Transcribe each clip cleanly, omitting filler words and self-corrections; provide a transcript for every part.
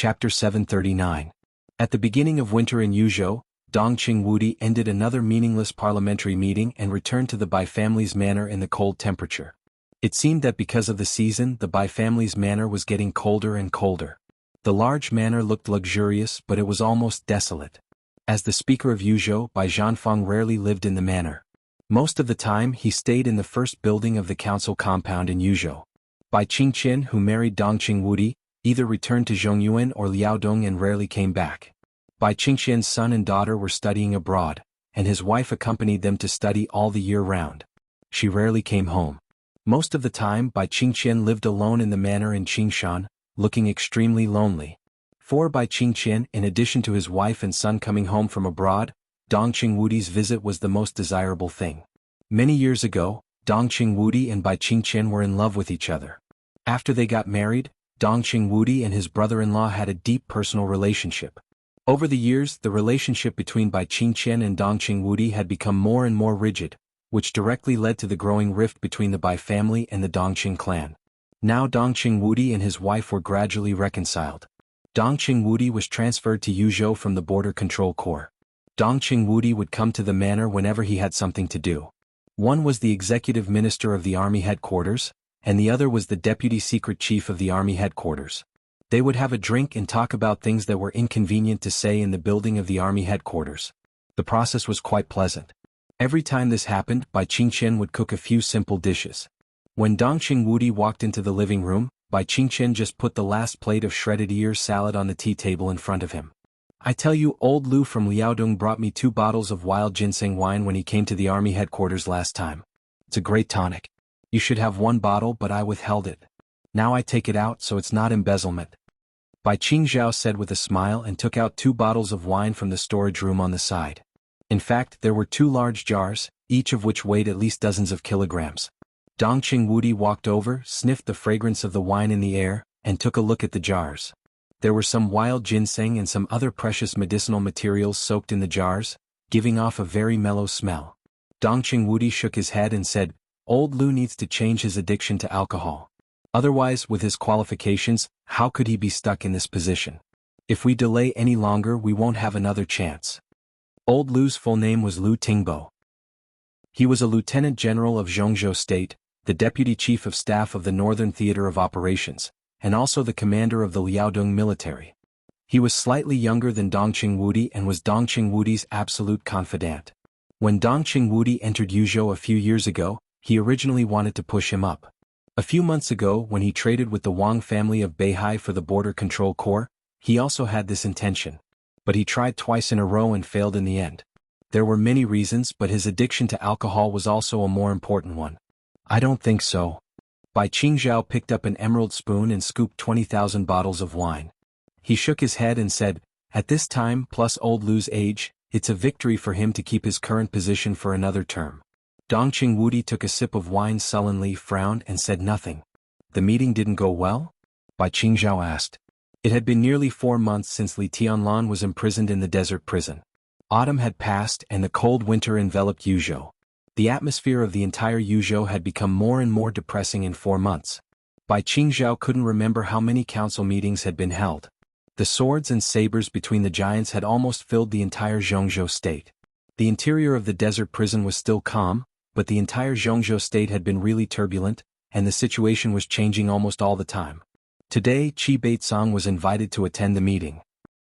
Chapter 739. At the beginning of winter in Yuzhou, Dong Qingwudi ended another meaningless parliamentary meeting and returned to the Bai family's manor in the cold temperature. It seemed that because of the season, the Bai family's manor was getting colder and colder. The large manor looked luxurious, but it was almost desolate. As the speaker of Yuzhou, Bai Zhanfeng rarely lived in the manor. Most of the time he stayed in the first building of the council compound in Yuzhou. Bai Qingqian, who married Dong Qingwudi, either returned to Zhongyuan or Liaodong and rarely came back. Bai Qingqian's son and daughter were studying abroad, and his wife accompanied them to study all the year round. She rarely came home. Most of the time Bai Qingqian lived alone in the manor in Qingshan, looking extremely lonely. For Bai Qingqian, in addition to his wife and son coming home from abroad, Dong Qingwudi's visit was the most desirable thing. Many years ago, Dong Qingwudi and Bai Qingqian were in love with each other. After they got married, Dong Qingwudi and his brother-in-law had a deep personal relationship. Over the years, the relationship between Bai Qingqian and Dong Qingwudi had become more and more rigid, which directly led to the growing rift between the Bai family and the Dongqing clan. Now Dong Qingwudi and his wife were gradually reconciled. Dong Qingwudi was transferred to Yuzhou from the Border Control Corps. Dong Qingwudi would come to the manor whenever he had something to do. One was the executive minister of the army headquarters, and the other was the deputy secret chief of the army headquarters. They would have a drink and talk about things that were inconvenient to say in the building of the army headquarters. The process was quite pleasant. Every time this happened, Bai Qingqian would cook a few simple dishes. When Dong Qingwudi walked into the living room, Bai Qingqian just put the last plate of shredded ear salad on the tea table in front of him. I tell you, old Lu from Liaodong brought me 2 bottles of wild ginseng wine when he came to the army headquarters last time. It's a great tonic. You should have 1 bottle, but I withheld it. Now I take it out, so it's not embezzlement. Bai Qingzhao said with a smile and took out 2 bottles of wine from the storage room on the side. In fact, there were 2 large jars, each of which weighed at least dozens of kilograms. Dong Qingwudi walked over, sniffed the fragrance of the wine in the air, and took a look at the jars. There were some wild ginseng and some other precious medicinal materials soaked in the jars, giving off a very mellow smell. Dong Qingwudi shook his head and said, "Old Lu needs to change his addiction to alcohol. Otherwise, with his qualifications, how could he be stuck in this position? If we delay any longer, we won't have another chance." Old Lu's full name was Lu Tingbo. He was a lieutenant general of Zhongzhou State, the deputy chief of staff of the Northern Theater of Operations, and also the commander of the Liaodong military. He was slightly younger than Dong Qingwudi and was Dong Qingwudi's absolute confidant. When Dong Qingwudi entered Yuzhou a few years ago, he originally wanted to push him up. A few months ago, when he traded with the Wang family of Beihai for the Border Control Corps, he also had this intention. But he tried twice in a row and failed in the end. There were many reasons, but his addiction to alcohol was also a more important one. I don't think so. Bai Qingzhao picked up an emerald spoon and scooped 20,000 bottles of wine. He shook his head and said, "At this time, plus old Lu's age, it's a victory for him to keep his current position for another term." Dong Qingwudi took a sip of wine sullenly, frowned and said nothing. "The meeting didn't go well?" Bai Qingzhao asked. It had been nearly 4 months since Li Tianlan was imprisoned in the desert prison. Autumn had passed and the cold winter enveloped Yuzhou. The atmosphere of the entire Yuzhou had become more and more depressing in 4 months. Bai Qingzhao couldn't remember how many council meetings had been held. The swords and sabers between the giants had almost filled the entire Zhongzhou state. The interior of the desert prison was still calm, but the entire Zhongzhou state had been really turbulent, and the situation was changing almost all the time. Today, Qi Baitsong was invited to attend the meeting.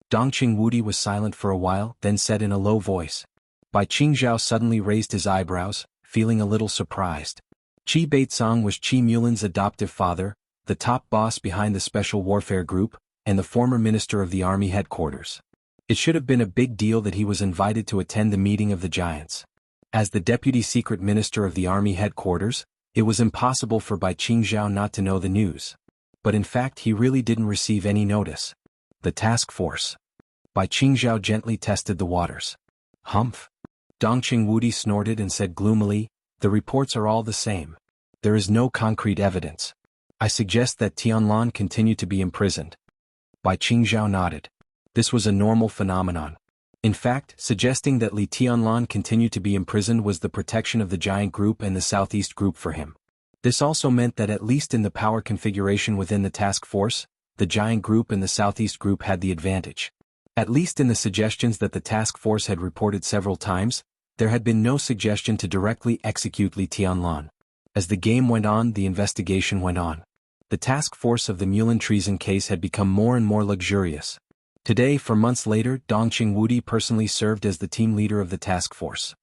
Dong Qingwudi was silent for a while, then said in a low voice. Bai Qingzhao suddenly raised his eyebrows, feeling a little surprised. Qi Baitsong was Qi Mulin's adoptive father, the top boss behind the Special Warfare Group, and the former minister of the army headquarters. It should have been a big deal that he was invited to attend the meeting of the giants. As the deputy secret minister of the army headquarters, it was impossible for Bai Qingzhao not to know the news. But in fact he really didn't receive any notice. The task force. Bai Qingzhao gently tested the waters. Humph. Dong Qingwudi snorted and said gloomily, "The reports are all the same. There is no concrete evidence. I suggest that Tianlan continue to be imprisoned." Bai Qingzhao nodded. This was a normal phenomenon. In fact, suggesting that Li Tianlan continue to be imprisoned was the protection of the giant group and the southeast group for him. This also meant that at least in the power configuration within the task force, the giant group and the southeast group had the advantage. At least in the suggestions that the task force had reported several times, there had been no suggestion to directly execute Li Tianlan. As the game went on, the investigation went on. The task force of the Mulan treason case had become more and more luxurious. Today, for months later, Dongqing Wudi personally served as the team leader of the task force.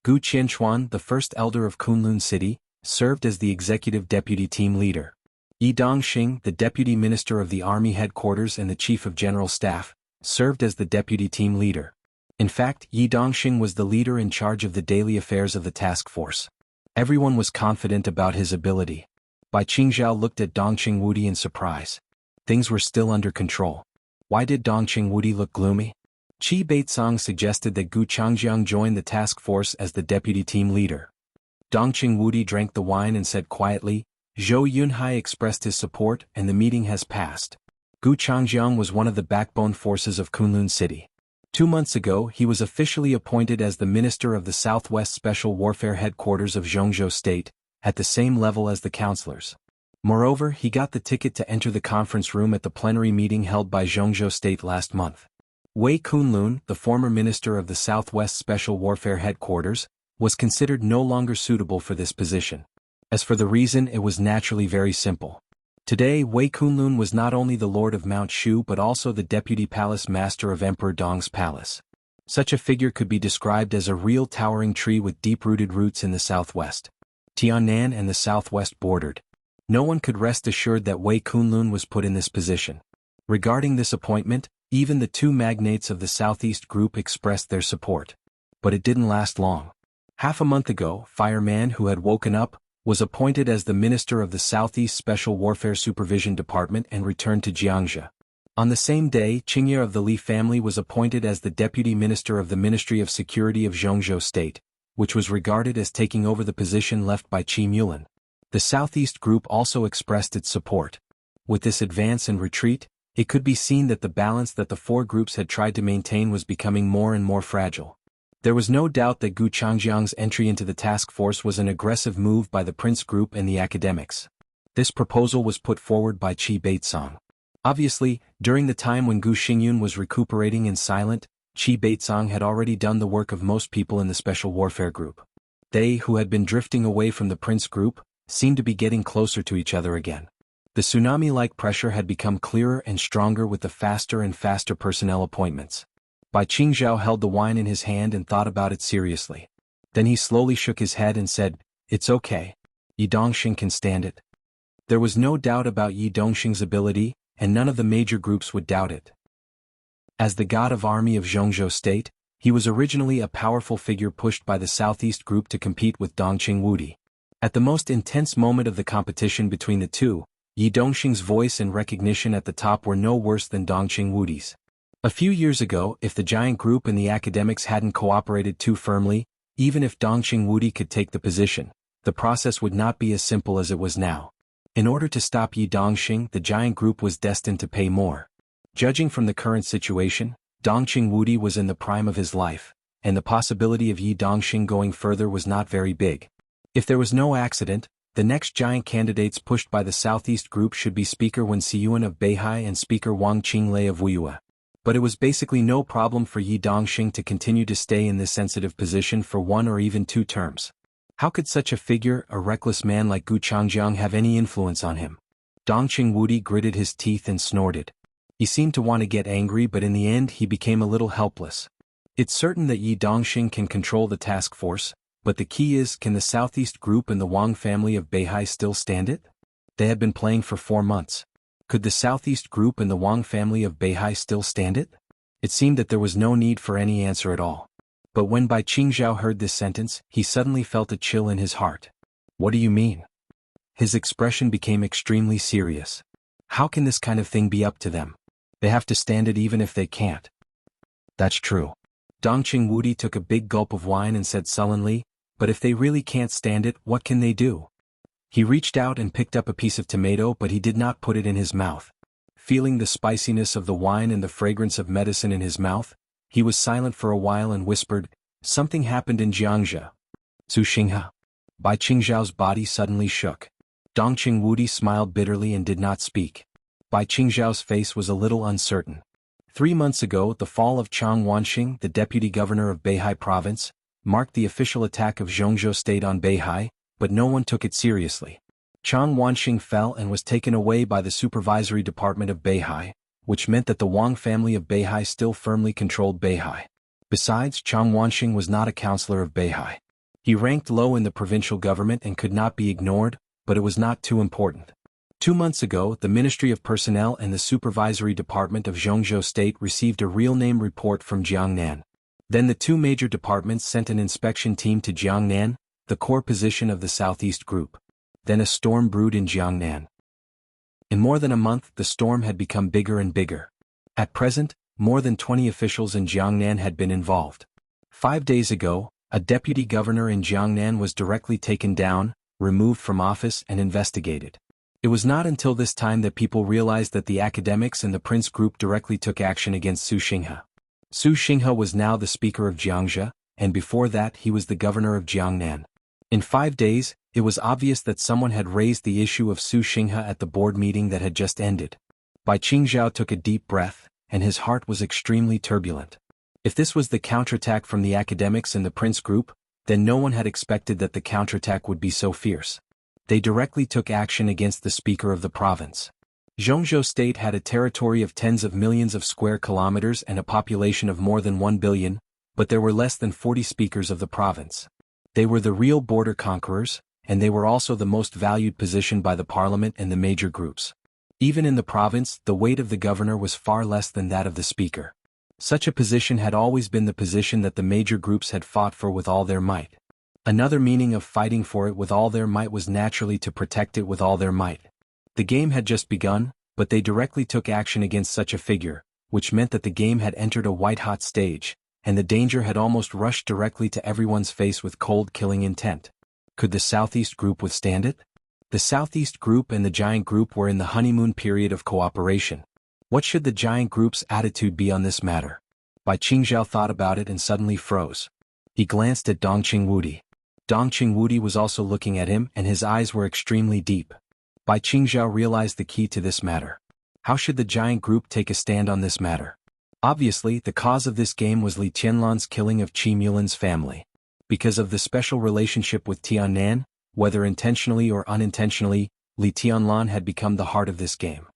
Gu Qianchuan, the first elder of Kunlun City, served as the executive deputy team leader. Yi Dongxing, the deputy minister of the army headquarters and the chief of general staff, served as the deputy team leader. In fact, Yi Dongxing was the leader in charge of the daily affairs of the task force. Everyone was confident about his ability. Bai Qingzhao looked at Dongqing Wudi in surprise. Things were still under control. Why did Dongqing Wudi look gloomy? Qi Baitsong suggested that Gu Changjiang join the task force as the deputy team leader. Dongqing Wudi drank the wine and said quietly, Zhou Yunhai expressed his support and the meeting has passed. Gu Changjiang was one of the backbone forces of Kunlun City. 2 months ago he was officially appointed as the Minister of the Southwest Special Warfare Headquarters of Jianghu State, at the same level as the councillors. Moreover, he got the ticket to enter the conference room at the plenary meeting held by Jianghu State last month. Wei Kunlun, the former Minister of the Southwest Special Warfare Headquarters, was considered no longer suitable for this position. As for the reason, it was naturally very simple. Today, Wei Kunlun was not only the Lord of Mount Shu but also the Deputy Palace Master of Emperor Dong's palace. Such a figure could be described as a real towering tree with deep-rooted roots in the southwest. Tiannan and the southwest bordered. No one could rest assured that Wei Kunlun was put in this position. Regarding this appointment, even the two magnates of the southeast group expressed their support. But it didn't last long. Half a month ago, Fireman, who had woken up, was appointed as the Minister of the Southeast Special Warfare Supervision Department and returned to Jianghu. On the same day, Qingye of the Li family was appointed as the Deputy Minister of the Ministry of Security of Jianghu State, which was regarded as taking over the position left by Qi Mulan. The Southeast Group also expressed its support. With this advance and retreat, it could be seen that the balance that the four groups had tried to maintain was becoming more and more fragile. There was no doubt that Gu Changjiang's entry into the task force was an aggressive move by the Prince Group and the academics. This proposal was put forward by Qi Baitsong. Obviously, during the time when Gu Xingyun was recuperating and silent, Qi Baitsong had already done the work of most people in the Special Warfare Group. They, who had been drifting away from the Prince Group, seemed to be getting closer to each other again. The tsunami-like pressure had become clearer and stronger with the faster and faster personnel appointments. Bai Qingzhao held the wine in his hand and thought about it seriously. Then he slowly shook his head and said, "It's okay. Yi Dongxing can stand it." There was no doubt about Yi Dongxing's ability, and none of the major groups would doubt it. As the god of army of Jianghu State, he was originally a powerful figure pushed by the Southeast Group to compete with Dongqing Wudi. At the most intense moment of the competition between the two, Yi Dongxing's voice and recognition at the top were no worse than Dongqing Wudi's. A few years ago, if the giant group and the academics hadn't cooperated too firmly, even if Dongqing Wudi could take the position, the process would not be as simple as it was now. In order to stop Yi Dongxing, the giant group was destined to pay more. Judging from the current situation, Dongqing Wudi was in the prime of his life, and the possibility of Yi Dongxing going further was not very big. If there was no accident, the next giant candidates pushed by the Southeast Group should be Speaker Wen Xiyuan of Beihai and Speaker Wang Qinglei of Wuxia. But it was basically no problem for Yi Dongxing to continue to stay in this sensitive position for 1 or even 2 terms. How could such a figure, a reckless man like Gu Changjiang, have any influence on him? Dongqing Wudi gritted his teeth and snorted. He seemed to want to get angry, but in the end he became a little helpless. It's certain that Yi Dongxing can control the task force, but the key is, can the Southeast Group and the Wang family of Beihai still stand it? They had been playing for 4 months. Could the Southeast Group and the Wang family of Beihai still stand it? It seemed that there was no need for any answer at all. But when Bai Qingzhao heard this sentence, he suddenly felt a chill in his heart. What do you mean? His expression became extremely serious. How can this kind of thing be up to them? They have to stand it even if they can't. That's true. Dongqing Wudi took a big gulp of wine and said sullenly, but if they really can't stand it, what can they do? He reached out and picked up a piece of tomato, but he did not put it in his mouth. Feeling the spiciness of the wine and the fragrance of medicine in his mouth, he was silent for a while and whispered, "Something happened in Jianghu." Su Xingha. Bai Qingzhao's body suddenly shook. Dongqing Wudi smiled bitterly and did not speak. Bai Qingzhao's face was a little uncertain. 3 months ago, the fall of Chang Wanxing, the deputy governor of Beihai province, marked the official attack of Jianghu state on Beihai, but no one took it seriously. Chang Wanxing fell and was taken away by the supervisory department of Beihai, which meant that the Wang family of Beihai still firmly controlled Beihai. Besides, Chang Wanxing was not a councillor of Beihai. He ranked low in the provincial government and could not be ignored, but it was not too important. 2 months ago, the Ministry of Personnel and the Supervisory Department of Jianghu State received a real-name report from Jiangnan. Then the 2 major departments sent an inspection team to Jiangnan, the core position of the Southeast Group. Then a storm brewed in Jiangnan. In more than a month, the storm had become bigger and bigger. At present, more than 20 officials in Jiangnan had been involved. 5 days ago, a deputy governor in Jiangnan was directly taken down, removed from office and investigated. It was not until this time that people realized that the academics and the Prince Group directly took action against Su Xinghe. Su Xinghe was now the speaker of Jiangzhou, and before that he was the governor of Jiangnan. In 5 days, it was obvious that someone had raised the issue of Su Xinghe at the board meeting that had just ended. Bai Qingzhao took a deep breath, and his heart was extremely turbulent. If this was the counterattack from the academics and the Prince Group, then no one had expected that the counterattack would be so fierce. They directly took action against the speaker of the province. Jianghu state had a territory of tens of millions of square kilometers and a population of more than 1 billion, but there were less than 40 speakers of the province. They were the real border conquerors, and they were also the most valued position by the parliament and the major groups. Even in the province, the weight of the governor was far less than that of the speaker. Such a position had always been the position that the major groups had fought for with all their might. Another meaning of fighting for it with all their might was naturally to protect it with all their might. The game had just begun, but they directly took action against such a figure, which meant that the game had entered a white-hot stage, and the danger had almost rushed directly to everyone's face with cold killing intent. Could the Southeast Group withstand it? The Southeast Group and the Giant Group were in the honeymoon period of cooperation. What should the Giant Group's attitude be on this matter? Bai Qingzhao thought about it and suddenly froze. He glanced at Dongqing Wudi. Dongqing Wudi was also looking at him and his eyes were extremely deep. Bai Qingzhao realized the key to this matter. How should the Giant Group take a stand on this matter? Obviously, the cause of this game was Li Tianlan's killing of Qi Mulan's family. Because of the special relationship with Tiannan, whether intentionally or unintentionally, Li Tianlan had become the heart of this game.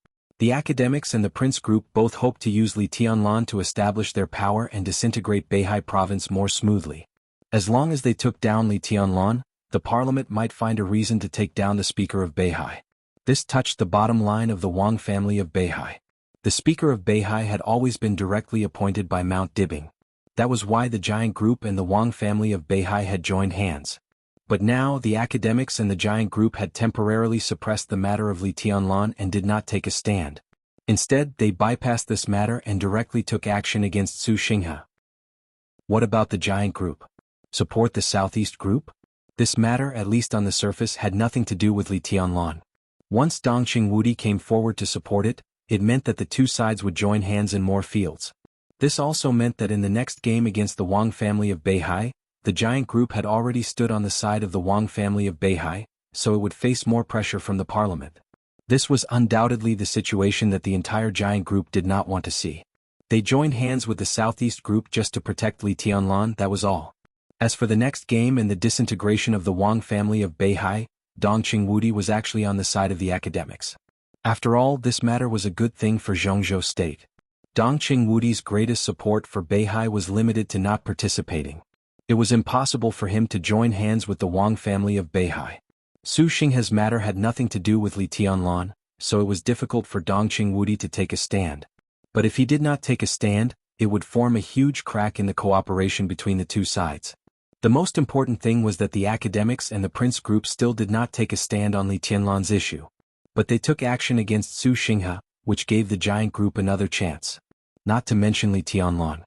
The academics and the Prince Group both hoped to use Li Tianlan to establish their power and disintegrate Beihai province more smoothly. As long as they took down Li Tianlan, the parliament might find a reason to take down the speaker of Beihai. This touched the bottom line of the Wang family of Beihai. The speaker of Beihai had always been directly appointed by Mount Dibing. That was why the Giant Group and the Wang family of Beihai had joined hands. But now the academics and the Giant Group had temporarily suppressed the matter of Li Tianlan and did not take a stand. Instead, they bypassed this matter and directly took action against Su Xinghe. What about the Giant Group? Support the Southeast Group? This matter, at least on the surface, had nothing to do with Li Tianlan. Once Dongqing Wudi came forward to support it, it meant that the two sides would join hands in more fields. This also meant that in the next game against the Wang family of Beihai, the Giant Group had already stood on the side of the Wang family of Beihai, so it would face more pressure from the parliament. This was undoubtedly the situation that the entire Giant Group did not want to see. They joined hands with the Southeast Group just to protect Li Tianlan, that was all. As for the next game and the disintegration of the Wang family of Beihai, Dongqing Wudi was actually on the side of the academics. After all, this matter was a good thing for Jianghu state. Dongqing Wudi's greatest support for Beihai was limited to not participating. It was impossible for him to join hands with the Wang family of Beihai. Su Xinghe's matter had nothing to do with Li Tianlan, so it was difficult for Dongqing Wudi to take a stand. But if he did not take a stand, it would form a huge crack in the cooperation between the two sides. The most important thing was that the academics and the Prince Group still did not take a stand on Li Tianlan's issue. But they took action against Su Xinghe, which gave the Giant Group another chance. Not to mention Li Tianlan.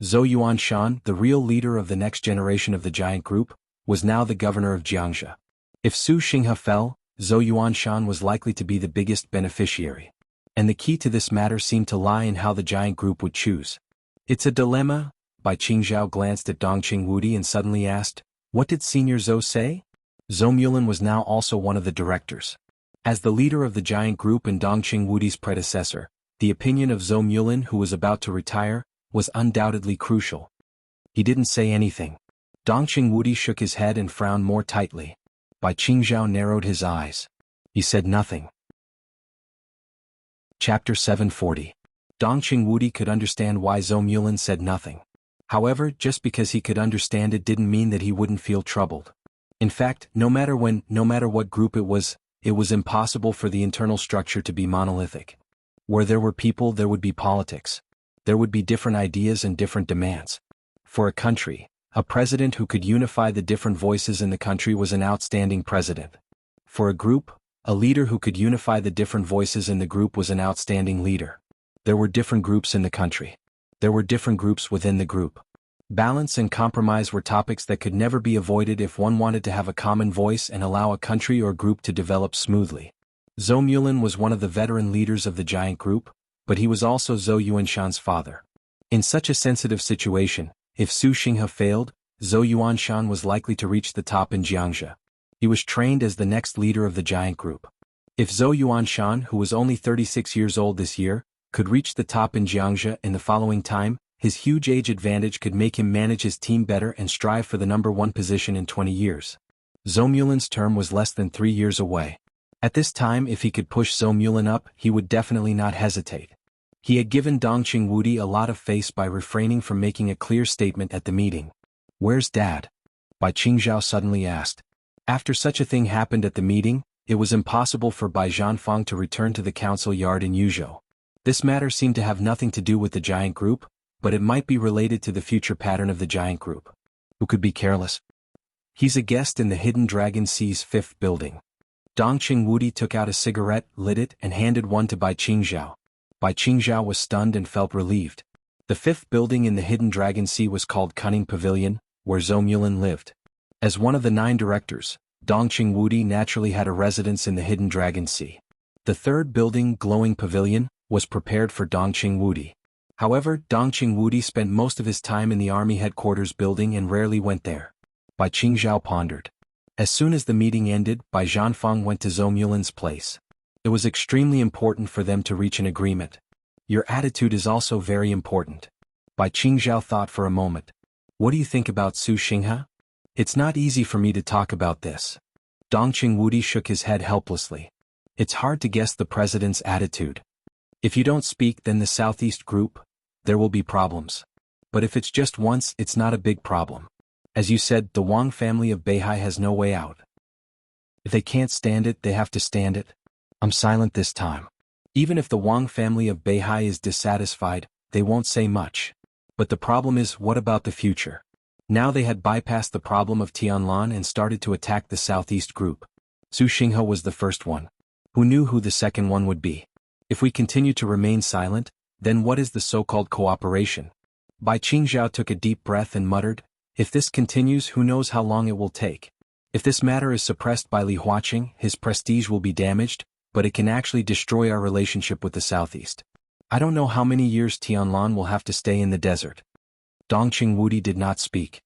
Zhou Yuanshan, the real leader of the next generation of the Giant Group, was now the governor of Jiangzhou. If Su Xinghe fell, Zhou Yuanshan was likely to be the biggest beneficiary. And the key to this matter seemed to lie in how the Giant Group would choose. It's a dilemma. Bai Qingzhao glanced at Dongqing Wudi and suddenly asked, "What did Senior Zhou say?" Zhou Mulan was now also one of the directors. As the leader of the giant group and Dongqing Wudi's predecessor, the opinion of Zhou Mulin, who was about to retire, was undoubtedly crucial. He didn't say anything. Dongqing Wudi shook his head and frowned more tightly. Bai Qingzhao narrowed his eyes. He said nothing. Chapter 740. Dongqing Wudi could understand why Zhou Mulin said nothing. However, just because he could understand it didn't mean that he wouldn't feel troubled. In fact, no matter what group it was impossible for the internal structure to be monolithic. Where there were people, there would be politics. There would be different ideas and different demands. For a country, a president who could unify the different voices in the country was an outstanding president. For a group, a leader who could unify the different voices in the group was an outstanding leader. There were different groups in the country. There were different groups within the group. Balance and compromise were topics that could never be avoided if one wanted to have a common voice and allow a country or group to develop smoothly. Zhou Mulin was one of the veteran leaders of the giant group, but he was also Zhou Yuanshan's father. In such a sensitive situation, if Su Xinghe failed, Zhou Yuanshan was likely to reach the top in Jianghu. He was trained as the next leader of the giant group. If Zhou Yuanshan, who was only 36 years old this year, could reach the top in Jianghu in the following time, his huge age advantage could make him manage his team better and strive for the #1 position in 20 years. Zhou Mulin's term was less than 3 years away. At this time, if he could push Zhou Mulin up, he would definitely not hesitate. He had given Dongqing Wudi a lot of face by refraining from making a clear statement at the meeting. "Where's Dad?" Bai Qingzhao suddenly asked. After such a thing happened at the meeting, it was impossible for Bai Zhanfang to return to the council yard in Yuzhou. This matter seemed to have nothing to do with the giant group, but it might be related to the future pattern of the giant group. Who could be careless? He's a guest in the Hidden Dragon Sea's 5th building. Dongqing Wudi took out a cigarette, lit it, and handed one to Bai Qingzhao. Bai Qingzhao was stunned and felt relieved. The 5th building in the Hidden Dragon Sea was called Cunning Pavilion, where Zhou Mulin lived. As one of the 9 directors, Dongqing Wudi naturally had a residence in the Hidden Dragon Sea. The 3rd building, Glowing Pavilion, was prepared for Dongqing Wudi. However, Dongqing Wudi spent most of his time in the army headquarters building and rarely went there. Bai Qingzhao pondered. As soon as the meeting ended, Bai Zhanfang went to Zhou Mulin's place. It was extremely important for them to reach an agreement. Your attitude is also very important. Bai Qingzhao thought for a moment. What do you think about Su Xinghe? It's not easy for me to talk about this. Dongqing Wudi shook his head helplessly. It's hard to guess the president's attitude. If you don't speak, then the Southeast group, there will be problems. But if it's just once, it's not a big problem. As you said, the Wang family of Beihai has no way out. If they can't stand it, they have to stand it. I'm silent this time. Even if the Wang family of Beihai is dissatisfied, they won't say much. But the problem is, what about the future? Now they had bypassed the problem of Tianlan and started to attack the Southeast group. Su Xinghe was the first one. Who knew who the second one would be? If we continue to remain silent, then what is the so-called cooperation? Bai Qingzhao took a deep breath and muttered, if this continues, who knows how long it will take. If this matter is suppressed by Li Huaqing, his prestige will be damaged, but it can actually destroy our relationship with the Southeast. I don't know how many years Tianlan will have to stay in the desert. Dongqing Wudi did not speak.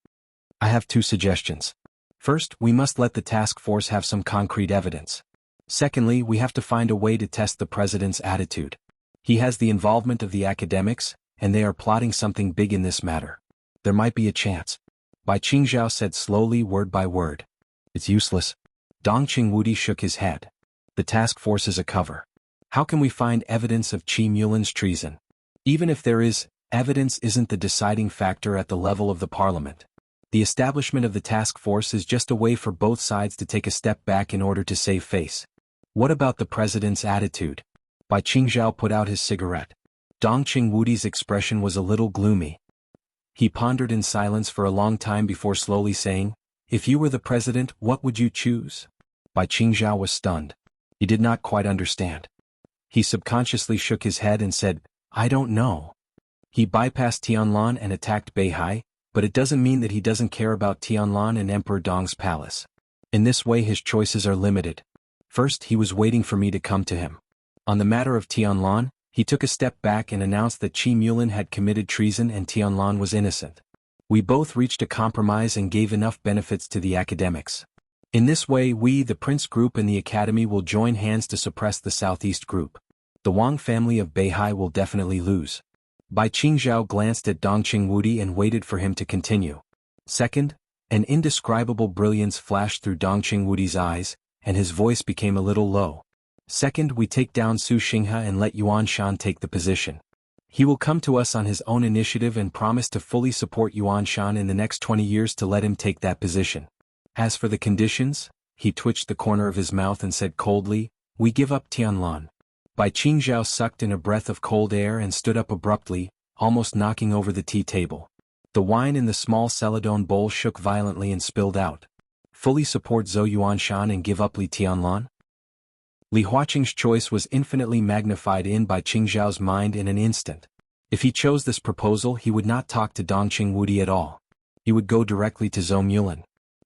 I have 2 suggestions. First, we must let the task force have some concrete evidence. Secondly, we have to find a way to test the president's attitude. He has the involvement of the academics, and they are plotting something big in this matter. There might be a chance. Bai Qingzhao said slowly, word by word. It's useless. Dongqing Wudi shook his head. The task force is a cover. How can we find evidence of Qi Mulin's treason? Even if there is, evidence isn't the deciding factor at the level of the parliament. The establishment of the task force is just a way for both sides to take a step back in order to save face. What about the president's attitude? Bai Qingzhao put out his cigarette. Dongqing Wudi's expression was a little gloomy. He pondered in silence for a long time before slowly saying, if you were the president, what would you choose? Bai Qingzhao was stunned. He did not quite understand. He subconsciously shook his head and said, I don't know. He bypassed Tianlan and attacked Beihai, but it doesn't mean that he doesn't care about Tianlan and Emperor Dong's palace. In this way his choices are limited. First, he was waiting for me to come to him. On the matter of Tianlan, he took a step back and announced that Qi Mulin had committed treason and Tianlan was innocent. We both reached a compromise and gave enough benefits to the academics. In this way we, the Prince Group and the Academy will join hands to suppress the Southeast Group. The Wang family of Beihai will definitely lose. Bai Qingzhao glanced at Dongqing Wudi and waited for him to continue. Second, an indescribable brilliance flashed through Dongqing Wudi's eyes, and his voice became a little low. Second, we take down Su Xinghe and let Yuan Shan take the position. He will come to us on his own initiative and promise to fully support Yuan Shan in the next 20 years to let him take that position. As for the conditions, he twitched the corner of his mouth and said coldly, we give up Tianlan. Bai Qingzhao sucked in a breath of cold air and stood up abruptly, almost knocking over the tea table. The wine in the small celadone bowl shook violently and spilled out. Fully support Zhou Yuanshan and give up Li Tianlan? Li Huaqing's choice was infinitely magnified in Bai Qingzhao's mind in an instant. If he chose this proposal he would not talk to Dongqing Wudi at all. He would go directly to Zhou Mulin.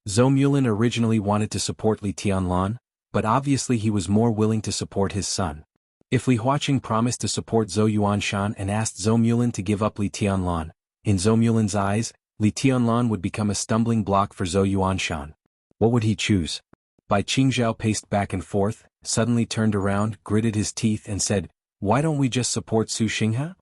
Zhou Mulin originally wanted to support Li Tianlan, but obviously he was more willing to support his son. If Li Huaqing promised to support Zhou Yuanshan and asked Zhou Mulin to give up Li Tianlan, in Zhou Mulin's eyes, Li Tianlan would become a stumbling block for Zhou Yuanshan. What would he choose? Bai Qingzhao paced back and forth, suddenly turned around, gritted his teeth and said, why don't we just support Su Xinghe?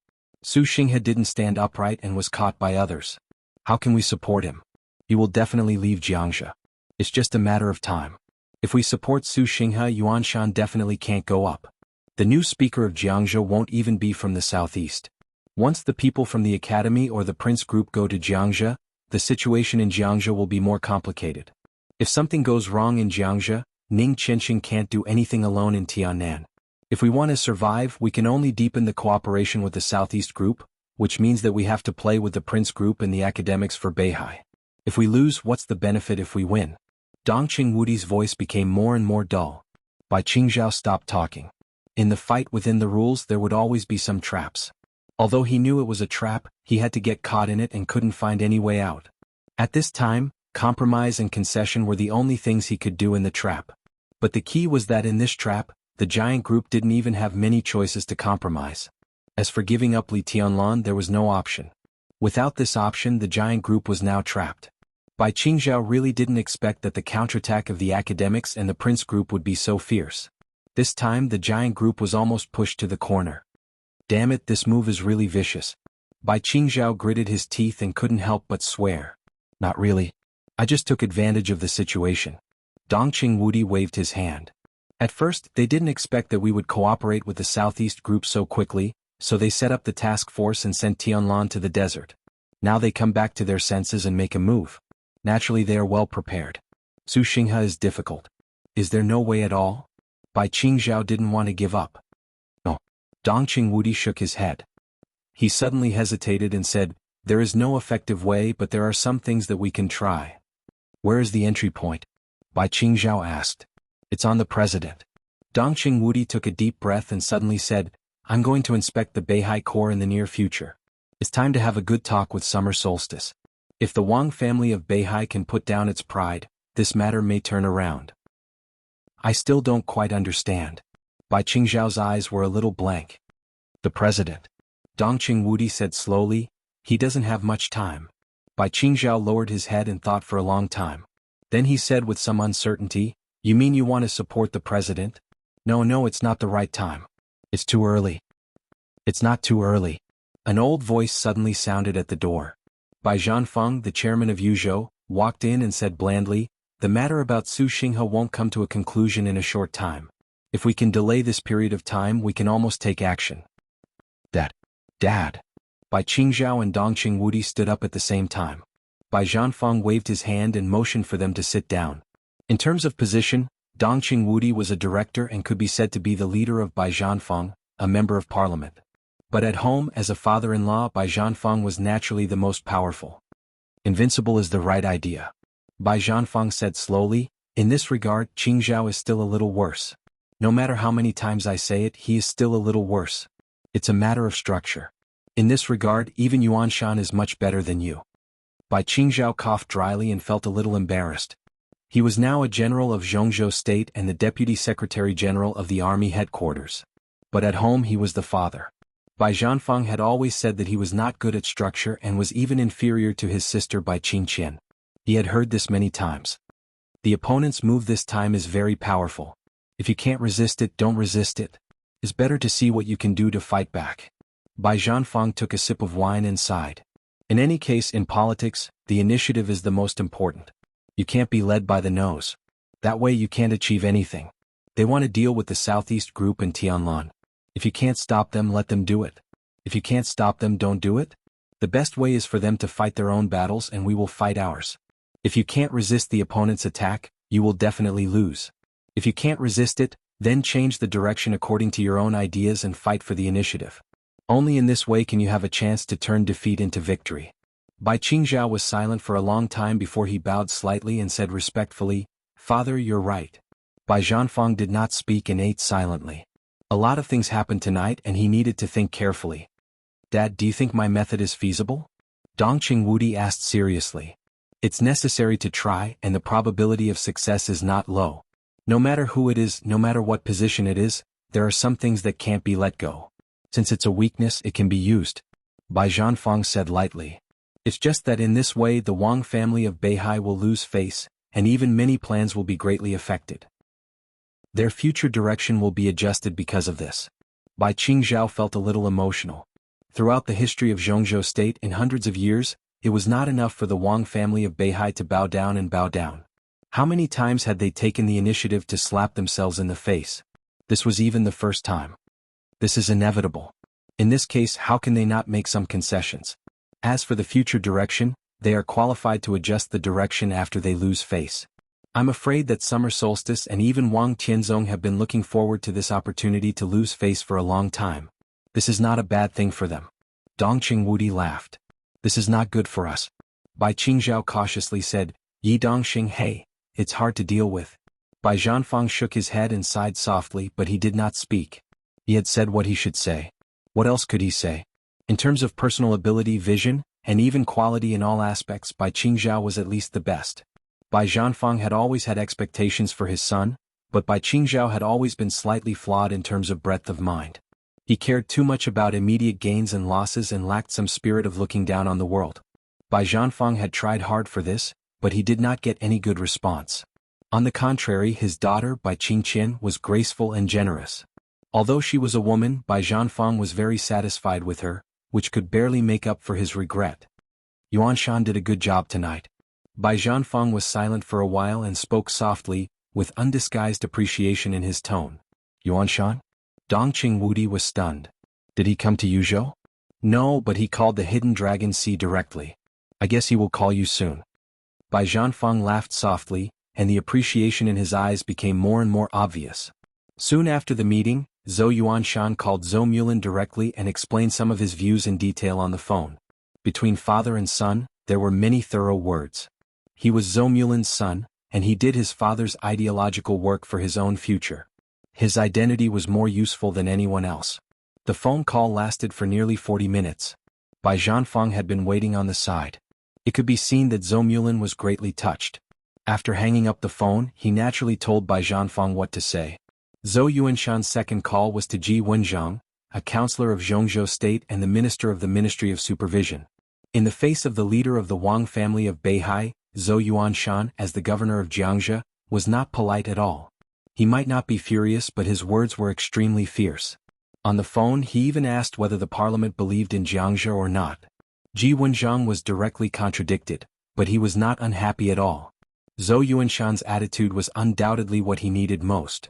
Su Xinghe didn't stand upright and was caught by others. How can we support him? He will definitely leave Jianghu. It's just a matter of time. If we support Su Xinghe, Yuanshan definitely can't go up. The new speaker of Jianghu won't even be from the southeast. Once the people from the Academy or the Prince Group go to Jianghu, the situation in Jianghu will be more complicated. If something goes wrong in Jianghu, Ning Qianxing can't do anything alone in Tiannan. If we want to survive, we can only deepen the cooperation with the Southeast Group, which means that we have to play with the Prince Group and the academics for Beihai. If we lose, what's the benefit if we win? Dongqing Wudi's voice became more and more dull. Bai Qingzhao stopped talking. In the fight within the rules there would always be some traps. Although he knew it was a trap, he had to get caught in it and couldn't find any way out. At this time, compromise and concession were the only things he could do in the trap. But the key was that in this trap, the giant group didn't even have many choices to compromise. As for giving up Li Tianlan, there was no option. Without this option, the giant group was now trapped. Bai Qingzhao really didn't expect that the counterattack of the academics and the Prince Group would be so fierce. This time the giant group was almost pushed to the corner. Damn it, this move is really vicious. Bai Qingzhao gritted his teeth and couldn't help but swear. Not really. I just took advantage of the situation. Dongqing Wudi waved his hand. At first, they didn't expect that we would cooperate with the Southeast Group so quickly, so they set up the task force and sent Tianlan to the desert. Now they come back to their senses and make a move. Naturally they are well prepared. Su Xinghe is difficult. Is there no way at all? Bai Qingzhao didn't want to give up. No. Dongqing Wudi shook his head. He suddenly hesitated and said, there is no effective way, but there are some things that we can try. Where is the entry point? Bai Qingzhao asked. It's on the president. Dongqing Wudi took a deep breath and suddenly said, I'm going to inspect the Beihai Corps in the near future. It's time to have a good talk with Summer Solstice. If the Wang family of Beihai can put down its pride, this matter may turn around. I still don't quite understand. Bai Qingzhao's eyes were a little blank. The president. Dongqing Wudi said slowly, he doesn't have much time. Bai Qingzhao lowered his head and thought for a long time. Then he said with some uncertainty, you mean you want to support the president? No, it's not the right time. It's too early. It's not too early. An old voice suddenly sounded at the door. Bai Zhanfeng, the chairman of Yuzhou, walked in and said blandly, the matter about Su Xinghe won't come to a conclusion in a short time. If we can delay this period of time, we can almost take action. Dad. Bai Qingzhao and Dongqing Wudi stood up at the same time. Bai Zhanfeng waved his hand and motioned for them to sit down. In terms of position, Dongqing Wudi was a director and could be said to be the leader of Bai Zhanfeng, a member of parliament. But at home, as a father-in-law, Bai Zhanfeng was naturally the most powerful. Invincible is the right idea. Bai Zhanfeng said slowly, in this regard, Qingzhao is still a little worse. No matter how many times I say it, he is still a little worse. It's a matter of structure. In this regard, even Yuanshan is much better than you. Bai Qingzhao coughed dryly and felt a little embarrassed. He was now a general of Zhongzhou State and the deputy secretary general of the army headquarters. But at home he was the father. Bai Zhanfeng had always said that he was not good at structure and was even inferior to his sister Bai Qingqian. He had heard this many times. The opponent's move this time is very powerful. If you can't resist it, don't resist it. It's better to see what you can do to fight back. Bai Zhanfang took a sip of wine and sighed. In any case, in politics, the initiative is the most important. You can't be led by the nose. That way you can't achieve anything. They want to deal with the Southeast Group and Tianlan. If you can't stop them, let them do it. If you can't stop them, don't do it. The best way is for them to fight their own battles and we will fight ours. If you can't resist the opponent's attack, you will definitely lose. If you can't resist it, then change the direction according to your own ideas and fight for the initiative. Only in this way can you have a chance to turn defeat into victory. Bai Qingzhao was silent for a long time before he bowed slightly and said respectfully, "Father, you're right." Bai Zhanfang did not speak and ate silently. A lot of things happened tonight and he needed to think carefully. "Dad, do you think my method is feasible?" Dongqing Wudi asked seriously. "It's necessary to try and the probability of success is not low. No matter who it is, no matter what position it is, there are some things that can't be let go. Since it's a weakness, it can be used." Bai Zhanfang said lightly. "It's just that in this way the Wang family of Beihai will lose face, and even many plans will be greatly affected. Their future direction will be adjusted because of this." Bai Qingzhao felt a little emotional. Throughout the history of Zhongzhou state in hundreds of years, it was not enough for the Wang family of Beihai to bow down and bow down. How many times had they taken the initiative to slap themselves in the face? This was even the first time. This is inevitable. In this case, how can they not make some concessions? As for the future direction, they are qualified to adjust the direction after they lose face. I'm afraid that Summer Solstice and even Wang Tianzong have been looking forward to this opportunity to lose face for a long time. This is not a bad thing for them. Dongqing Wudi laughed. "This is not good for us." Bai Qingzhao cautiously said, "Yi Dongxing, hey, it's hard to deal with." Bai Zhanfang shook his head and sighed softly, but he did not speak. He had said what he should say. What else could he say? In terms of personal ability, vision, and even quality in all aspects, Bai Qingzhao was at least the best. Bai Zhanfang had always had expectations for his son, but Bai Qingzhao had always been slightly flawed in terms of breadth of mind. He cared too much about immediate gains and losses and lacked some spirit of looking down on the world. Bai Zhanfang had tried hard for this, but he did not get any good response. On the contrary, his daughter, Bai Qingqian, was graceful and generous. Although she was a woman, Bai Zhanfang was very satisfied with her, which could barely make up for his regret. "Yuanshan did a good job tonight." Bai Zhanfang was silent for a while and spoke softly, with undisguised appreciation in his tone. "Yuanshan?" Dongqing Wudi was stunned. "Did he come to Yuzhou?" "No, but he called the Hidden Dragon Sea directly. I guess he will call you soon." Bai Zhanfang laughed softly, and the appreciation in his eyes became more and more obvious. Soon after the meeting, Zhou Yuanshan called Zhou Mulin directly and explained some of his views in detail on the phone. Between father and son, there were many thorough words. He was Zhou Mulin's son, and he did his father's ideological work for his own future. His identity was more useful than anyone else. The phone call lasted for nearly 40 minutes. Bai Zhanfang had been waiting on the side. It could be seen that Zhou Mulin was greatly touched. After hanging up the phone, he naturally told Bai Zhanfang what to say. Zhou Yuanshan's second call was to Ji Wenzhang, a counselor of Zhongzhou State and the minister of the Ministry of Supervision. In the face of the leader of the Wang family of Beihai, Zhou Yuanshan, as the governor of Jianghu, was not polite at all. He might not be furious, but his words were extremely fierce. On the phone, he even asked whether the parliament believed in Jianghu or not. Ji Wenzhang was directly contradicted, but he was not unhappy at all. Zhou Yuanshan's attitude was undoubtedly what he needed most.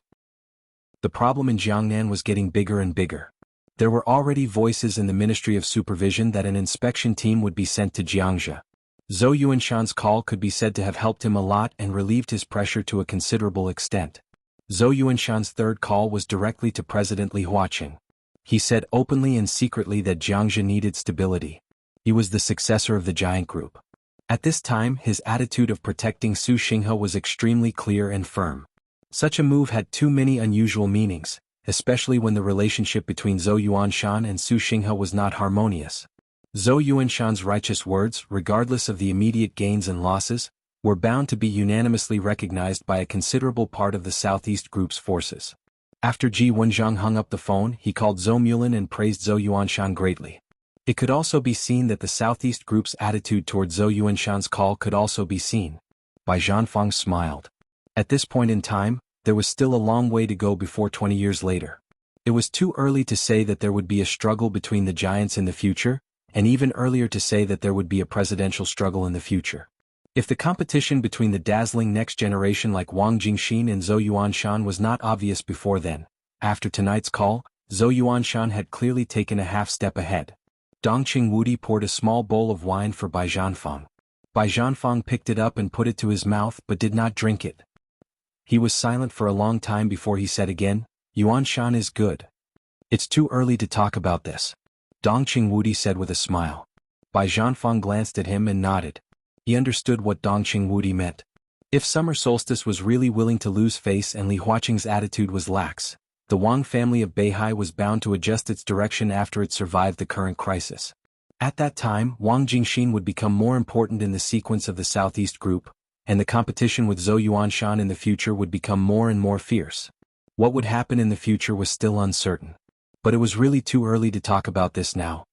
The problem in Jiangnan was getting bigger and bigger. There were already voices in the Ministry of Supervision that an inspection team would be sent to Jianghu. Zhou Yuanshan's call could be said to have helped him a lot and relieved his pressure to a considerable extent. Zhou Yuanshan's third call was directly to President Li Huaqing. He said openly and secretly that Jianghu needed stability. He was the successor of the giant group. At this time, his attitude of protecting Su Xinghe was extremely clear and firm. Such a move had too many unusual meanings, especially when the relationship between Zhou Yuanshan and Su Xinghe was not harmonious. Zhou Yuanshan's righteous words, regardless of the immediate gains and losses, were bound to be unanimously recognized by a considerable part of the Southeast Group's forces. After Ji Wenzhang hung up the phone, he called Zhou Mulin and praised Zhou Yuanshan greatly. It could also be seen that the Southeast Group's attitude toward Zhou Yuanshan's call could also be seen. Bai Zhanfang smiled. At this point in time, there was still a long way to go before 20 years later. It was too early to say that there would be a struggle between the giants in the future, and even earlier to say that there would be a presidential struggle in the future. If the competition between the dazzling next generation like Wang Jingxin and Zhou Yuanshan was not obvious before then, after tonight's call, Zhou Yuanshan had clearly taken a half step ahead. Dongqing Wudi poured a small bowl of wine for Bai Zhanfang. Bai Zhanfang picked it up and put it to his mouth but did not drink it. He was silent for a long time before he said again, Yuanshan is good. It's too early to talk about this. Dongqing Wudi said with a smile. Bai Zhanfang glanced at him and nodded. He understood what Dongqing Wudi meant. If summer solstice was really willing to lose face and Li Huaqing's attitude was lax, the Wang family of Beihai was bound to adjust its direction after it survived the current crisis. At that time, Wang Jingxin would become more important in the sequence of the Southeast Group, and the competition with Zhou Yuanshan in the future would become more and more fierce. What would happen in the future was still uncertain. But it was really too early to talk about this now.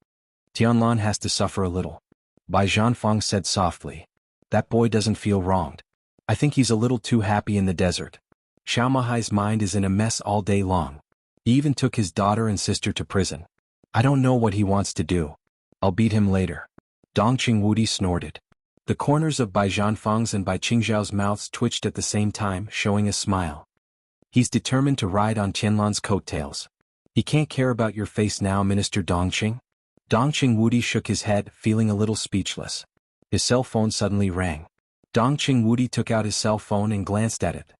Tianlan has to suffer a little. Bai Zhanfang said softly. That boy doesn't feel wronged. I think he's a little too happy in the desert. Xiao Mahai's mind is in a mess all day long. He even took his daughter and sister to prison. I don't know what he wants to do. I'll beat him later. Dongqing Wudi snorted. The corners of Bai Zhanfang's and Bai Qingzhao's mouths twitched at the same time, showing a smile. He's determined to ride on Tianlan's coattails. He can't care about your face now, Minister Dongqing. Dongqing Wudi shook his head, feeling a little speechless. His cell phone suddenly rang. Dongqing Wudi took out his cell phone and glanced at it.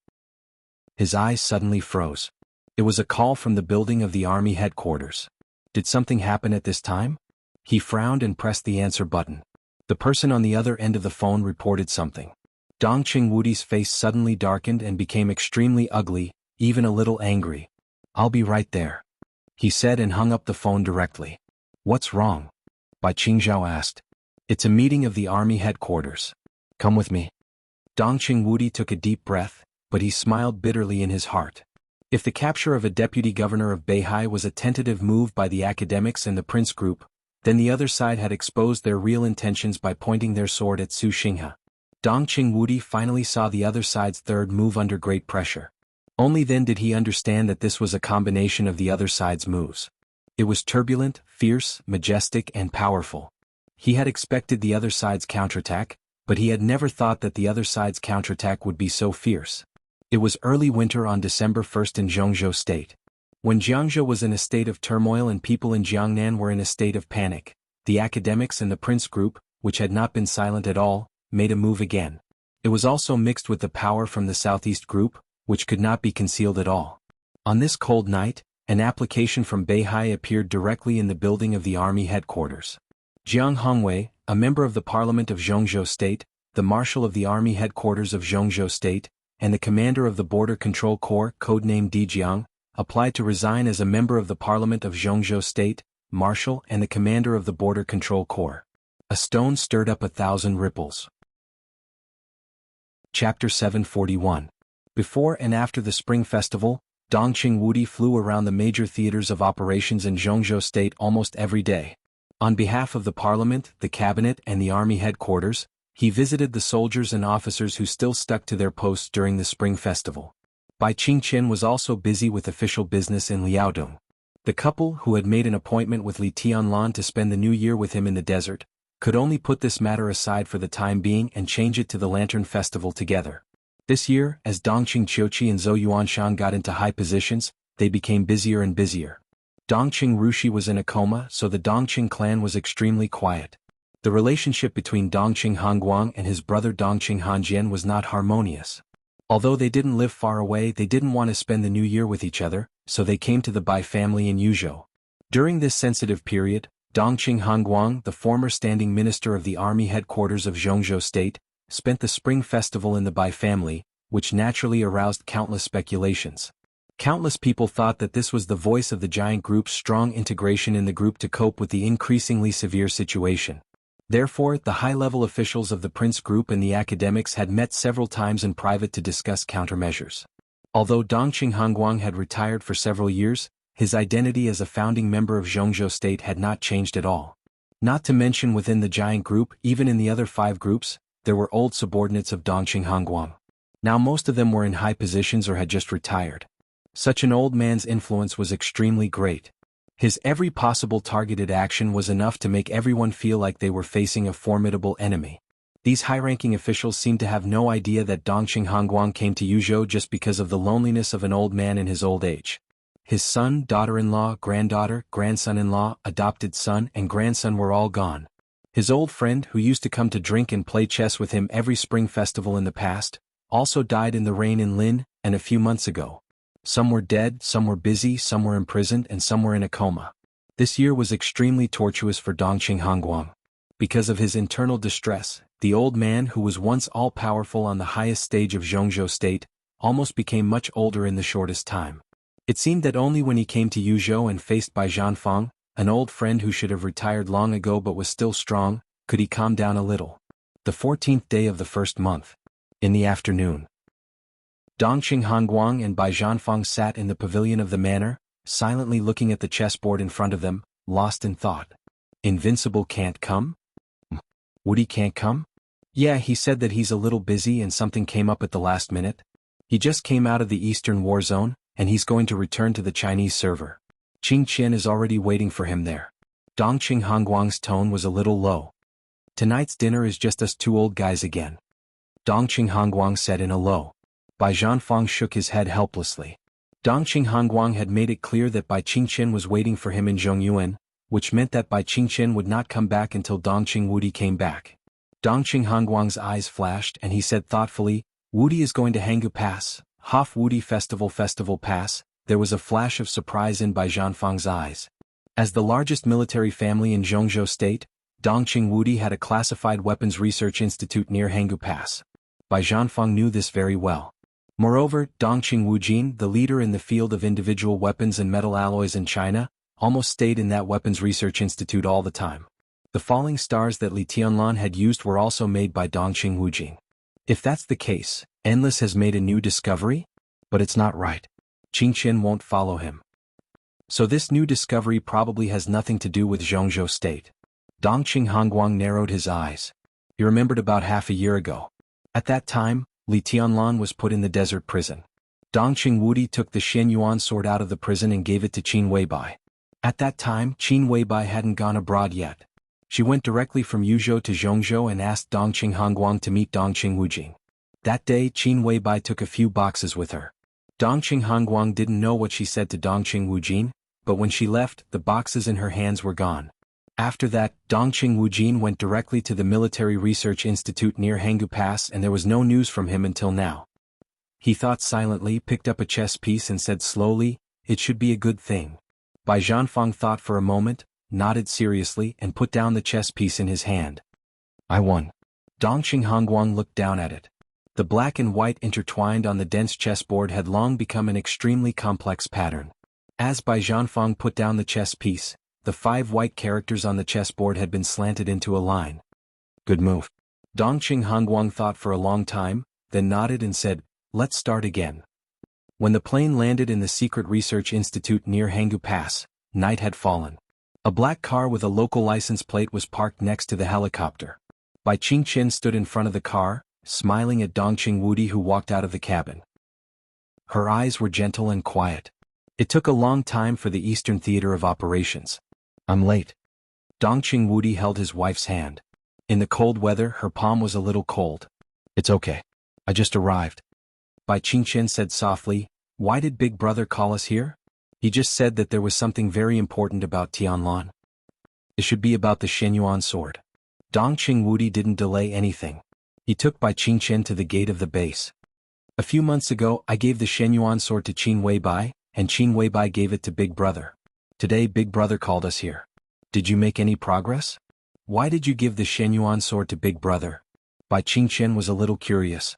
His eyes suddenly froze. It was a call from the building of the army headquarters. Did something happen at this time? He frowned and pressed the answer button. The person on the other end of the phone reported something. Dongqing Wudi's face suddenly darkened and became extremely ugly, even a little angry. I'll be right there, he said and hung up the phone directly. What's wrong? Bai Qingzhao asked. It's a meeting of the army headquarters. Come with me. Dongqing Wudi took a deep breath, but he smiled bitterly in his heart. If the capture of a deputy governor of Beihai was a tentative move by the academics and the Prince Group, then the other side had exposed their real intentions by pointing their sword at Su Xinghe. Dongqing Wudi finally saw the other side's third move under great pressure. Only then did he understand that this was a combination of the other side's moves. It was turbulent, fierce, majestic, and powerful. He had expected the other side's counterattack, but he had never thought that the other side's counterattack would be so fierce. It was early winter on December 1st in Jianghu State. When Jianghu was in a state of turmoil and people in Jiangnan were in a state of panic, the academics and the Prince Group, which had not been silent at all, made a move again. It was also mixed with the power from the Southeast Group, which could not be concealed at all. On this cold night, an application from Beihai appeared directly in the building of the army headquarters. Jiang Hongwei, a member of the parliament of Zhongzhou State, the marshal of the army headquarters of Zhongzhou State, and the commander of the Border Control Corps, codenamed Jiang, applied to resign as a member of the parliament of Zhongzhou State, marshal and the commander of the Border Control Corps. A stone stirred up 1,000 ripples. Chapter 741. Before and after the Spring Festival, Dongqing Wudi flew around the major theaters of operations in Zhongzhou State almost every day. On behalf of the parliament, the cabinet and the army headquarters, he visited the soldiers and officers who still stuck to their posts during the Spring Festival. Bai Qingqian was also busy with official business in Liaodong. The couple, who had made an appointment with Li Tianlan to spend the new year with him in the desert, could only put this matter aside for the time being and change it to the Lantern Festival together. This year, as Dongqing Qiuqi and Zhou Yuanshan got into high positions, they became busier and busier. Dongqing Rushi was in a coma, so the Dongqing clan was extremely quiet. The relationship between Dongqing Hongguang and his brother Dongqing Hanjian was not harmonious. Although they didn't live far away, they didn't want to spend the new year with each other, so they came to the Bai family in Yuzhou. During this sensitive period, Dongqing Hongguang, the former standing minister of the army headquarters of Zhongzhou State, spent the Spring Festival in the Bai family, which naturally aroused countless speculations. Countless people thought that this was the voice of the giant group's strong integration in the group to cope with the increasingly severe situation. Therefore, the high-level officials of the Prince Group and the academics had met several times in private to discuss countermeasures. Although Dongqing Hongguang had retired for several years, his identity as a founding member of Zhongzhou State had not changed at all. Not to mention within the giant group, even in the other 5 groups, there were old subordinates of Dongqing Hongguang. Now most of them were in high positions or had just retired. Such an old man's influence was extremely great. His every possible targeted action was enough to make everyone feel like they were facing a formidable enemy. These high-ranking officials seemed to have no idea that Dongqing Hongguang came to Yuzhou just because of the loneliness of an old man in his old age. His son, daughter-in-law, granddaughter, grandson-in-law, adopted son, and grandson were all gone. His old friend, who used to come to drink and play chess with him every spring festival in the past, also died in the rain in Lin, and a few months ago. Some were dead, some were busy, some were imprisoned, and some were in a coma. This year was extremely tortuous for Dongqing Hongguang. Because of his internal distress, the old man who was once all-powerful on the highest stage of Jianghu state, almost became much older in the shortest time. It seemed that only when he came to Yuzhou and faced Bai Zhanfang, an old friend who should have retired long ago but was still strong, could he calm down a little. The 14th day of the first month. In the afternoon. Dongqing Hongguang and Bai Zhanfang sat in the pavilion of the manor, silently looking at the chessboard in front of them, lost in thought. Invincible can't come? Woody can't come? Yeah, he said that he's a little busy and something came up at the last minute. He just came out of the Eastern War Zone, and he's going to return to the Chinese server. Qing Qian is already waiting for him there. Dongqing Hongguang's tone was a little low. Tonight's dinner is just us two old guys again. Dongqing Hongguang said in a low. Bai Zhanfang shook his head helplessly. Dongqing Hongguang had made it clear that Bai Qingqian was waiting for him in Zhongyuan, which meant that Bai Qingqian would not come back until Dongqing Wudi came back. Dongqing Hongguang's eyes flashed and he said thoughtfully, Wudi is going to Hanggu Pass, Hof Wudi Festival Pass. There was a flash of surprise in Bai Zhanfang's eyes. As the largest military family in Jianghu state, Dongqing Wudi had a classified weapons research institute near Hanggu Pass. Bai Zhanfang knew this very well. Moreover, Dongqing Wujin, the leader in the field of individual weapons and metal alloys in China, almost stayed in that weapons research institute all the time. The falling stars that Li Tianlan had used were also made by Dongqing Wujin. If that's the case, Endless has made a new discovery? But it's not right. Qing Qian won't follow him. So this new discovery probably has nothing to do with Zhongzhou state. Dongqing Hongguang narrowed his eyes. He remembered about half a year ago. At that time, Li Tianlan was put in the desert prison. Dongqing Wudi took the Xian Yuan sword out of the prison and gave it to Qin Weibai. At that time, Qin Weibai hadn't gone abroad yet. She went directly from Yuzhou to Zhongzhou and asked Dongqing Hongguang to meet Dongqing Wujing. That day Qin Weibai took a few boxes with her. Dongqing Hongguang didn't know what she said to Dongqing Wujin, but when she left, the boxes in her hands were gone. After that, Dongqing Wujin went directly to the Military Research Institute near Hanggu Pass and there was no news from him until now. He thought silently, picked up a chess piece and said slowly, it should be a good thing. Bai Zhanfang thought for a moment, nodded seriously and put down the chess piece in his hand. I won. Dongqing Hongguang looked down at it. The black and white intertwined on the dense chessboard had long become an extremely complex pattern. As Bai Zhanfang put down the chess piece, the 5 white characters on the chessboard had been slanted into a line. Good move. Dongqing Hongguang thought for a long time, then nodded and said, let's start again. When the plane landed in the Secret Research Institute near Hanggu Pass, night had fallen. A black car with a local license plate was parked next to the helicopter. Bai Qingqian stood in front of the car, smiling at Dongqing Wudi who walked out of the cabin. Her eyes were gentle and quiet. It took a long time for the Eastern Theater of Operations. I'm late. Dongqing Wudi held his wife's hand. In the cold weather, her palm was a little cold. It's okay. I just arrived. Bai Qingqian said softly, why did Big Brother call us here? He just said that there was something very important about Tianlan. It should be about the Shenyuan sword. Dongqing Wudi didn't delay anything. He took Bai Qingqian to the gate of the base. A few months ago, I gave the Shenyuan sword to Qin Weibai, and Qin Weibai gave it to Big Brother. Today Big Brother called us here. Did you make any progress? Why did you give the Shenyuan sword to Big Brother? Bai Qingqian was a little curious.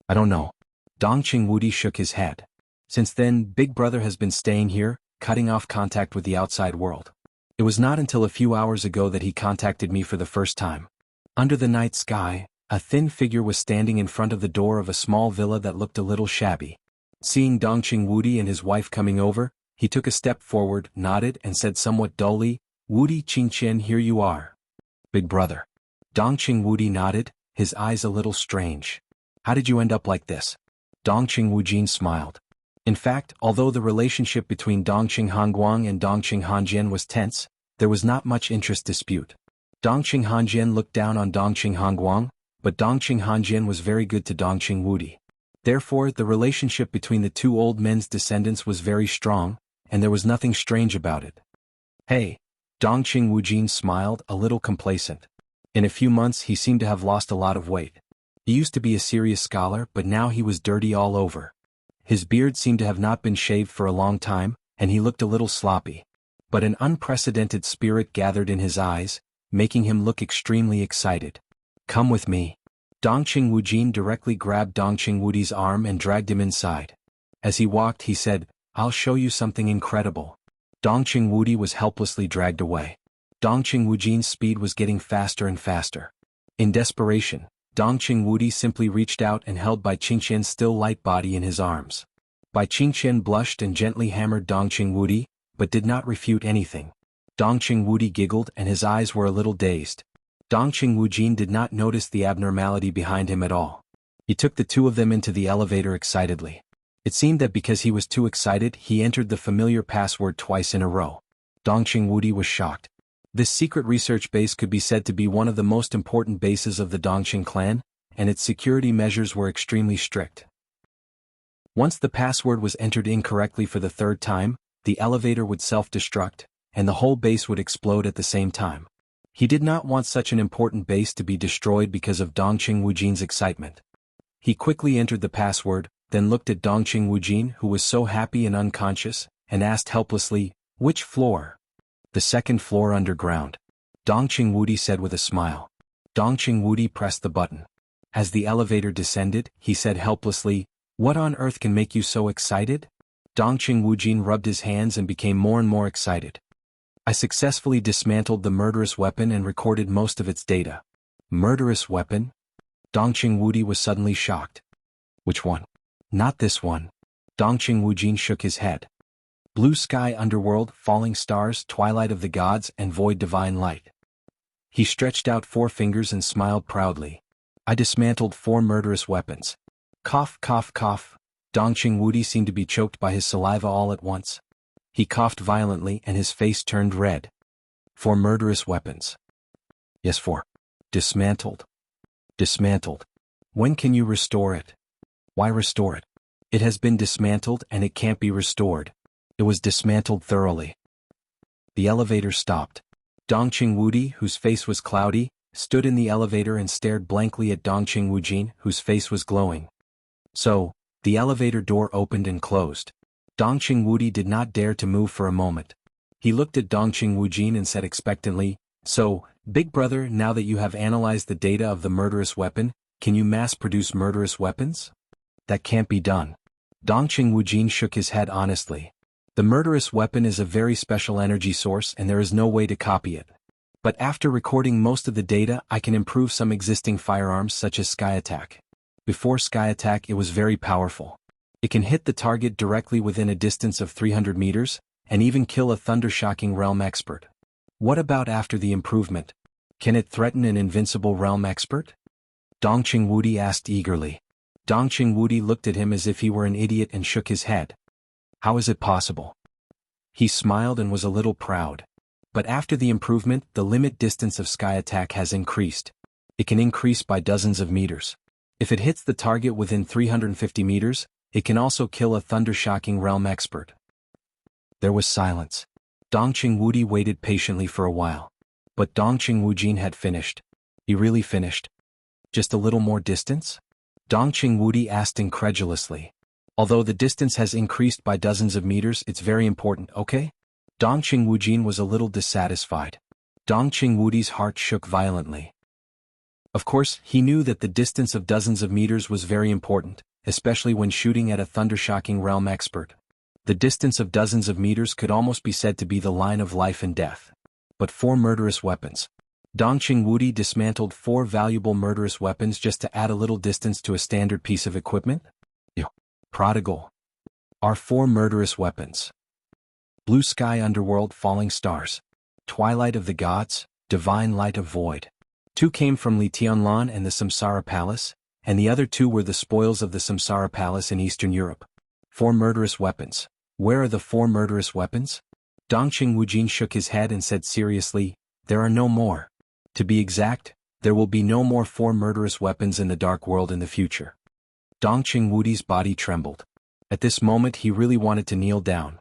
I don't know. Dongqing Wudi shook his head. Since then, Big Brother has been staying here, cutting off contact with the outside world. It was not until a few hours ago that he contacted me for the first time. Under the night sky, a thin figure was standing in front of the door of a small villa that looked a little shabby. Seeing Dongqing Wudi and his wife coming over, he took a step forward, nodded and said somewhat dully, Wudi Qingqian, here you are. Big Brother. Dongqing Wudi nodded, his eyes a little strange. How did you end up like this? Dongqing Wujin smiled. In fact, although the relationship between Dongqing Hanguang and Dongqing Hanjian was tense, there was not much interest dispute. Dongqing Hanjian looked down on Dongqing Hanguang, but Dongqing Hanjian was very good to Dongqing Wudi. Therefore, the relationship between the two old men's descendants was very strong, and there was nothing strange about it. Hey! Dongqing Wujin smiled, a little complacent. In a few months he seemed to have lost a lot of weight. He used to be a serious scholar, but now he was dirty all over. His beard seemed to have not been shaved for a long time, and he looked a little sloppy. But an unprecedented spirit gathered in his eyes, making him look extremely excited. Come with me. Dongqing Wujin directly grabbed Dongqing Wudi's arm and dragged him inside. As he walked he said, I'll show you something incredible. Dongqing Wudi was helplessly dragged away. Dongqing Wujin's speed was getting faster and faster. In desperation, Dongqing Wudi simply reached out and held Bai Qingqian's still light body in his arms. Bai Qingqian blushed and gently hammered Dongqing Wudi, but did not refute anything. Dongqing Wudi giggled and his eyes were a little dazed. Dongqing Wujin did not notice the abnormality behind him at all. He took the two of them into the elevator excitedly. It seemed that because he was too excited he entered the familiar password twice in a row. Dongqing Wudi was shocked. This secret research base could be said to be one of the most important bases of the Dongqing clan, and its security measures were extremely strict. Once the password was entered incorrectly for the third time, the elevator would self-destruct, and the whole base would explode at the same time. He did not want such an important base to be destroyed because of Dongqing Wujin's excitement. He quickly entered the password, then looked at Dongqing Wujin, who was so happy and unconscious, and asked helplessly, "Which floor?" "The second floor underground," Dongqing Wudi said with a smile. Dongqing Wudi pressed the button. As the elevator descended, he said helplessly, "What on earth can make you so excited?" Dongqing Wujin rubbed his hands and became more and more excited. "I successfully dismantled the murderous weapon and recorded most of its data." Murderous weapon? Dongqing Wudi was suddenly shocked. "Which one?" "Not this one." Dongqing Wujin shook his head. "Blue sky underworld, falling stars, twilight of the gods, and void divine light." He stretched out 4 fingers and smiled proudly. "I dismantled 4 murderous weapons." Cough, cough, cough. Dongqing Wudi seemed to be choked by his saliva all at once. He coughed violently and his face turned red. 4 murderous weapons. Yes, 4. Dismantled. Dismantled. When can you restore it? Why restore it? It has been dismantled and it can't be restored. It was dismantled thoroughly. The elevator stopped. Dongqing Wudi, whose face was cloudy, stood in the elevator and stared blankly at Dongqing Wujin, whose face was glowing. So, the elevator door opened and closed. Dongqing Wudi did not dare to move for a moment. He looked at Dongqing Wujin and said expectantly, "So, big brother, now that you have analyzed the data of the murderous weapon, can you mass-produce murderous weapons?" "That can't be done." Dongqing Wujin shook his head honestly. "The murderous weapon is a very special energy source and there is no way to copy it. But after recording most of the data I can improve some existing firearms such as Sky Attack. Before Sky Attack it was very powerful. It can hit the target directly within a distance of 300 meters, and even kill a thunder-shocking realm expert. What about after the improvement? Can it threaten an invincible realm expert?" Dongqing Wudi asked eagerly. Dongqing Wudi looked at him as if he were an idiot and shook his head. "How is it possible?" He smiled and was a little proud. "But after the improvement, the limit distance of Sky Attack has increased. It can increase by dozens of meters. If it hits the target within 350 meters, it can also kill a thunder-shocking realm expert." There was silence. Dongqing Wudi waited patiently for a while. But Dongqing Wujin had finished. He really finished? Just a little more distance? Dongqing Wudi asked incredulously. "Although the distance has increased by dozens of meters, it's very important, okay?" Dongqing Wujin was a little dissatisfied. Dongqing Wudi's heart shook violently. Of course, he knew that the distance of dozens of meters was very important, especially when shooting at a thunder-shocking realm expert. The distance of dozens of meters could almost be said to be the line of life and death. But 4 murderous weapons. Dongqing Wudi dismantled 4 valuable murderous weapons just to add a little distance to a standard piece of equipment? Prodigal. Are 4 murderous weapons. Blue sky underworld, falling stars. Twilight of the gods, divine light of void. 2 came from Li Tianlan and the Samsara Palace, and the other 2 were the spoils of the Samsara Palace in Eastern Europe. 4 murderous weapons. Where are the 4 murderous weapons? Dongqing Wujin shook his head and said seriously, there are no more. To be exact, there will be no more 4 murderous weapons in the dark world in the future. Dongqing Wudi's body trembled. At this moment he really wanted to kneel down.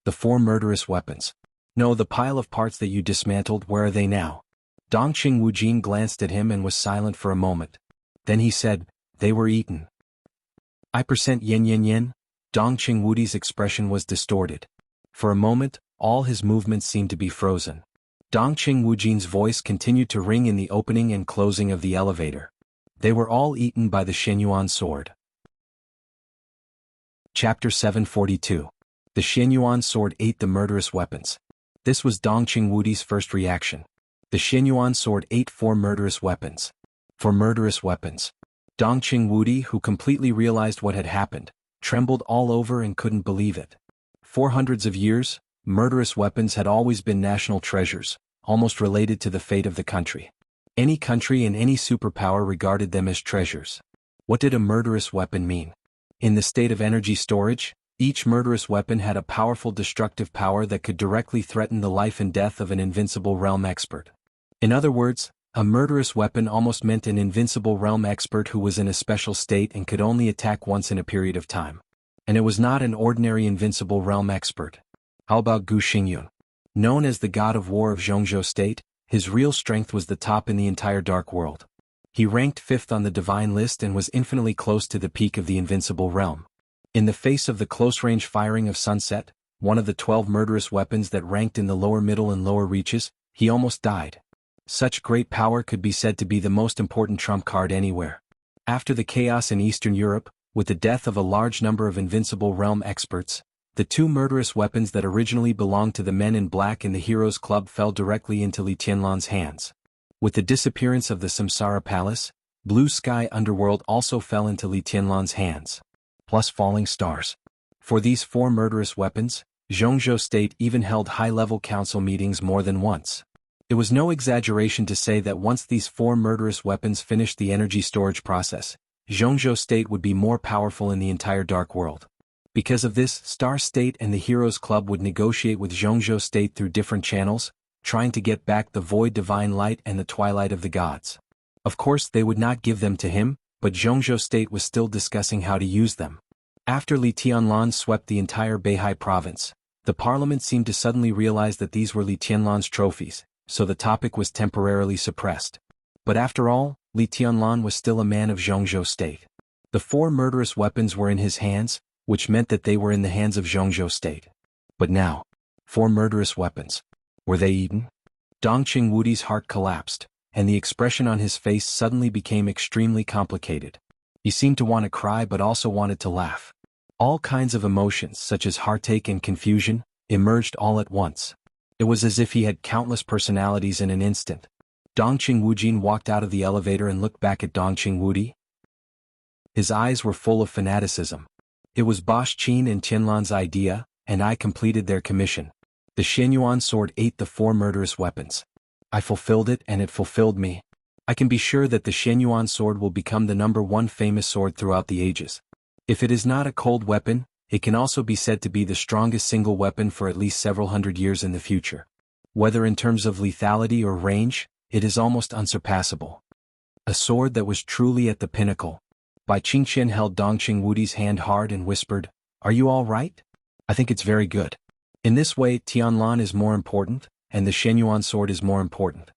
The 4 murderous weapons. No, the pile of parts that you dismantled, where are they now? Dongqing Wujin glanced at him and was silent for a moment. Then he said, they were eaten. I% yen. Dongqing Wudi's expression was distorted. For a moment, all his movements seemed to be frozen. Dongqing Wujin's voice continued to ring in the opening and closing of the elevator. They were all eaten by the Shenyuan sword. Chapter 742. The Shenyuan sword ate the murderous weapons. This was Dongqing Wudi's first reaction. The Shenyuan sword ate 4 murderous weapons. 4 murderous weapons. Dongqing Wudi, who completely realized what had happened, trembled all over and couldn't believe it. For hundreds of years, murderous weapons had always been national treasures, almost related to the fate of the country. Any country and any superpower regarded them as treasures. What did a murderous weapon mean? In the state of energy storage, each murderous weapon had a powerful destructive power that could directly threaten the life and death of an invincible realm expert. In other words, a murderous weapon almost meant an invincible realm expert who was in a special state and could only attack once in a period of time. And it was not an ordinary invincible realm expert. How about Gu Xingyun? Known as the god of war of Jianghu state, his real strength was the top in the entire dark world. He ranked 5th on the divine list and was infinitely close to the peak of the invincible realm. In the face of the close-range firing of Sunset, one of the 12 murderous weapons that ranked in the lower middle and lower reaches, he almost died. Such great power could be said to be the most important trump card anywhere. After the chaos in Eastern Europe, with the death of a large number of invincible realm experts, the 2 murderous weapons that originally belonged to the men in black in the Heroes Club fell directly into Li Tianlan's hands. With the disappearance of the Samsara Palace, Blue Sky Underworld also fell into Li Tianlan's hands. Plus falling stars. For these 4 murderous weapons, Jianghu state even held high-level council meetings more than once. It was no exaggeration to say that once these 4 murderous weapons finished the energy storage process, Jianghu state would be more powerful in the entire dark world. Because of this, Star State and the Heroes Club would negotiate with Jianghu state through different channels, trying to get back the Void Divine Light and the Twilight of the Gods. Of course they would not give them to him, but Jianghu state was still discussing how to use them. After Li Tianlan swept the entire Beihai province, the parliament seemed to suddenly realize that these were Li Tianlan's trophies, so the topic was temporarily suppressed. But after all, Li Tianlan was still a man of Jianghu state. The 4 murderous weapons were in his hands, which meant that they were in the hands of Jianghu state. But now, 4 murderous weapons. Were they eaten? Dongqing Wudi's heart collapsed, and the expression on his face suddenly became extremely complicated. He seemed to want to cry but also wanted to laugh. All kinds of emotions, such as heartache and confusion, emerged all at once. It was as if he had countless personalities in an instant. Dongqing Wujin walked out of the elevator and looked back at Dongqing Wudi. His eyes were full of fanaticism. It was Bosch Qin and Tianlan's idea, and I completed their commission. The Shenyuan sword ate the 4 murderous weapons. I fulfilled it and it fulfilled me. I can be sure that the Shenyuan sword will become the #1 famous sword throughout the ages. If it is not a cold weapon, it can also be said to be the strongest single weapon for at least several hundred years in the future. Whether in terms of lethality or range, it is almost unsurpassable. A sword that was truly at the pinnacle. Bai Qingqian held Dongqing Wudi's hand hard and whispered, "Are you all right? I think it's very good." In this way, Tianlan is more important, and the Shenyuan sword is more important.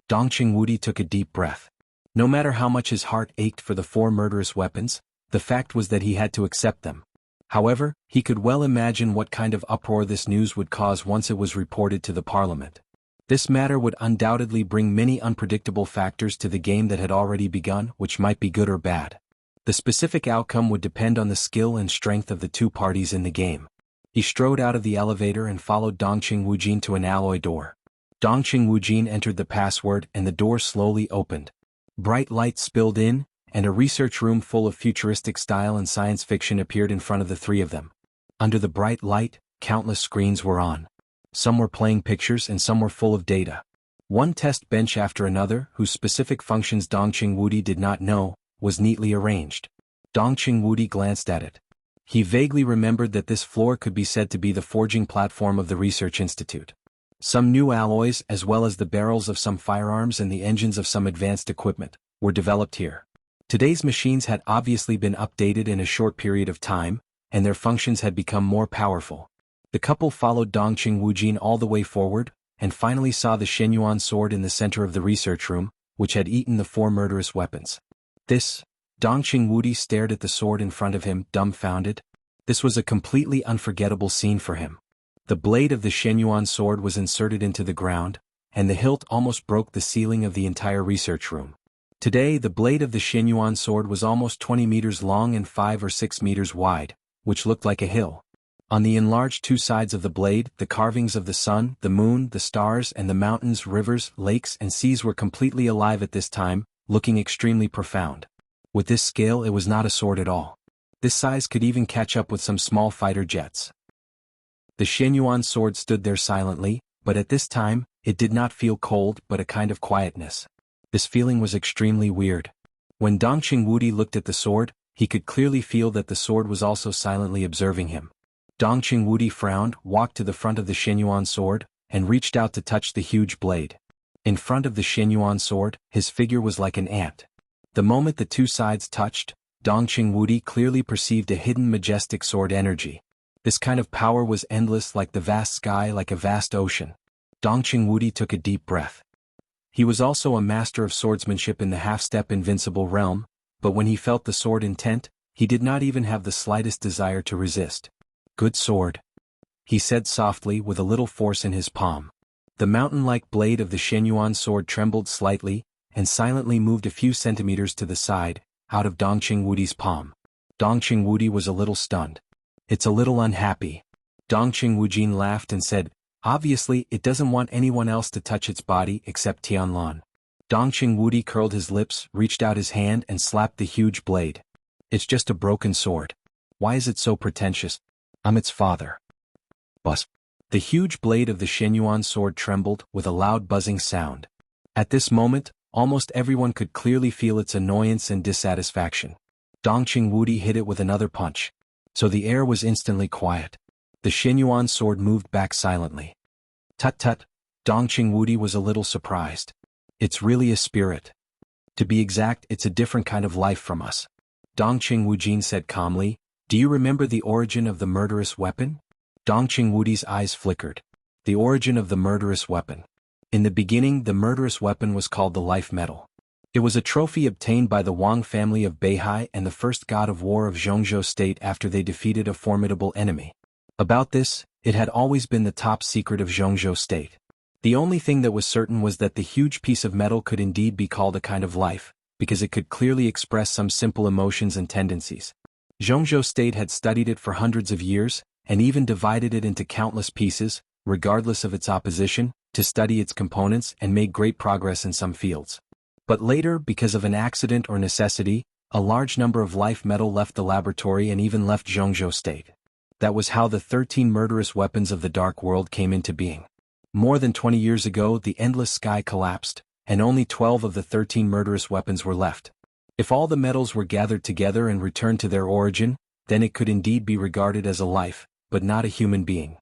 Dongqing Wudi took a deep breath. No matter how much his heart ached for the 4 murderous weapons, the fact was that he had to accept them. However, he could well imagine what kind of uproar this news would cause once it was reported to the parliament. This matter would undoubtedly bring many unpredictable factors to the game that had already begun, which might be good or bad. The specific outcome would depend on the skill and strength of the 2 parties in the game. He strode out of the elevator and followed Dongqing Wujin to an alloy door. Dongqing Wujin entered the password and the door slowly opened. Bright light spilled in, and a research room full of futuristic style and science fiction appeared in front of the 3 of them. Under the bright light, countless screens were on. Some were playing pictures and some were full of data. One test bench after another, whose specific functions Dongqing Wudi did not know, was neatly arranged. Dongqing Wudi glanced at it. He vaguely remembered that this floor could be said to be the forging platform of the research institute. Some new alloys, as well as the barrels of some firearms and the engines of some advanced equipment, were developed here. Today's machines had obviously been updated in a short period of time, and their functions had become more powerful. The couple followed Dongqing Wujin all the way forward, and finally saw the Shenyuan sword in the center of the research room, which had eaten the 4 murderous weapons. Dongqing Wudi stared at the sword in front of him, dumbfounded. This was a completely unforgettable scene for him. The blade of the Shenyuan sword was inserted into the ground, and the hilt almost broke the ceiling of the entire research room. Today, the blade of the Shenyuan sword was almost 20 meters long and 5 or 6 meters wide, which looked like a hill. On the enlarged 2 sides of the blade, the carvings of the sun, the moon, the stars, and the mountains, rivers, lakes, and seas were completely alive at this time, looking extremely profound. With this scale, it was not a sword at all. This size could even catch up with some small fighter jets. The Shenyuan sword stood there silently, but at this time, it did not feel cold but a kind of quietness. This feeling was extremely weird. When Dongqing Wudi looked at the sword, he could clearly feel that the sword was also silently observing him. Dongqing Wudi frowned, walked to the front of the Shenyuan sword, and reached out to touch the huge blade. In front of the Shenyuan sword, his figure was like an ant. The moment the 2 sides touched, Dongqing Wudi clearly perceived a hidden majestic sword energy. This kind of power was endless, like the vast sky, like a vast ocean. Dongqing Wudi took a deep breath. He was also a master of swordsmanship in the half-step invincible realm, but when he felt the sword intent, he did not even have the slightest desire to resist. "Good sword," he said softly with a little force in his palm. The mountain-like blade of the Shenyuan sword trembled slightly, and silently moved a few centimeters to the side, out of Dongqing Wudi's palm. Dongqing Wudi was a little stunned. "It's a little unhappy." Dongqing Wujin laughed and said, "Obviously it doesn't want anyone else to touch its body except Tianlan." Dongqing Wudi curled his lips, reached out his hand and slapped the huge blade. "It's just a broken sword. Why is it so pretentious? I'm its father." Buzz. The huge blade of the Shenyuan sword trembled with a loud buzzing sound. At this moment, almost everyone could clearly feel its annoyance and dissatisfaction. Dongqing Wudi hit it with another punch. So the air was instantly quiet. The Shenyuan sword moved back silently. "Tut tut," Dongqing Wudi was a little surprised. "It's really a spirit. To be exact, it's a different kind of life from us." Dongqing Wujin said calmly, "Do you remember the origin of the murderous weapon?" Dongqing Wudi's eyes flickered. The origin of the murderous weapon. In the beginning, the murderous weapon was called the life metal. It was a trophy obtained by the Wang family of Beihai and the first god of war of Jianghu state after they defeated a formidable enemy. About this, it had always been the top secret of Jianghu state. The only thing that was certain was that the huge piece of metal could indeed be called a kind of life, because it could clearly express some simple emotions and tendencies. Jianghu state had studied it for hundreds of years, and even divided it into countless pieces, regardless of its opposition, to study its components and made great progress in some fields. But later, because of an accident or necessity, a large number of life metal left the laboratory and even left Jianghu state. That was how the 13 murderous weapons of the Dark World came into being. More than 20 years ago, the endless sky collapsed, and only 12 of the 13 murderous weapons were left. If all the metals were gathered together and returned to their origin, then it could indeed be regarded as a life, but not a human being.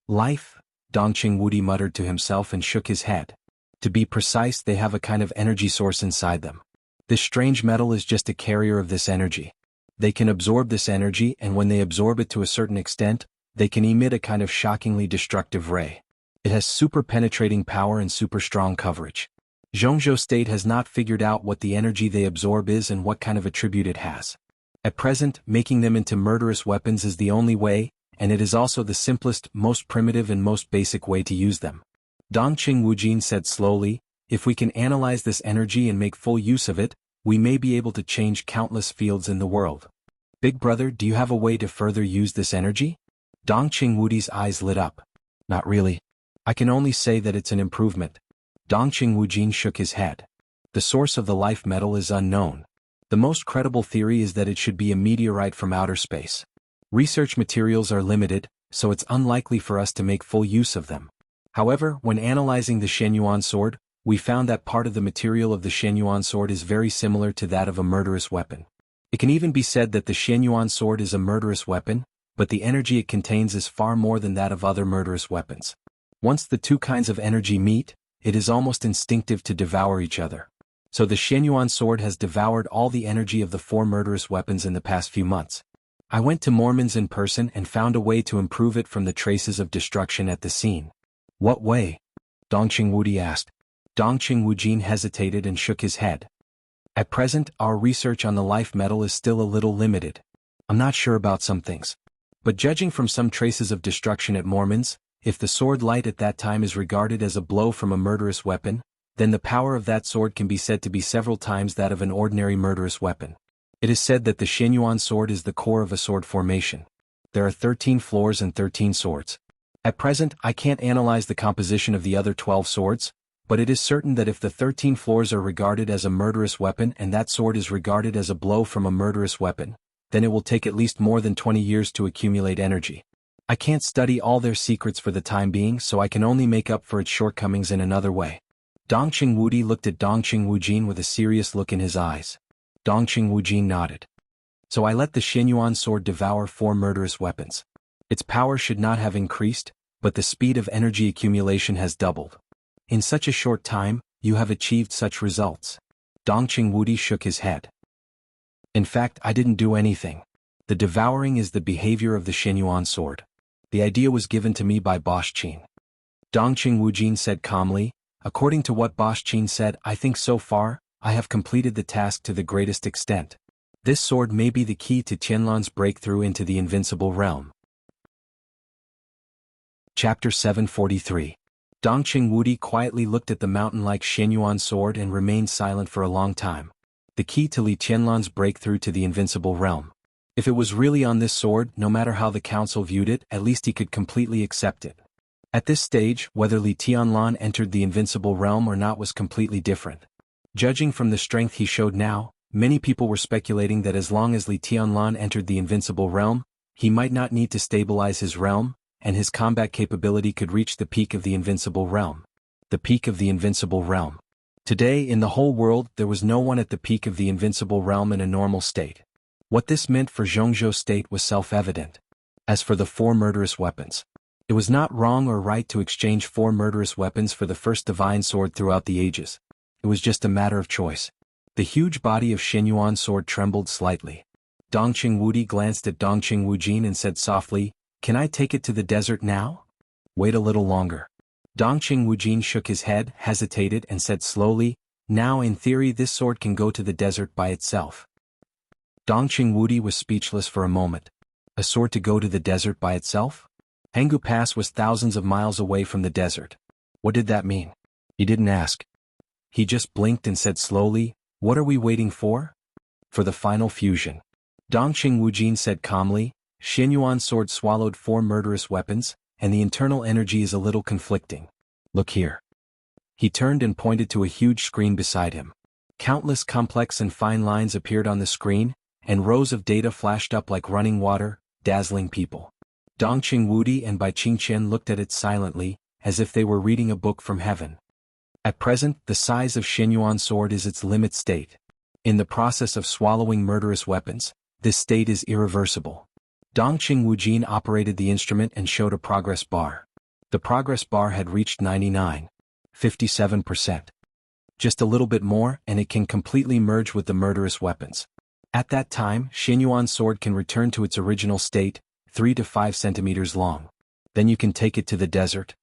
"Life?" Dongqing Wudi muttered to himself and shook his head. To be precise, they have a kind of energy source inside them. This strange metal is just a carrier of this energy. They can absorb this energy, and when they absorb it to a certain extent, they can emit a kind of shockingly destructive ray. It has super penetrating power and super strong coverage. Jianghu state has not figured out what the energy they absorb is and what kind of attribute it has. At present, making them into murderous weapons is the only way, and it is also the simplest, most primitive and most basic way to use them. Dongqing Wujin said slowly, "If we can analyze this energy and make full use of it, we may be able to change countless fields in the world. Big brother, do you have a way to further use this energy?" Dongqing Wudi's eyes lit up. "Not really. I can only say that it's an improvement." Dongqing Wujin shook his head. "The source of the life metal is unknown. The most credible theory is that it should be a meteorite from outer space. Research materials are limited, so it's unlikely for us to make full use of them. However, when analyzing the Shenyuan sword, we found that part of the material of the Shenyuan sword is very similar to that of a murderous weapon. It can even be said that the Shenyuan sword is a murderous weapon, but the energy it contains is far more than that of other murderous weapons. Once the two kinds of energy meet, it is almost instinctive to devour each other. So the Shenyuan sword has devoured all the energy of the 4 murderous weapons in the past few months. I went to Mormon's in person and found a way to improve it from the traces of destruction at the scene. What way? Dongqing Wudi asked. Dongqing Wujin hesitated and shook his head. At present, our research on the life metal is still a little limited. I'm not sure about some things. But judging from some traces of destruction at Mormon's, if the sword light at that time is regarded as a blow from a murderous weapon, then the power of that sword can be said to be several times that of an ordinary murderous weapon. It is said that the Shenyuan sword is the core of a sword formation. There are 13 floors and 13 swords. At present, I can't analyze the composition of the other 12 swords, but it is certain that if the 13 floors are regarded as a murderous weapon and that sword is regarded as a blow from a murderous weapon, then it will take at least more than 20 years to accumulate energy. I can't study all their secrets for the time being, so I can only make up for its shortcomings in another way. Dongqing Wudi looked at Dongqing Wujin with a serious look in his eyes. Dongqing Wujin nodded. So I let the Shenyuan sword devour 4 murderous weapons. Its power should not have increased, but the speed of energy accumulation has doubled. In such a short time, you have achieved such results. Dongqing Wudi shook his head. In fact, I didn't do anything. The devouring is the behavior of the Shenyuan sword. The idea was given to me by Bosch Qin. Dongqing Wujin said calmly, according to what Bosch Qin said, I think so far, I have completed the task to the greatest extent. This sword may be the key to Qianlan's breakthrough into the invincible realm. Chapter 743. Dongqing Wudi quietly looked at the mountain-like Shenyuan sword and remained silent for a long time. The key to Li Qianlan's breakthrough to the invincible realm. If it was really on this sword, no matter how the council viewed it, at least he could completely accept it. At this stage, whether Li Tianlan entered the invincible realm or not was completely different. Judging from the strength he showed now, many people were speculating that as long as Li Tianlan entered the invincible realm, he might not need to stabilize his realm, and his combat capability could reach the peak of the invincible realm. The peak of the invincible realm. Today, in the whole world, there was no one at the peak of the invincible realm in a normal state. What this meant for Zhongzhou's state was self-evident. As for the 4 murderous weapons, it was not wrong or right to exchange 4 murderous weapons for the first divine sword throughout the ages. It was just a matter of choice. The huge body of Shenyuan sword trembled slightly. Dongqing Wudi glanced at Dongqing Wujin and said softly, "Can I take it to the desert now?" "Wait a little longer." Dongqing Wujin shook his head, hesitated and said slowly, "Now in theory this sword can go to the desert by itself." Dongqing Wudi was speechless for a moment. A sword to go to the desert by itself? Henggu Pass was thousands of miles away from the desert. What did that mean? He didn't ask. He just blinked and said slowly, "What are we waiting for?" "For the final fusion." Dongqing Wujin said calmly, "Shenyuan sword swallowed 4 murderous weapons, and the internal energy is a little conflicting. Look here." He turned and pointed to a huge screen beside him. Countless complex and fine lines appeared on the screen, and rows of data flashed up like running water, dazzling people. Dongqing Wudi and Bai Qingqian looked at it silently, as if they were reading a book from heaven. At present, the size of Shenyuan sword is its limit state. In the process of swallowing murderous weapons, this state is irreversible. Dongqing Wujin operated the instrument and showed a progress bar. The progress bar had reached 99.57%. Just a little bit more and it can completely merge with the murderous weapons. At that time, Shenyuan sword can return to its original state, 3 to 5 centimeters long. Then you can take it to the desert.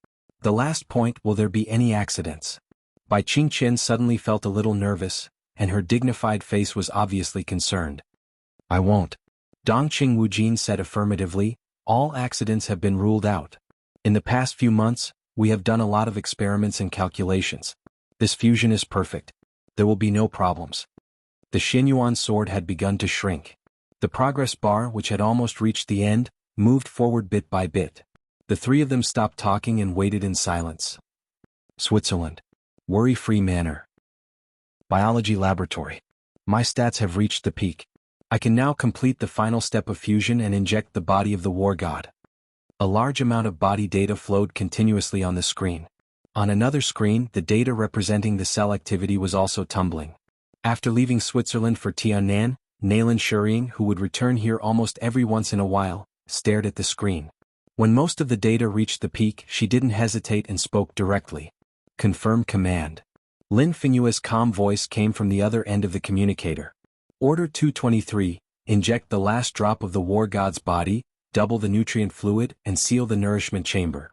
The last point, will there be any accidents? Bai Qingqian suddenly felt a little nervous, and her dignified face was obviously concerned. "I won't." Dongqing Wujin said affirmatively, "All accidents have been ruled out. In the past few months, we have done a lot of experiments and calculations. This fusion is perfect. There will be no problems." The Shenyuan sword had begun to shrink. The progress bar, which had almost reached the end, moved forward bit by bit. The 3 of them stopped talking and waited in silence. Switzerland. Worry-free manner. Biology laboratory. My stats have reached the peak. I can now complete the final step of fusion and inject the body of the war god. A large amount of body data flowed continuously on the screen. On another screen, the data representing the cell activity was also tumbling. After leaving Switzerland for Tiannan, Nayland Shuriying, who would return here almost every once in a while, stared at the screen. When most of the data reached the peak, she didn't hesitate and spoke directly. Confirm command. Lin Fengyue's calm voice came from the other end of the communicator. Order 223, inject the last drop of the war god's body, double the nutrient fluid, and seal the nourishment chamber.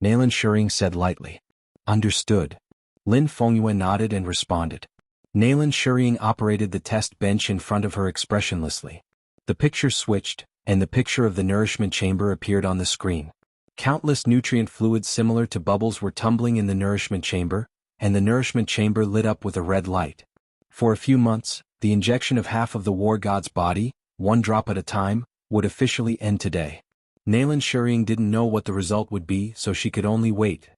Nayland Shuriying said lightly. Understood. Lin Fengyue nodded and responded. Nayland Shuriying operated the test bench in front of her expressionlessly. The picture switched, and the picture of the nourishment chamber appeared on the screen. Countless nutrient fluids similar to bubbles were tumbling in the nourishment chamber, and the nourishment chamber lit up with a red light. For a few months, the injection of half of the war god's body, one drop at a time, would officially end today. Nayland Shuriying didn't know what the result would be, so she could only wait.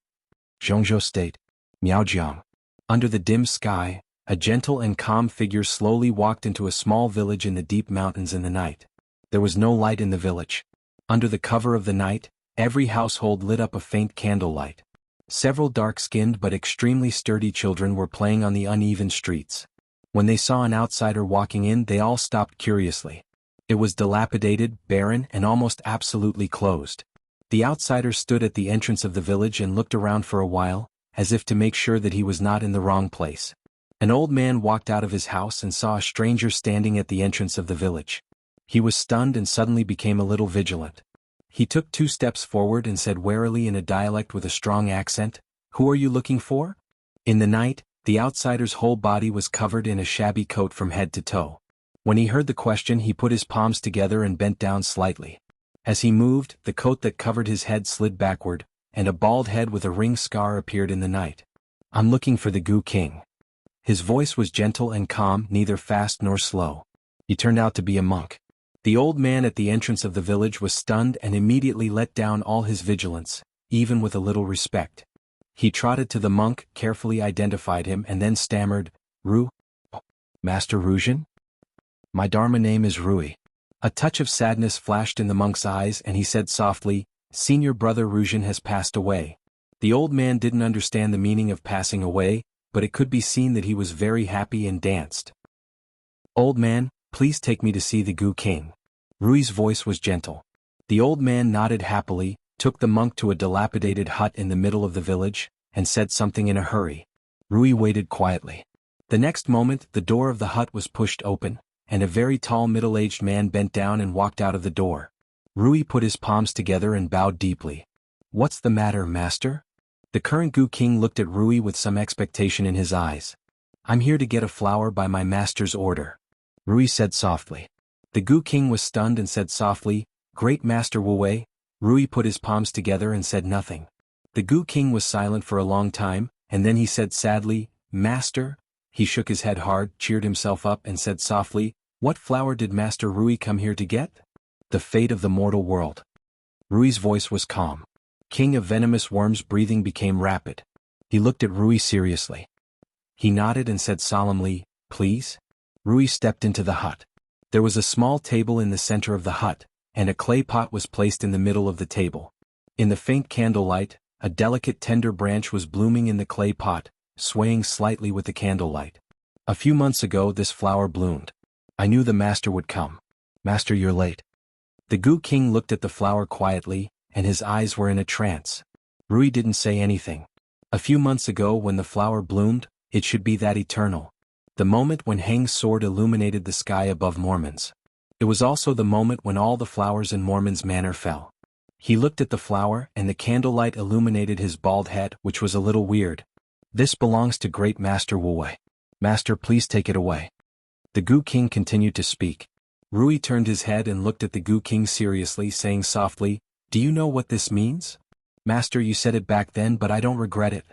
Zhongzhou State. Miaojiang. Under the dim sky, a gentle and calm figure slowly walked into a small village in the deep mountains in the night. There was no light in the village. Under the cover of the night, every household lit up a faint candlelight. Several dark-skinned but extremely sturdy children were playing on the uneven streets. When they saw an outsider walking in, they all stopped curiously. It was dilapidated, barren, and almost absolutely closed. The outsider stood at the entrance of the village and looked around for a while, as if to make sure that he was not in the wrong place. An old man walked out of his house and saw a stranger standing at the entrance of the village. He was stunned and suddenly became a little vigilant. He took 2 steps forward and said warily in a dialect with a strong accent, "Who are you looking for?" In the night, the outsider's whole body was covered in a shabby coat from head to toe. When he heard the question, he put his palms together and bent down slightly. As he moved, the coat that covered his head slid backward, and a bald head with a ring scar appeared in the night. "I'm looking for the Gu King." His voice was gentle and calm, neither fast nor slow. He turned out to be a monk. The old man at the entrance of the village was stunned and immediately let down all his vigilance, even with a little respect. He trotted to the monk, carefully identified him, and then stammered, Master Ruzhin? My Dharma name is Rui." A touch of sadness flashed in the monk's eyes and he said softly, "Senior brother Ruzhin has passed away." The old man didn't understand the meaning of passing away, but it could be seen that he was very happy and danced. "Old man, please take me to see the Gu King." Rui's voice was gentle. The old man nodded happily, took the monk to a dilapidated hut in the middle of the village, and said something in a hurry. Rui waited quietly. The next moment, the door of the hut was pushed open, and a very tall middle-aged man bent down and walked out of the door. Rui put his palms together and bowed deeply. "What's the matter, master?" The current Gu King looked at Rui with some expectation in his eyes. "I'm here to get a flower by my master's order," Rui said softly. The Gu King was stunned and said softly, "Great Master Wu Wei." Rui put his palms together and said nothing. The Gu King was silent for a long time, and then he said sadly, "Master?" He shook his head hard, cheered himself up and said softly, "What flower did Master Rui come here to get?" "The fate of the mortal world." Rui's voice was calm. King of Venomous Worms' breathing became rapid. He looked at Rui seriously. He nodded and said solemnly, "Please?" Rui stepped into the hut. There was a small table in the center of the hut, and a clay pot was placed in the middle of the table. In the faint candlelight, a delicate tender branch was blooming in the clay pot, swaying slightly with the candlelight. "A few months ago this flower bloomed. I knew the master would come." "Master, you're late." The Gu King looked at the flower quietly, and his eyes were in a trance. Rui didn't say anything. A few months ago when the flower bloomed, it should be that eternal. The moment when Heng's sword illuminated the sky above Mormon's. It was also the moment when all the flowers in Mormon's manor fell. He looked at the flower and the candlelight illuminated his bald head, which was a little weird. "This belongs to Great Master Wu Wei. Master, please take it away." The Gu King continued to speak. Rui turned his head and looked at the Gu King seriously, saying softly, "Do you know what this means?" "Master, you said it back then, but I don't regret it."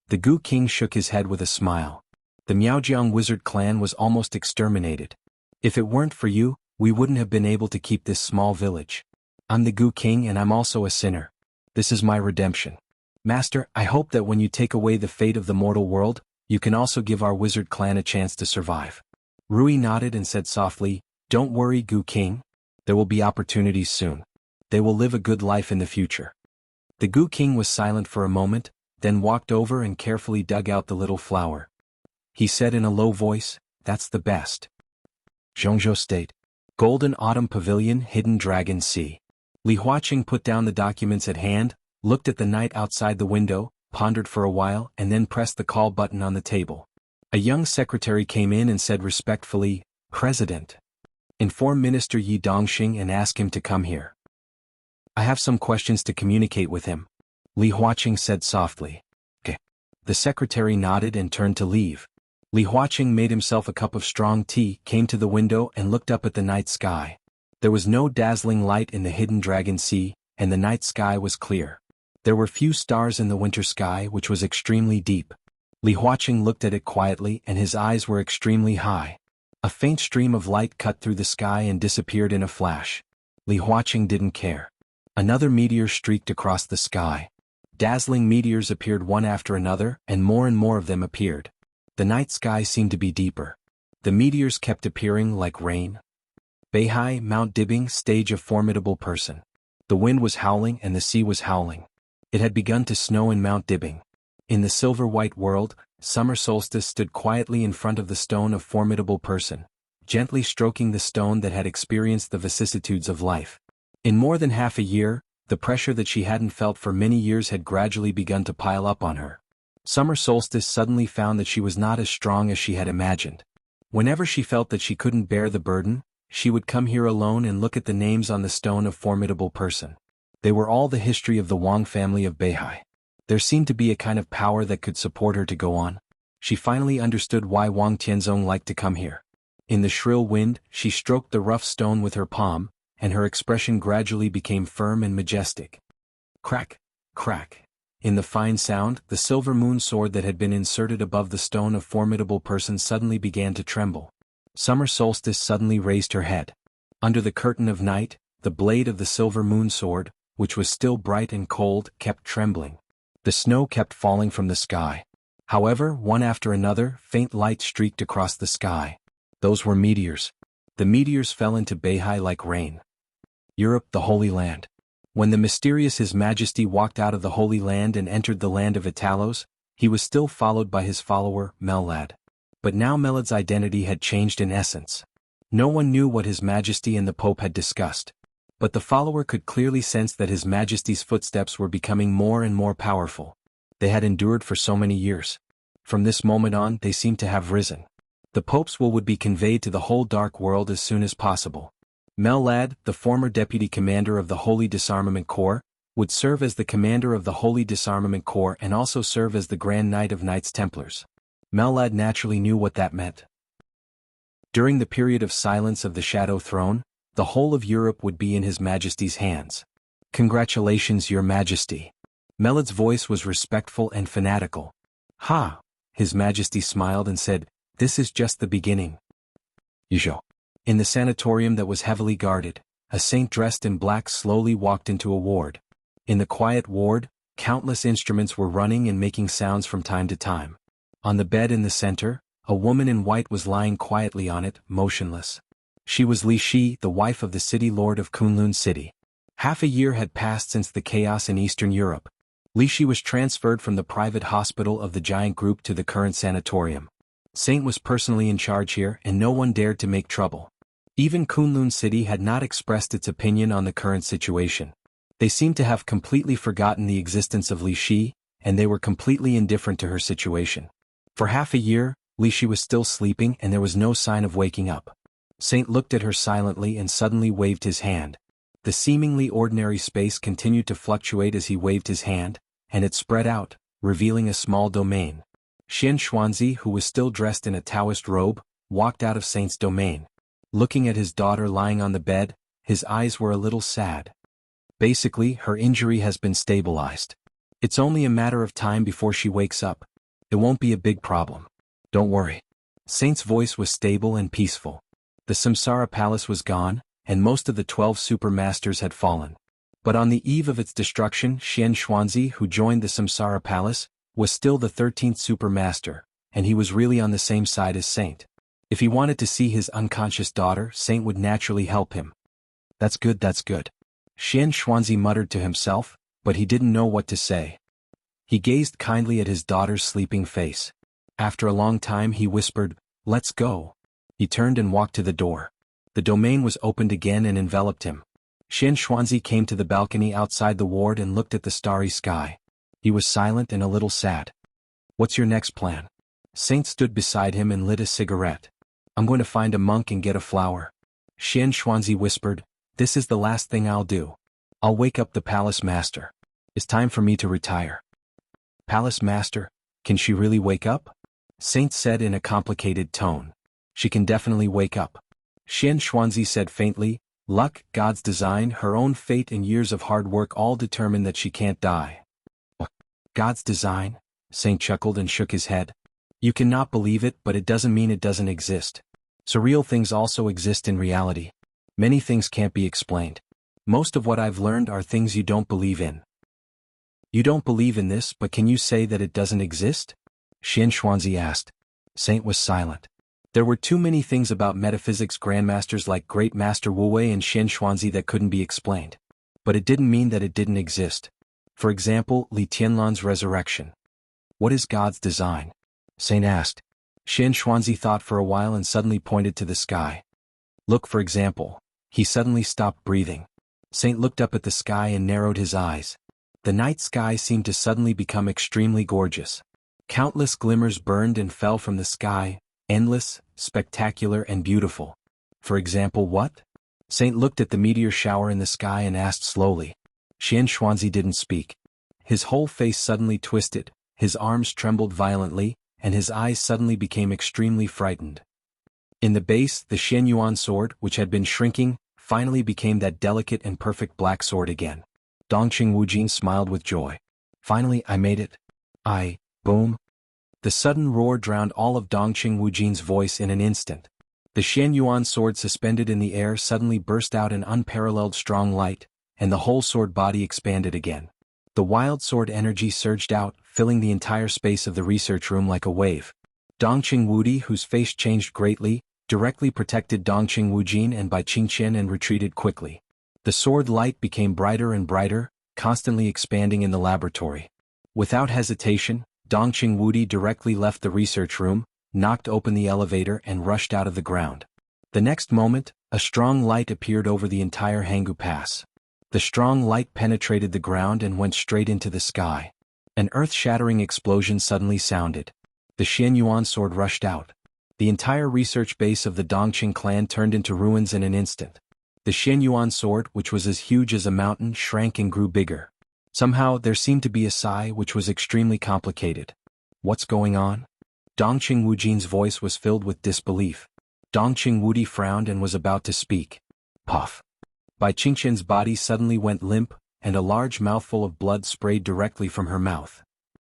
The Gu King shook his head with a smile. "The Miaojiang wizard clan was almost exterminated. If it weren't for you, we wouldn't have been able to keep this small village. I'm the Gu King and I'm also a sinner. This is my redemption. Master, I hope that when you take away the fate of the mortal world, you can also give our wizard clan a chance to survive." Rui nodded and said softly, "Don't worry, Gu King. There will be opportunities soon. They will live a good life in the future." The Gu King was silent for a moment, then walked over and carefully dug out the little flower. He said in a low voice, "That's the best." Jianghu State. Golden Autumn Pavilion, Hidden Dragon Sea. Li Huaqing put down the documents at hand, looked at the night outside the window, pondered for a while and then pressed the call button on the table. A young secretary came in and said respectfully, "President. Inform Minister Yi Dongxing and ask him to come here. I have some questions to communicate with him," Li Huaqing said softly. "Okay." The secretary nodded and turned to leave. Li Huaqing made himself a cup of strong tea, came to the window and looked up at the night sky. There was no dazzling light in the hidden dragon sea, and the night sky was clear. There were few stars in the winter sky, which was extremely deep. Li Huaqing looked at it quietly and his eyes were extremely high. A faint stream of light cut through the sky and disappeared in a flash. Li Huaqing didn't care. Another meteor streaked across the sky. Dazzling meteors appeared one after another, and more of them appeared. The night sky seemed to be deeper. The meteors kept appearing like rain. Beihai, Mount Dibbing, stage of formidable person. The wind was howling and the sea was howling. It had begun to snow in Mount Dibbing. In the silver-white world, summer solstice stood quietly in front of the stone of formidable person, gently stroking the stone that had experienced the vicissitudes of life. In more than half a year, the pressure that she hadn't felt for many years had gradually begun to pile up on her. Summer solstice suddenly found that she was not as strong as she had imagined. Whenever she felt that she couldn't bear the burden, she would come here alone and look at the names on the stone of formidable person. They were all the history of the Wang family of Beihai. There seemed to be a kind of power that could support her to go on. She finally understood why Wang Tianzong liked to come here. In the shrill wind, she stroked the rough stone with her palm, and her expression gradually became firm and majestic. Crack, crack. In the fine sound, the silver moon sword that had been inserted above the stone of formidable person suddenly began to tremble. Summer solstice suddenly raised her head. Under the curtain of night, the blade of the silver moon sword, which was still bright and cold, kept trembling. The snow kept falling from the sky. However, one after another, faint lights streaked across the sky. Those were meteors. The meteors fell into Beihai like rain. Europe, the Holy Land. When the mysterious His Majesty walked out of the Holy Land and entered the land of Italos, he was still followed by his follower, Melad. But now Melad's identity had changed in essence. No one knew what His Majesty and the Pope had discussed. But the follower could clearly sense that His Majesty's footsteps were becoming more and more powerful. They had endured for so many years. From this moment on, they seemed to have risen. The Pope's will would be conveyed to the whole dark world as soon as possible. Melad, the former deputy commander of the Holy Disarmament Corps, would serve as the commander of the Holy Disarmament Corps and also serve as the Grand Knight of Knights Templars. Melad naturally knew what that meant. During the period of silence of the Shadow Throne, the whole of Europe would be in His Majesty's hands. "Congratulations, Your Majesty." Melad's voice was respectful and fanatical. "Ha!" His Majesty smiled and said, "This is just the beginning." Yuzhou. In the sanatorium that was heavily guarded, a saint dressed in black slowly walked into a ward. In the quiet ward, countless instruments were running and making sounds from time to time. On the bed in the center, a woman in white was lying quietly on it, motionless. She was Li Shi, the wife of the city lord of Kunlun City. Half a year had passed since the chaos in Eastern Europe. Li Shi was transferred from the private hospital of the giant group to the current sanatorium. Saint was personally in charge here and no one dared to make trouble. Even Kunlun City had not expressed its opinion on the current situation. They seemed to have completely forgotten the existence of Li Shi, and they were completely indifferent to her situation. For half a year, Li Shi was still sleeping and there was no sign of waking up. Saint looked at her silently and suddenly waved his hand. The seemingly ordinary space continued to fluctuate as he waved his hand, and it spread out, revealing a small domain. Xian Xuanzi, who was still dressed in a Taoist robe, walked out of Saint's domain. Looking at his daughter lying on the bed, his eyes were a little sad. Basically, her injury has been stabilized. It's only a matter of time before she wakes up. It won't be a big problem. Don't worry. Saint's voice was stable and peaceful. The Samsara Palace was gone, and most of the 12 supermasters had fallen. But on the eve of its destruction, Xian Xuanzi, who joined the Samsara Palace, was still the 13th supermaster, and he was really on the same side as Saint. If he wanted to see his unconscious daughter, Saint would naturally help him. That's good, that's good. Xian Xuanzi muttered to himself, but he didn't know what to say. He gazed kindly at his daughter's sleeping face. After a long time he whispered, "Let's go." He turned and walked to the door. The domain was opened again and enveloped him. Xian Xuanzi came to the balcony outside the ward and looked at the starry sky. He was silent and a little sad. "What's your next plan?" Saint stood beside him and lit a cigarette. "I'm going to find a monk and get a flower." Xian Xuanzi whispered, "This is the last thing I'll do. I'll wake up the palace master. It's time for me to retire." "Palace master? Can she really wake up?" Saint said in a complicated tone. "She can definitely wake up." Xian Xuanzi said faintly, "Luck, God's design, her own fate and years of hard work all determine that she can't die." "God's design?" Saint chuckled and shook his head. "You cannot believe it, but it doesn't mean it doesn't exist. Surreal things also exist in reality. Many things can't be explained. Most of what I've learned are things you don't believe in." "You don't believe in this, but can you say that it doesn't exist?" Xian Xuanzi asked. Saint was silent. There were too many things about metaphysics grandmasters like Great Master Wuwei and Xian Xuanzi that couldn't be explained. But it didn't mean that it didn't exist. For example, Li Tianlan's resurrection. "What is God's design?" Saint asked. Xian Xuanzi thought for a while and suddenly pointed to the sky. "Look, for example." He suddenly stopped breathing. Saint looked up at the sky and narrowed his eyes. The night sky seemed to suddenly become extremely gorgeous. Countless glimmers burned and fell from the sky, endless, spectacular and beautiful. "For example, what?" Saint looked at the meteor shower in the sky and asked slowly. Xian Xuanzi didn't speak. His whole face suddenly twisted, his arms trembled violently, and his eyes suddenly became extremely frightened. In the base, the Xian Yuan sword, which had been shrinking, finally became that delicate and perfect black sword again. Dongqing Wujin smiled with joy. "Finally, I made it." Boom. The sudden roar drowned all of Dongqing Wujin's voice in an instant. The Xian Yuan sword suspended in the air suddenly burst out an unparalleled strong light, and the whole sword body expanded again. The wild sword energy surged out, filling the entire space of the research room like a wave. Dongqing Wudi, whose face changed greatly, directly protected Dongqing Wujin and Bai Qingqian and retreated quickly. The sword light became brighter and brighter, constantly expanding in the laboratory. Without hesitation, Dongqing Wudi directly left the research room, knocked open the elevator and rushed out of the ground. The next moment, a strong light appeared over the entire Hanggu Pass. The strong light penetrated the ground and went straight into the sky. An earth-shattering explosion suddenly sounded. The Xian Yuan sword rushed out. The entire research base of the Dongqing clan turned into ruins in an instant. The Xian Yuan sword, which was as huge as a mountain, shrank and grew bigger. Somehow, there seemed to be a sigh which was extremely complicated. "What's going on?" Dongqing Wujin's voice was filled with disbelief. Dongqing Wudi frowned and was about to speak. Puff. Bai Qingqian's body suddenly went limp, and a large mouthful of blood sprayed directly from her mouth.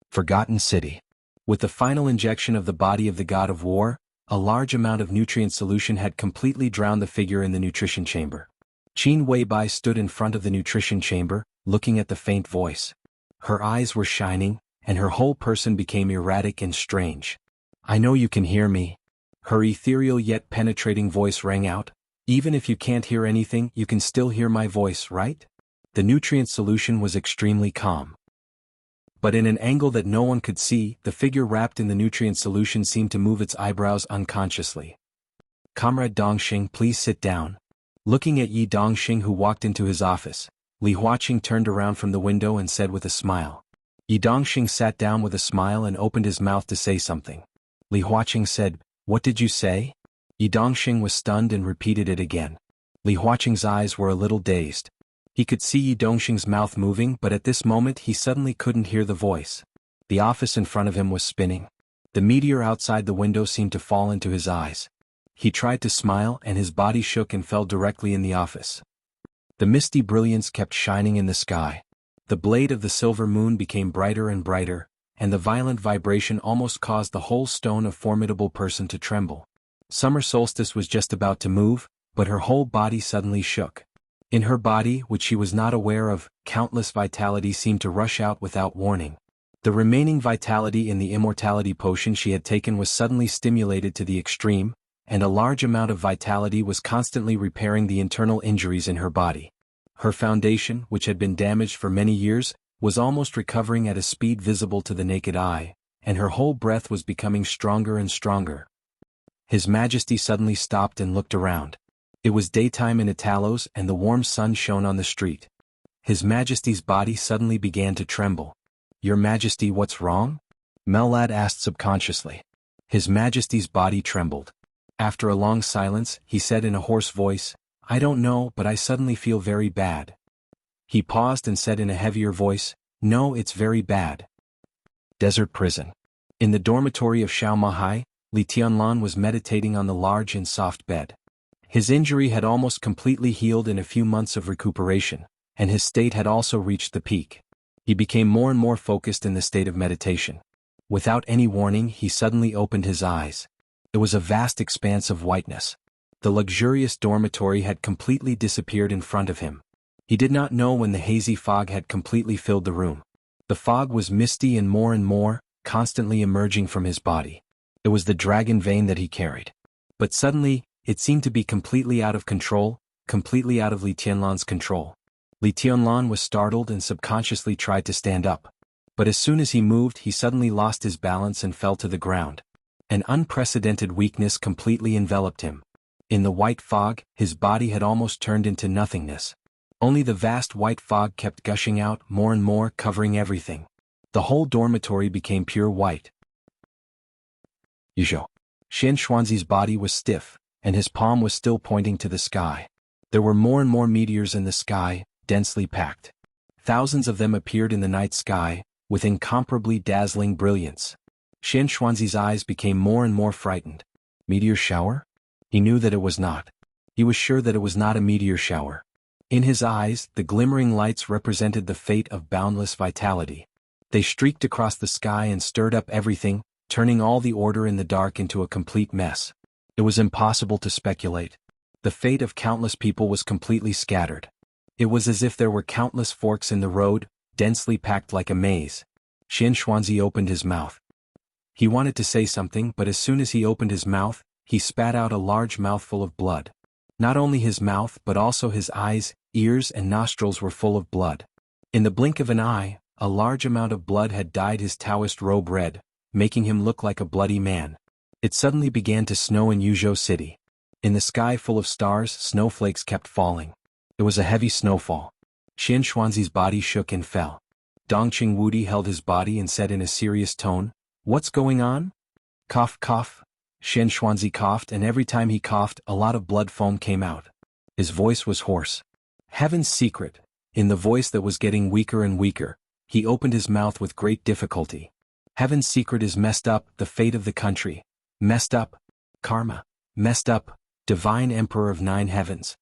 Forgotten City. With the final injection of the body of the god of war, a large amount of nutrient solution had completely drowned the figure in the nutrition chamber. Qin Weibai stood in front of the nutrition chamber, looking at the faint voice. Her eyes were shining, and her whole person became erratic and strange. "I know you can hear me." Her ethereal yet penetrating voice rang out. "Even if you can't hear anything, you can still hear my voice, right?" The nutrient solution was extremely calm. But in an angle that no one could see, the figure wrapped in the nutrient solution seemed to move its eyebrows unconsciously. "Comrade Dongxing, please sit down." Looking at Yi Dongxing, who walked into his office, Li Huaqing turned around from the window and said with a smile. Yi Dongxing sat down with a smile and opened his mouth to say something. Li Huaqing said, "What did you say?" Yi Dongxing was stunned and repeated it again. Li Huaqing's eyes were a little dazed. He could see Yi Dongxing's mouth moving, but at this moment he suddenly couldn't hear the voice. The office in front of him was spinning. The meteor outside the window seemed to fall into his eyes. He tried to smile and his body shook and fell directly in the office. The misty brilliance kept shining in the sky. The blade of the silver moon became brighter and brighter, and the violent vibration almost caused the whole stone of formidable person to tremble. Summer solstice was just about to move, but her whole body suddenly shook. In her body, which she was not aware of, countless vitality seemed to rush out without warning. The remaining vitality in the immortality potion she had taken was suddenly stimulated to the extreme, and a large amount of vitality was constantly repairing the internal injuries in her body. Her foundation, which had been damaged for many years, was almost recovering at a speed visible to the naked eye, and her whole breath was becoming stronger and stronger. His Majesty suddenly stopped and looked around. It was daytime in Italos and the warm sun shone on the street. His Majesty's body suddenly began to tremble. "Your Majesty, what's wrong?" Mellad asked subconsciously. His Majesty's body trembled. After a long silence, he said in a hoarse voice, "I don't know, but I suddenly feel very bad." He paused and said in a heavier voice, "No, it's very bad." Desert prison. In the dormitory of Xiao Mahai, Li Tianlan was meditating on the large and soft bed. His injury had almost completely healed in a few months of recuperation, and his state had also reached the peak. He became more and more focused in the state of meditation. Without any warning, he suddenly opened his eyes. It was a vast expanse of whiteness. The luxurious dormitory had completely disappeared in front of him. He did not know when the hazy fog had completely filled the room. The fog was misty and more, constantly emerging from his body. It was the dragon vein that he carried. But suddenly, it seemed to be completely out of control, completely out of Li Tianlan's control. Li Tianlan was startled and subconsciously tried to stand up. But as soon as he moved, he suddenly lost his balance and fell to the ground. An unprecedented weakness completely enveloped him. In the white fog, his body had almost turned into nothingness. Only the vast white fog kept gushing out more and more, covering everything. The whole dormitory became pure white. Yuzhou. Xian Xuanzi's body was stiff, and his palm was still pointing to the sky. There were more and more meteors in the sky, densely packed. Thousands of them appeared in the night sky, with incomparably dazzling brilliance. Xian Xuanzi's eyes became more and more frightened. Meteor shower? He knew that it was not. He was sure that it was not a meteor shower. In his eyes, the glimmering lights represented the fate of boundless vitality. They streaked across the sky and stirred up everything, turning all the order in the dark into a complete mess. It was impossible to speculate. The fate of countless people was completely scattered. It was as if there were countless forks in the road, densely packed like a maze. Xian Xuanzi opened his mouth. He wanted to say something, but as soon as he opened his mouth, he spat out a large mouthful of blood. Not only his mouth but also his eyes, ears and nostrils were full of blood. In the blink of an eye, a large amount of blood had dyed his Taoist robe red, making him look like a bloody man. It suddenly began to snow in Yuzhou City. In the sky full of stars, snowflakes kept falling. It was a heavy snowfall. Xian Xuanzi's body shook and fell. Dongqing Wudi held his body and said in a serious tone, "What's going on?" Cough, cough. Xian Xuanzi coughed, and every time he coughed, a lot of blood foam came out. His voice was hoarse. "Heaven's secret." In the voice that was getting weaker and weaker, he opened his mouth with great difficulty. "Heaven's secret is messed up, the fate of the country. Messed up. Karma. Messed up. Divine Emperor of 9 Heavens."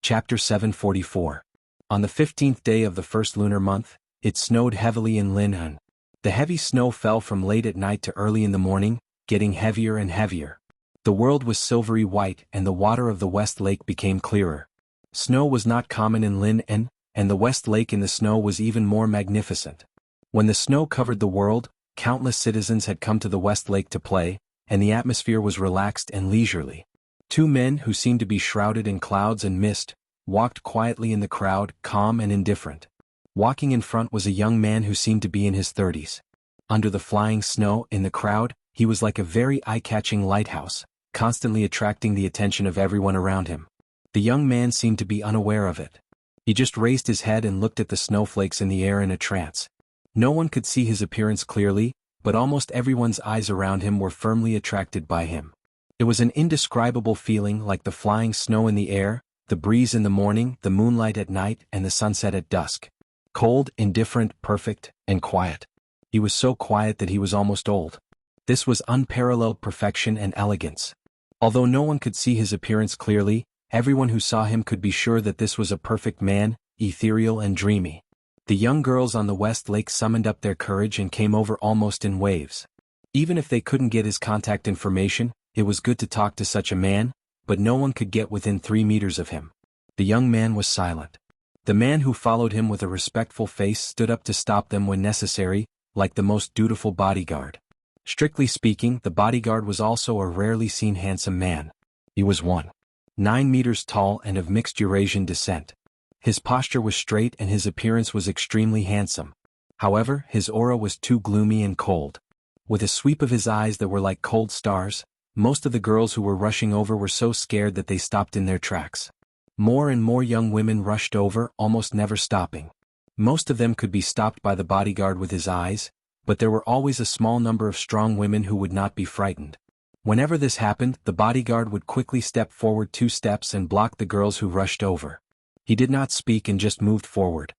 Chapter 744. On the 15th day of the first lunar month, it snowed heavily in Linhan. The heavy snow fell from late at night to early in the morning, getting heavier and heavier. The world was silvery white and the water of the West Lake became clearer. Snow was not common in Linhan, and the West Lake in the snow was even more magnificent. When the snow covered the world, countless citizens had come to the West Lake to play, and the atmosphere was relaxed and leisurely. 2 men who seemed to be shrouded in clouds and mist, walked quietly in the crowd, calm and indifferent. Walking in front was a young man who seemed to be in his 30s. Under the flying snow, in the crowd, he was like a very eye-catching lighthouse, constantly attracting the attention of everyone around him. The young man seemed to be unaware of it. He just raised his head and looked at the snowflakes in the air in a trance. No one could see his appearance clearly, but almost everyone's eyes around him were firmly attracted by him. It was an indescribable feeling, like the flying snow in the air, the breeze in the morning, the moonlight at night, and the sunset at dusk. Cold, indifferent, perfect, and quiet. He was so quiet that he was almost old. This was unparalleled perfection and elegance. Although no one could see his appearance clearly, everyone who saw him could be sure that this was a perfect man, ethereal and dreamy. The young girls on the West Lake summoned up their courage and came over almost in waves. Even if they couldn't get his contact information, it was good to talk to such a man, but no one could get within 3 meters of him. The young man was silent. The man who followed him with a respectful face stood up to stop them when necessary, like the most dutiful bodyguard. Strictly speaking, the bodyguard was also a rarely seen handsome man. He was 1.9 meters tall and of mixed Eurasian descent. His posture was straight and his appearance was extremely handsome. However, his aura was too gloomy and cold. With a sweep of his eyes that were like cold stars, most of the girls who were rushing over were so scared that they stopped in their tracks. More and more young women rushed over, almost never stopping. Most of them could be stopped by the bodyguard with his eyes, but there were always a small number of strong women who would not be frightened. Whenever this happened, the bodyguard would quickly step forward 2 steps and block the girls who rushed over. He did not speak and just moved forward.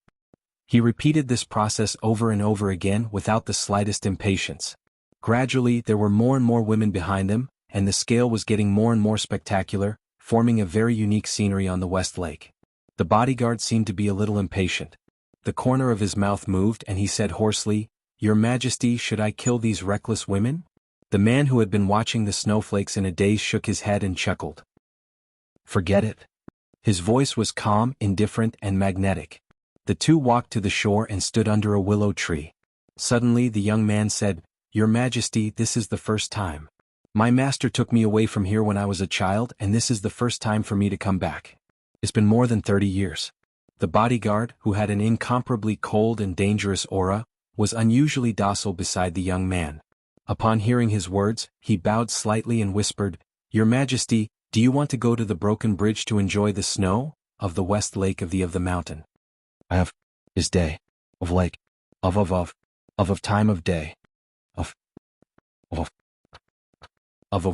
He repeated this process over and over again without the slightest impatience. Gradually, there were more and more women behind him, and the scale was getting more and more spectacular, forming a very unique scenery on the West Lake. The bodyguard seemed to be a little impatient. The corner of his mouth moved and he said hoarsely, "Your Majesty, should I kill these reckless women?" The man who had been watching the snowflakes in a daze shook his head and chuckled. "Forget it." His voice was calm, indifferent, and magnetic. The two walked to the shore and stood under a willow tree. Suddenly the young man said, "Your Majesty, this is the first time. My master took me away from here when I was a child, and this is the first time for me to come back. It's been more than 30 years. The bodyguard, who had an incomparably cold and dangerous aura, was unusually docile beside the young man. Upon hearing his words, he bowed slightly and whispered, "Your Majesty, do you want to go to the broken bridge to enjoy the snow of the West Lake of the mountain?" "I have. Is day. Of lake. Of time of day. Of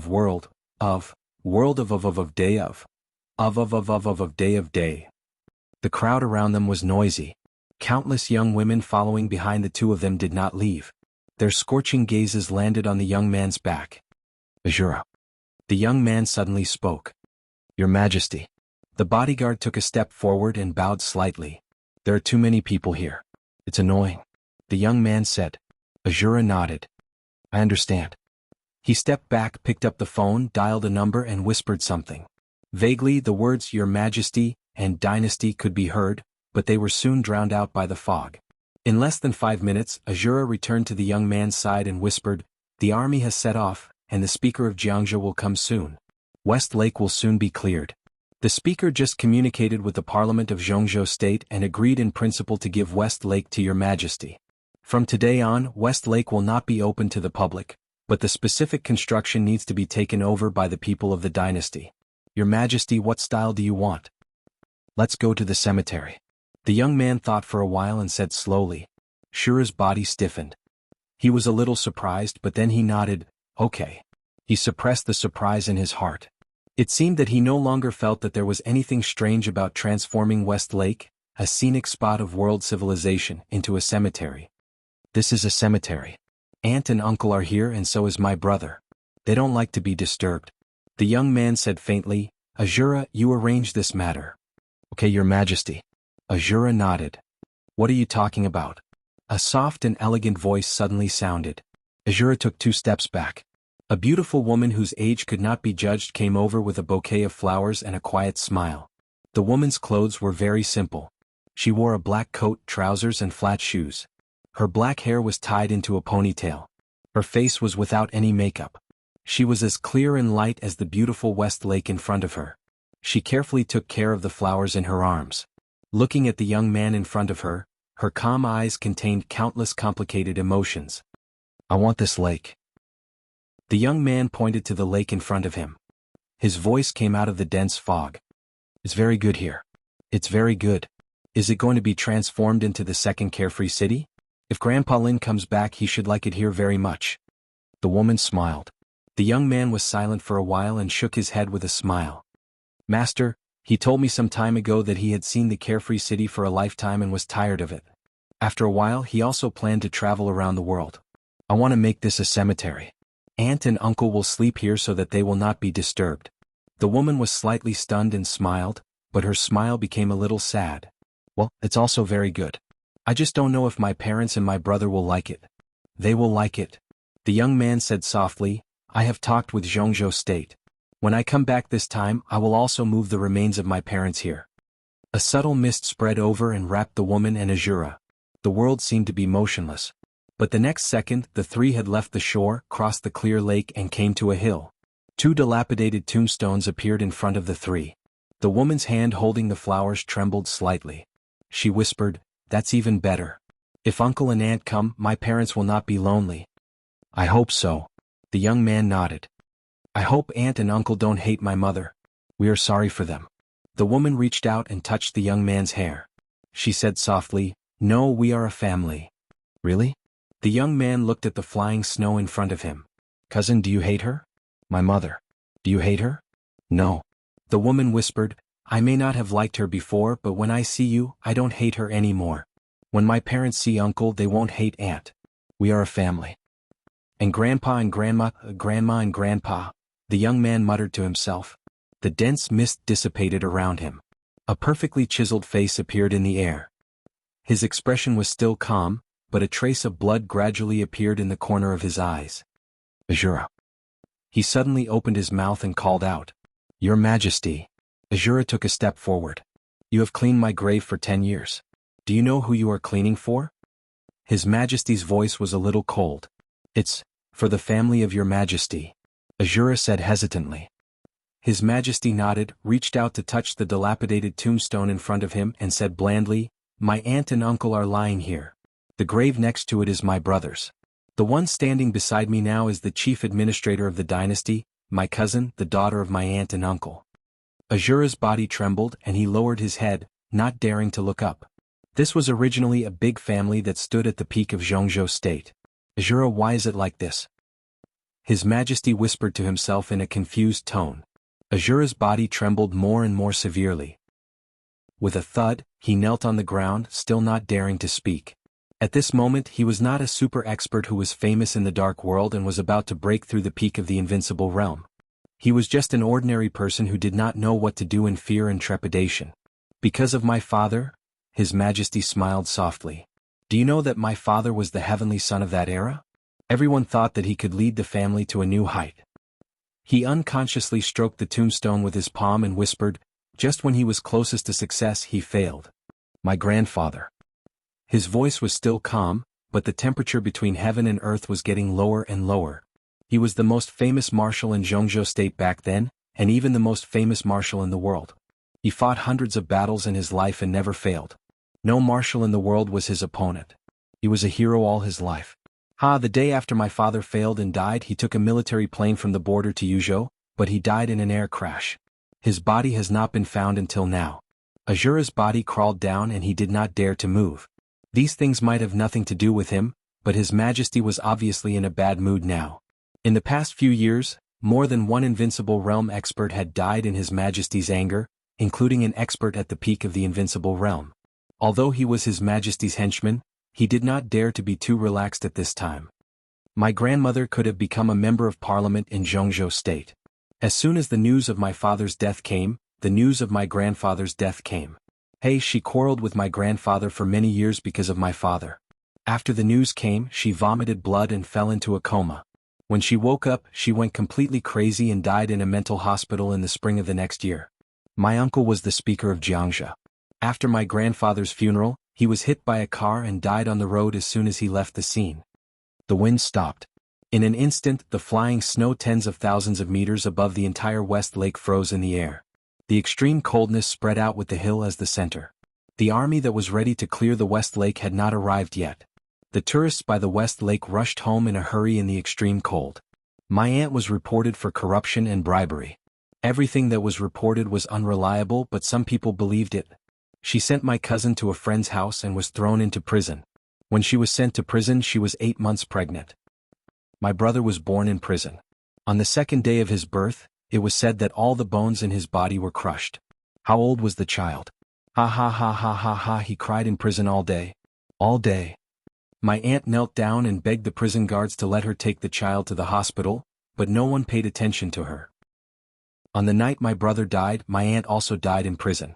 world. Of day of day of day." The crowd around them was noisy. Countless young women following behind the two of them did not leave. Their scorching gazes landed on the young man's back. "Azura." The young man suddenly spoke. "Your Majesty." The bodyguard took a step forward and bowed slightly. "There are too many people here. It's annoying," the young man said. Azura nodded. "I understand." He stepped back, picked up the phone, dialed a number and whispered something. Vaguely, the words "Your Majesty" and "Dynasty" could be heard, but they were soon drowned out by the fog. In less than 5 minutes, Azura returned to the young man's side and whispered, "The army has set off, and the speaker of Jianghu will come soon. West Lake will soon be cleared. The speaker just communicated with the Parliament of Jianghu State and agreed in principle to give West Lake to Your Majesty. From today on, West Lake will not be open to the public, but the specific construction needs to be taken over by the people of the dynasty. Your Majesty, what style do you want?" "Let's go to the cemetery." The young man thought for a while and said slowly. Shura's body stiffened. He was a little surprised, but then he nodded, "Okay." He suppressed the surprise in his heart. It seemed that he no longer felt that there was anything strange about transforming West Lake, a scenic spot of world civilization, into a cemetery. "This is a cemetery. Aunt and uncle are here and so is my brother. They don't like to be disturbed." The young man said faintly, "Azura, you arrange this matter." "Okay, Your Majesty." Azura nodded. "What are you talking about?" A soft and elegant voice suddenly sounded. Azura took 2 steps back. A beautiful woman whose age could not be judged came over with a bouquet of flowers and a quiet smile. The woman's clothes were very simple. She wore a black coat, trousers and flat shoes. Her black hair was tied into a ponytail. Her face was without any makeup. She was as clear and light as the beautiful West Lake in front of her. She carefully took care of the flowers in her arms. Looking at the young man in front of her, her calm eyes contained countless complicated emotions. "I want this lake." The young man pointed to the lake in front of him. His voice came out of the dense fog. "It's very good here. It's very good. Is it going to be transformed into the second carefree city? If Grandpa Lin comes back, he should like it here very much." The woman smiled. The young man was silent for a while and shook his head with a smile. "Master, he told me some time ago that he had seen the carefree city for a lifetime and was tired of it. After a while, he also planned to travel around the world. I want to make this a cemetery. Aunt and uncle will sleep here so that they will not be disturbed." The woman was slightly stunned and smiled, but her smile became a little sad. "Well, it's also very good. I just don't know if my parents and my brother will like it." "They will like it," the young man said softly. "I have talked with Jianghu State. When I come back this time, I will also move the remains of my parents here." A subtle mist spread over and wrapped the woman and Azura. The world seemed to be motionless. But the next second, the three had left the shore, crossed the clear lake and came to a hill. 2 dilapidated tombstones appeared in front of the three. The woman's hand holding the flowers trembled slightly. She whispered, "That's even better. If uncle and aunt come, my parents will not be lonely." "I hope so." The young man nodded. "I hope aunt and uncle don't hate my mother. We are sorry for them." The woman reached out and touched the young man's hair. She said softly, "No, we are a family." "Really?" The young man looked at the flying snow in front of him. "Cousin, do you hate her?" "My mother. Do you hate her?" "No." The woman whispered, "I may not have liked her before, but when I see you, I don't hate her anymore. When my parents see uncle, they won't hate aunt. We are a family." "And grandpa and grandma, grandma and grandpa," the young man muttered to himself. The dense mist dissipated around him. A perfectly chiseled face appeared in the air. His expression was still calm, but a trace of blood gradually appeared in the corner of his eyes. "Azura." He suddenly opened his mouth and called out, "Your Majesty." Azura took a step forward. "You have cleaned my grave for 10 years. Do you know who you are cleaning for?" His Majesty's voice was a little cold. "It's for the family of your Majesty," Azura said hesitantly. His Majesty nodded, reached out to touch the dilapidated tombstone in front of him and said blandly, "My aunt and uncle are lying here. The grave next to it is my brother's. The one standing beside me now is the chief administrator of the dynasty, my cousin, the daughter of my aunt and uncle." Azura's body trembled and he lowered his head, not daring to look up. This was originally a big family that stood at the peak of Jianghu state. "Azura, why is it like this?" His Majesty whispered to himself in a confused tone. Azura's body trembled more and more severely. With a thud, he knelt on the ground, still not daring to speak. At this moment he was not a super expert who was famous in the dark world and was about to break through the peak of the invincible realm. He was just an ordinary person who did not know what to do in fear and trepidation. "Because of my father?" His Majesty smiled softly. "Do you know that my father was the heavenly son of that era? Everyone thought that he could lead the family to a new height." He unconsciously stroked the tombstone with his palm and whispered, "Just when he was closest to success, he failed. My grandfather." His voice was still calm, but the temperature between heaven and earth was getting lower and lower. He was the most famous marshal in Jianghu state back then, and even the most famous marshal in the world. He fought hundreds of battles in his life and never failed. No marshal in the world was his opponent. He was a hero all his life. The day after my father failed and died, he took a military plane from the border to Yuzhou, but he died in an air crash. His body has not been found until now. Azura's body crawled down and he did not dare to move. These things might have nothing to do with him, but His Majesty was obviously in a bad mood now. In the past few years, more than one invincible realm expert had died in His Majesty's anger, including an expert at the peak of the invincible realm. Although he was His Majesty's henchman, he did not dare to be too relaxed at this time. My grandmother could have become a member of parliament in Jianghu state. As soon as the news of my father's death came, the news of my grandfather's death came. She quarreled with my grandfather for many years because of my father. After the news came, she vomited blood and fell into a coma. When she woke up, she went completely crazy and died in a mental hospital in the spring of the next year. My uncle was the speaker of Jianghu. After my grandfather's funeral, he was hit by a car and died on the road as soon as he left the scene. The wind stopped. In an instant, the flying snow tens of thousands of meters above the entire West Lake froze in the air. The extreme coldness spread out with the hill as the center. The army that was ready to clear the West Lake had not arrived yet. The tourists by the West Lake rushed home in a hurry in the extreme cold. My aunt was reported for corruption and bribery. Everything that was reported was unreliable, but some people believed it. She sent my cousin to a friend's house and was thrown into prison. When she was sent to prison, she was 8 months pregnant. My brother was born in prison. On the second day of his birth, it was said that all the bones in his body were crushed. How old was the child? Ha ha ha ha ha ha, he cried in prison all day. All day. My aunt knelt down and begged the prison guards to let her take the child to the hospital, but no one paid attention to her. On the night my brother died, my aunt also died in prison.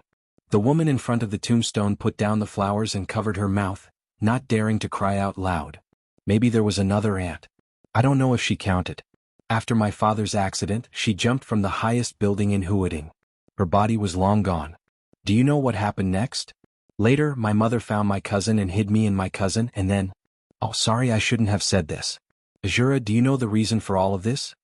The woman in front of the tombstone put down the flowers and covered her mouth, not daring to cry out loud. Maybe there was another aunt. I don't know if she counted. After my father's accident, she jumped from the highest building in Huading. Her body was long gone. Do you know what happened next? Later, my mother found my cousin and hid me and my cousin, and then... Oh, sorry, I shouldn't have said this. Azura, do you know the reason for all of this?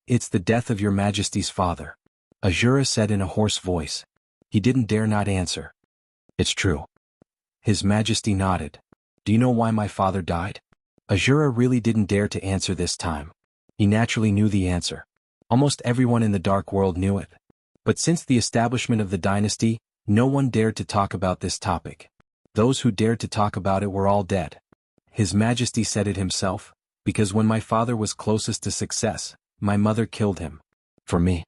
It's the death of your Majesty's father. Azura said in a hoarse voice. He didn't dare not answer. It's true. His Majesty nodded. Do you know why my father died? Azura really didn't dare to answer this time. He naturally knew the answer. Almost everyone in the dark world knew it. But since the establishment of the dynasty, no one dared to talk about this topic. Those who dared to talk about it were all dead. His Majesty said it himself, because when my father was closest to success, my mother killed him. For me.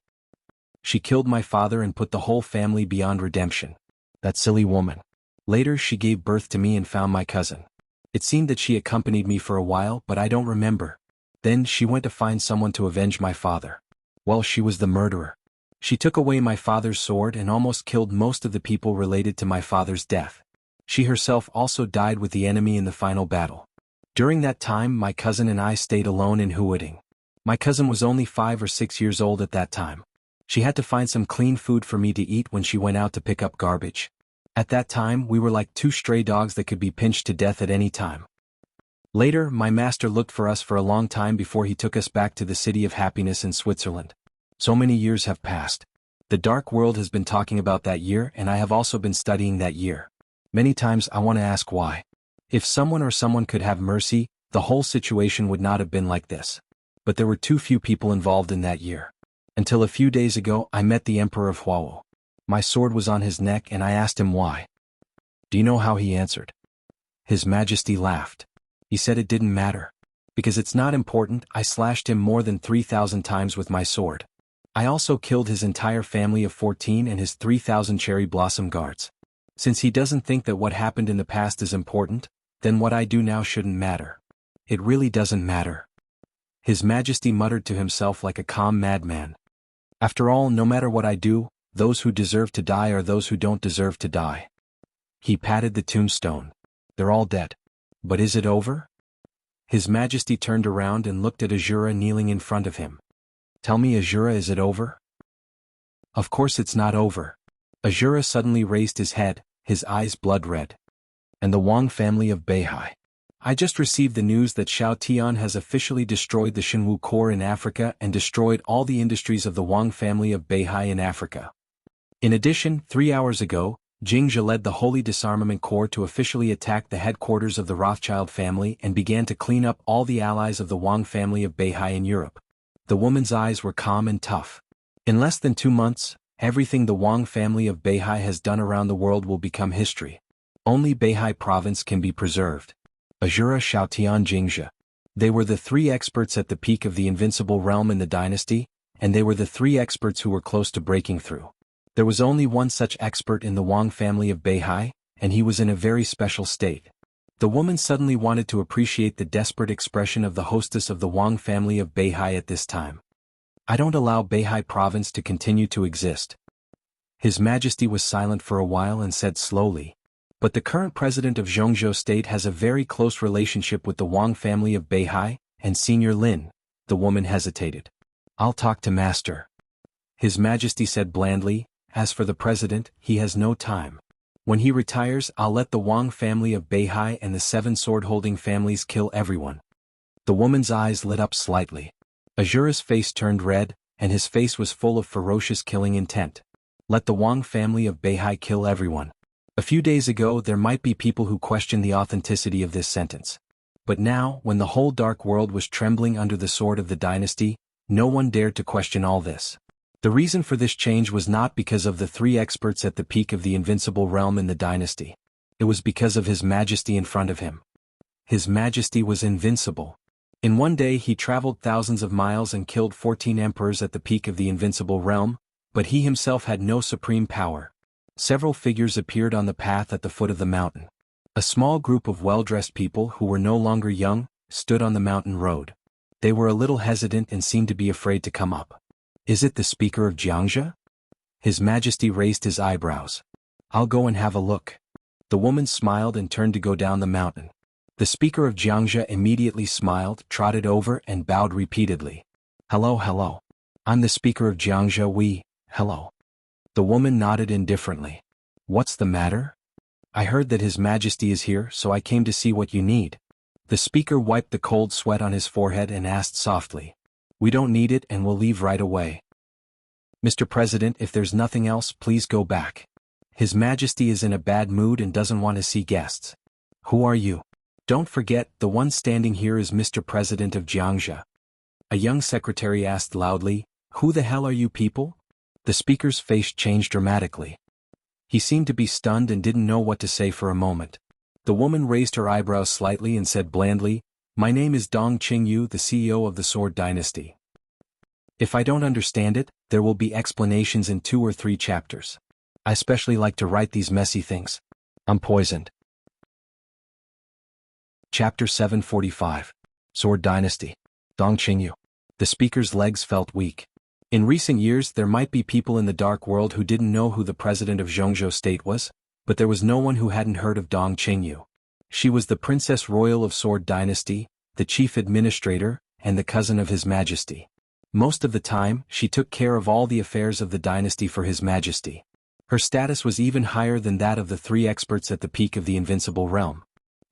She killed my father and put the whole family beyond redemption. That silly woman. Later she gave birth to me and found my cousin. It seemed that she accompanied me for a while, but I don't remember. Then she went to find someone to avenge my father. Well, she was the murderer. She took away my father's sword and almost killed most of the people related to my father's death. She herself also died with the enemy in the final battle. During that time my cousin and I stayed alone in Huading. My cousin was only 5 or 6 years old at that time. She had to find some clean food for me to eat when she went out to pick up garbage. At that time we were like 2 stray dogs that could be pinched to death at any time. Later my master looked for us for a long time before he took us back to the city of happiness in Switzerland. So many years have passed. The dark world has been talking about that year and I have also been studying that year. Many times I want to ask why. If someone could have mercy, the whole situation would not have been like this. But there were too few people involved in that year. Until a few days ago I met the Emperor of Huao. My sword was on his neck and I asked him why. Do you know how he answered? His Majesty laughed. He said it didn't matter. Because it's not important. I slashed him more than 3,000 times with my sword. I also killed his entire family of 14 and his 3,000 cherry blossom guards. Since he doesn't think that what happened in the past is important, then what I do now shouldn't matter. It really doesn't matter. His Majesty muttered to himself like a calm madman. After all, no matter what I do, those who deserve to die are those who don't deserve to die. He patted the tombstone. They're all dead. But is it over? His Majesty turned around and looked at Azura kneeling in front of him. Tell me, Azura, is it over? Of course it's not over. Azura suddenly raised his head, his eyes blood red. And the Wang family of Beihai. I just received the news that Xiao Tian has officially destroyed the Shenwu Corps in Africa and destroyed all the industries of the Wang family of Beihai in Africa. In addition, 3 hours ago, Jianghu led the Holy Disarmament Corps to officially attack the headquarters of the Rothschild family and began to clean up all the allies of the Wang family of Beihai in Europe. The woman's eyes were calm and tough. In less than 2 months, everything the Wang family of Beihai has done around the world will become history. Only Beihai province can be preserved. Azura, Xiaotian, Jianghu. They were the 3 experts at the peak of the invincible realm in the dynasty, and they were the 3 experts who were close to breaking through. There was only one such expert in the Wang family of Beihai, and he was in a very special state. The woman suddenly wanted to appreciate the desperate expression of the hostess of the Wang family of Beihai at this time. I don't allow Beihai province to continue to exist. His Majesty was silent for a while and said slowly, but the current president of Zhongzhou state has a very close relationship with the Wang family of Beihai, and Senior Lin. The woman hesitated. I'll talk to Master. His Majesty said blandly, as for the president, he has no time. When he retires, I'll let the Wang family of Beihai and the 7 sword-holding families kill everyone. The woman's eyes lit up slightly. Azura's face turned red, and his face was full of ferocious killing intent. Let the Wang family of Beihai kill everyone. A few days ago there might be people who questioned the authenticity of this sentence. But now, when the whole dark world was trembling under the sword of the dynasty, no one dared to question all this. The reason for this change was not because of the 3 experts at the peak of the invincible realm in the dynasty. It was because of His Majesty in front of him. His Majesty was invincible. In one day he traveled thousands of miles and killed 14 emperors at the peak of the invincible realm, but he himself had no supreme power. Several figures appeared on the path at the foot of the mountain. A small group of well-dressed people who were no longer young, stood on the mountain road. They were a little hesitant and seemed to be afraid to come up. Is it the speaker of Jianghu? His Majesty raised his eyebrows. I'll go and have a look. The woman smiled and turned to go down the mountain. The speaker of Jianghu immediately smiled, trotted over and bowed repeatedly. Hello, hello. I'm the speaker of Jianghu. Hello. The woman nodded indifferently. What's the matter? I heard that His Majesty is here, so I came to see what you need. The speaker wiped the cold sweat on his forehead and asked softly. We don't need it and we'll leave right away. Mr. President, if there's nothing else, please go back. His Majesty is in a bad mood and doesn't want to see guests. Who are you? Don't forget, the one standing here is Mr. President of Jianghu. A young secretary asked loudly, Who the hell are you people? The speaker's face changed dramatically. He seemed to be stunned and didn't know what to say for a moment. The woman raised her eyebrows slightly and said blandly, My name is Dong Qingyu, the CEO of the Sword Dynasty. If I don't understand it, there will be explanations in 2 or 3 chapters. I especially like to write these messy things. I'm poisoned. Chapter 745. Sword Dynasty. Dong Qingyu. The speaker's legs felt weak. In recent years there might be people in the dark world who didn't know who the president of Jianghu state was, but there was no one who hadn't heard of Dong Qingyu. She was the Princess Royal of Sword Dynasty, the chief administrator, and the cousin of His Majesty. Most of the time, she took care of all the affairs of the dynasty for His Majesty. Her status was even higher than that of the 3 experts at the peak of the invincible realm.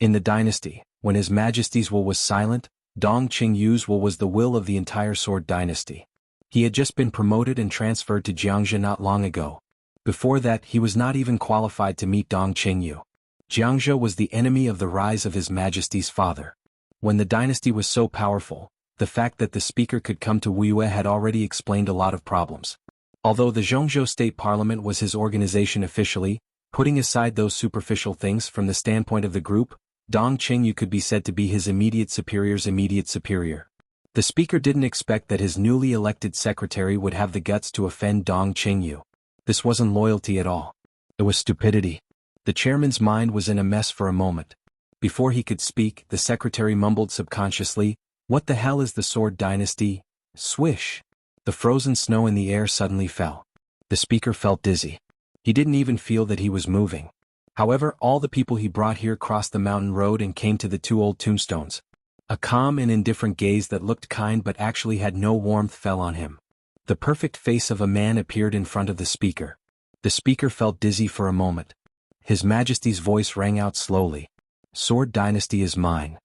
In the dynasty, when His Majesty's will was silent, Dong Qingyu's will was the will of the entire Sword Dynasty. He had just been promoted and transferred to Jianghu not long ago. Before that, he was not even qualified to meet Dong Qingyu. Jianghu was the enemy of the rise of His Majesty's father. When the dynasty was so powerful, the fact that the speaker could come to Wuxia had already explained a lot of problems. Although the Jianghu State Parliament was his organization officially, putting aside those superficial things from the standpoint of the group, Dong Qingyu could be said to be his immediate superior's immediate superior. The speaker didn't expect that his newly elected secretary would have the guts to offend Dong Qingyu. This wasn't loyalty at all. It was stupidity. The chairman's mind was in a mess for a moment. Before he could speak, the secretary mumbled subconsciously, What the hell is the Sword Dynasty? Swish! The frozen snow in the air suddenly fell. The speaker felt dizzy. He didn't even feel that he was moving. However, all the people he brought here crossed the mountain road and came to the 2 old tombstones. A calm and indifferent gaze that looked kind but actually had no warmth fell on him. The perfect face of a man appeared in front of the speaker. The speaker felt dizzy for a moment. His Majesty's voice rang out slowly. Sword Dynasty is mine.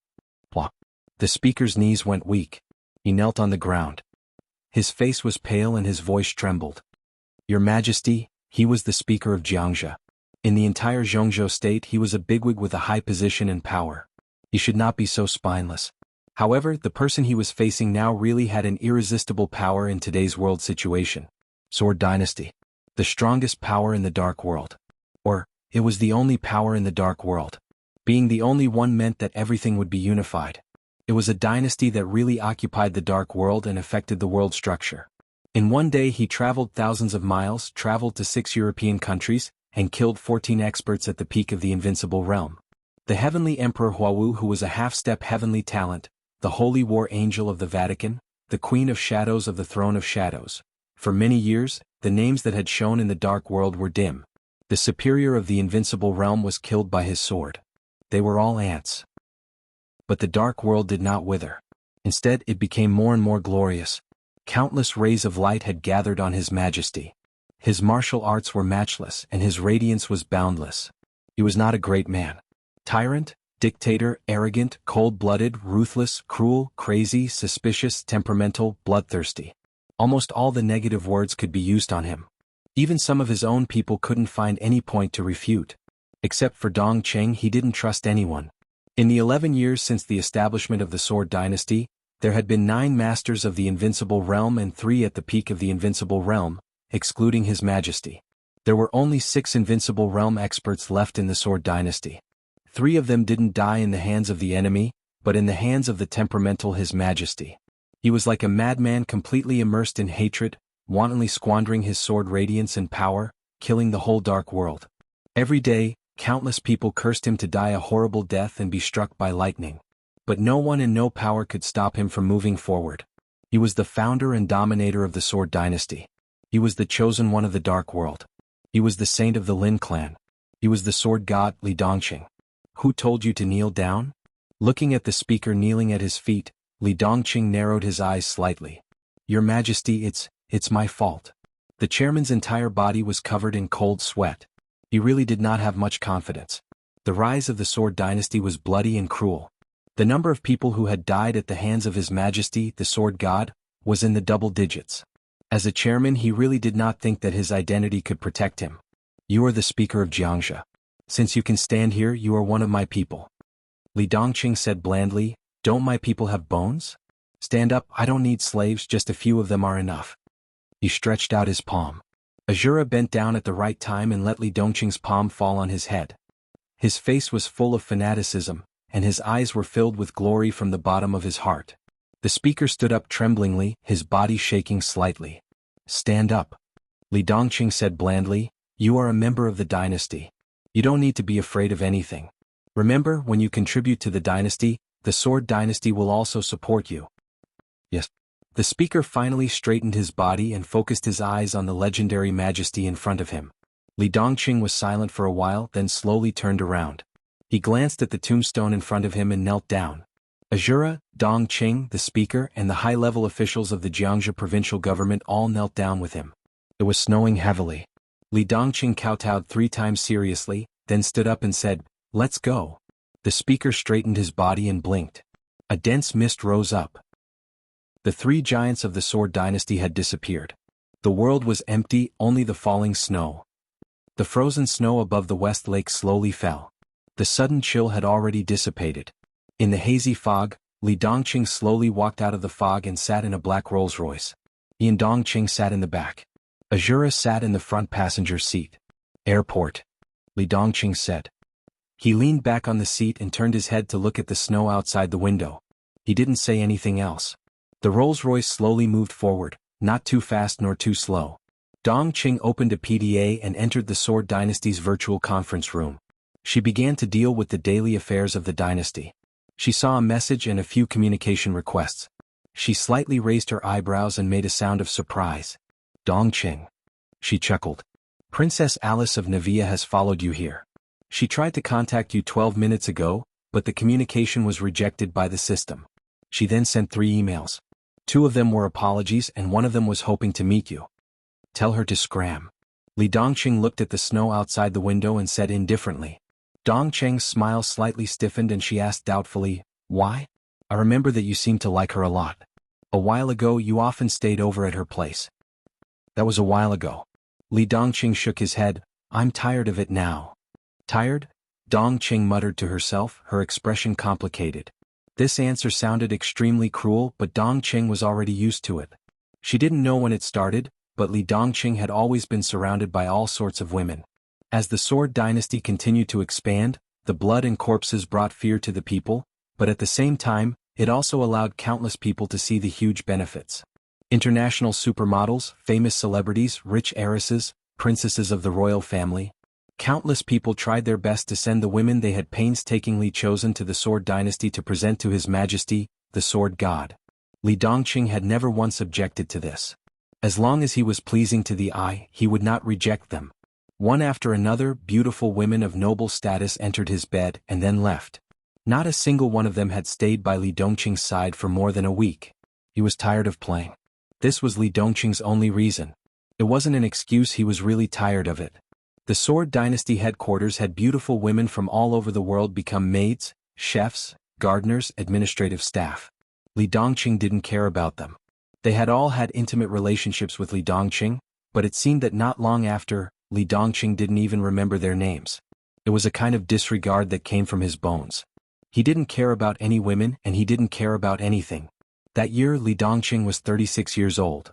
Blah. The speaker's knees went weak. He knelt on the ground. His face was pale and his voice trembled. Your Majesty, he was the speaker of Jianghu. In the entire Jianghu state he was a bigwig with a high position and power. He should not be so spineless. However, the person he was facing now really had an irresistible power in today's world situation. Sword Dynasty. The strongest power in the dark world. Or, it was the only power in the dark world. Being the only one meant that everything would be unified. It was a dynasty that really occupied the dark world and affected the world structure. In one day he traveled thousands of miles, traveled to 6 European countries, and killed 14 experts at the peak of the invincible realm. The heavenly Emperor Huawu, who was a half-step heavenly talent, the Holy War Angel of the Vatican, the Queen of Shadows of the Throne of Shadows. For many years, the names that had shone in the dark world were dim. The superior of the invincible realm was killed by his sword. They were all ants. But the dark world did not wither. Instead, it became more and more glorious. Countless rays of light had gathered on His Majesty. His martial arts were matchless and his radiance was boundless. He was not a great man. Tyrant, dictator, arrogant, cold-blooded, ruthless, cruel, crazy, suspicious, temperamental, bloodthirsty. Almost all the negative words could be used on him. Even some of his own people couldn't find any point to refute. Except for Dong Qing, he didn't trust anyone. In the 11 years since the establishment of the Sword Dynasty, there had been 9 masters of the invincible realm and 3 at the peak of the invincible realm, excluding His Majesty. There were only 6 invincible realm experts left in the Sword Dynasty. 3 of them didn't die in the hands of the enemy, but in the hands of the temperamental His Majesty. He was like a madman completely immersed in hatred, wantonly squandering his sword radiance and power, killing the whole dark world. Every day, countless people cursed him to die a horrible death and be struck by lightning. But no one and no power could stop him from moving forward. He was the founder and dominator of the Sword Dynasty. He was the chosen one of the dark world. He was the saint of the Lin clan. He was the sword god, Li Dongqing. Who told you to kneel down? Looking at the speaker kneeling at his feet, Li Dongqing narrowed his eyes slightly. Your Majesty, it's my fault. The chairman's entire body was covered in cold sweat. He really did not have much confidence. The rise of the Sword Dynasty was bloody and cruel. The number of people who had died at the hands of His Majesty, the Sword God, was in the double digits. As a chairman, he really did not think that his identity could protect him. You are the speaker of Jianghu. Since you can stand here, you are one of my people. Li Dongqing said blandly, don't my people have bones? Stand up, I don't need slaves, just a few of them are enough. He stretched out his palm. Azura bent down at the right time and let Li Dongqing's palm fall on his head. His face was full of fanaticism, and his eyes were filled with glory from the bottom of his heart. The speaker stood up tremblingly, his body shaking slightly. Stand up. Li Dongqing said blandly, you are a member of the dynasty. You don't need to be afraid of anything. Remember, when you contribute to the dynasty, the Sword Dynasty will also support you. Yes. The speaker finally straightened his body and focused his eyes on the legendary majesty in front of him. Li Dongqing was silent for a while, then slowly turned around. He glanced at the tombstone in front of him and knelt down. Azura, Dongqing, the speaker, and the high-level officials of the Jianghu provincial government all knelt down with him. It was snowing heavily. Li Dongqing kowtowed 3 times seriously, then stood up and said, let's go. The speaker straightened his body and blinked. A dense mist rose up. The 3 giants of the Sword Dynasty had disappeared. The world was empty, only the falling snow. The frozen snow above the West Lake slowly fell. The sudden chill had already dissipated. In the hazy fog, Li Dongqing slowly walked out of the fog and sat in a black Rolls-Royce. He and Dongqing sat in the back. Azura sat in the front passenger seat. Airport. Li Dongqing said. He leaned back on the seat and turned his head to look at the snow outside the window. He didn't say anything else. The Rolls-Royce slowly moved forward, not too fast nor too slow. Dongqing opened a PDA and entered the Sword Dynasty's virtual conference room. She began to deal with the daily affairs of the dynasty. She saw a message and a few communication requests. She slightly raised her eyebrows and made a sound of surprise. Dongqing. She chuckled. Princess Alice of Navia has followed you here. She tried to contact you 12 minutes ago, but the communication was rejected by the system. She then sent 3 emails. 2 of them were apologies and 1 of them was hoping to meet you. Tell her to scram. Li Dongqing looked at the snow outside the window and said indifferently. Dongqing's smile slightly stiffened and she asked doubtfully, why? I remember that you seemed to like her a lot. A while ago you often stayed over at her place. That was a while ago. Li Dongqing shook his head. I'm tired of it now. Tired? Dongqing muttered to herself, her expression complicated. This answer sounded extremely cruel, but Dongqing was already used to it. She didn't know when it started, but Li Dongqing had always been surrounded by all sorts of women. As the Sword Dynasty continued to expand, the blood and corpses brought fear to the people, but at the same time, it also allowed countless people to see the huge benefits. International supermodels, famous celebrities, rich heiresses, princesses of the royal family. Countless people tried their best to send the women they had painstakingly chosen to the Sword Dynasty to present to His Majesty, the Sword God. Li Dongqing had never once objected to this. As long as he was pleasing to the eye, he would not reject them. One after another, beautiful women of noble status entered his bed and then left. Not a single one of them had stayed by Li Dongqing's side for more than a week. He was tired of playing. This was Li Dongqing's only reason. It wasn't an excuse, he was really tired of it. The Sword Dynasty headquarters had beautiful women from all over the world become maids, chefs, gardeners, administrative staff. Li Dongqing didn't care about them. They had all had intimate relationships with Li Dongqing, but it seemed that not long after, Li Dongqing didn't even remember their names. It was a kind of disregard that came from his bones. He didn't care about any women and he didn't care about anything. That year Li Dongqing was 36 years old.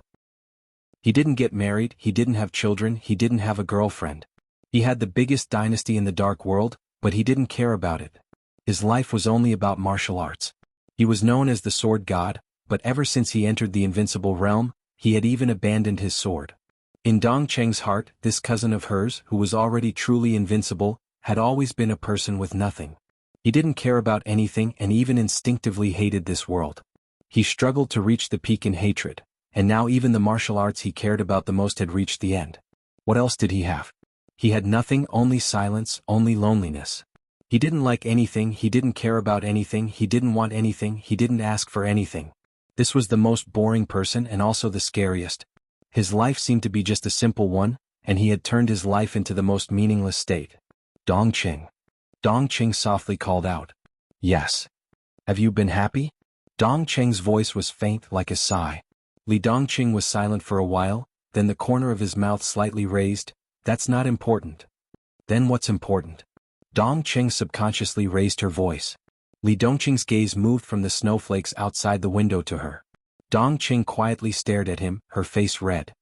He didn't get married, he didn't have children, he didn't have a girlfriend. He had the biggest dynasty in the dark world, but he didn't care about it. His life was only about martial arts. He was known as the Sword God, but ever since he entered the invincible realm, he had even abandoned his sword. In Dongqing's heart, this cousin of hers, who was already truly invincible, had always been a person with nothing. He didn't care about anything and even instinctively hated this world. He struggled to reach the peak in hatred, and now even the martial arts he cared about the most had reached the end. What else did he have? He had nothing, only silence, only loneliness. He didn't like anything, he didn't care about anything, he didn't want anything, he didn't ask for anything. This was the most boring person and also the scariest. His life seemed to be just a simple one, and he had turned his life into the most meaningless state. Dongqing. Dongqing softly called out. Yes. Have you been happy? Dongqing's voice was faint like a sigh. Li Dongqing was silent for a while, then the corner of his mouth slightly raised. That's not important. Then what's important? Dongqing subconsciously raised her voice. Li Dongqing's gaze moved from the snowflakes outside the window to her. Dongqing quietly stared at him, her face red.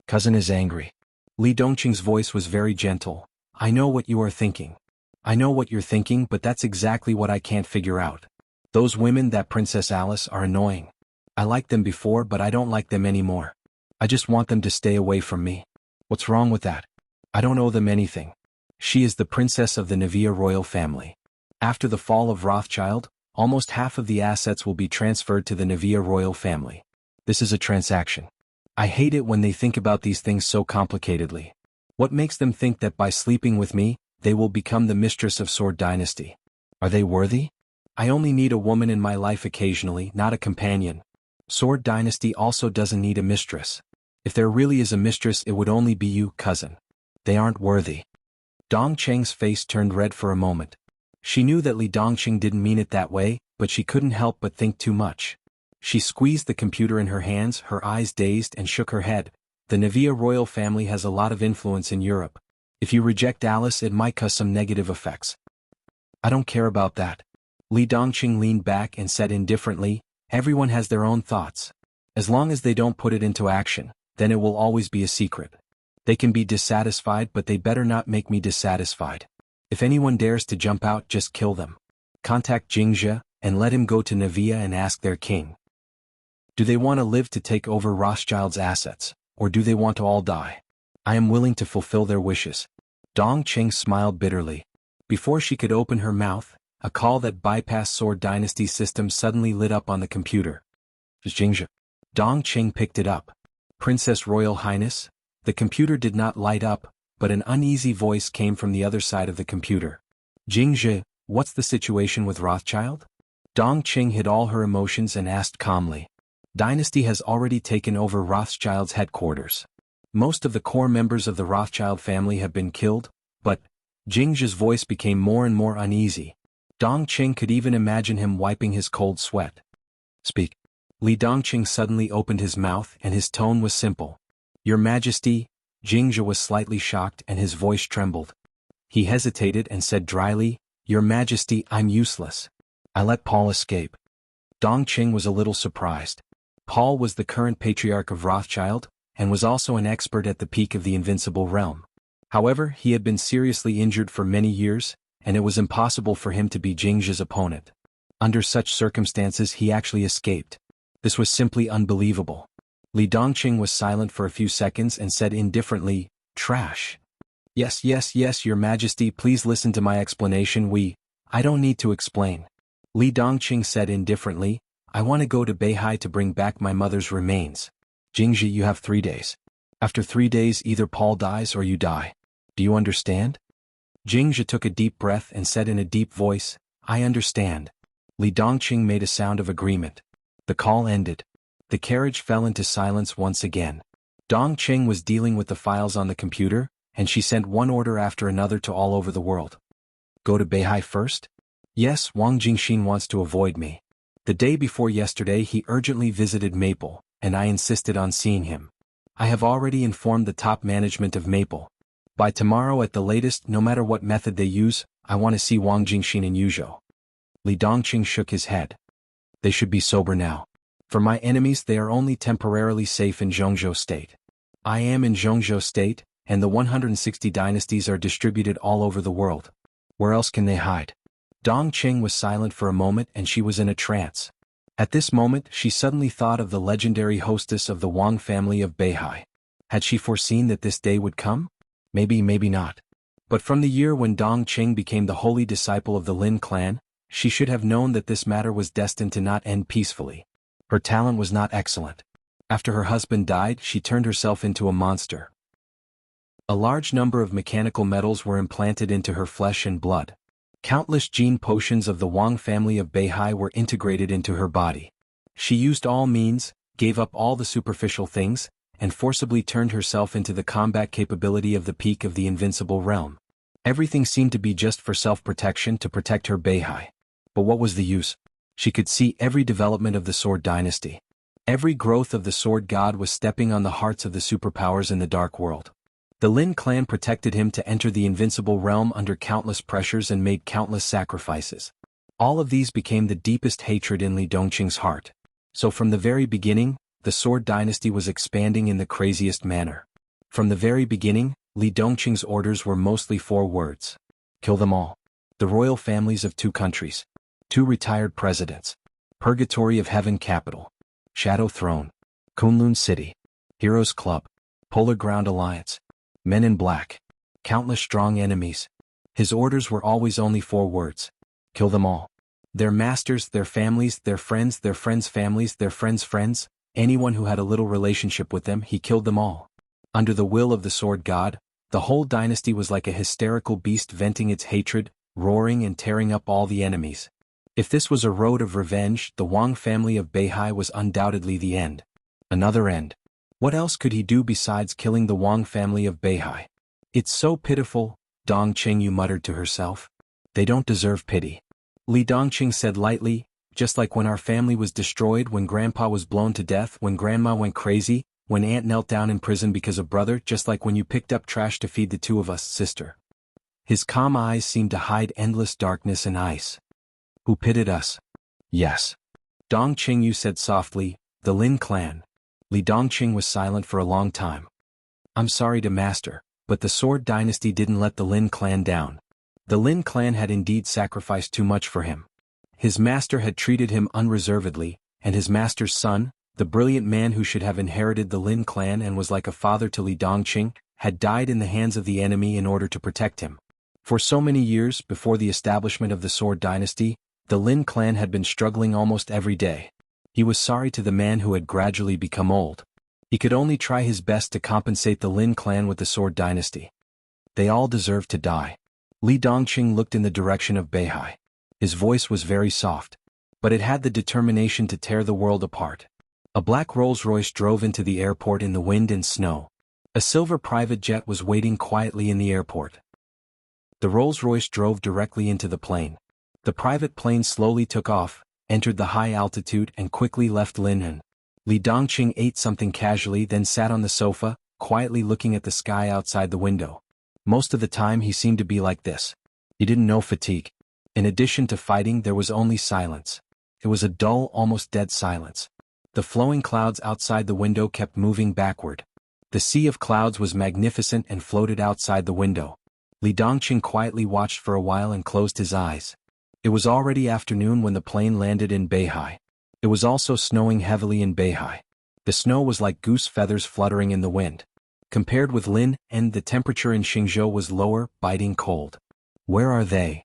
Cousin is angry. Li Dongqing's voice was very gentle. I know what you are thinking. I know what you're thinking, but that's exactly what I can't figure out. Those women, that Princess Alice, are annoying. I liked them before, but I don't like them anymore. I just want them to stay away from me. What's wrong with that? I don't owe them anything. She is the princess of the Nevia royal family. After the fall of Rothschild, almost half of the assets will be transferred to the Nevia royal family. This is a transaction. I hate it when they think about these things so complicatedly. What makes them think that by sleeping with me, they will become the mistress of Sword Dynasty? Are they worthy? I only need a woman in my life occasionally, not a companion. Sword Dynasty also doesn't need a mistress. If there really is a mistress, it would only be you, cousin. They aren't worthy. Dongqing's face turned red for a moment. She knew that Li Dongqing didn't mean it that way, but she couldn't help but think too much. She squeezed the computer in her hands, her eyes dazed, and shook her head. The Nevia royal family has a lot of influence in Europe. If you reject Alice, it might cause some negative effects. I don't care about that. Li Dongqing leaned back and said indifferently, everyone has their own thoughts. As long as they don't put it into action, then it will always be a secret. They can be dissatisfied, but they better not make me dissatisfied. If anyone dares to jump out, just kill them. Contact Jianghu, and let him go to Nevia and ask their king. Do they want to live to take over Rothschild's assets, or do they want to all die? I am willing to fulfill their wishes. Dongqing smiled bitterly. Before she could open her mouth, a call that bypassed Sword Dynasty's system suddenly lit up on the computer. Jianghu. Dongqing picked it up. Princess Royal Highness? The computer did not light up, but an uneasy voice came from the other side of the computer. Jianghu, what's the situation with Rothschild? Dongqing hid all her emotions and asked calmly. Dynasty has already taken over Rothschild's headquarters. Most of the core members of the Rothschild family have been killed, but Jianghu's voice became more and more uneasy. Dongqing could even imagine him wiping his cold sweat. Speak. Li Dongqing suddenly opened his mouth and his tone was simple. Your Majesty. Jianghu was slightly shocked and his voice trembled. He hesitated and said dryly, Your Majesty, I'm useless. I let Paul escape. Dongqing was a little surprised. Paul was the current patriarch of Rothschild, and was also an expert at the peak of the invincible realm. However, he had been seriously injured for many years, and it was impossible for him to be Jianghu's opponent. Under such circumstances he actually escaped. This was simply unbelievable. Li Dongqing was silent for a few seconds and said indifferently, Trash. Yes, Your Majesty, please listen to my explanation. I don't need to explain. Li Dongqing said indifferently, I want to go to Beihai to bring back my mother's remains. Jianghu, you have 3 days. After 3 days either Paul dies or you die. Do you understand? Jianghu took a deep breath and said in a deep voice, I understand. Li Dongqing made a sound of agreement. The call ended. The carriage fell into silence once again. Dongqing was dealing with the files on the computer, and she sent one order after another to all over the world. Go to Beihai first? Yes, Wang Jingxin wants to avoid me. The day before yesterday he urgently visited Maple, and I insisted on seeing him. I have already informed the top management of Maple. By tomorrow at the latest, no matter what method they use, I want to see Wang Jingxin and Yuzhou. Li Dongqing shook his head. They should be sober now. For my enemies they are only temporarily safe in Jianghu State. I am in Jianghu State, and the 160 dynasties are distributed all over the world. Where else can they hide? Dongqing was silent for a moment and she was in a trance. At this moment she suddenly thought of the legendary hostess of the Wang family of Beihai. Had she foreseen that this day would come? Maybe not. But from the year when Dongqing became the holy disciple of the Lin clan, she should have known that this matter was destined to not end peacefully. Her talent was not excellent. After her husband died, she turned herself into a monster. A large number of mechanical metals were implanted into her flesh and blood. Countless gene potions of the Wang family of Beihai were integrated into her body. She used all means, gave up all the superficial things, and forcibly turned herself into the combat capability of the peak of the invincible realm. Everything seemed to be just for self-protection to protect her Beihai. But what was the use? She could see every development of the Sword Dynasty. Every growth of the sword god was stepping on the hearts of the superpowers in the dark world. The Lin clan protected him to enter the invincible realm under countless pressures and made countless sacrifices. All of these became the deepest hatred in Li Dongqing's heart. So from the very beginning, the Sword Dynasty was expanding in the craziest manner. From the very beginning, Li Dongqing's orders were mostly 4 words. Kill them all. The royal families of 2 countries. 2 retired presidents. Purgatory of Heaven Capital. Shadow Throne. Kunlun City. Heroes Club. Polar Ground Alliance. Men in Black. Countless strong enemies. His orders were always only 4 words. Kill them all. Their masters, their families, their friends' families, their friends' friends, anyone who had a little relationship with them, he killed them all. Under the will of the sword god, the whole dynasty was like a hysterical beast venting its hatred, roaring and tearing up all the enemies. If this was a road of revenge, the Wang family of Beihai was undoubtedly the end. Another end. What else could he do besides killing the Wang family of Beihai? It's so pitiful, Dong Qingyu muttered to herself. They don't deserve pity. Li Dongqing said lightly, just like when our family was destroyed, when grandpa was blown to death, when grandma went crazy, when aunt knelt down in prison because of brother, just like when you picked up trash to feed the 2 of us, sister. His calm eyes seemed to hide endless darkness and ice. Who pitied us? Yes. Dong Qingyu said softly, the Lin clan. Li Dongqing was silent for a long time. I'm sorry to master, but the Sword Dynasty didn't let the Lin clan down. The Lin clan had indeed sacrificed too much for him. His master had treated him unreservedly, and his master's son, the brilliant man who should have inherited the Lin clan and was like a father to Li Dongqing, had died in the hands of the enemy in order to protect him. For so many years before the establishment of the Sword Dynasty, the Lin clan had been struggling almost every day. He was sorry to the man who had gradually become old. He could only try his best to compensate the Lin clan with the Sword Dynasty. They all deserved to die. Li Dongqing looked in the direction of Beihai. His voice was very soft, but it had the determination to tear the world apart. A black Rolls-Royce drove into the airport in the wind and snow. A silver private jet was waiting quietly in the airport. The Rolls-Royce drove directly into the plane. The private plane slowly took off, entered the high altitude and quickly left Linhan. Li Dongqing ate something casually, then sat on the sofa, quietly looking at the sky outside the window. Most of the time he seemed to be like this. He didn't know fatigue. In addition to fighting, there was only silence. It was a dull, almost dead silence. The flowing clouds outside the window kept moving backward. The sea of clouds was magnificent and floated outside the window. Li Dongqing quietly watched for a while and closed his eyes. It was already afternoon when the plane landed in Beihai. It was also snowing heavily in Beihai. The snow was like goose feathers fluttering in the wind. Compared with Lin, and the temperature in Xingzhou was lower, biting cold. Where are they?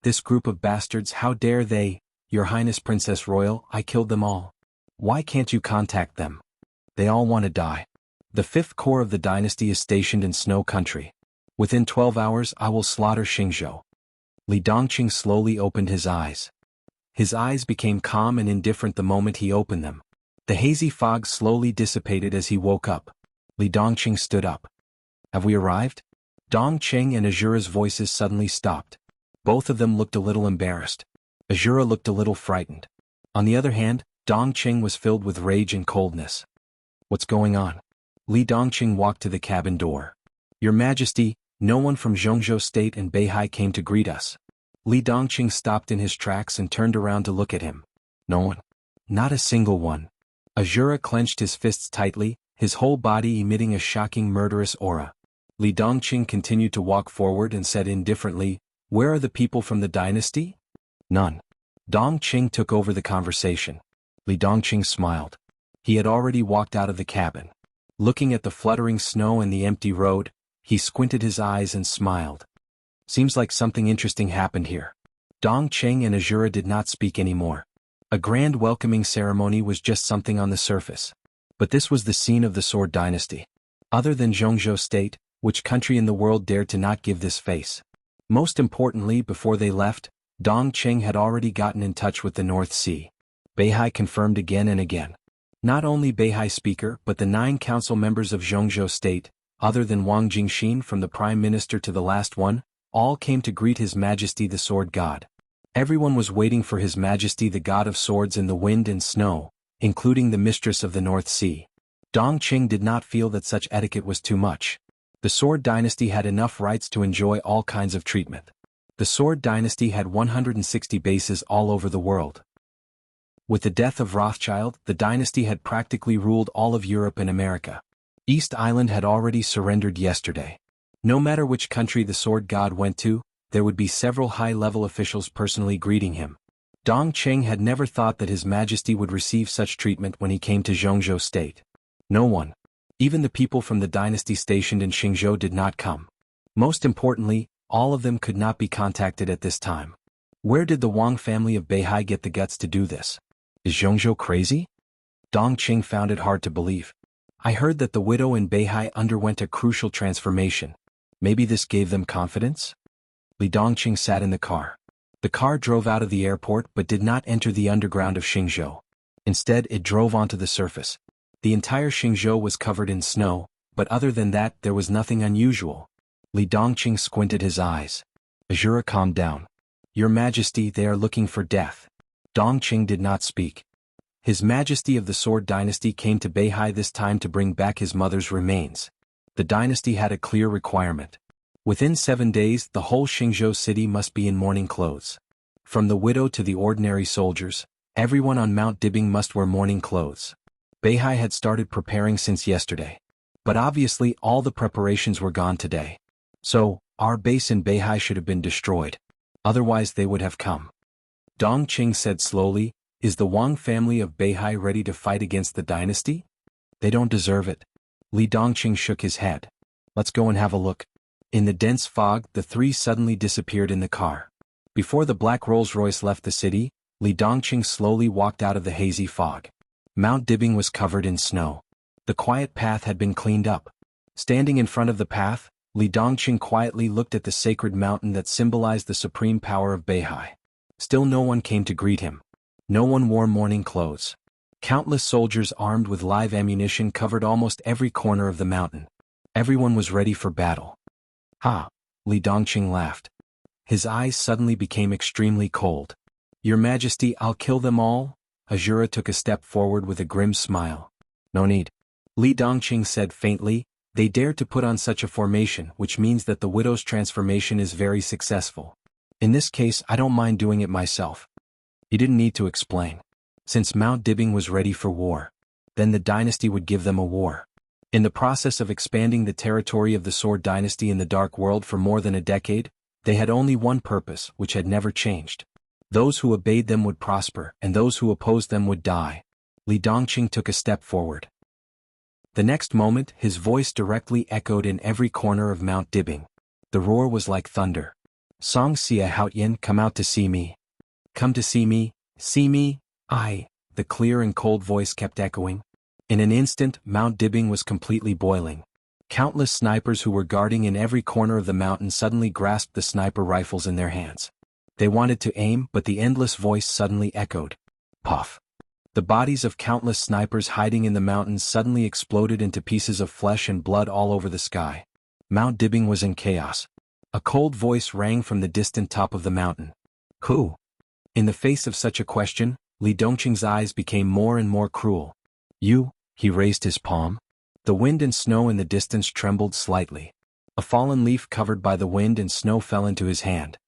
This group of bastards, how dare they? Your Highness Princess Royal, I killed them all. Why can't you contact them? They all want to die. The 5th Corps of the dynasty is stationed in Snow Country. Within 12 hours I will slaughter Xingzhou. Li Dongqing slowly opened his eyes. His eyes became calm and indifferent the moment he opened them. The hazy fog slowly dissipated as he woke up. Li Dongqing stood up. Have we arrived? Dongqing and Azura's voices suddenly stopped. Both of them looked a little embarrassed. Azura looked a little frightened. On the other hand, Dongqing was filled with rage and coldness. What's going on? Li Dongqing walked to the cabin door. Your Majesty, no one from Jianghu State and Beihai came to greet us. Li Dongqing stopped in his tracks and turned around to look at him. No one. Not a single one. Azura clenched his fists tightly, his whole body emitting a shocking murderous aura. Li Dongqing continued to walk forward and said indifferently, Where are the people from the dynasty? None. Dongqing took over the conversation. Li Dongqing smiled. He had already walked out of the cabin. Looking at the fluttering snow and the empty road, he squinted his eyes and smiled. Seems like something interesting happened here. Dongqing and Azura did not speak anymore. A grand welcoming ceremony was just something on the surface. But this was the scene of the Sword Dynasty. Other than Jianghu State, which country in the world dared to not give this face? Most importantly, before they left, Dongqing had already gotten in touch with the North Sea. Beihai confirmed again and again. Not only Beihai speaker but the 9 council members of Jianghu State, other than Wang Jingxin from the Prime Minister to the last one, all came to greet His Majesty the Sword God. Everyone was waiting for His Majesty the God of Swords in the wind and snow, including the mistress of the North Sea. Dongqing did not feel that such etiquette was too much. The Sword Dynasty had enough rights to enjoy all kinds of treatment. The Sword Dynasty had 160 bases all over the world. With the death of Rothschild, the dynasty had practically ruled all of Europe and America. East Island had already surrendered yesterday. No matter which country the sword god went to, there would be several high-level officials personally greeting him. Dongqing had never thought that His Majesty would receive such treatment when he came to Jianghu state. No one, even the people from the dynasty stationed in Xingzhou, did not come. Most importantly, all of them could not be contacted at this time. Where did the Wang family of Beihai get the guts to do this? Is Jianghu crazy? Dongqing found it hard to believe. I heard that the widow in Beihai underwent a crucial transformation. Maybe this gave them confidence? Li Dongqing sat in the car. The car drove out of the airport but did not enter the underground of Xingzhou. Instead, it drove onto the surface. The entire Xingzhou was covered in snow, but other than that there was nothing unusual. Li Dongqing squinted his eyes. Azura, calm down. Your Majesty, they are looking for death. Dongqing did not speak. His Majesty of the Sword Dynasty came to Beihai this time to bring back his mother's remains. The dynasty had a clear requirement. Within 7 days, the whole Xingzhou city must be in mourning clothes. From the widow to the ordinary soldiers, everyone on Mount Dibing must wear mourning clothes. Beihai had started preparing since yesterday. But obviously all the preparations were gone today. So, our base in Beihai should have been destroyed. Otherwise they would have come. Dongqing said slowly, is the Wang family of Beihai ready to fight against the dynasty? They don't deserve it. Li Dongqing shook his head. Let's go and have a look. In the dense fog, the three suddenly disappeared in the car. Before the black Rolls-Royce left the city, Li Dongqing slowly walked out of the hazy fog. Mount Dibing was covered in snow. The quiet path had been cleaned up. Standing in front of the path, Li Dongqing quietly looked at the sacred mountain that symbolized the supreme power of Beihai. Still no one came to greet him. No one wore mourning clothes. Countless soldiers armed with live ammunition covered almost every corner of the mountain. Everyone was ready for battle. Ha! Li Dongqing laughed. His eyes suddenly became extremely cold. Your Majesty, I'll kill them all? Azura took a step forward with a grim smile. No need. Li Dongqing said faintly, they dared to put on such a formation, which means that the widow's transformation is very successful. In this case, I don't mind doing it myself. He didn't need to explain. Since Mount Dibing was ready for war, then the dynasty would give them a war. In the process of expanding the territory of the Sword Dynasty in the Dark World for more than a decade, they had only one purpose, which had never changed. Those who obeyed them would prosper, and those who opposed them would die. Li Dongqing took a step forward. The next moment, his voice directly echoed in every corner of Mount Dibing. The roar was like thunder. Song Xia Haotian, come out to see me. Come to see me, see me, I. The clear and cold voice kept echoing. In an instant, Mount Dibing was completely boiling. Countless snipers who were guarding in every corner of the mountain suddenly grasped the sniper rifles in their hands. They wanted to aim, but the endless voice suddenly echoed. Puff. The bodies of countless snipers hiding in the mountains suddenly exploded into pieces of flesh and blood all over the sky. Mount Dibing was in chaos. A cold voice rang from the distant top of the mountain. Who? In the face of such a question, Li Dongqing's eyes became more and more cruel. You? He raised his palm. The wind and snow in the distance trembled slightly. A fallen leaf covered by the wind and snow fell into his hand.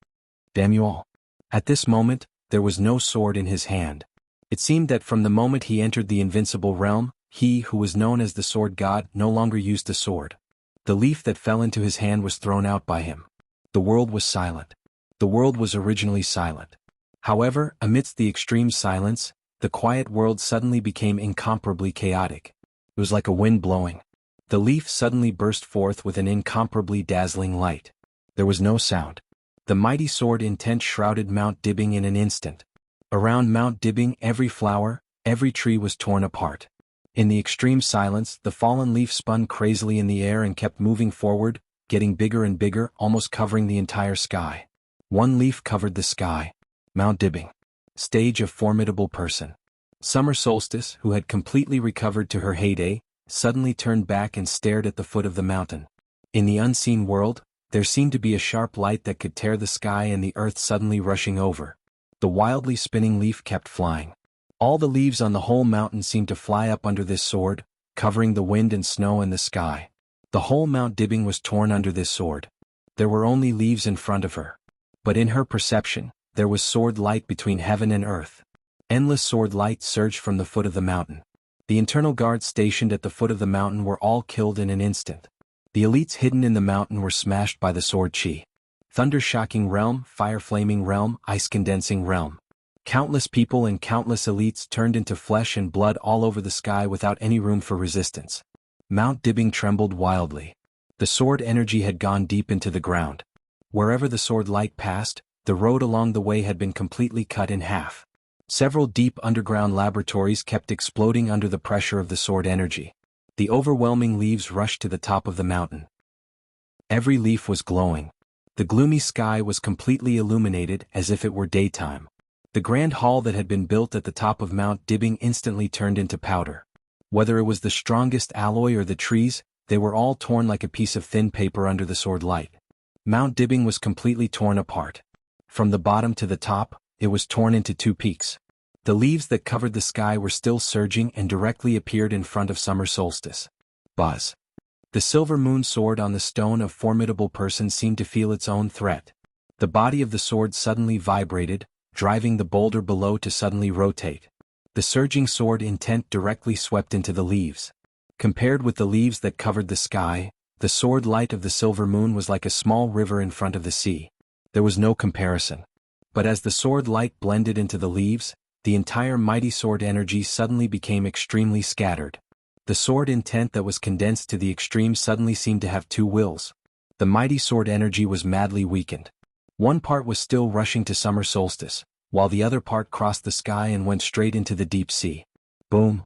Damn you all. At this moment, there was no sword in his hand. It seemed that from the moment he entered the invincible realm, he who was known as the sword god no longer used the sword. The leaf that fell into his hand was thrown out by him. The world was silent. The world was originally silent. However, amidst the extreme silence, the quiet world suddenly became incomparably chaotic. It was like a wind blowing. The leaf suddenly burst forth with an incomparably dazzling light. There was no sound. The mighty sword intent shrouded Mount Dibing in an instant. Around Mount Dibing, every flower, every tree was torn apart. In the extreme silence, the fallen leaf spun crazily in the air and kept moving forward, getting bigger and bigger, almost covering the entire sky. One leaf covered the sky. Mount Dibing. Stage of formidable person. Summer Solstice, who had completely recovered to her heyday, suddenly turned back and stared at the foot of the mountain. In the unseen world, there seemed to be a sharp light that could tear the sky and the earth suddenly rushing over. The wildly spinning leaf kept flying. All the leaves on the whole mountain seemed to fly up under this sword, covering the wind and snow and the sky. The whole Mount Dibbing was torn under this sword. There were only leaves in front of her. But in her perception, there was sword light between heaven and earth. Endless sword light surged from the foot of the mountain. The internal guards stationed at the foot of the mountain were all killed in an instant. The elites hidden in the mountain were smashed by the sword chi. Thunder-shocking realm, fire-flaming realm, ice-condensing realm. Countless people and countless elites turned into flesh and blood all over the sky without any room for resistance. Mount Dibbing trembled wildly. The sword energy had gone deep into the ground. Wherever the sword light passed, the road along the way had been completely cut in half. Several deep underground laboratories kept exploding under the pressure of the sword energy. The overwhelming leaves rushed to the top of the mountain. Every leaf was glowing. The gloomy sky was completely illuminated as if it were daytime. The grand hall that had been built at the top of Mount Dibbing instantly turned into powder. Whether it was the strongest alloy or the trees, they were all torn like a piece of thin paper under the sword light. Mount Dibbing was completely torn apart. From the bottom to the top, it was torn into two peaks. The leaves that covered the sky were still surging and directly appeared in front of summer solstice. Buzz. The silver moon sword on the stone of formidable person seemed to feel its own threat. The body of the sword suddenly vibrated, driving the boulder below to suddenly rotate. The surging sword intent directly swept into the leaves. Compared with the leaves that covered the sky, the sword light of the silver moon was like a small river in front of the sea. There was no comparison. But as the sword light blended into the leaves, the entire mighty sword energy suddenly became extremely scattered. The sword intent that was condensed to the extreme suddenly seemed to have two wills. The mighty sword energy was madly weakened. One part was still rushing to summer solstice, while the other part crossed the sky and went straight into the deep sea. Boom!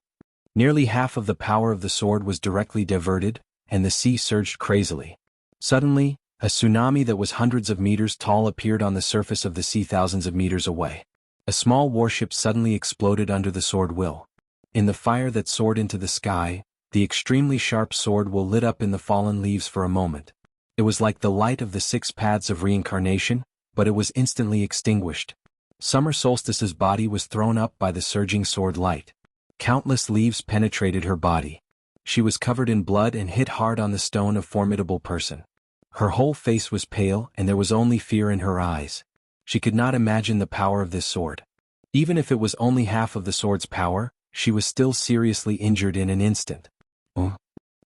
Nearly half of the power of the sword was directly diverted, and the sea surged crazily. Suddenly, a tsunami that was hundreds of meters tall appeared on the surface of the sea thousands of meters away. A small warship suddenly exploded under the sword will. In the fire that soared into the sky, the extremely sharp sword will lit up in the fallen leaves for a moment. It was like the light of the 6 paths of reincarnation, but it was instantly extinguished. Summer Solstice's body was thrown up by the surging sword light. Countless leaves penetrated her body. She was covered in blood and hit hard on the stone of formidable person. Her whole face was pale and there was only fear in her eyes. She could not imagine the power of this sword. Even if it was only half of the sword's power, she was still seriously injured in an instant.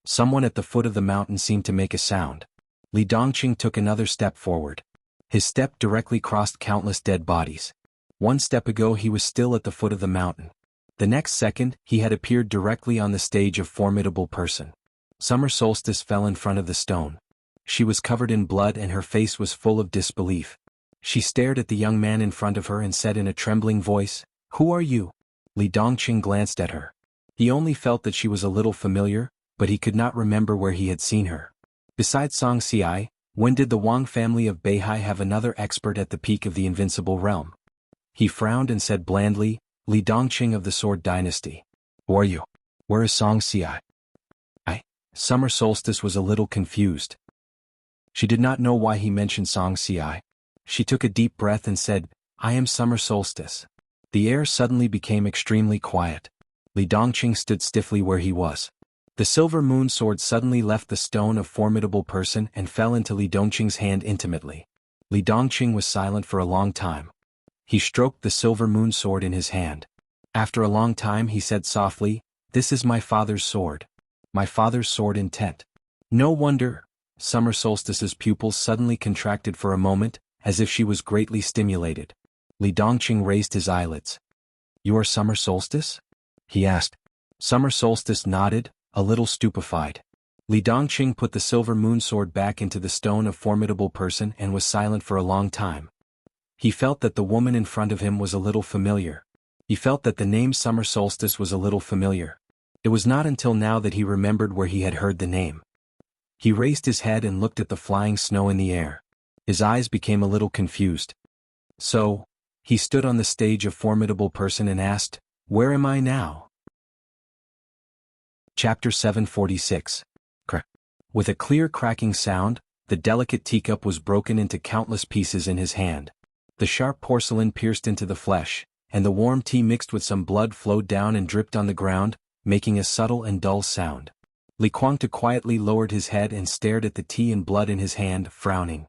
Someone at the foot of the mountain seemed to make a sound. Li Dongqing took another step forward. His step directly crossed countless dead bodies. One step ago he was still at the foot of the mountain. The next second, he had appeared directly on the stage of formidable person. Summer Solstice fell in front of the stone. She was covered in blood and her face was full of disbelief. She stared at the young man in front of her and said in a trembling voice, "Who are you?" Li Dongqing glanced at her. He only felt that she was a little familiar, but he could not remember where he had seen her. Besides Song Xiai, when did the Wang family of Beihai have another expert at the peak of the invincible realm? He frowned and said blandly, "Li Dongqing of the Sword Dynasty. Who are you? Where is Song Xiai?" Summer Solstice was a little confused. She did not know why he mentioned Song Xiai. She took a deep breath and said, "I am Summer Solstice." The air suddenly became extremely quiet. Li Dongqing stood stiffly where he was. The silver moon sword suddenly left the stone of formidable person and fell into Li Dongqing's hand intimately. Li Dongqing was silent for a long time. He stroked the silver moon sword in his hand. After a long time he said softly, "This is my father's sword. My father's sword intent." No wonder. Summer Solstice's pupils suddenly contracted for a moment, as if she was greatly stimulated. Li Dongqing raised his eyelids. "You are Summer Solstice?" he asked. Summer Solstice nodded, a little stupefied. Li Dongqing put the silver moon sword back into the stone of formidable person and was silent for a long time. He felt that the woman in front of him was a little familiar. He felt that the name Summer Solstice was a little familiar. It was not until now that he remembered where he had heard the name. He raised his head and looked at the flying snow in the air. His eyes became a little confused. So, he stood on the stage of formidable person and asked, "Where am I now?" Chapter 746. With a clear cracking sound, the delicate teacup was broken into countless pieces in his hand. The sharp porcelain pierced into the flesh, and the warm tea mixed with some blood flowed down and dripped on the ground, making a subtle and dull sound. Li Kuangtu quietly lowered his head and stared at the tea and blood in his hand, frowning.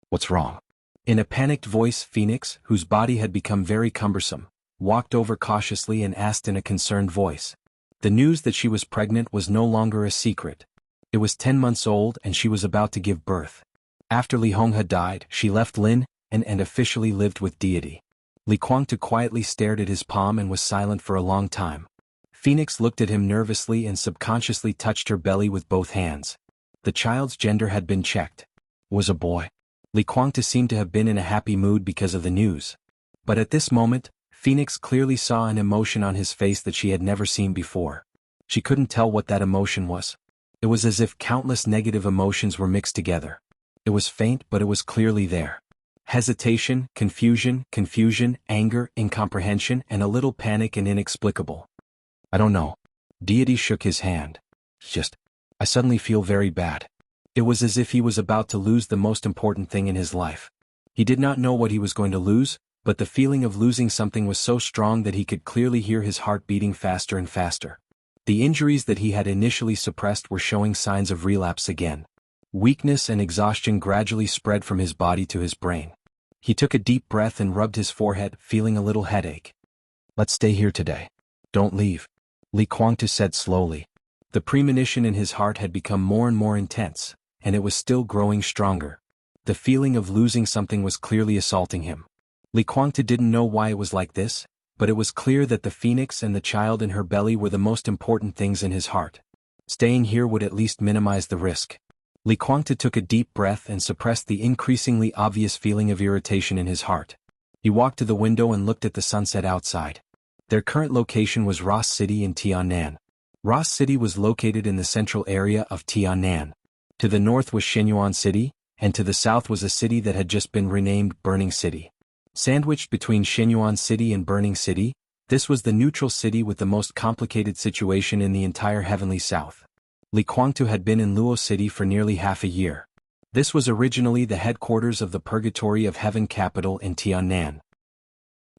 "What's wrong?" In a panicked voice, Phoenix, whose body had become very cumbersome, walked over cautiously and asked in a concerned voice. The news that she was pregnant was no longer a secret. It was 10 months old and she was about to give birth. After Li Honghe died, she left Lin and officially lived with deity. Li Kuangtu quietly stared at his palm and was silent for a long time. Phoenix looked at him nervously and subconsciously touched her belly with both hands. The child's gender had been checked. Was a boy. Li Kuangtu seemed to have been in a happy mood because of the news. But at this moment, Phoenix clearly saw an emotion on his face that she had never seen before. She couldn't tell what that emotion was. It was as if countless negative emotions were mixed together. It was faint, but it was clearly there. Hesitation, confusion, anger, incomprehension, and a little panic and inexplicable. "I don't know." Deity shook his hand. I suddenly feel very bad." It was as if he was about to lose the most important thing in his life. He did not know what he was going to lose, but the feeling of losing something was so strong that he could clearly hear his heart beating faster and faster. The injuries that he had initially suppressed were showing signs of relapse again. Weakness and exhaustion gradually spread from his body to his brain. He took a deep breath and rubbed his forehead, feeling a little headache. "Let's stay here today. Don't leave," Li Kuangtu said slowly. The premonition in his heart had become more and more intense, and it was still growing stronger. The feeling of losing something was clearly assaulting him. Li Kuangtu didn't know why it was like this, but it was clear that the phoenix and the child in her belly were the most important things in his heart. Staying here would at least minimize the risk. Li Kuangtu took a deep breath and suppressed the increasingly obvious feeling of irritation in his heart. He walked to the window and looked at the sunset outside. Their current location was Ross City in Tiannan. Ross City was located in the central area of Tiannan. To the north was Shenyuan City, and to the south was a city that had just been renamed Burning City. Sandwiched between Shenyuan City and Burning City, this was the neutral city with the most complicated situation in the entire heavenly south. Li Kuangtu had been in Luo City for nearly half a year. This was originally the headquarters of the Purgatory of Heaven capital in Tiannan.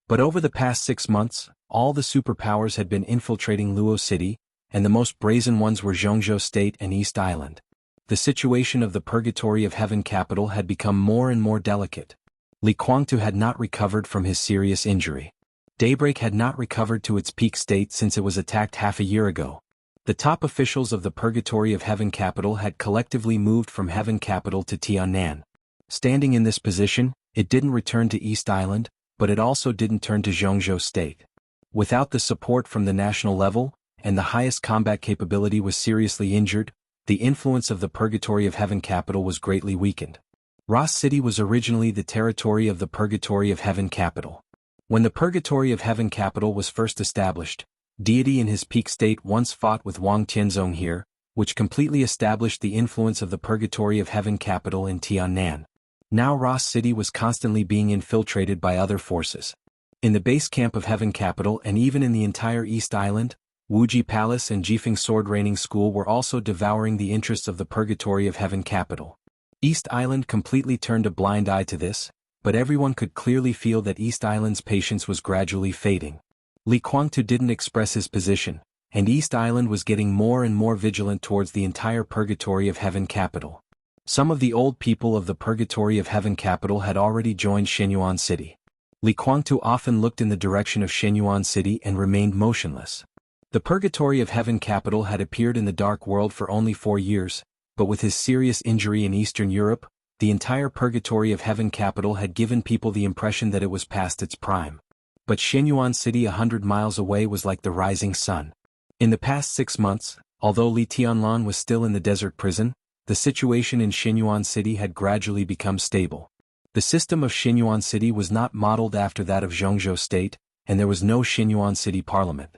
But over the past 6 months, all the superpowers had been infiltrating Luo City, and the most brazen ones were Jianghu State and East Island. The situation of the Purgatory of Heaven capital had become more and more delicate. Li Kuangtu had not recovered from his serious injury. Daybreak had not recovered to its peak state since it was attacked half a year ago. The top officials of the Purgatory of Heaven capital had collectively moved from Heaven capital to Tiannan. Standing in this position, it didn't return to East Island, but it also didn't turn to Jianghu State. Without the support from the national level, and the highest combat capability was seriously injured, the influence of the Purgatory of Heaven capital was greatly weakened. Ross City was originally the territory of the Purgatory of Heaven capital. When the Purgatory of Heaven capital was first established, deity in his peak state once fought with Wang Tianzong here, which completely established the influence of the Purgatory of Heaven capital in Tiannan. Now Ross City was constantly being infiltrated by other forces. In the base camp of Heaven capital and even in the entire East Island, Wuji Palace and Jifeng Sword Raining School were also devouring the interests of the Purgatory of Heaven capital. East Island completely turned a blind eye to this, but everyone could clearly feel that East Island's patience was gradually fading. Li Kuangtu didn't express his position, and East Island was getting more and more vigilant towards the entire Purgatory of Heaven capital. Some of the old people of the Purgatory of Heaven capital had already joined Shenyuan City. Li Kuangtu often looked in the direction of Shenyuan City and remained motionless. The Purgatory of Heaven capital had appeared in the Dark World for only 4 years, but with his serious injury in Eastern Europe, the entire Purgatory of Heaven capital had given people the impression that it was past its prime. But Shenyuan City 100 miles away was like the rising sun. In the past 6 months, although Li Tianlan was still in the desert prison, the situation in Shenyuan City had gradually become stable. The system of Shenyuan City was not modeled after that of Jianghu State, and there was no Shenyuan City parliament.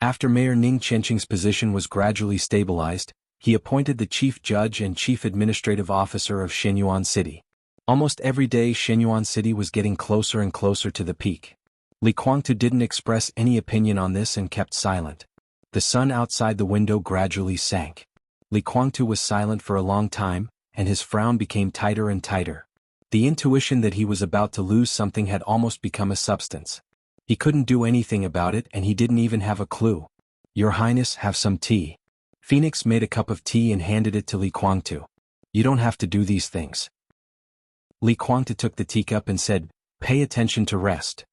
After Mayor Ning Chenqing's position was gradually stabilized, he appointed the chief judge and chief administrative officer of Shenyuan City. Almost every day Shenyuan City was getting closer and closer to the peak. Li Kuangtu didn't express any opinion on this and kept silent. The sun outside the window gradually sank. Li Kuangtu was silent for a long time, and his frown became tighter and tighter. The intuition that he was about to lose something had almost become a substance. He couldn't do anything about it and he didn't even have a clue. Your Highness, have some tea. Phoenix made a cup of tea and handed it to Li Guangtu. You don't have to do these things. Li Guangtu took the teacup and said, pay attention to rest.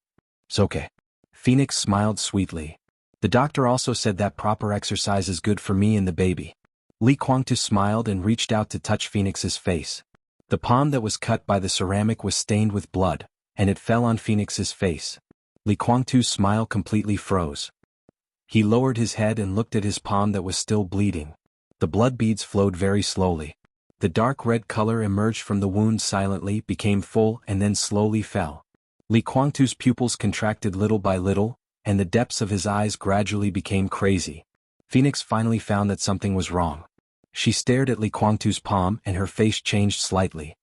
It's okay. Phoenix smiled sweetly. The doctor also said that proper exercise is good for me and the baby. Li Guangtu smiled and reached out to touch Phoenix's face. The palm that was cut by the ceramic was stained with blood, and it fell on Phoenix's face. Li Guangtu's smile completely froze. He lowered his head and looked at his palm that was still bleeding. The blood beads flowed very slowly. The dark red color emerged from the wound silently, became full and then slowly fell. Li Guangtu's pupils contracted little by little, and the depths of his eyes gradually became crazy. Phoenix finally found that something was wrong. She stared at Li Guangtu's palm and her face changed slightly.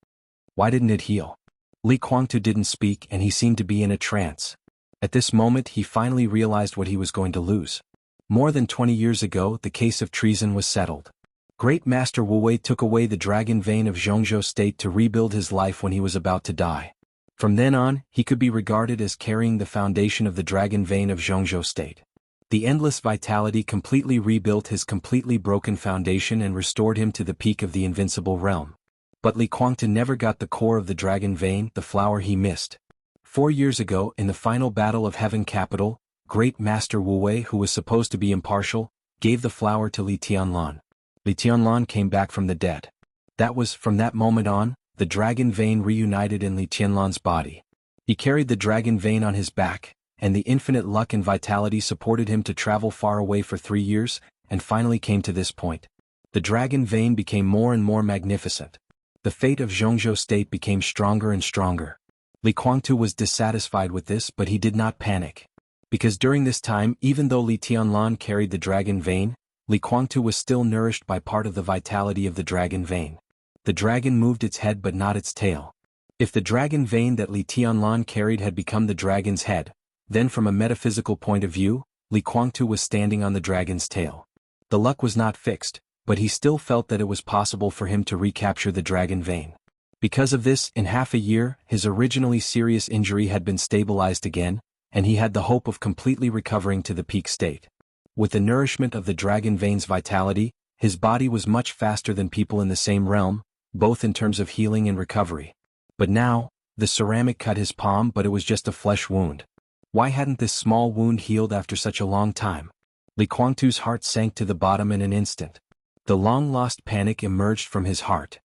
Why didn't it heal? Li Guangtu didn't speak and he seemed to be in a trance. At this moment he finally realized what he was going to lose. More than 20 years ago the case of treason was settled. Great Master Wu Wei took away the dragon vein of Jianghu state to rebuild his life when he was about to die. From then on, he could be regarded as carrying the foundation of the dragon vein of Jianghu state. The endless vitality completely rebuilt his completely broken foundation and restored him to the peak of the invincible realm. But Li Guangtu never got the core of the dragon vein, the flower he missed. 4 years ago, in the final battle of Heaven Capital, Great Master Wu Wei, who was supposed to be impartial, gave the flower to Li Tianlan. Li Tianlan came back from the dead. From that moment on, the dragon vein reunited in Li Tianlan's body. He carried the dragon vein on his back, and the infinite luck and vitality supported him to travel far away for 3 years, and finally came to this point. The dragon vein became more and more magnificent. The fate of Jianghu state became stronger and stronger. Li Guangtu was dissatisfied with this, but he did not panic. Because during this time, even though Li Tianlan carried the dragon vein, Li Guangtu was still nourished by part of the vitality of the dragon vein. The dragon moved its head but not its tail. If the dragon vein that Li Tianlan carried had become the dragon's head, then from a metaphysical point of view, Li Guangtu was standing on the dragon's tail. The luck was not fixed, but he still felt that it was possible for him to recapture the dragon vein. Because of this, in half a year, his originally serious injury had been stabilized again, and he had the hope of completely recovering to the peak state. With the nourishment of the dragon vein's vitality, his body was much faster than people in the same realm, both in terms of healing and recovery. But now, the ceramic cut his palm, but it was just a flesh wound. Why hadn't this small wound healed after such a long time? Li Guangtu's heart sank to the bottom in an instant. The long-lost panic emerged from his heart.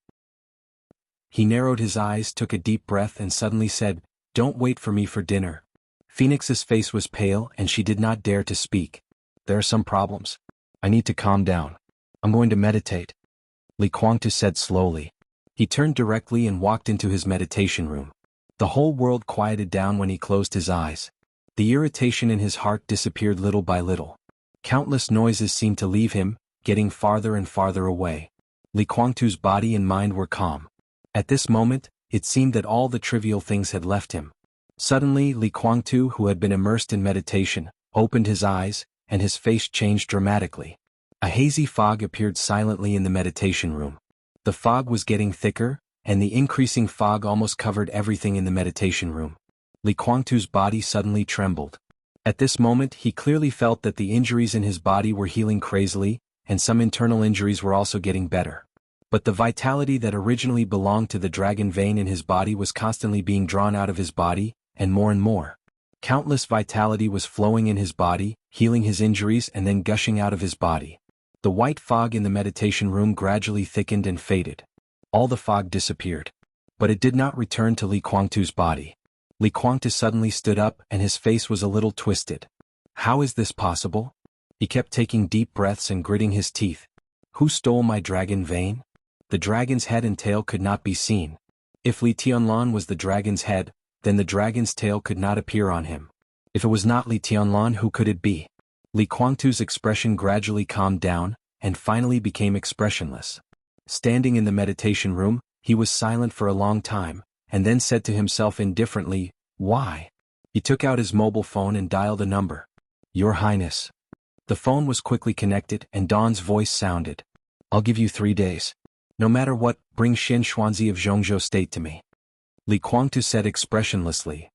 He narrowed his eyes, took a deep breath and suddenly said, "Don't wait for me for dinner." Phoenix's face was pale and she did not dare to speak. "There are some problems. I need to calm down. I'm going to meditate," Li Guangtu said slowly. He turned directly and walked into his meditation room. The whole world quieted down when he closed his eyes. The irritation in his heart disappeared little by little. Countless noises seemed to leave him, getting farther and farther away. Li Guangtu's body and mind were calm. At this moment, it seemed that all the trivial things had left him. Suddenly, Li Guangtu, who had been immersed in meditation, opened his eyes, and his face changed dramatically. A hazy fog appeared silently in the meditation room. The fog was getting thicker, and the increasing fog almost covered everything in the meditation room. Li Guangtu's body suddenly trembled. At this moment, he clearly felt that the injuries in his body were healing crazily, and some internal injuries were also getting better. But the vitality that originally belonged to the dragon vein in his body was constantly being drawn out of his body, and more. Countless vitality was flowing in his body, healing his injuries and then gushing out of his body. The white fog in the meditation room gradually thickened and faded. All the fog disappeared. But it did not return to Li Guangtu's body. Li Guangtu suddenly stood up and his face was a little twisted. How is this possible? He kept taking deep breaths and gritting his teeth. Who stole my dragon vein? The dragon's head and tail could not be seen. If Li Tianlan was the dragon's head, then the dragon's tail could not appear on him. If it was not Li Tianlan, who could it be? Li Guangtu's expression gradually calmed down, and finally became expressionless. Standing in the meditation room, he was silent for a long time, and then said to himself indifferently, "Why?" He took out his mobile phone and dialed a number. "Your Highness." The phone was quickly connected and Dawn's voice sounded. "I'll give you 3 days. No matter what, bring Xin Xuanzi of Jianghu state to me," Li Guangtu said expressionlessly.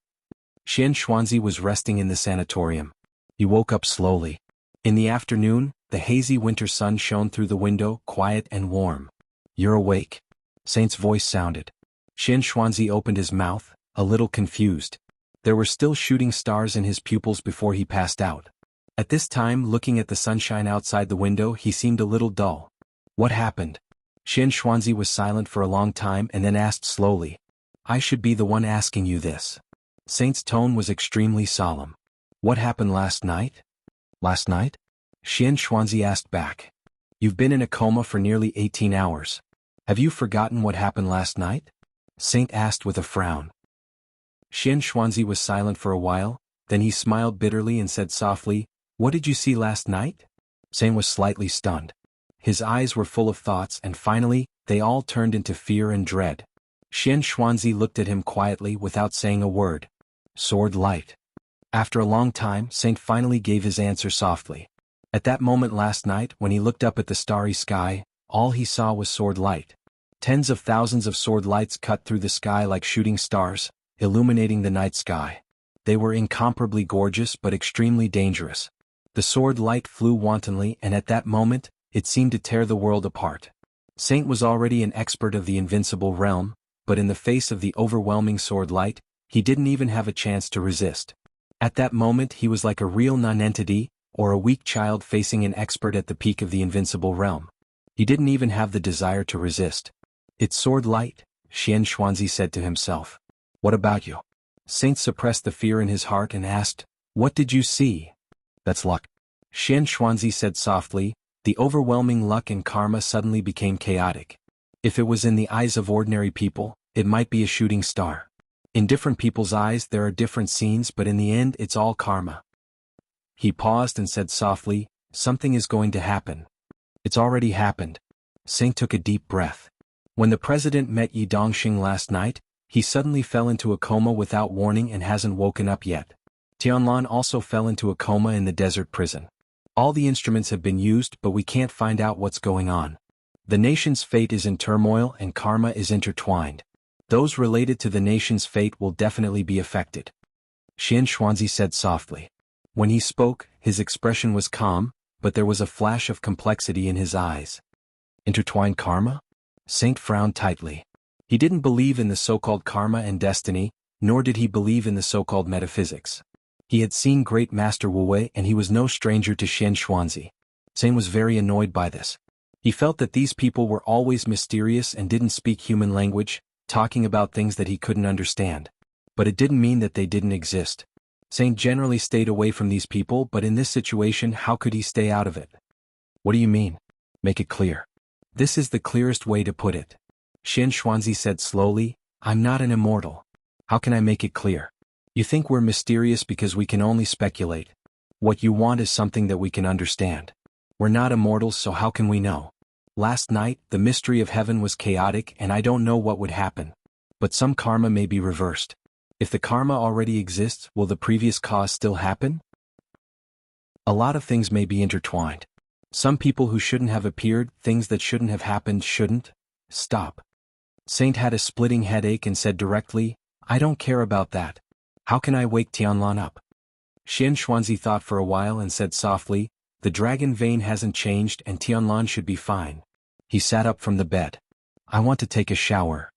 Xian Xuanzi was resting in the sanatorium. He woke up slowly. In the afternoon, the hazy winter sun shone through the window, quiet and warm. "You're awake." Saint's voice sounded. Xian Xuanzi opened his mouth, a little confused. There were still shooting stars in his pupils before he passed out. At this time, looking at the sunshine outside the window, he seemed a little dull. "What happened?" Xian Xuanzi was silent for a long time and then asked slowly. "I should be the one asking you this." Saint's tone was extremely solemn. "What happened last night?" "Last night?" Xian Xuanzi asked back. "You've been in a coma for nearly 18 hours. Have you forgotten what happened last night?" Saint asked with a frown. Xian Xuanzi was silent for a while, then he smiled bitterly and said softly, "What did you see last night?" Saint was slightly stunned. His eyes were full of thoughts and finally, they all turned into fear and dread. Xian Xuanzi looked at him quietly without saying a word. "Sword light." After a long time, Saint finally gave his answer softly. At that moment last night, when he looked up at the starry sky, all he saw was sword light. Tens of thousands of sword lights cut through the sky like shooting stars, illuminating the night sky. They were incomparably gorgeous but extremely dangerous. The sword light flew wantonly and at that moment, it seemed to tear the world apart. Saint was already an expert of the invincible realm, but in the face of the overwhelming sword light, he didn't even have a chance to resist. At that moment he was like a real nonentity, or a weak child facing an expert at the peak of the invincible realm. He didn't even have the desire to resist. "It's sword light," Xian Xuanzi said to himself. "What about you?" Saint suppressed the fear in his heart and asked, "What did you see?" "That's luck." Xian Xuanzi said softly. The overwhelming luck and karma suddenly became chaotic. If it was in the eyes of ordinary people, it might be a shooting star. In different people's eyes there are different scenes, but in the end it's all karma. He paused and said softly, "Something is going to happen." "It's already happened." Saint took a deep breath. When the president met Yi Dongxing last night, he suddenly fell into a coma without warning and hasn't woken up yet. Tianlan also fell into a coma in the desert prison. All the instruments have been used but we can't find out what's going on. The nation's fate is in turmoil and karma is intertwined. Those related to the nation's fate will definitely be affected. Xian Xuanzi said softly. When he spoke, his expression was calm, but there was a flash of complexity in his eyes. Intertwined karma? Saint frowned tightly. He didn't believe in the so-called karma and destiny, nor did he believe in the so-called metaphysics. He had seen great Master Wu Wei and he was no stranger to Xian Xuanzi. Saint was very annoyed by this. He felt that these people were always mysterious and didn't speak human language, talking about things that he couldn't understand. But it didn't mean that they didn't exist. Saint generally stayed away from these people, but in this situation how could he stay out of it? What do you mean? Make it clear. This is the clearest way to put it. Xian Xuanzi said slowly, I'm not an immortal. How can I make it clear? You think we're mysterious because we can only speculate. What you want is something that we can understand. We're not immortals, so how can we know? Last night, the mystery of heaven was chaotic and I don't know what would happen. But some karma may be reversed. If the karma already exists, will the previous cause still happen? A lot of things may be intertwined. Some people who shouldn't have appeared, things that shouldn't have happened shouldn't. Stop. Saint had a splitting headache and said directly, I don't care about that. How can I wake Tianlan up? Xian Xuanzi thought for a while and said softly, the dragon vein hasn't changed and Tianlan should be fine. He sat up from the bed. I want to take a shower.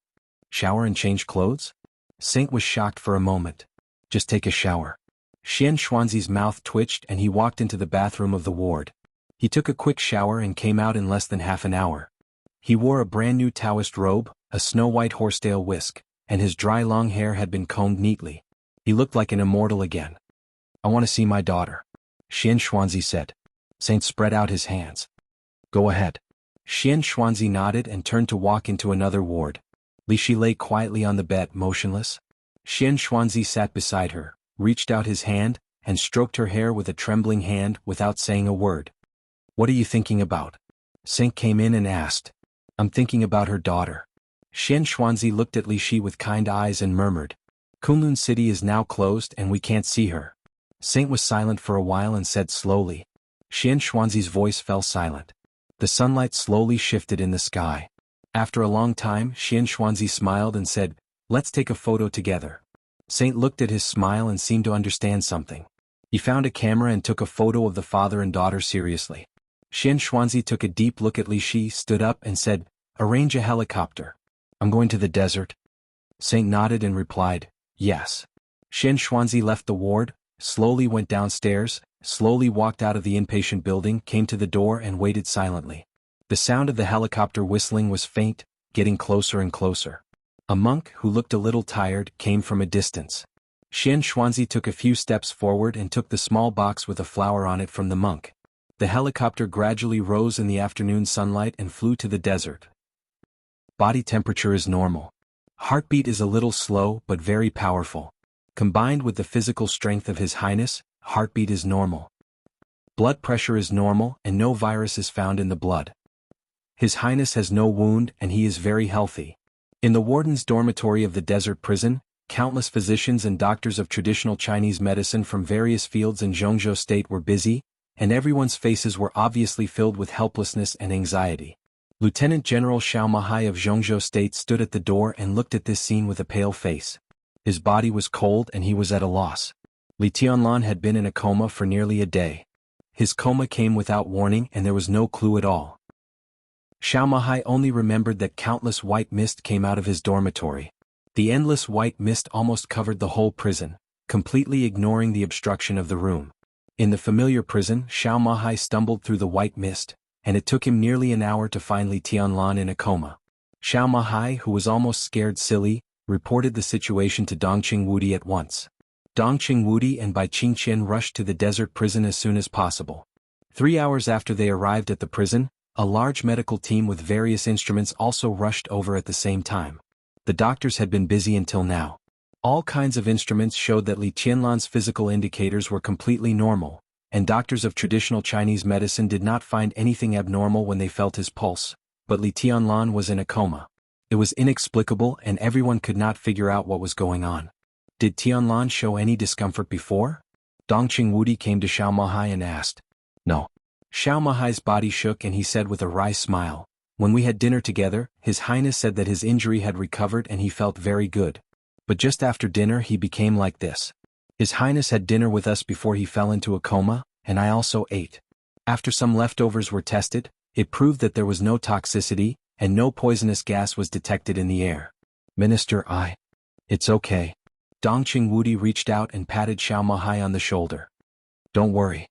Shower and change clothes? Saint was shocked for a moment. Just take a shower. Xian Xuanzi's mouth twitched and he walked into the bathroom of the ward. He took a quick shower and came out in less than half an hour. He wore a brand new Taoist robe, a snow-white horsetail whisk, and his dry long hair had been combed neatly. He looked like an immortal again. I want to see my daughter. Xian Xuanzi said. Saint spread out his hands. Go ahead. Xian Xuanzi nodded and turned to walk into another ward. Li Shi lay quietly on the bed, motionless. Xian Xuanzi sat beside her, reached out his hand, and stroked her hair with a trembling hand without saying a word. What are you thinking about? Saint came in and asked. I'm thinking about her daughter. Xian Xuanzi looked at Li Shi with kind eyes and murmured. Kunlun City is now closed and we can't see her. Saint was silent for a while and said slowly. Xian Xuanzi's voice fell silent. The sunlight slowly shifted in the sky. After a long time, Xian Xuanzi smiled and said, let's take a photo together. Saint looked at his smile and seemed to understand something. He found a camera and took a photo of the father and daughter seriously. Xian Xuanzi took a deep look at Li Shi, stood up and said, "Arrange a helicopter. I'm going to the desert." Saint nodded and replied, "Yes." Xian Xuanzi left the ward, slowly went downstairs, slowly walked out of the inpatient building, came to the door and waited silently. The sound of the helicopter whistling was faint, getting closer and closer. A monk, who looked a little tired, came from a distance. Xian Xuanzi took a few steps forward and took the small box with a flower on it from the monk. The helicopter gradually rose in the afternoon sunlight and flew to the desert. Body temperature is normal. Heartbeat is a little slow but very powerful. Combined with the physical strength of His Highness, heartbeat is normal. Blood pressure is normal and no virus is found in the blood. His Highness has no wound and he is very healthy. In the warden's dormitory of the desert prison, countless physicians and doctors of traditional Chinese medicine from various fields in Jianghu state were busy, and everyone's faces were obviously filled with helplessness and anxiety. Lieutenant General Xiao Mahai of Jianghu state stood at the door and looked at this scene with a pale face. His body was cold and he was at a loss. Li Tianlan had been in a coma for nearly a day. His coma came without warning and there was no clue at all. Xiao Mahai only remembered that countless white mist came out of his dormitory. The endless white mist almost covered the whole prison, completely ignoring the obstruction of the room. In the familiar prison, Xiao Mahai stumbled through the white mist, and it took him nearly an hour to find Li Tianlan in a coma. Xiao Mahai, who was almost scared silly, reported the situation to Dongqing Wudi at once. Dongqing Wudi and Bai Qingqian rushed to the desert prison as soon as possible. 3 hours after they arrived at the prison, a large medical team with various instruments also rushed over at the same time. The doctors had been busy until now. All kinds of instruments showed that Li Tianlan's physical indicators were completely normal, and doctors of traditional Chinese medicine did not find anything abnormal when they felt his pulse, but Li Tianlan was in a coma. It was inexplicable and everyone could not figure out what was going on. Did Tianlan show any discomfort before? Dongqing Wudi came to Xiao Mahai and asked. No. Xiao Mahai's body shook and he said with a wry smile, "When we had dinner together, His Highness said that his injury had recovered and he felt very good. But just after dinner he became like this. His Highness had dinner with us before he fell into a coma, and I also ate. After some leftovers were tested, it proved that there was no toxicity, and no poisonous gas was detected in the air. Minister, It's okay." Dongqing Wudi reached out and patted Xiao Mahai on the shoulder. "Don't worry."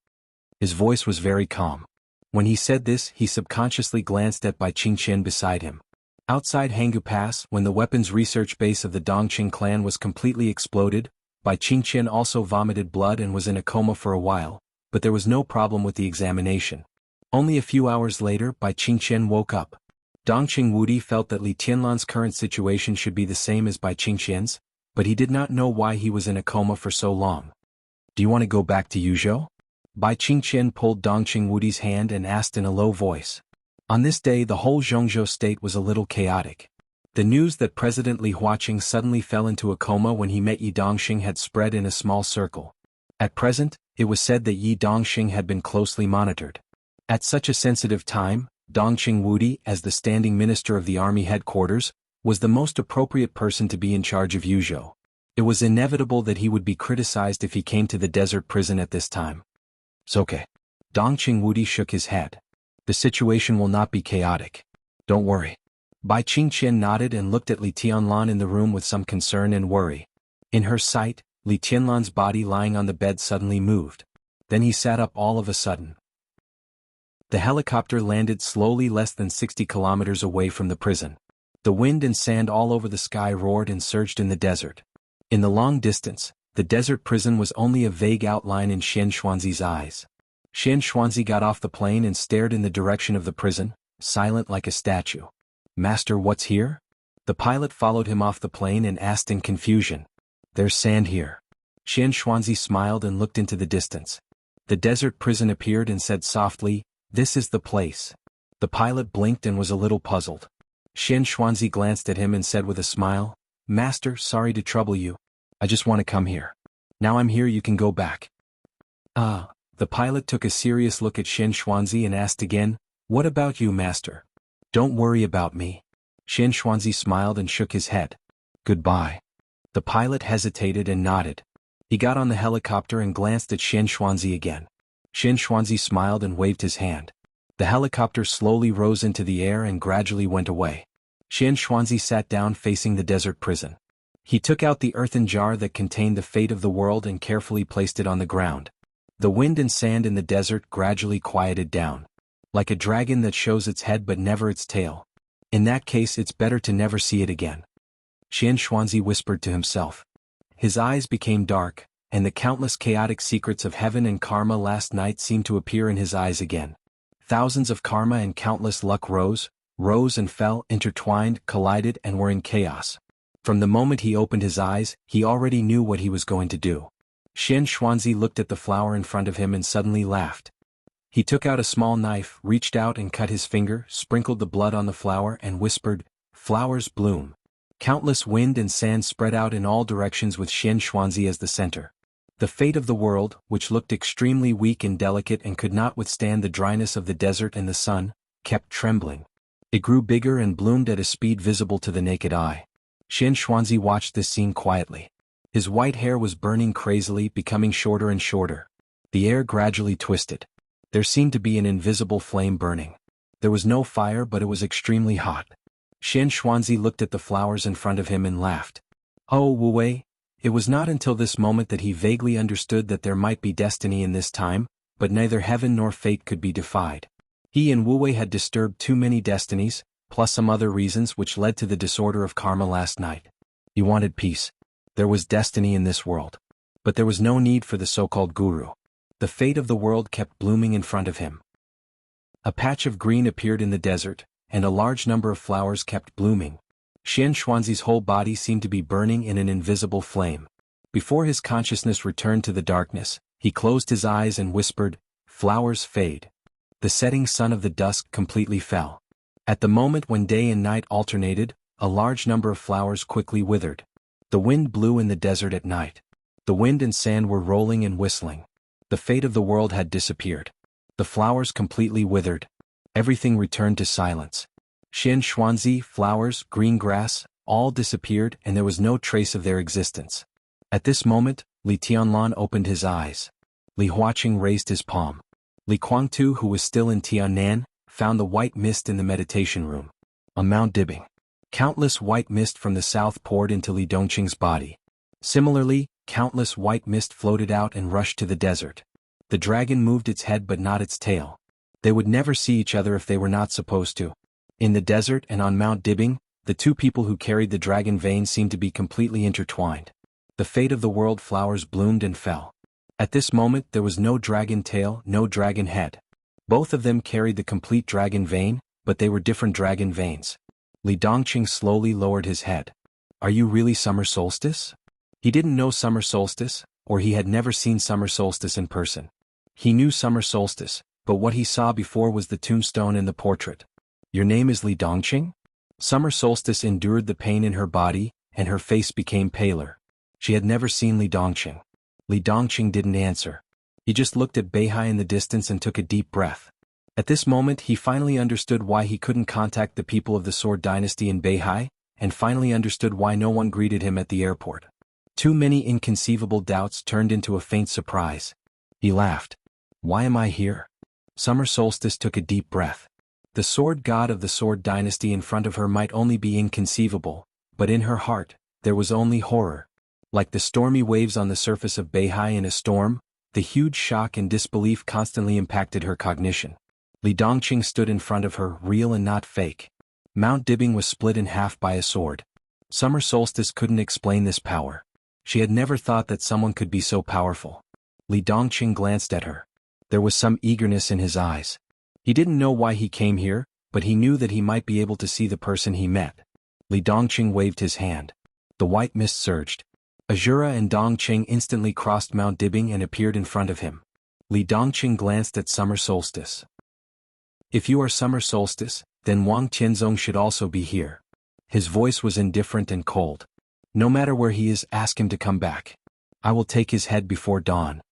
His voice was very calm. When he said this, he subconsciously glanced at Bai Qingqian beside him. Outside Hanggu Pass, when the weapons research base of the Dongqing clan was completely exploded, Bai Qingqian also vomited blood and was in a coma for a while, but there was no problem with the examination. Only a few hours later, Bai Qingqian woke up. Dongqing Wudi felt that Li Tianlan's current situation should be the same as Bai Qingqian's, but he did not know why he was in a coma for so long. "Do you want to go back to Yuzhou?" Bai Qingqian pulled Dongqing Wudi's hand and asked in a low voice. On this day the whole Jianghu state was a little chaotic. The news that President Li Huaqing suddenly fell into a coma when he met Yi Dongxing had spread in a small circle. At present, it was said that Yi Dongxing had been closely monitored. At such a sensitive time, Dongqing Wudi, as the standing minister of the army headquarters, was the most appropriate person to be in charge of Yuzhou. It was inevitable that he would be criticized if he came to the desert prison at this time. "It's okay." Dongqing Wudi shook his head. "The situation will not be chaotic. Don't worry." Bai Qingqian nodded and looked at Li Tianlan in the room with some concern and worry. In her sight, Li Tianlan's body lying on the bed suddenly moved. Then he sat up all of a sudden. The helicopter landed slowly less than 60 kilometers away from the prison. The wind and sand all over the sky roared and surged in the desert. In the long distance, the desert prison was only a vague outline in Xian Xuanzi's eyes. Xian Xuanzi got off the plane and stared in the direction of the prison, silent like a statue. "Master, what's here?" The pilot followed him off the plane and asked in confusion. "There's sand here." Xian Xuanzi smiled and looked into the distance. The desert prison appeared and said softly, "This is the place." The pilot blinked and was a little puzzled. Xian Xuanzi glanced at him and said with a smile, "Master, sorry to trouble you. I just want to come here. Now I'm here, you can go back." "Ah." The pilot took a serious look at Xian Xuanzi and asked again, "What about you, master?" "Don't worry about me." Xian Xuanzi smiled and shook his head. "Goodbye." The pilot hesitated and nodded. He got on the helicopter and glanced at Xian Xuanzi again. Xian Xuanzi smiled and waved his hand. The helicopter slowly rose into the air and gradually went away. Xian Xuanzi sat down facing the desert prison. He took out the earthen jar that contained the fate of the world and carefully placed it on the ground. The wind and sand in the desert gradually quieted down. Like a dragon that shows its head but never its tail. In that case it's better to never see it again. Xian Xuanzi whispered to himself. His eyes became dark, and the countless chaotic secrets of heaven and karma last night seemed to appear in his eyes again. Thousands of karma and countless luck rose and fell, intertwined, collided, and were in chaos. From the moment he opened his eyes, he already knew what he was going to do. Xian Xuanzi looked at the flower in front of him and suddenly laughed. He took out a small knife, reached out and cut his finger, sprinkled the blood on the flower and whispered, "Flowers bloom." Countless wind and sand spread out in all directions with Xian Xuanzi as the center. The fate of the world, which looked extremely weak and delicate and could not withstand the dryness of the desert and the sun, kept trembling. It grew bigger and bloomed at a speed visible to the naked eye. Xian Xuanzi watched this scene quietly. His white hair was burning crazily, becoming shorter and shorter. The air gradually twisted. There seemed to be an invisible flame burning. There was no fire, but it was extremely hot. Xian Xuanzi looked at the flowers in front of him and laughed. Oh, Wu Wei! It was not until this moment that he vaguely understood that there might be destiny in this time, but neither heaven nor fate could be defied. He and Wu Wei had disturbed too many destinies, plus some other reasons which led to the disorder of karma last night. He wanted peace. There was destiny in this world. But there was no need for the so-called guru. The fate of the world kept blooming in front of him. A patch of green appeared in the desert, and a large number of flowers kept blooming. Xian Xuanzi's whole body seemed to be burning in an invisible flame. Before his consciousness returned to the darkness, he closed his eyes and whispered, "Flowers fade." The setting sun of the dusk completely fell. At the moment when day and night alternated, a large number of flowers quickly withered. The wind blew in the desert at night. The wind and sand were rolling and whistling. The fate of the world had disappeared. The flowers completely withered. Everything returned to silence. Xian Xuanzi, flowers, green grass, all disappeared and there was no trace of their existence. At this moment, Li Tianlan opened his eyes. Li Huaqing raised his palm. Li Guangtu, who was still in Tiannan, found the white mist in the meditation room. On Mount Dibing, countless white mist from the south poured into Li Dongqing's body. Similarly, countless white mist floated out and rushed to the desert. The dragon moved its head but not its tail. They would never see each other if they were not supposed to. In the desert and on Mount Dibing, the two people who carried the dragon vein seemed to be completely intertwined. The fate of the world, flowers bloomed and fell. At this moment there was no dragon tail, no dragon head. Both of them carried the complete dragon vein, but they were different dragon veins. Li Dongqing slowly lowered his head. Are you really summer solstice? He didn't know summer solstice, or he had never seen summer solstice in person. He knew summer solstice, but what he saw before was the tombstone and the portrait. Your name is Li Dongqing? Summer solstice endured the pain in her body, and her face became paler. She had never seen Li Dongqing. Li Dongqing didn't answer. He just looked at Beihai in the distance and took a deep breath. At this moment he finally understood why he couldn't contact the people of the Sword Dynasty in Beihai, and finally understood why no one greeted him at the airport. Too many inconceivable doubts turned into a faint surprise. He laughed. Why am I here? Summer solstice took a deep breath. The sword god of the Sword Dynasty in front of her might only be inconceivable, but in her heart, there was only horror. Like the stormy waves on the surface of Beihai in a storm, the huge shock and disbelief constantly impacted her cognition. Li Dongqing stood in front of her, real and not fake. Mount Dibing was split in half by a sword. Summer solstice couldn't explain this power. She had never thought that someone could be so powerful. Li Dongqing glanced at her. There was some eagerness in his eyes. He didn't know why he came here, but he knew that he might be able to see the person he met. Li Dongqing waved his hand. The white mist surged. Azura and Dongqing instantly crossed Mount Dibing and appeared in front of him. Li Dongqing glanced at summer solstice. If you are summer solstice, then Wang Tianzong should also be here. His voice was indifferent and cold. No matter where he is, ask him to come back. I will take his head before dawn.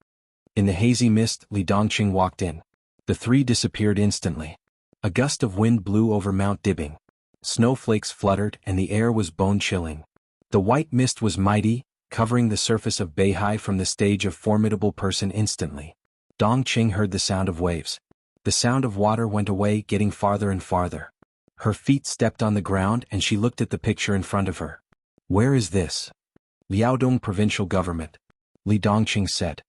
In the hazy mist, Li Dongqing walked in. The three disappeared instantly. A gust of wind blew over Mount Dibing. Snowflakes fluttered and the air was bone-chilling. The white mist was mighty, covering the surface of Beihai from the stage of formidable person instantly. Dongqing heard the sound of waves. The sound of water went away, getting farther and farther. Her feet stepped on the ground and she looked at the picture in front of her. Where is this? Liaodong provincial government. Li Dongqing said.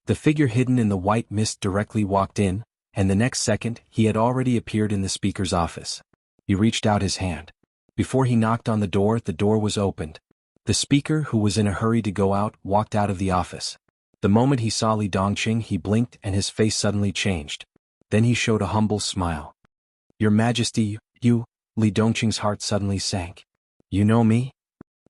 The figure hidden in the white mist directly walked in, and the next second he had already appeared in the speaker's office. He reached out his hand. Before he knocked on the door was opened. The speaker, who was in a hurry to go out, walked out of the office. The moment he saw Li Dongqing, he blinked and his face suddenly changed. Then he showed a humble smile. Your Majesty, you, Li Dongqing's heart suddenly sank. You know me?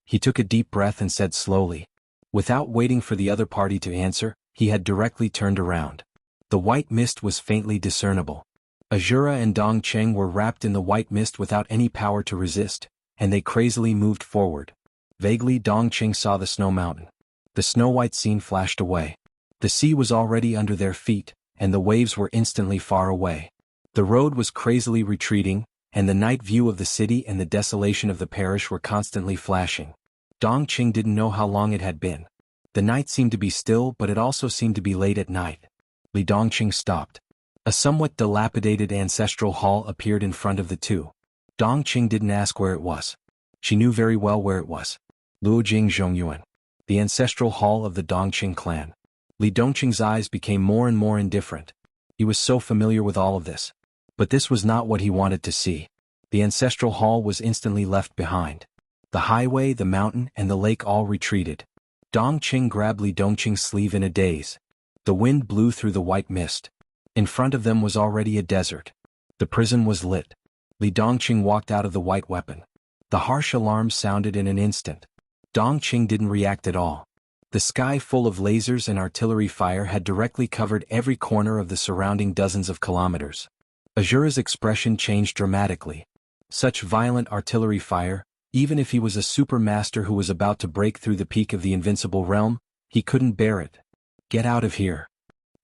He took a deep breath and said slowly. Without waiting for the other party to answer, he had directly turned around. The white mist was faintly discernible. Azura and Dongqing were wrapped in the white mist without any power to resist, and they crazily moved forward. Vaguely Dongqing saw the snow mountain. The snow-white scene flashed away. The sea was already under their feet, and the waves were instantly far away. The road was crazily retreating, and the night view of the city and the desolation of the parish were constantly flashing. Dongqing didn't know how long it had been. The night seemed to be still, but it also seemed to be late at night. Li Dongqing stopped. A somewhat dilapidated ancestral hall appeared in front of the two. Dongqing didn't ask where it was. She knew very well where it was. Luojing Zhongyuan. The ancestral hall of the Dongqing clan. Li Dongqing's eyes became more and more indifferent. He was so familiar with all of this. But this was not what he wanted to see. The ancestral hall was instantly left behind. The highway, the mountain, and the lake all retreated. Dongqing grabbed Li Dongqing's sleeve in a daze. The wind blew through the white mist. In front of them was already a desert. The prison was lit. Li Dongqing walked out of the white weapon. The harsh alarm sounded in an instant. Dongqing didn't react at all. The sky full of lasers and artillery fire had directly covered every corner of the surrounding dozens of kilometers. Azura's expression changed dramatically. Such violent artillery fire, even if he was a super master who was about to break through the peak of the invincible realm, he couldn't bear it. Get out of here.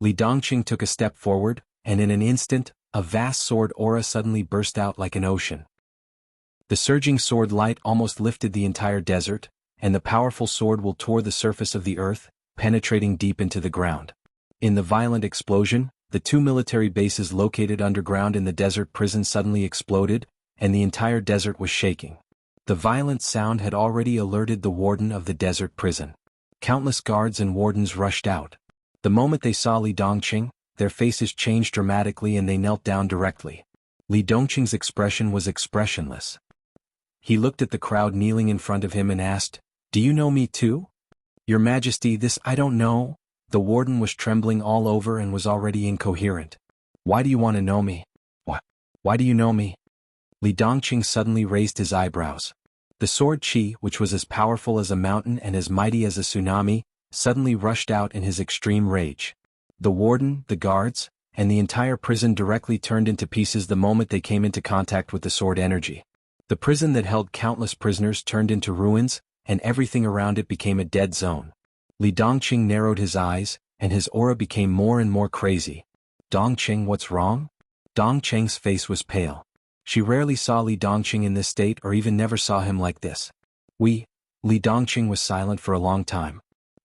Li Dongqing took a step forward, and in an instant, a vast sword aura suddenly burst out like an ocean. The surging sword light almost lifted the entire desert, and the powerful sword will tore the surface of the earth, penetrating deep into the ground. In the violent explosion, the two military bases located underground in the desert prison suddenly exploded, and the entire desert was shaking. The violent sound had already alerted the warden of the desert prison. Countless guards and wardens rushed out. The moment they saw Li Dongqing, their faces changed dramatically and they knelt down directly. Li Dongqing's expression was expressionless. He looked at the crowd kneeling in front of him and asked, "Do you know me too?" "Your Majesty, this I don't know." The warden was trembling all over and was already incoherent. "Why do you want to know me? Why do you know me?" Li Dongqing suddenly raised his eyebrows. The sword chi, which was as powerful as a mountain and as mighty as a tsunami, suddenly rushed out in his extreme rage. The warden, the guards, and the entire prison directly turned into pieces the moment they came into contact with the sword energy. The prison that held countless prisoners turned into ruins, and everything around it became a dead zone. Li Dongqing narrowed his eyes, and his aura became more and more crazy. "Dongqing, what's wrong?" Dongqing's face was pale. She rarely saw Li Dongqing in this state or even never saw him like this. Li Dongqing was silent for a long time.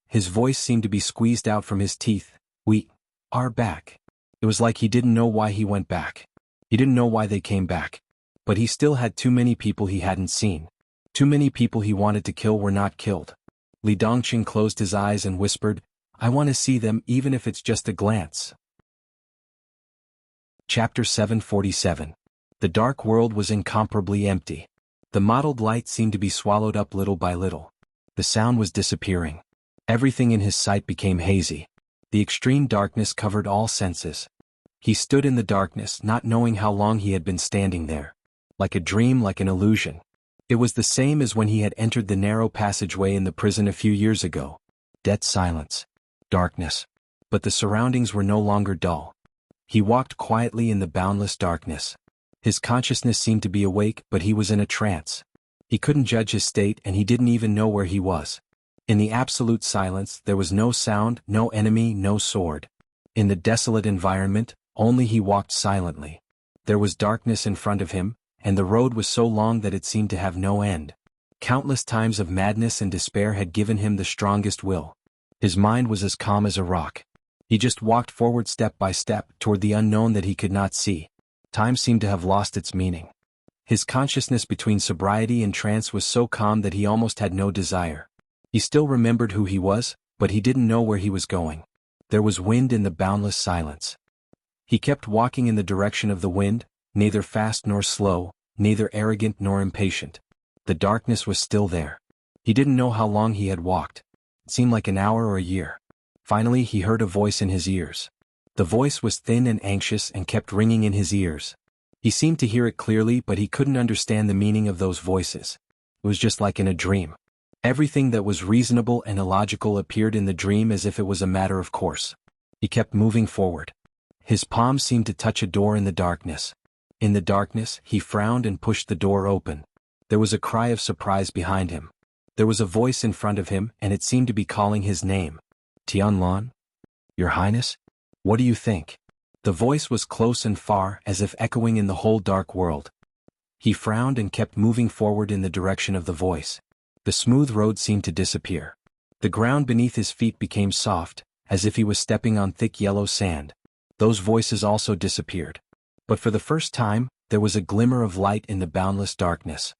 His voice seemed to be squeezed out from his teeth. "We are back." It was like he didn't know why he went back. He didn't know why they came back. But he still had too many people he hadn't seen. Too many people he wanted to kill were not killed. Li Dongqing closed his eyes and whispered, "I want to see them even if it's just a glance." Chapter 747. The dark world was incomparably empty. The mottled light seemed to be swallowed up little by little. The sound was disappearing. Everything in his sight became hazy. The extreme darkness covered all senses. He stood in the darkness, not knowing how long he had been standing there. Like a dream, like an illusion. It was the same as when he had entered the narrow passageway in the prison a few years ago. Dead silence. Darkness. But the surroundings were no longer dull. He walked quietly in the boundless darkness. His consciousness seemed to be awake, but he was in a trance. He couldn't judge his state and he didn't even know where he was. In the absolute silence, there was no sound, no enemy, no sword. In the desolate environment, only he walked silently. There was darkness in front of him, and the road was so long that it seemed to have no end. Countless times of madness and despair had given him the strongest will. His mind was as calm as a rock. He just walked forward step by step toward the unknown that he could not see. Time seemed to have lost its meaning. His consciousness between sobriety and trance was so calm that he almost had no desire. He still remembered who he was, but he didn't know where he was going. There was wind in the boundless silence. He kept walking in the direction of the wind, neither fast nor slow, neither arrogant nor impatient. The darkness was still there. He didn't know how long he had walked. It seemed like an hour or a year. Finally he heard a voice in his ears. The voice was thin and anxious and kept ringing in his ears. He seemed to hear it clearly, but he couldn't understand the meaning of those voices. It was just like in a dream. Everything that was reasonable and illogical appeared in the dream as if it was a matter of course. He kept moving forward. His palms seemed to touch a door in the darkness. In the darkness, he frowned and pushed the door open. There was a cry of surprise behind him. There was a voice in front of him, and it seemed to be calling his name. Tianlan? Your Highness? What do you think? The voice was close and far, as if echoing in the whole dark world. He frowned and kept moving forward in the direction of the voice. The smooth road seemed to disappear. The ground beneath his feet became soft, as if he was stepping on thick yellow sand. Those voices also disappeared. But for the first time, there was a glimmer of light in the boundless darkness.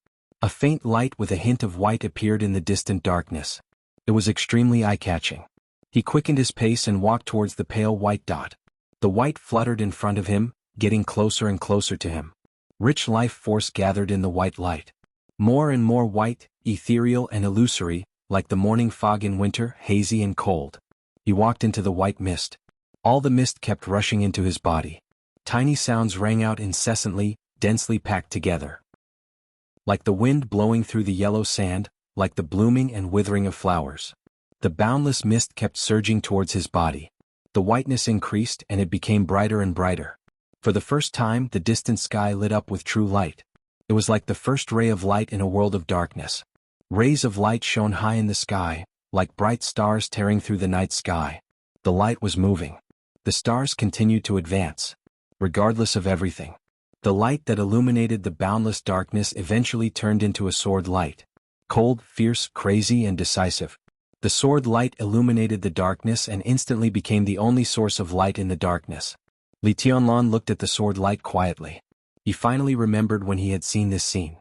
A faint light with a hint of white appeared in the distant darkness. It was extremely eye-catching. He quickened his pace and walked towards the pale white dot. The white fluttered in front of him, getting closer and closer to him. Rich life force gathered in the white light. More and more white, ethereal and illusory, like the morning fog in winter, hazy and cold. He walked into the white mist. All the mist kept rushing into his body. Tiny sounds rang out incessantly, densely packed together. Like the wind blowing through the yellow sand, like the blooming and withering of flowers. The boundless mist kept surging towards his body. The whiteness increased and it became brighter and brighter. For the first time, the distant sky lit up with true light. It was like the first ray of light in a world of darkness. Rays of light shone high in the sky, like bright stars tearing through the night sky. The light was moving. The stars continued to advance. Regardless of everything. The light that illuminated the boundless darkness eventually turned into a sword light. Cold, fierce, crazy, and decisive. The sword light illuminated the darkness and instantly became the only source of light in the darkness. Li Tianlan looked at the sword light quietly. He finally remembered when he had seen this scene.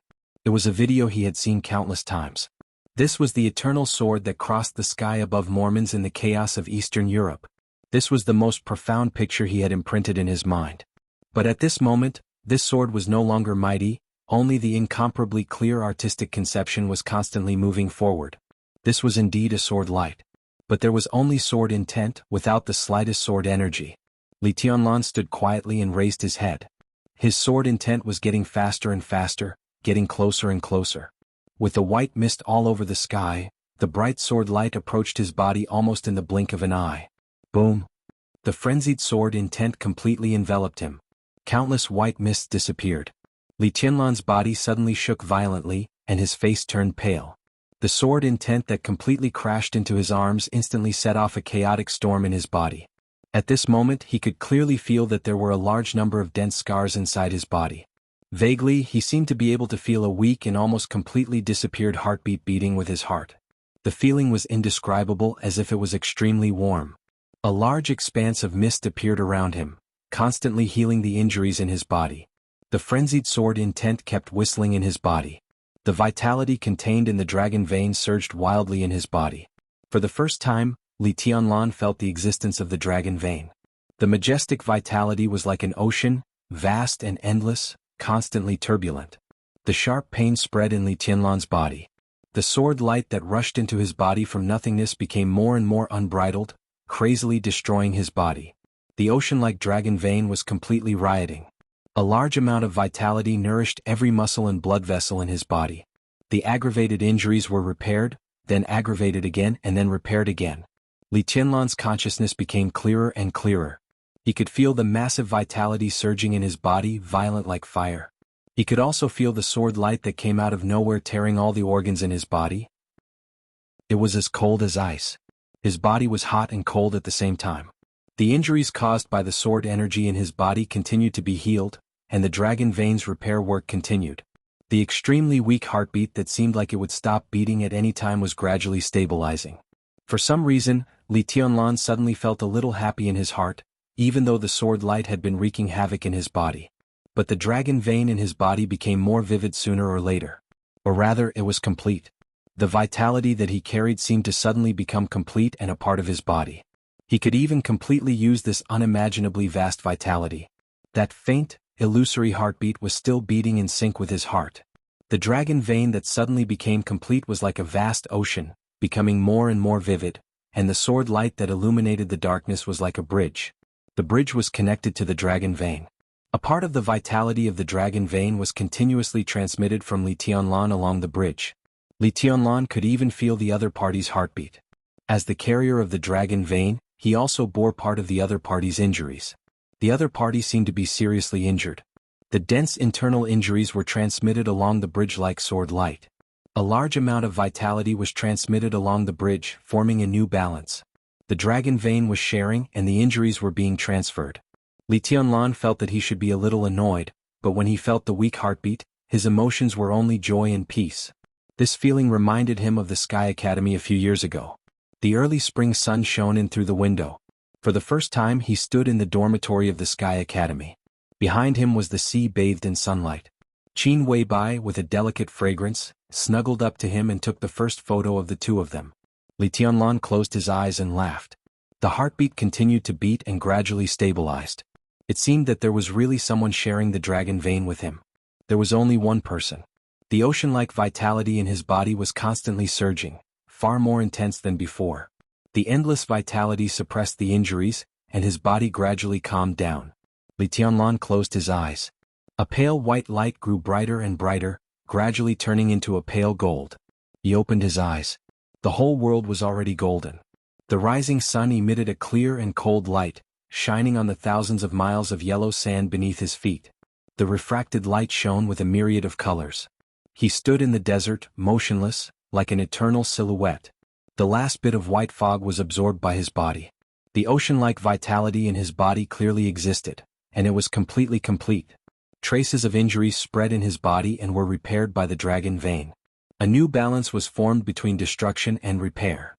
It was a video he had seen countless times. This was the eternal sword that crossed the sky above Mormons in the chaos of Eastern Europe. This was the most profound picture he had imprinted in his mind. But at this moment, this sword was no longer mighty, only the incomparably clear artistic conception was constantly moving forward. This was indeed a sword light. But there was only sword intent, without the slightest sword energy. Li Tianlan stood quietly and raised his head. His sword intent was getting faster and faster, getting closer and closer. With the white mist all over the sky, the bright sword light approached his body almost in the blink of an eye. Boom! The frenzied sword intent completely enveloped him. Countless white mists disappeared. Li Tianlan's body suddenly shook violently, and his face turned pale. The sword intent that completely crashed into his arms instantly set off a chaotic storm in his body. At this moment he could clearly feel that there were a large number of dense scars inside his body. Vaguely, he seemed to be able to feel a weak and almost completely disappeared heartbeat beating with his heart. The feeling was indescribable, as if it was extremely warm. A large expanse of mist appeared around him, constantly healing the injuries in his body. The frenzied sword intent kept whistling in his body. The vitality contained in the dragon vein surged wildly in his body. For the first time, Li Tianlan felt the existence of the dragon vein. The majestic vitality was like an ocean, vast and endless, constantly turbulent. The sharp pain spread in Li Tianlan's body. The sword light that rushed into his body from nothingness became more and more unbridled, crazily destroying his body. The ocean-like dragon vein was completely rioting. A large amount of vitality nourished every muscle and blood vessel in his body. The aggravated injuries were repaired, then aggravated again and then repaired again. Li Tianlan's consciousness became clearer and clearer. He could feel the massive vitality surging in his body, violent like fire. He could also feel the sword light that came out of nowhere tearing all the organs in his body. It was as cold as ice. His body was hot and cold at the same time. The injuries caused by the sword energy in his body continued to be healed, and the dragon vein's repair work continued. The extremely weak heartbeat that seemed like it would stop beating at any time was gradually stabilizing. For some reason, Li Tianlan suddenly felt a little happy in his heart, even though the sword light had been wreaking havoc in his body. But the dragon vein in his body became more vivid sooner or later. Or rather, it was complete. The vitality that he carried seemed to suddenly become complete and a part of his body. He could even completely use this unimaginably vast vitality. That faint, illusory heartbeat was still beating in sync with his heart. The dragon vein that suddenly became complete was like a vast ocean, becoming more and more vivid, and the sword light that illuminated the darkness was like a bridge. The bridge was connected to the dragon vein. A part of the vitality of the dragon vein was continuously transmitted from Li Tianlan along the bridge. Li Tianlan could even feel the other party's heartbeat. As the carrier of the dragon vein, he also bore part of the other party's injuries. The other party seemed to be seriously injured. The dense internal injuries were transmitted along the bridge like sword light. A large amount of vitality was transmitted along the bridge, forming a new balance. The dragon vein was sharing and the injuries were being transferred. Li Tianlan felt that he should be a little annoyed, but when he felt the weak heartbeat, his emotions were only joy and peace. This feeling reminded him of the Sky Academy a few years ago. The early spring sun shone in through the window. For the first time he stood in the dormitory of the Sky Academy. Behind him was the sea bathed in sunlight. Qin Weibai, with a delicate fragrance, snuggled up to him and took the first photo of the two of them. Li Tianlan closed his eyes and laughed. The heartbeat continued to beat and gradually stabilized. It seemed that there was really someone sharing the dragon vein with him. There was only one person. The ocean-like vitality in his body was constantly surging, far more intense than before. The endless vitality suppressed the injuries, and his body gradually calmed down. Li Tianlan closed his eyes. A pale white light grew brighter and brighter, gradually turning into a pale gold. He opened his eyes. The whole world was already golden. The rising sun emitted a clear and cold light, shining on the thousands of miles of yellow sand beneath his feet. The refracted light shone with a myriad of colors. He stood in the desert, motionless, like an eternal silhouette. The last bit of white fog was absorbed by his body. The ocean-like vitality in his body clearly existed, and it was completely complete. Traces of injuries spread in his body and were repaired by the dragon vein. A new balance was formed between destruction and repair.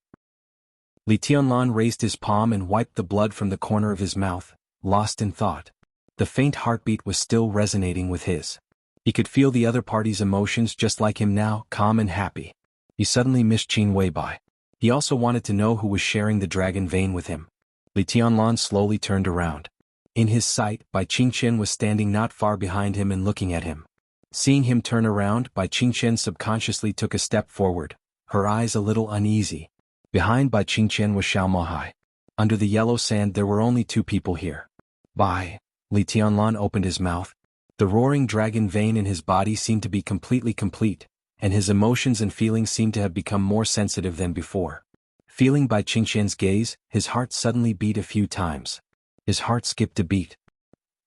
Li Tianlan raised his palm and wiped the blood from the corner of his mouth, lost in thought. The faint heartbeat was still resonating with his. He could feel the other party's emotions just like him now, calm and happy. He suddenly missed Qin Weibai. He also wanted to know who was sharing the dragon vein with him. Li Tianlan slowly turned around. In his sight, Bai Qingqian was standing not far behind him and looking at him. Seeing him turn around, Bai Qingqian subconsciously took a step forward, her eyes a little uneasy. Behind Bai Qingqian was Xiao Mohai. Under the yellow sand there were only two people here. Bai. Li Tianlan opened his mouth. The roaring dragon vein in his body seemed to be completely complete, and his emotions and feelings seemed to have become more sensitive than before. Feeling Bai Qingqian's gaze, his heart suddenly beat a few times. His heart skipped a beat.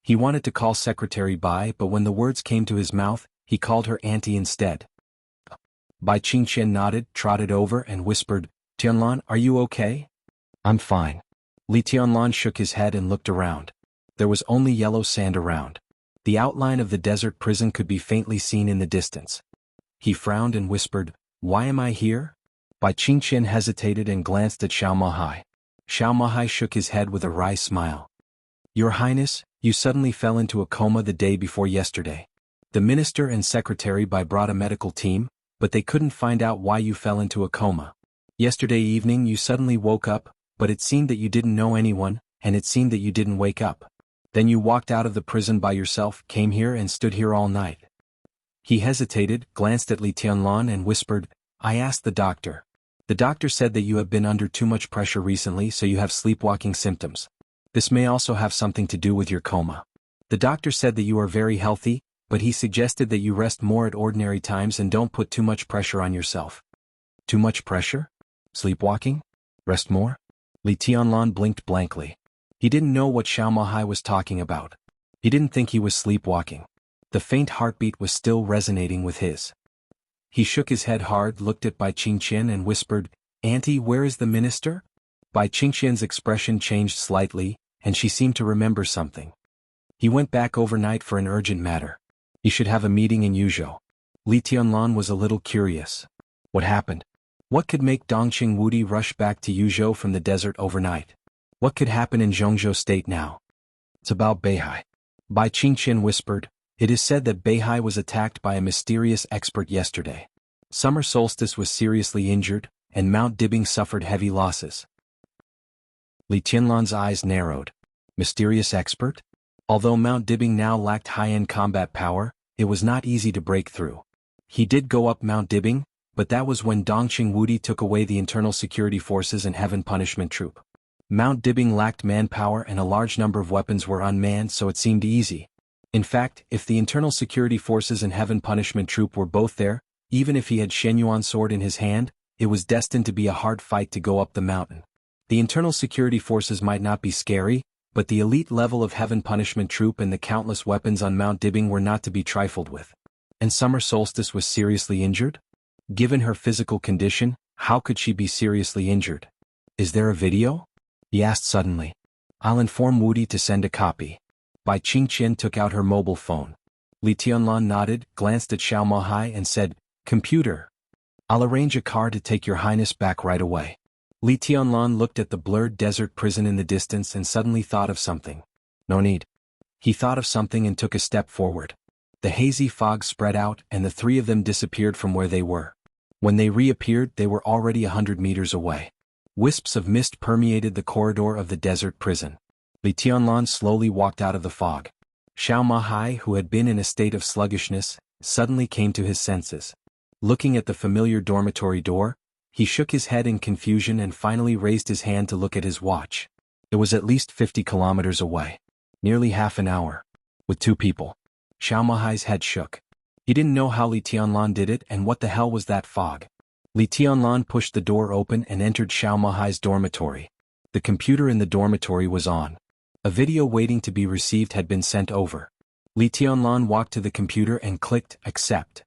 He wanted to call Secretary Bai, but when the words came to his mouth, he called her Auntie instead. Bai Qingqian nodded, trotted over, and whispered, "Tianlan, are you okay?" "I'm fine." Li Tianlan shook his head and looked around. There was only yellow sand around. The outline of the desert prison could be faintly seen in the distance. He frowned and whispered, "Why am I here?" Bai Qingqian hesitated and glanced at Xiao Mohai. Xiao Mohai shook his head with a wry smile. "Your Highness, you suddenly fell into a coma the day before yesterday. The minister and secretary Bai brought a medical team, but they couldn't find out why you fell into a coma. Yesterday evening you suddenly woke up, but it seemed that you didn't know anyone, and it seemed that you didn't wake up. Then you walked out of the prison by yourself, came here and stood here all night." He hesitated, glanced at Li Tianlan and whispered, "I asked the doctor. The doctor said that you have been under too much pressure recently, so you have sleepwalking symptoms. This may also have something to do with your coma. The doctor said that you are very healthy, but he suggested that you rest more at ordinary times and don't put too much pressure on yourself." "Too much pressure? Sleepwalking? Rest more?" Li Tianlan blinked blankly. He didn't know what Xiao Mohai was talking about. He didn't think he was sleepwalking. The faint heartbeat was still resonating with his. He shook his head hard, looked at Bai Qingqian and whispered, "Auntie, where is the minister?" Bai Qingqian's expression changed slightly, and she seemed to remember something. "He went back overnight for an urgent matter. He should have a meeting in Yuzhou." Li Tianlan was a little curious. What happened? What could make Dongqing Wudi rush back to Yuzhou from the desert overnight? What could happen in Jianghu state now? It's about Beihai. Bai Qingqian whispered, "It is said that Beihai was attacked by a mysterious expert yesterday. Summer Solstice was seriously injured, and Mount Dibing suffered heavy losses." Li Tianlan's eyes narrowed. Mysterious expert? Although Mount Dibing now lacked high-end combat power, it was not easy to break through. He did go up Mount Dibing, but that was when Dongqing Wudi took away the internal security forces and Heaven Punishment Troop. Mount Dibing lacked manpower and a large number of weapons were unmanned, so it seemed easy. In fact, if the internal security forces and Heaven Punishment Troop were both there, even if he had Shenyuan sword in his hand, it was destined to be a hard fight to go up the mountain. The internal security forces might not be scary, but the elite level of Heaven Punishment Troop and the countless weapons on Mount Dibing were not to be trifled with. And Summer Solstice was seriously injured? Given her physical condition, how could she be seriously injured? "Is there a video?" he asked suddenly. "I'll inform Wudi to send a copy." Bai Qingqian took out her mobile phone. Li Tianlan nodded, glanced at Xiao Mahai and said, "Computer. I'll arrange a car to take your highness back right away." Li Tianlan looked at the blurred desert prison in the distance and suddenly thought of something. No need. He thought of something and took a step forward. The hazy fog spread out and the three of them disappeared from where they were. When they reappeared, they were already 100 meters away. Wisps of mist permeated the corridor of the desert prison. Li Tianlan slowly walked out of the fog. Xiao Mahai, who had been in a state of sluggishness, suddenly came to his senses. Looking at the familiar dormitory door, he shook his head in confusion and finally raised his hand to look at his watch. It was at least 50 kilometers away. Nearly half an hour. With two people. Xiao Mahai's head shook. He didn't know how Li Tianlan did it and what the hell was that fog. Li Tianlan pushed the door open and entered Xiao Mahai's dormitory. The computer in the dormitory was on. A video waiting to be received had been sent over. Li Tianlan walked to the computer and clicked accept.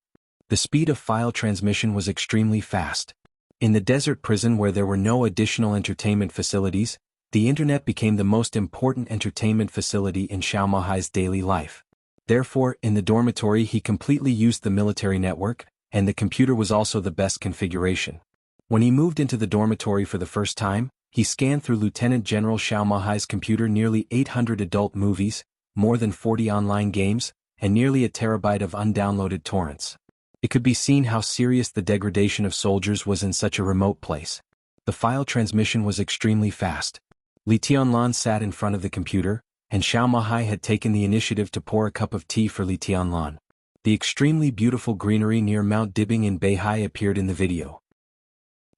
The speed of file transmission was extremely fast. In the desert prison where there were no additional entertainment facilities, the internet became the most important entertainment facility in Xiao Mahai's daily life. Therefore, in the dormitory he completely used the military network, and the computer was also the best configuration. When he moved into the dormitory for the first time, he scanned through Lieutenant General Xiao Mahai's computer nearly 800 adult movies, more than 40 online games, and nearly a terabyte of undownloaded torrents. It could be seen how serious the degradation of soldiers was in such a remote place. The file transmission was extremely fast. Li Tianlan sat in front of the computer, and Xiao Mahai had taken the initiative to pour a cup of tea for Li Tianlan. The extremely beautiful greenery near Mount Dibing in Beihai appeared in the video.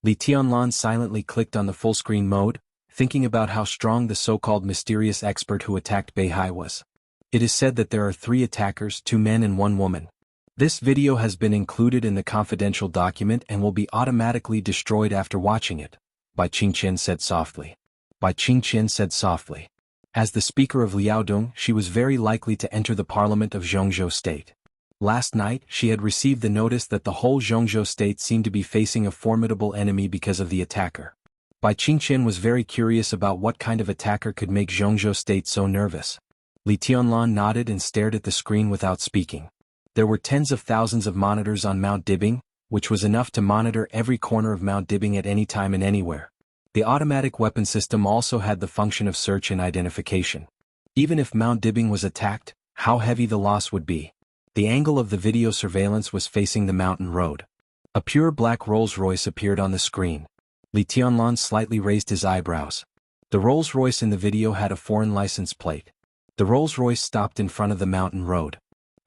Li Tianlan silently clicked on the full-screen mode, thinking about how strong the so-called mysterious expert who attacked Beihai was. It is said that there are 3 attackers, 2 men and 1 woman. This video has been included in the confidential document and will be automatically destroyed after watching it, Bai Qingqian said softly. Bai Qingqian said softly. As the speaker of Liaodong, she was very likely to enter the parliament of Jianghu state. Last night, she had received the notice that the whole Jianghu state seemed to be facing a formidable enemy because of the attacker. Bai Qingqian was very curious about what kind of attacker could make Jianghu state so nervous. Li Tianlan nodded and stared at the screen without speaking. There were tens of thousands of monitors on Mount Dibing, which was enough to monitor every corner of Mount Dibing at any time and anywhere. The automatic weapon system also had the function of search and identification. Even if Mount Dibing was attacked, how heavy the loss would be. The angle of the video surveillance was facing the mountain road. A pure black Rolls-Royce appeared on the screen. Li Tianlan slightly raised his eyebrows. The Rolls-Royce in the video had a foreign license plate. The Rolls-Royce stopped in front of the mountain road.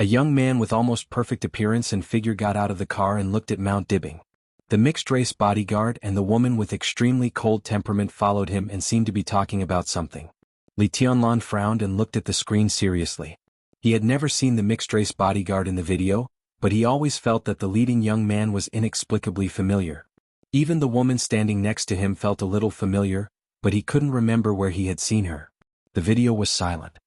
A young man with almost perfect appearance and figure got out of the car and looked at Mount Dibing. The mixed-race bodyguard and the woman with extremely cold temperament followed him and seemed to be talking about something. Li Tianlan frowned and looked at the screen seriously. He had never seen the mixed-race bodyguard in the video, but he always felt that the leading young man was inexplicably familiar. Even the woman standing next to him felt a little familiar, but he couldn't remember where he had seen her. The video was silent.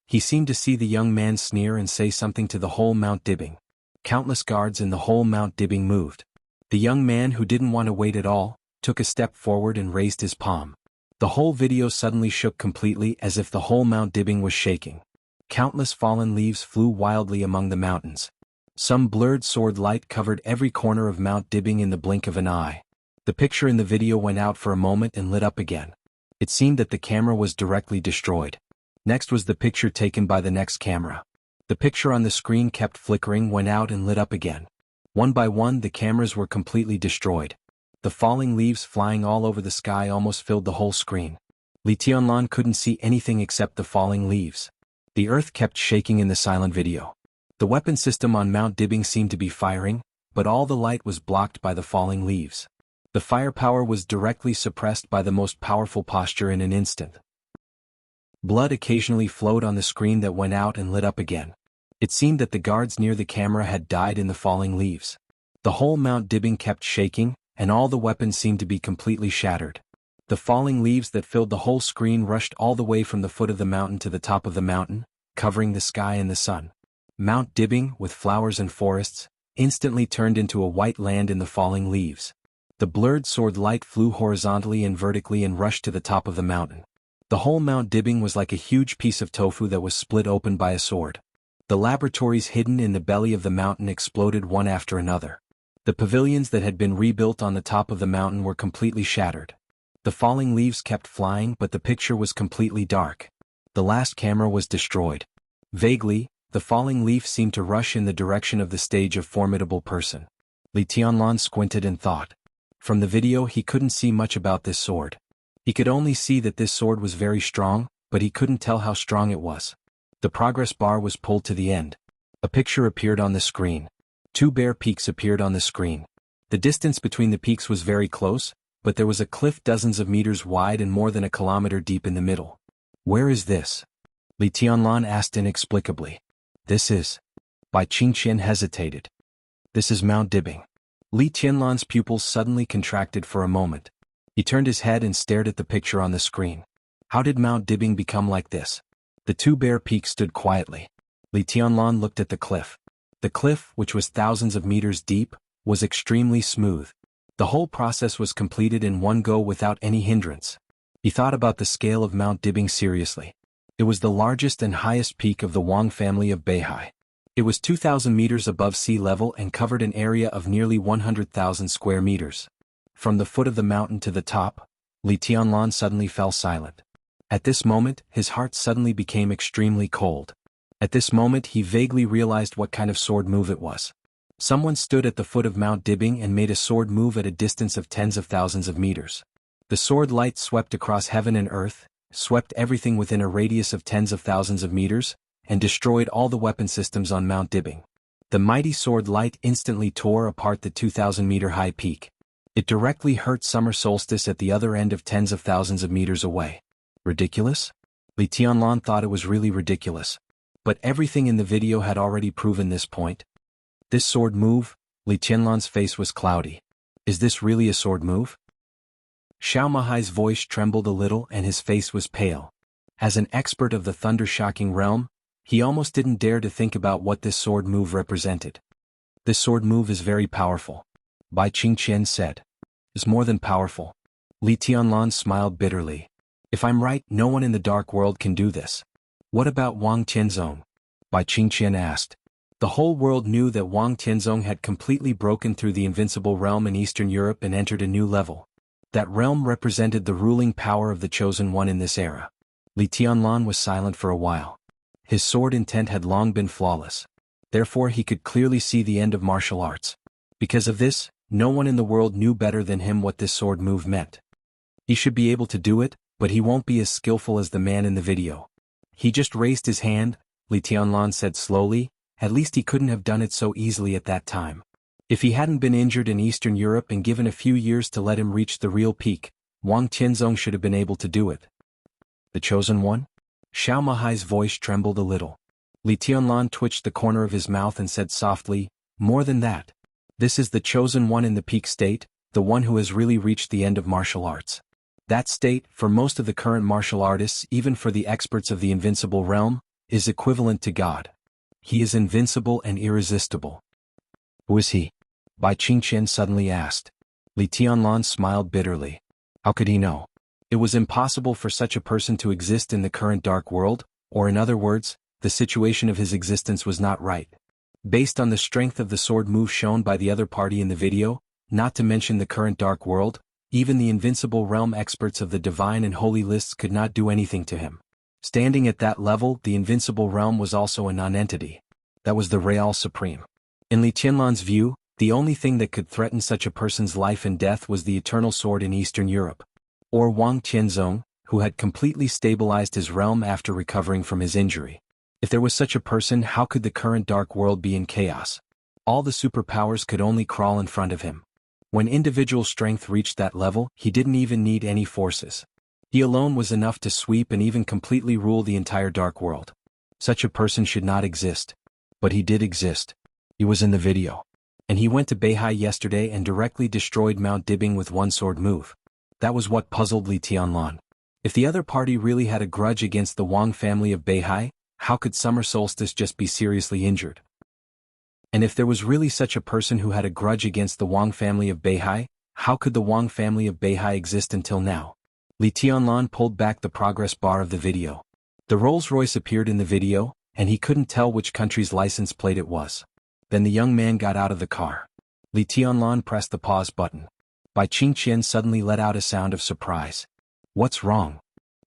He seemed to see the young man sneer and say something to the whole Mount Dibing. Countless guards in the whole Mount Dibing moved. The young man, who didn't want to wait at all, took a step forward and raised his palm. The whole video suddenly shook completely as if the whole Mount Dibing was shaking. Countless fallen leaves flew wildly among the mountains. Some blurred sword light covered every corner of Mount Dibing in the blink of an eye. The picture in the video went out for a moment and lit up again. It seemed that the camera was directly destroyed. Next was the picture taken by the next camera. The picture on the screen kept flickering, went out and lit up again. One by one the cameras were completely destroyed. The falling leaves flying all over the sky almost filled the whole screen. Li Tianlan couldn't see anything except the falling leaves. The earth kept shaking in the silent video. The weapon system on Mount Dibing seemed to be firing, but all the light was blocked by the falling leaves. The firepower was directly suppressed by the most powerful posture in an instant. Blood occasionally flowed on the screen that went out and lit up again. It seemed that the guards near the camera had died in the falling leaves. The whole Mount Dibing kept shaking, and all the weapons seemed to be completely shattered. The falling leaves that filled the whole screen rushed all the way from the foot of the mountain to the top of the mountain, covering the sky and the sun. Mount Dibing, with flowers and forests, instantly turned into a white land in the falling leaves. The blurred sword light flew horizontally and vertically and rushed to the top of the mountain. The whole Mount Dibing was like a huge piece of tofu that was split open by a sword. The laboratories hidden in the belly of the mountain exploded one after another. The pavilions that had been rebuilt on the top of the mountain were completely shattered. The falling leaves kept flying, but the picture was completely dark. The last camera was destroyed. Vaguely, the falling leaf seemed to rush in the direction of the stage of formidable person. Li Tianlan squinted and thought. From the video he couldn't see much about this sword. He could only see that this sword was very strong, but he couldn't tell how strong it was. The progress bar was pulled to the end. A picture appeared on the screen. 2 bare peaks appeared on the screen. The distance between the peaks was very close, but there was a cliff dozens of meters wide and more than a kilometer deep in the middle. Where is this? Li Tianlan asked inexplicably. This is. Bai Qingqian hesitated. This is Mount Dibing. Li Tianlan's pupils suddenly contracted for a moment. He turned his head and stared at the picture on the screen. How did Mount Dibing become like this? The 2 bare peaks stood quietly. Li Tianlan looked at the cliff. The cliff, which was thousands of meters deep, was extremely smooth. The whole process was completed in one go without any hindrance. He thought about the scale of Mount Dibing seriously. It was the largest and highest peak of the Wang family of Beihai. It was 2,000 meters above sea level and covered an area of nearly 100,000 square meters. From the foot of the mountain to the top, Li Tianlan suddenly fell silent. At this moment, his heart suddenly became extremely cold. At this moment he vaguely realized what kind of sword move it was. Someone stood at the foot of Mount Dibing and made a sword move at a distance of tens of thousands of meters. The sword light swept across heaven and earth, swept everything within a radius of tens of thousands of meters, and destroyed all the weapon systems on Mount Dibing. The mighty sword light instantly tore apart the 2,000-meter-high peak. It directly hurt summer solstice at the other end of tens of thousands of meters away. Ridiculous? Li Tianlan thought it was really ridiculous. But everything in the video had already proven this point. This sword move? Li Tianlan's face was cloudy. Is this really a sword move? Xiao Mahai's voice trembled a little and his face was pale. As an expert of the thunder-shocking realm, he almost didn't dare to think about what this sword move represented. This sword move is very powerful. Bai Qingqian said. Is more than powerful. Li Tianlan smiled bitterly. If I'm right, no one in the dark world can do this. What about Wang Tianzong? Bai Qingqian asked. The whole world knew that Wang Tianzong had completely broken through the invincible realm in Eastern Europe and entered a new level. That realm represented the ruling power of the Chosen One in this era. Li Tianlan was silent for a while. His sword intent had long been flawless. Therefore he could clearly see the end of martial arts. Because of this, no one in the world knew better than him what this sword move meant. He should be able to do it, but he won't be as skillful as the man in the video. He just raised his hand, Li Tianlan said slowly. At least he couldn't have done it so easily at that time. If he hadn't been injured in Eastern Europe and given a few years to let him reach the real peak, Wang Tianzong should have been able to do it. The Chosen One? Xiao Mahai's voice trembled a little. Li Tianlan twitched the corner of his mouth and said softly, more than that. This is the Chosen One in the peak state, the one who has really reached the end of martial arts. That state, for most of the current martial artists, even for the experts of the invincible realm, is equivalent to God. He is invincible and irresistible. Who is he? Bai Qingqian suddenly asked. Li Tianlan smiled bitterly. How could he know? It was impossible for such a person to exist in the current dark world, or in other words, the situation of his existence was not right. Based on the strength of the sword move shown by the other party in the video, not to mention the current dark world, even the invincible realm experts of the divine and holy lists could not do anything to him. Standing at that level, the invincible realm was also a non-entity. That was the Real Supreme. In Li Tianlan's view, the only thing that could threaten such a person's life and death was the eternal sword in Eastern Europe. Or Wang Tianzong, who had completely stabilized his realm after recovering from his injury. If there was such a person, how could the current dark world be in chaos? All the superpowers could only crawl in front of him. When individual strength reached that level, he didn't even need any forces. He alone was enough to sweep and even completely rule the entire dark world. Such a person should not exist. But he did exist. He was in the video. And he went to Beihai yesterday and directly destroyed Mount Dibing with one sword move. That was what puzzled Li Tianlan. If the other party really had a grudge against the Wang family of Beihai, how could Summer Solstice just be seriously injured? And if there was really such a person who had a grudge against the Wang family of Beihai, how could the Wang family of Beihai exist until now? Li Tianlan pulled back the progress bar of the video. The Rolls-Royce appeared in the video, and he couldn't tell which country's license plate it was. Then the young man got out of the car. Li Tianlan pressed the pause button. Bai Qingqian suddenly let out a sound of surprise. What's wrong?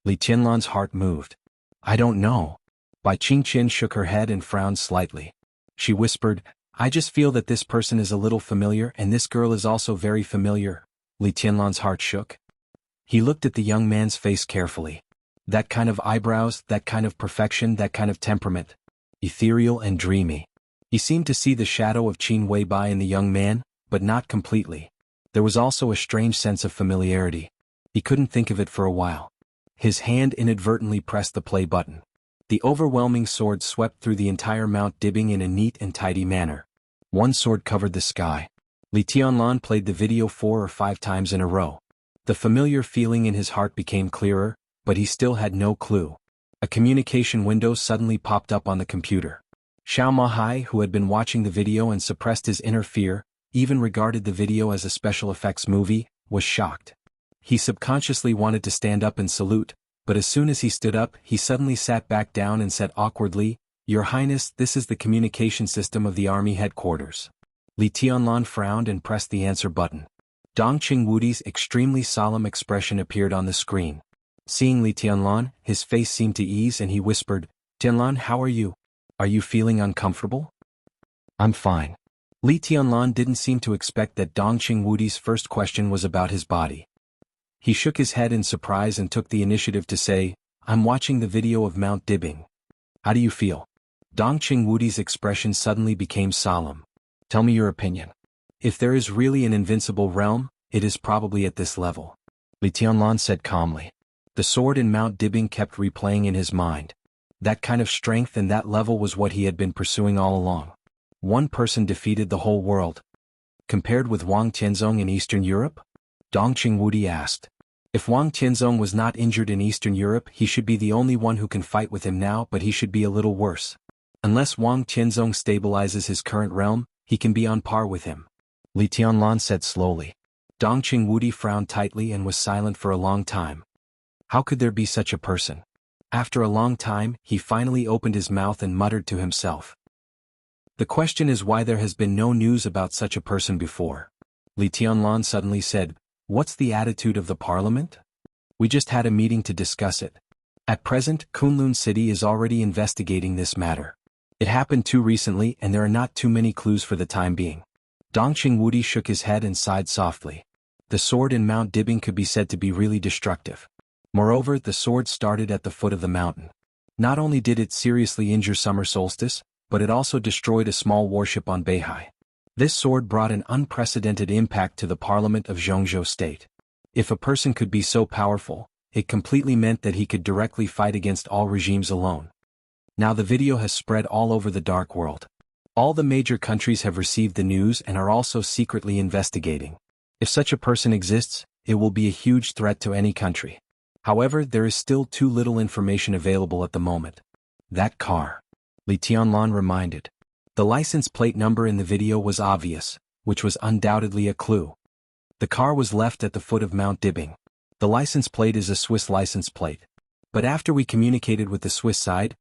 Li Tianlan's heart moved. I don't know. Bai Qingqian shook her head and frowned slightly. She whispered, I just feel that this person is a little familiar and this girl is also very familiar. Li Tianlan's heart shook. He looked at the young man's face carefully. That kind of eyebrows, that kind of perfection, that kind of temperament. Ethereal and dreamy. He seemed to see the shadow of Qin Weibai in the young man, but not completely. There was also a strange sense of familiarity. He couldn't think of it for a while. His hand inadvertently pressed the play button. The overwhelming sword swept through the entire Mount Dibing in a neat and tidy manner. One sword covered the sky. Li Tianlan played the video 4 or 5 times in a row. The familiar feeling in his heart became clearer, but he still had no clue. A communication window suddenly popped up on the computer. Xiao Mahai, who had been watching the video and suppressed his inner fear, even regarded the video as a special effects movie, was shocked. He subconsciously wanted to stand up and salute, but as soon as he stood up, he suddenly sat back down and said awkwardly, Your Highness, this is the communication system of the army headquarters. Li Tianlan frowned and pressed the answer button. Dongqing Wudi's extremely solemn expression appeared on the screen. Seeing Li Tianlan, his face seemed to ease and he whispered, Tianlan, how are you? Are you feeling uncomfortable? I'm fine. Li Tianlan didn't seem to expect that Dongqing Wudi's first question was about his body. He shook his head in surprise and took the initiative to say, I'm watching the video of Mount Dibing. How do you feel? Dongqing Wudi's expression suddenly became solemn. Tell me your opinion. If there is really an invincible realm, it is probably at this level. Li Tianlan said calmly. The sword in Mount Dibing kept replaying in his mind. That kind of strength and that level was what he had been pursuing all along. One person defeated the whole world. Compared with Wang Tianzong in Eastern Europe? Dongqing Wudi asked. If Wang Tianzong was not injured in Eastern Europe, he should be the only one who can fight with him now, but he should be a little worse. Unless Wang Tianzong stabilizes his current realm, he can be on par with him. Li Tianlan said slowly. Dongqing Wudi frowned tightly and was silent for a long time. How could there be such a person? After a long time, he finally opened his mouth and muttered to himself. The question is why there has been no news about such a person before. Li Tianlan suddenly said, What's the attitude of the parliament? We just had a meeting to discuss it. At present, Kunlun City is already investigating this matter. It happened too recently and there are not too many clues for the time being. Dongqing Wudi shook his head and sighed softly. The sword in Mount Dibing could be said to be really destructive. Moreover, the sword started at the foot of the mountain. Not only did it seriously injure Summer Solstice, but it also destroyed a small warship on Beihai. This sword brought an unprecedented impact to the parliament of Jianghu state. If a person could be so powerful, it completely meant that he could directly fight against all regimes alone. Now the video has spread all over the dark world. All the major countries have received the news and are also secretly investigating. If such a person exists, it will be a huge threat to any country. However, there is still too little information available at the moment. That car. Li Tianlan reminded. The license plate number in the video was obvious, which was undoubtedly a clue. The car was left at the foot of Mount Dibing. The license plate is a Swiss license plate. But after we communicated with the Swiss side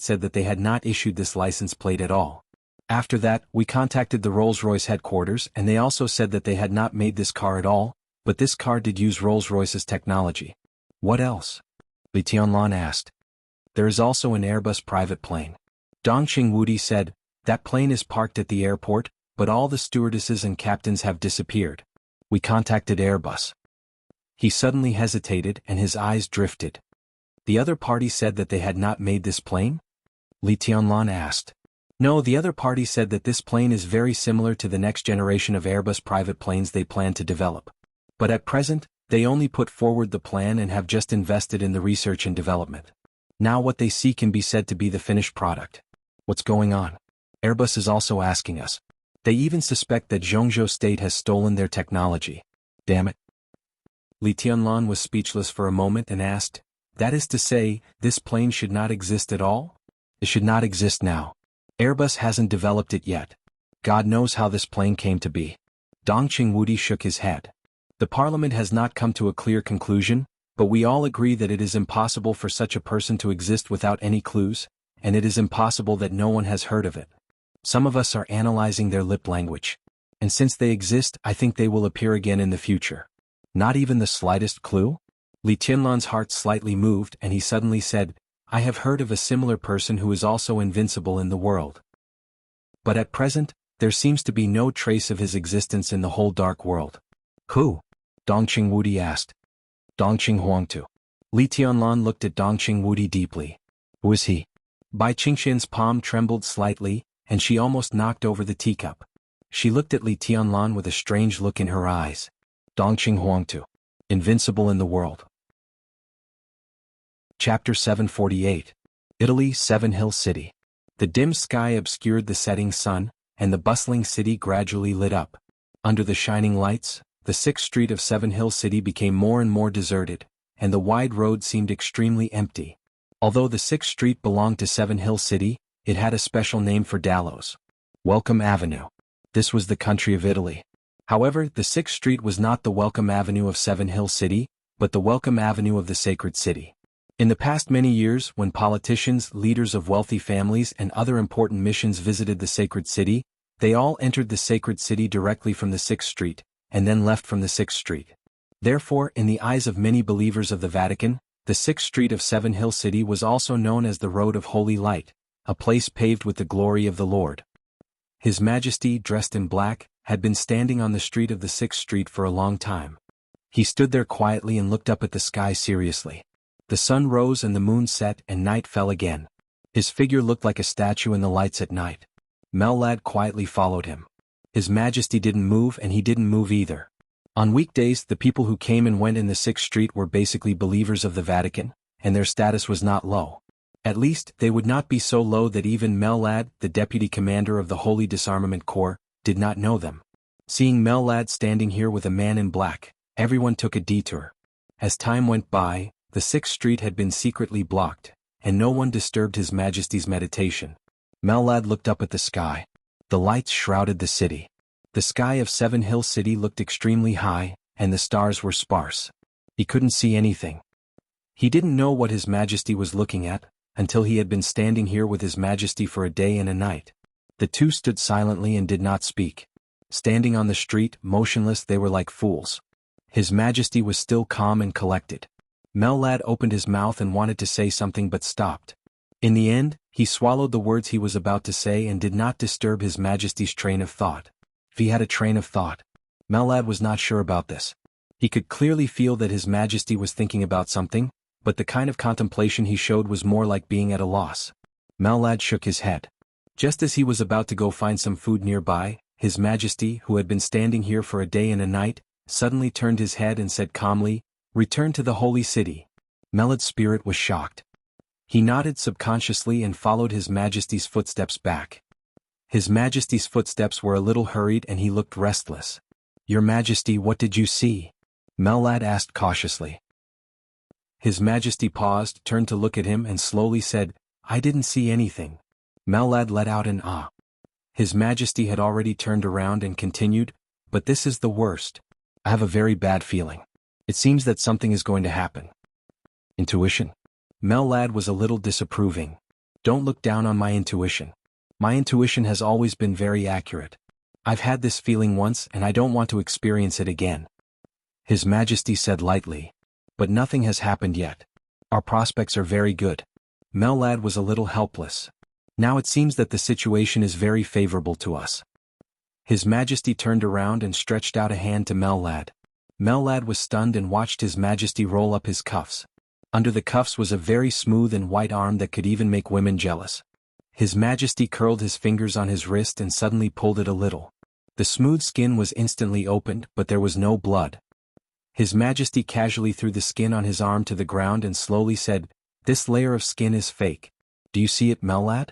said that they had not issued this license plate at all. After that, we contacted the Rolls-Royce headquarters and they also said that they had not made this car at all, but this car did use Rolls-Royce's technology. What else? Li Tianlan asked. There is also an Airbus private plane. Dongqing Wudi said, that plane is parked at the airport, but all the stewardesses and captains have disappeared. We contacted Airbus. He suddenly hesitated and his eyes drifted. The other party said that they had not made this plane? Li Tianlan asked. No, the other party said that this plane is very similar to the next generation of Airbus private planes they plan to develop. But at present, they only put forward the plan and have just invested in the research and development. Now what they see can be said to be the finished product. What's going on? Airbus is also asking us. They even suspect that Jianghu state has stolen their technology. Damn it. Li Tianlan was speechless for a moment and asked, that is to say, this plane should not exist at all? It should not exist now. Airbus hasn't developed it yet. God knows how this plane came to be. Dongqing Wudi shook his head. The parliament has not come to a clear conclusion, but we all agree that it is impossible for such a person to exist without any clues, and it is impossible that no one has heard of it. Some of us are analyzing their lip language. And since they exist, I think they will appear again in the future. Not even the slightest clue? Li Tianlan's heart slightly moved and he suddenly said, I have heard of a similar person who is also invincible in the world. But at present, there seems to be no trace of his existence in the whole dark world. Who? Dongqing Wudi asked. Dongqing Huangtu. Li Tianlan looked at Dongqing Wudi deeply. Who is he? Bai Qingxian's palm trembled slightly, and she almost knocked over the teacup. She looked at Li Tianlan with a strange look in her eyes. Dongqing Huangtu. Invincible in the world. Chapter 748. Italy, Seven Hill City. The dim sky obscured the setting sun, and the bustling city gradually lit up. Under the shining lights, the 6th street of Seven Hill City became more and more deserted, and the wide road seemed extremely empty. Although the 6th street belonged to Seven Hill City, it had a special name for Dallows. Welcome Avenue. This was the country of Italy. However, the 6th street was not the Welcome Avenue of Seven Hill City, but the Welcome Avenue of the Sacred City. In the past many years, when politicians, leaders of wealthy families and other important missions visited the Sacred City, they all entered the Sacred City directly from the 6th street, and then left from the 6th street. Therefore, in the eyes of many believers of the Vatican, the 6th street of Seven Hill City was also known as the Road of Holy Light, a place paved with the glory of the Lord. His Majesty, dressed in black, had been standing on the street of the 6th street for a long time. He stood there quietly and looked up at the sky seriously. The sun rose and the moon set and night fell again. His figure looked like a statue in the lights at night. Mellad quietly followed him. His Majesty didn't move and he didn't move either. On weekdays, the people who came and went in the 6th street were basically believers of the Vatican, and their status was not low. At least, they would not be so low that even Mellad, the deputy commander of the Holy Disarmament Corps, did not know them. Seeing Mellad standing here with a man in black, everyone took a detour. As time went by, the 6th street had been secretly blocked, and no one disturbed His Majesty's meditation. Mellad looked up at the sky. The lights shrouded the city. The sky of Seven Hill City looked extremely high, and the stars were sparse. He couldn't see anything. He didn't know what His Majesty was looking at, until he had been standing here with His Majesty for a day and a night. The two stood silently and did not speak. Standing on the street, motionless, they were like fools. His Majesty was still calm and collected. Mellad opened his mouth and wanted to say something but stopped. In the end, he swallowed the words he was about to say and did not disturb His Majesty's train of thought. If he had a train of thought. Mellad was not sure about this. He could clearly feel that His Majesty was thinking about something, but the kind of contemplation he showed was more like being at a loss. Mellad shook his head. Just as he was about to go find some food nearby, His Majesty, who had been standing here for a day and a night, suddenly turned his head and said calmly, "Return to the holy city." Mellad's spirit was shocked. He nodded subconsciously and followed His Majesty's footsteps back. His Majesty's footsteps were a little hurried and he looked restless. "Your Majesty, what did you see?" Mellad asked cautiously. His Majesty paused, turned to look at him and slowly said, "I didn't see anything." Mellad let out an ah. His Majesty had already turned around and continued, "But this is the worst. I have a very bad feeling. It seems that something is going to happen." Intuition? Mellad was a little disapproving. "Don't look down on my intuition. My intuition has always been very accurate. I've had this feeling once and I don't want to experience it again. His Majesty said lightly. But nothing has happened yet. Our prospects are very good. Mellad was a little helpless. Now it seems that the situation is very favorable to us. His Majesty turned around and stretched out a hand to Mellad. Mellad was stunned and watched His Majesty roll up his cuffs. Under the cuffs was a very smooth and white arm that could even make women jealous. His Majesty curled his fingers on his wrist and suddenly pulled it a little. The smooth skin was instantly opened, but there was no blood. His Majesty casually threw the skin on his arm to the ground and slowly said, "This layer of skin is fake. Do you see it, Mellad?"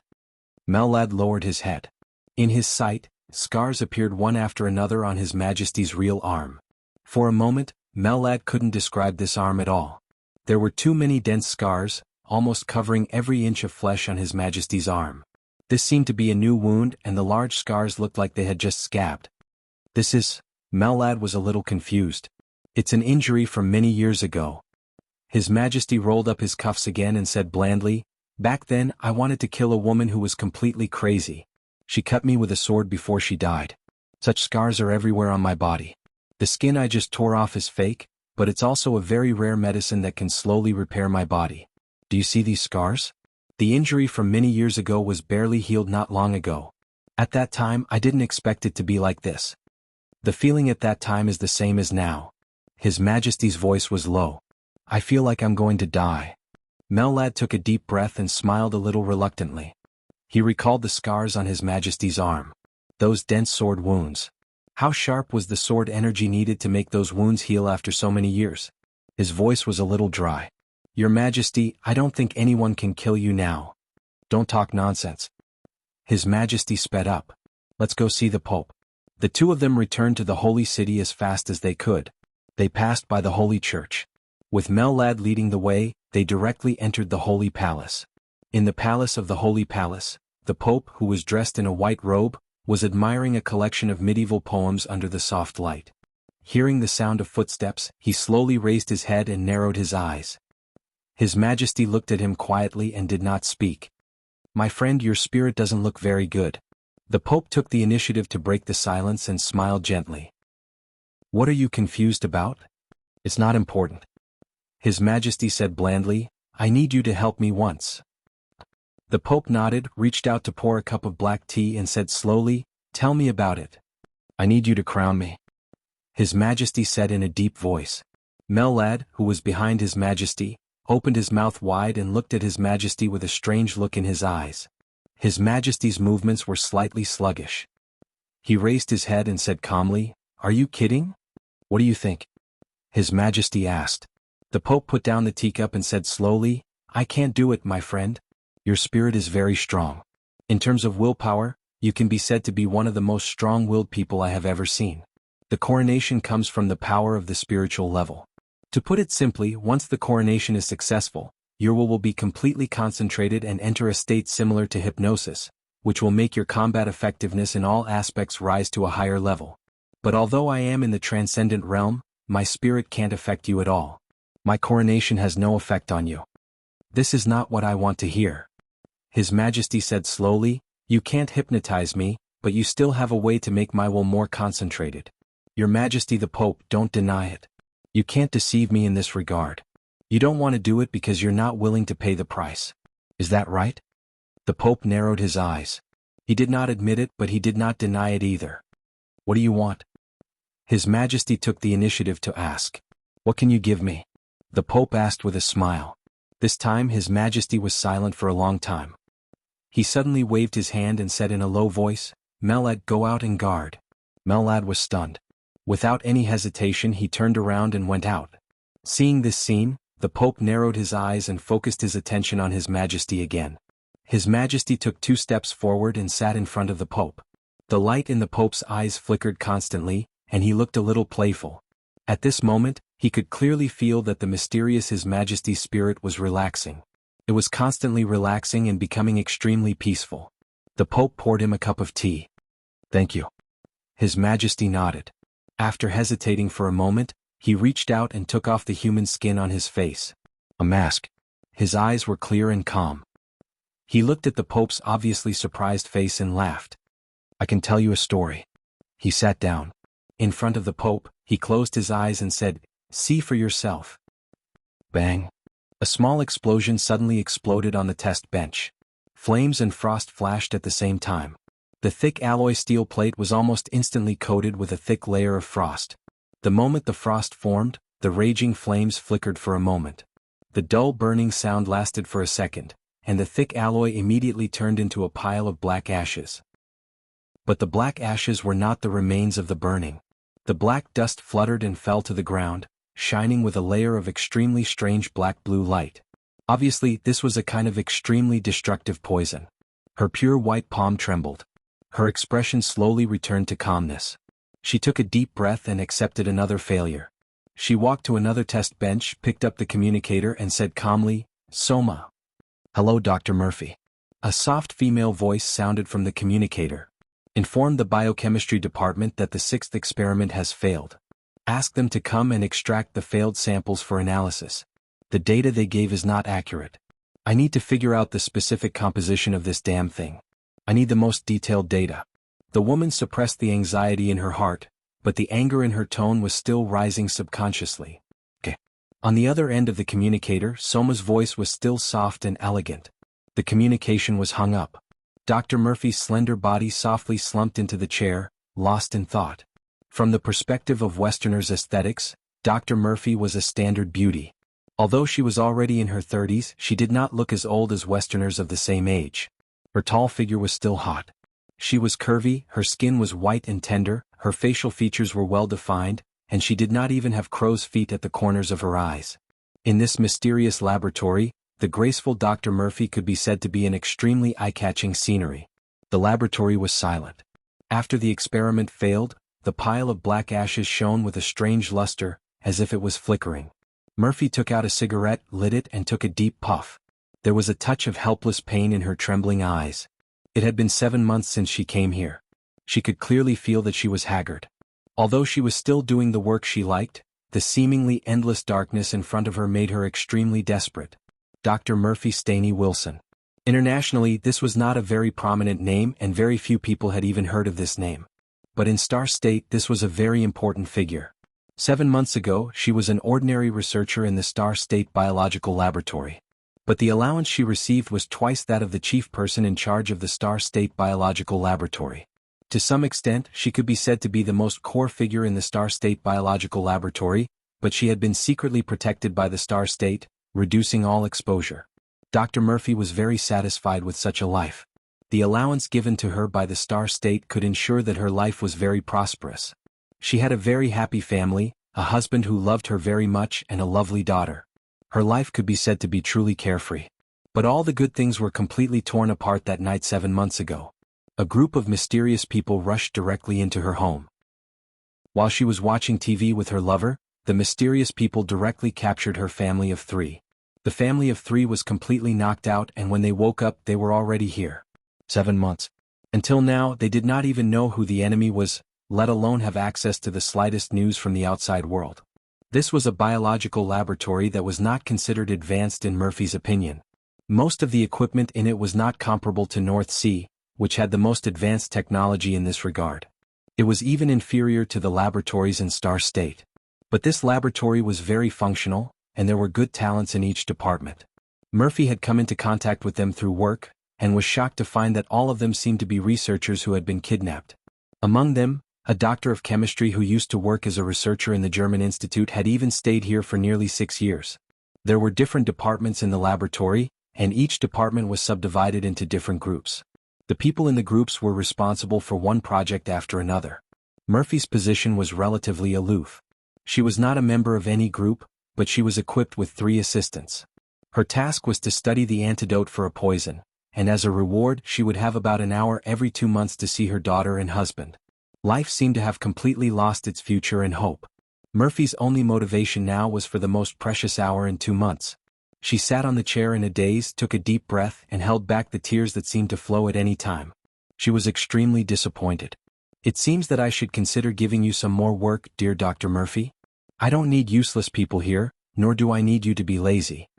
Mellad lowered his head. In his sight, scars appeared one after another on His Majesty's real arm. For a moment, Mellad couldn't describe this arm at all. There were too many dense scars, almost covering every inch of flesh on His Majesty's arm. This seemed to be a new wound and the large scars looked like they had just scabbed. Mellad was a little confused. It's an injury from many years ago. His Majesty rolled up his cuffs again and said blandly, "Back then, I wanted to kill a woman who was completely crazy. She cut me with a sword before she died. Such scars are everywhere on my body. The skin I just tore off is fake, but it's also a very rare medicine that can slowly repair my body. Do you see these scars? The injury from many years ago was barely healed not long ago. At that time, I didn't expect it to be like this. The feeling at that time is the same as now." His Majesty's voice was low. "I feel like I'm going to die." Mellad took a deep breath and smiled a little reluctantly. He recalled the scars on His Majesty's arm. Those dense sword wounds. How sharp was the sword energy needed to make those wounds heal after so many years? His voice was a little dry. "Your Majesty, I don't think anyone can kill you now." "Don't talk nonsense." His Majesty sped up. "Let's go see the Pope." The two of them returned to the Holy City as fast as they could. They passed by the Holy Church. With Mellad leading the way, they directly entered the Holy Palace. In the Palace of the Holy Palace, the Pope, who was dressed in a white robe, was admiring a collection of medieval poems under the soft light. Hearing the sound of footsteps, he slowly raised his head and narrowed his eyes. His Majesty looked at him quietly and did not speak. "My friend, your spirit doesn't look very good." The Pope took the initiative to break the silence and smiled gently. "What are you confused about?" "It's not important." His Majesty said blandly, "I need you to help me once." The Pope nodded, reached out to pour a cup of black tea and said slowly, "Tell me about it." "I need you to crown me." His Majesty said in a deep voice. Mellad, who was behind His Majesty, opened his mouth wide and looked at His Majesty with a strange look in his eyes. His Majesty's movements were slightly sluggish. He raised his head and said calmly, "Are you kidding? What do you think?" His Majesty asked. The Pope put down the teacup and said slowly, "I can't do it, my friend. Your spirit is very strong. In terms of willpower, you can be said to be one of the most strong-willed people I have ever seen. The coronation comes from the power of the spiritual level. To put it simply, once the coronation is successful, your will be completely concentrated and enter a state similar to hypnosis, which will make your combat effectiveness in all aspects rise to a higher level. But although I am in the transcendent realm, my spirit can't affect you at all. My coronation has no effect on you." "This is not what I want to hear." His Majesty said slowly, "You can't hypnotize me, but you still have a way to make my will more concentrated. Your Majesty the Pope, don't deny it. You can't deceive me in this regard. You don't want to do it because you're not willing to pay the price. Is that right?" The Pope narrowed his eyes. He did not admit it, but he did not deny it either. "What do you want?" His Majesty took the initiative to ask. "What can you give me?" The Pope asked with a smile. This time His Majesty was silent for a long time. He suddenly waved his hand and said in a low voice, "Mellad, go out and guard." Mellad was stunned. Without any hesitation he turned around and went out. Seeing this scene, the Pope narrowed his eyes and focused his attention on His Majesty again. His Majesty took 2 steps forward and sat in front of the Pope. The light in the Pope's eyes flickered constantly, and he looked a little playful. At this moment, he could clearly feel that the mysterious His Majesty's spirit was relaxing. It was constantly relaxing and becoming extremely peaceful. The Pope poured him a cup of tea. "Thank you." His Majesty nodded. After hesitating for a moment, he reached out and took off the human skin on his face. A mask. His eyes were clear and calm. He looked at the Pope's obviously surprised face and laughed. I can tell you a story. He sat down. In front of the Pope, he closed his eyes and said, "See for yourself." Bang! A small explosion suddenly exploded on the test bench. Flames and frost flashed at the same time. The thick alloy steel plate was almost instantly coated with a thick layer of frost. The moment the frost formed, the raging flames flickered for a moment. The dull burning sound lasted for a second, and the thick alloy immediately turned into a pile of black ashes. But the black ashes were not the remains of the burning. The black dust fluttered and fell to the ground, shining with a layer of extremely strange black-blue light. Obviously, this was a kind of extremely destructive poison. Her pure white palm trembled. Her expression slowly returned to calmness. She took a deep breath and accepted another failure. She walked to another test bench, picked up the communicator and said calmly, "Soma." "Hello, Dr. Murphy." A soft female voice sounded from the communicator. "Inform the biochemistry department that the 6th experiment has failed. Ask them to come and extract the failed samples for analysis. The data they gave is not accurate. I need to figure out the specific composition of this damn thing. I need the most detailed data." The woman suppressed the anxiety in her heart, but the anger in her tone was still rising subconsciously. "Okay." On the other end of the communicator, Soma's voice was still soft and elegant. The communication was hung up. Dr. Murphy's slender body softly slumped into the chair, lost in thought. From the perspective of Westerners' aesthetics, Dr. Murphy was a standard beauty. Although she was already in her 30s, she did not look as old as Westerners of the same age. Her tall figure was still hot. She was curvy, her skin was white and tender, her facial features were well defined, and she did not even have crow's feet at the corners of her eyes. In this mysterious laboratory, the graceful Dr. Murphy could be said to be an extremely eye-catching scenery. The laboratory was silent. After the experiment failed, the pile of black ashes shone with a strange luster, as if it was flickering. Murphy took out a cigarette, lit it and took a deep puff. There was a touch of helpless pain in her trembling eyes. It had been 7 months since she came here. She could clearly feel that she was haggard. Although she was still doing the work she liked, the seemingly endless darkness in front of her made her extremely desperate. Dr. Murphy Staney Wilson. Internationally, this was not a very prominent name and very few people had even heard of this name. But in Star State this was a very important figure. 7 months ago, she was an ordinary researcher in the Star State Biological Laboratory. But the allowance she received was twice that of the chief person in charge of the Star State Biological Laboratory. To some extent, she could be said to be the most core figure in the Star State Biological Laboratory, but she had been secretly protected by the Star State, reducing all exposure. Dr. Murphy was very satisfied with such a life. The allowance given to her by the Star State could ensure that her life was very prosperous. She had a very happy family, a husband who loved her very much and a lovely daughter. Her life could be said to be truly carefree. But all the good things were completely torn apart that night 7 months ago. A group of mysterious people rushed directly into her home. While she was watching TV with her lover, the mysterious people directly captured her family of 3. The family of 3 was completely knocked out and when they woke up they were already here. 7 months. Until now they did not even know who the enemy was, let alone have access to the slightest news from the outside world. This was a biological laboratory that was not considered advanced in Murphy's opinion. Most of the equipment in it was not comparable to North Sea, which had the most advanced technology in this regard. It was even inferior to the laboratories in Star State. But this laboratory was very functional, and there were good talents in each department. Murphy had come into contact with them through work, and was shocked to find that all of them seemed to be researchers who had been kidnapped. Among them, a doctor of chemistry who used to work as a researcher in the German Institute had even stayed here for nearly 6 years. There were different departments in the laboratory, and each department was subdivided into different groups. The people in the groups were responsible for one project after another. Murphy's position was relatively aloof. She was not a member of any group, but she was equipped with 3 assistants. Her task was to study the antidote for a poison, and as a reward she would have about an hour every 2 months to see her daughter and husband. Life seemed to have completely lost its future and hope. Murphy's only motivation now was for the most precious hour in 2 months. She sat on the chair in a daze, took a deep breath and held back the tears that seemed to flow at any time. She was extremely disappointed. "It seems that I should consider giving you some more work, dear Dr. Murphy. I don't need useless people here, nor do I need you to be lazy."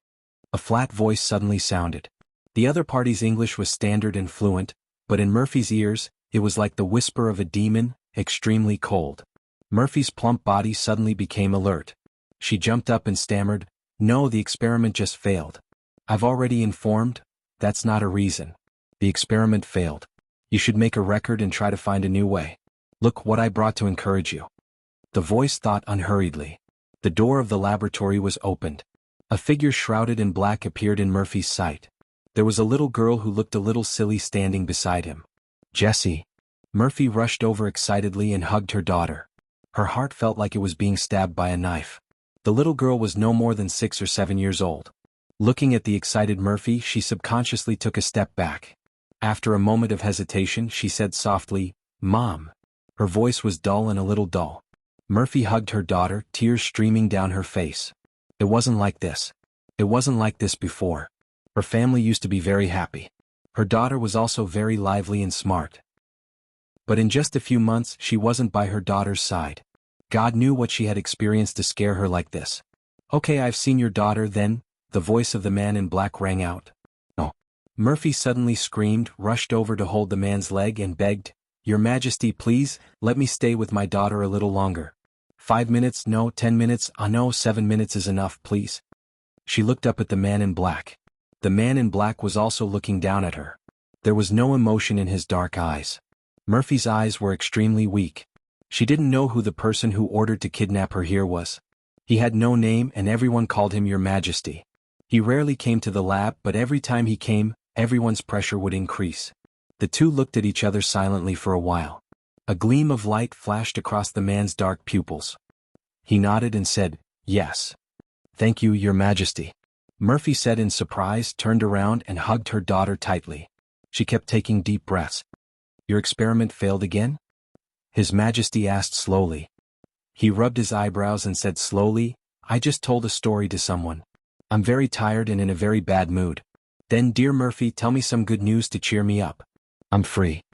A flat voice suddenly sounded. The other party's English was standard and fluent, but in Murphy's ears, it was like the whisper of a demon, extremely cold. Murphy's plump body suddenly became alert. She jumped up and stammered, "No, the experiment just failed. I've already informed, that's not a reason. The experiment failed. You should make a record and try to find a new way. Look what I brought to encourage you." The voice thought unhurriedly. The door of the laboratory was opened. A figure shrouded in black appeared in Murphy's sight. There was a little girl who looked a little silly standing beside him. "Jessie." Murphy rushed over excitedly and hugged her daughter. Her heart felt like it was being stabbed by a knife. The little girl was no more than 6 or 7 years old. Looking at the excited Murphy, she subconsciously took a step back. After a moment of hesitation, she said softly, "Mom." Her voice was dull and a little dull. Murphy hugged her daughter, tears streaming down her face. It wasn't like this. It wasn't like this before. Her family used to be very happy. Her daughter was also very lively and smart. But in just a few months, she wasn't by her daughter's side. God knew what she had experienced to scare her like this. "Okay, I've seen your daughter then," the voice of the man in black rang out. "No." Murphy suddenly screamed, rushed over to hold the man's leg and begged, "Your Majesty, please, let me stay with my daughter a little longer. 5 minutes, no, 10 minutes, no, 7 minutes is enough, please." She looked up at the man in black. The man in black was also looking down at her. There was no emotion in his dark eyes. Murphy's eyes were extremely weak. She didn't know who the person who ordered to kidnap her here was. He had no name and everyone called him Your Majesty. He rarely came to the lab, but every time he came, everyone's pressure would increase. The two looked at each other silently for a while. A gleam of light flashed across the man's dark pupils. He nodded and said, "Yes. Thank you, Your Majesty." Murphy said in surprise, turned around and hugged her daughter tightly. She kept taking deep breaths. "Your experiment failed again?" His Majesty asked slowly. He rubbed his eyebrows and said slowly, "I just told a story to someone. I'm very tired and in a very bad mood. Then, dear Murphy, tell me some good news to cheer me up. I'm free."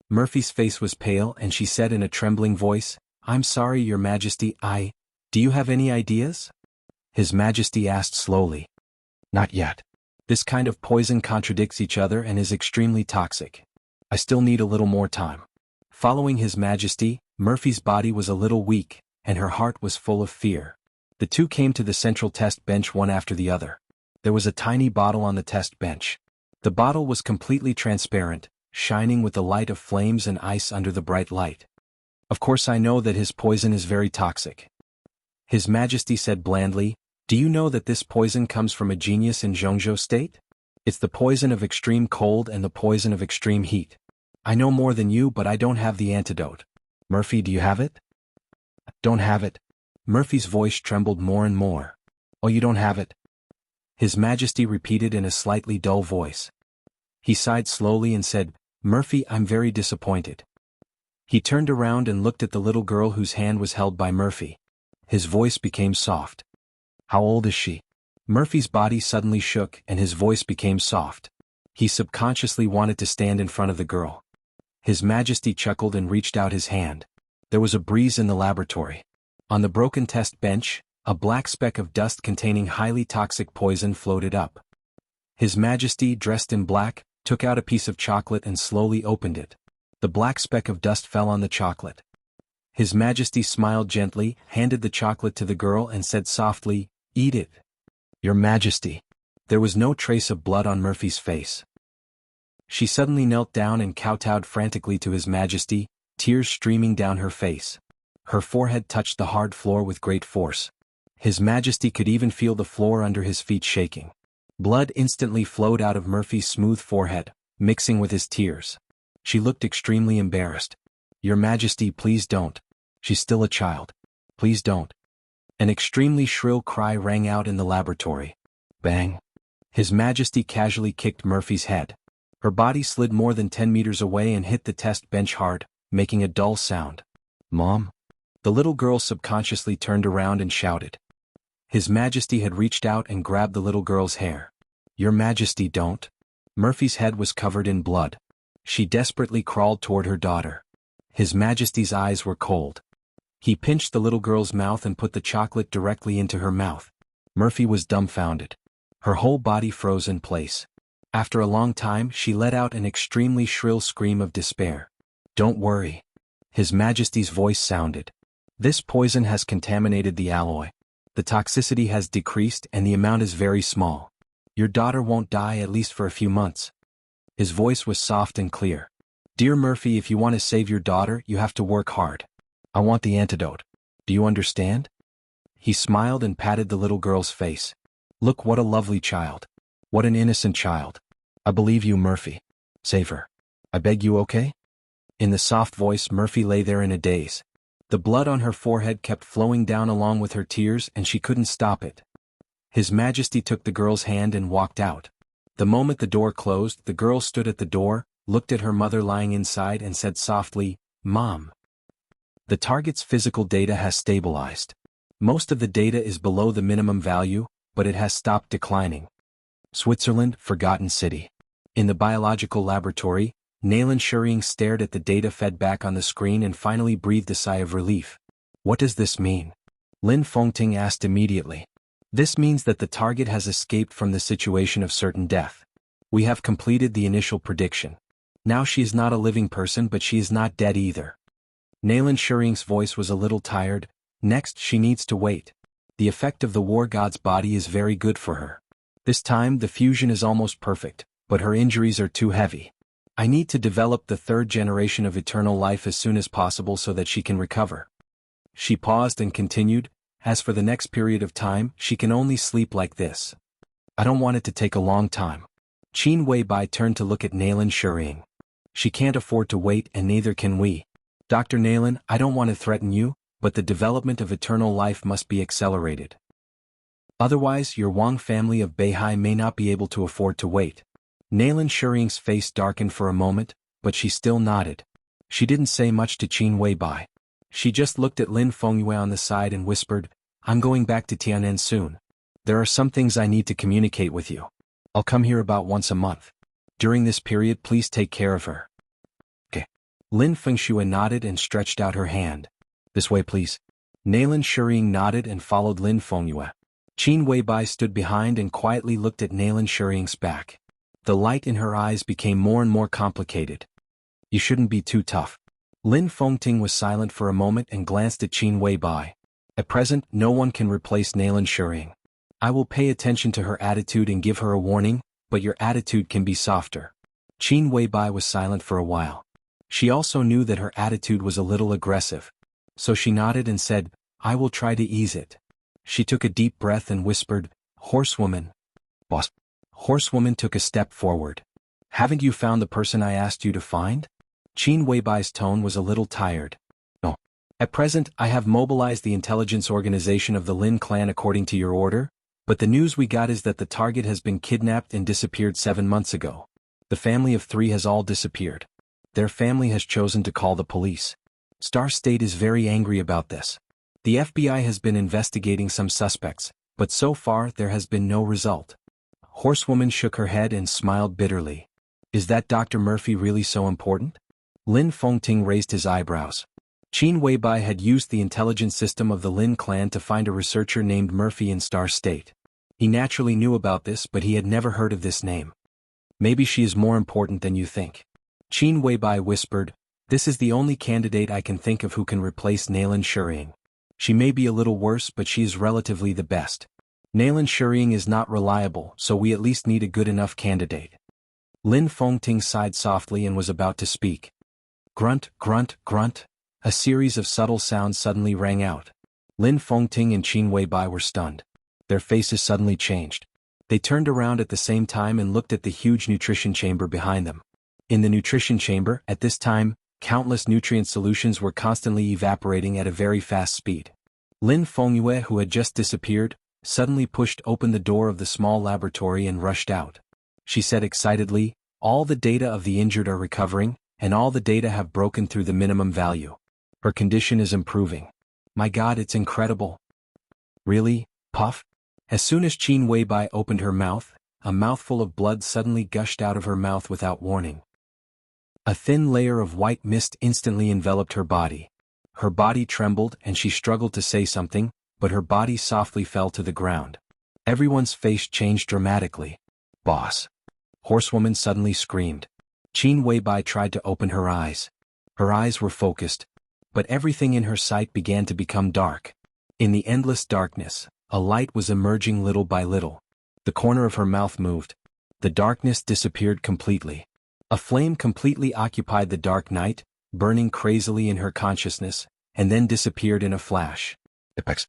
Murphy's face was pale and she said in a trembling voice, "I'm sorry, Your Majesty, do you have any ideas?" His Majesty asked slowly. "Not yet. This kind of poison contradicts each other and is extremely toxic. I still need a little more time." Following His Majesty, Murphy's body was a little weak, and her heart was full of fear. The two came to the central test bench one after the other. There was a tiny bottle on the test bench. The bottle was completely transparent, shining with the light of flames and ice under the bright light. "Of course I know that his poison is very toxic." His Majesty said blandly, "Do you know that this poison comes from a genius in Jianghu state? It's the poison of extreme cold and the poison of extreme heat. I know more than you, but I don't have the antidote. Murphy, do you have it?" "Don't have it." Murphy's voice trembled more and more. "Oh, you don't have it?" His Majesty repeated in a slightly dull voice. He sighed slowly and said, "Murphy, I'm very disappointed." He turned around and looked at the little girl whose hand was held by Murphy. His voice became soft. "How old is she?" Murphy's body suddenly shook and his voice became soft. He subconsciously wanted to stand in front of the girl. His Majesty chuckled and reached out his hand. There was a breeze in the laboratory. On the broken test bench, a black speck of dust containing highly toxic poison floated up. His Majesty, dressed in black, took out a piece of chocolate and slowly opened it. The black speck of dust fell on the chocolate. His Majesty smiled gently, handed the chocolate to the girl and said softly, "Eat it." "Your Majesty." There was no trace of blood on Murphy's face. She suddenly knelt down and kowtowed frantically to His Majesty, tears streaming down her face. Her forehead touched the hard floor with great force. His Majesty could even feel the floor under his feet shaking. Blood instantly flowed out of Murphy's smooth forehead, mixing with his tears. She looked extremely embarrassed. "Your Majesty, please don't. She's still a child. Please don't." An extremely shrill cry rang out in the laboratory. Bang. His Majesty casually kicked Murphy's head. Her body slid more than 10 meters away and hit the test bench hard, making a dull sound. "Mom?" The little girl subconsciously turned around and shouted. His Majesty had reached out and grabbed the little girl's hair. "Your Majesty, don't." Murphy's head was covered in blood. She desperately crawled toward her daughter. His Majesty's eyes were cold. He pinched the little girl's mouth and put the chocolate directly into her mouth. Murphy was dumbfounded. Her whole body froze in place. After a long time she let out an extremely shrill scream of despair. "Don't worry." His Majesty's voice sounded. "This poison has contaminated the alloy. The toxicity has decreased and the amount is very small. Your daughter won't die at least for a few months." His voice was soft and clear. "Dear Murphy, if you want to save your daughter, you have to work hard. I want the antidote. Do you understand?" He smiled and patted the little girl's face. "Look, what a lovely child. What an innocent child. I believe you, Murphy. Save her. I beg you, okay?" In the soft voice, Murphy lay there in a daze. The blood on her forehead kept flowing down along with her tears and she couldn't stop it. His Majesty took the girl's hand and walked out. The moment the door closed, the girl stood at the door, looked at her mother lying inside and said softly, "Mom." The target's physical data has stabilized. Most of the data is below the minimum value, but it has stopped declining. Switzerland, Forgotten City. In the biological laboratory, Nayland Shuring stared at the data fed back on the screen and finally breathed a sigh of relief. "What does this mean?" Lin Fengting asked immediately. "This means that the target has escaped from the situation of certain death. We have completed the initial prediction. Now she is not a living person, but she is not dead either." Nayland Shuring's voice was a little tired. "Next, she needs to wait. The effect of the war god's body is very good for her. This time the fusion is almost perfect, but her injuries are too heavy. I need to develop the third generation of eternal life as soon as possible so that she can recover." She paused and continued, "As for the next period of time, she can only sleep like this. I don't want it to take a long time." Qin Weibai turned to look at Nayland Shuring. "She can't afford to wait and neither can we. Dr. Nayland, I don't want to threaten you, but the development of eternal life must be accelerated. Otherwise your Wang family of Beihai may not be able to afford to wait." Nayland Shuring's face darkened for a moment, but she still nodded. She didn't say much to Qin Weibai. She just looked at Lin Fengyue on the side and whispered, "I'm going back to Tianan soon. There are some things I need to communicate with you. I'll come here about once a month. During this period please take care of her." "Okay." Lin Fengshue nodded and stretched out her hand. "This way please." Nayland Shuring nodded and followed Lin Fengyue. Qin Weibai stood behind and quietly looked at Nayland Shuring's back. The light in her eyes became more and more complicated. "You shouldn't be too tough." Lin Fengting was silent for a moment and glanced at Qin Weibai. "At present, no one can replace Nayland Shuring. I will pay attention to her attitude and give her a warning, but your attitude can be softer." Qin Weibai was silent for a while. She also knew that her attitude was a little aggressive. So she nodded and said, "I will try to ease it." She took a deep breath and whispered, "Horsewoman." "Boss." Horsewoman took a step forward. "Haven't you found the person I asked you to find?" Qin Weibai's tone was a little tired. "No. At present, I have mobilized the intelligence organization of the Lin clan according to your order, but the news we got is that the target has been kidnapped and disappeared 7 months ago. The family of 3 has all disappeared. Their family has chosen to call the police. Star State is very angry about this. The FBI has been investigating some suspects, but so far there has been no result." Horsewoman shook her head and smiled bitterly. "Is that Dr. Murphy really so important?" Lin Fengting raised his eyebrows. Qin Weibai had used the intelligence system of the Lin clan to find a researcher named Murphy in Star State. He naturally knew about this, but he had never heard of this name. "Maybe she is more important than you think." Qin Weibai whispered, "This is the only candidate I can think of who can replace Nayland Shuring. She may be a little worse, but she is relatively the best. Nayland Shuring is not reliable, so we at least need a good enough candidate." Lin Fengting sighed softly and was about to speak. Grunt, grunt, grunt. A series of subtle sounds suddenly rang out. Lin Fengting and Qin Weibai were stunned. Their faces suddenly changed. They turned around at the same time and looked at the huge nutrition chamber behind them. In the nutrition chamber, at this time, countless nutrient solutions were constantly evaporating at a very fast speed. Lin Fengyue, who had just disappeared, suddenly pushed open the door of the small laboratory and rushed out. She said excitedly, "All the data of the injured are recovering, and all the data have broken through the minimum value. Her condition is improving. My God, it's incredible." "Really, Puff?" As soon as Qin Weibai opened her mouth, a mouthful of blood suddenly gushed out of her mouth without warning. A thin layer of white mist instantly enveloped her body. Her body trembled and she struggled to say something, but her body softly fell to the ground. Everyone's face changed dramatically. "Boss." Horsewoman suddenly screamed. Qin Weibai tried to open her eyes. Her eyes were focused, but everything in her sight began to become dark. In the endless darkness, a light was emerging little by little. The corner of her mouth moved. The darkness disappeared completely. A flame completely occupied the dark night, burning crazily in her consciousness, and then disappeared in a flash. Apex.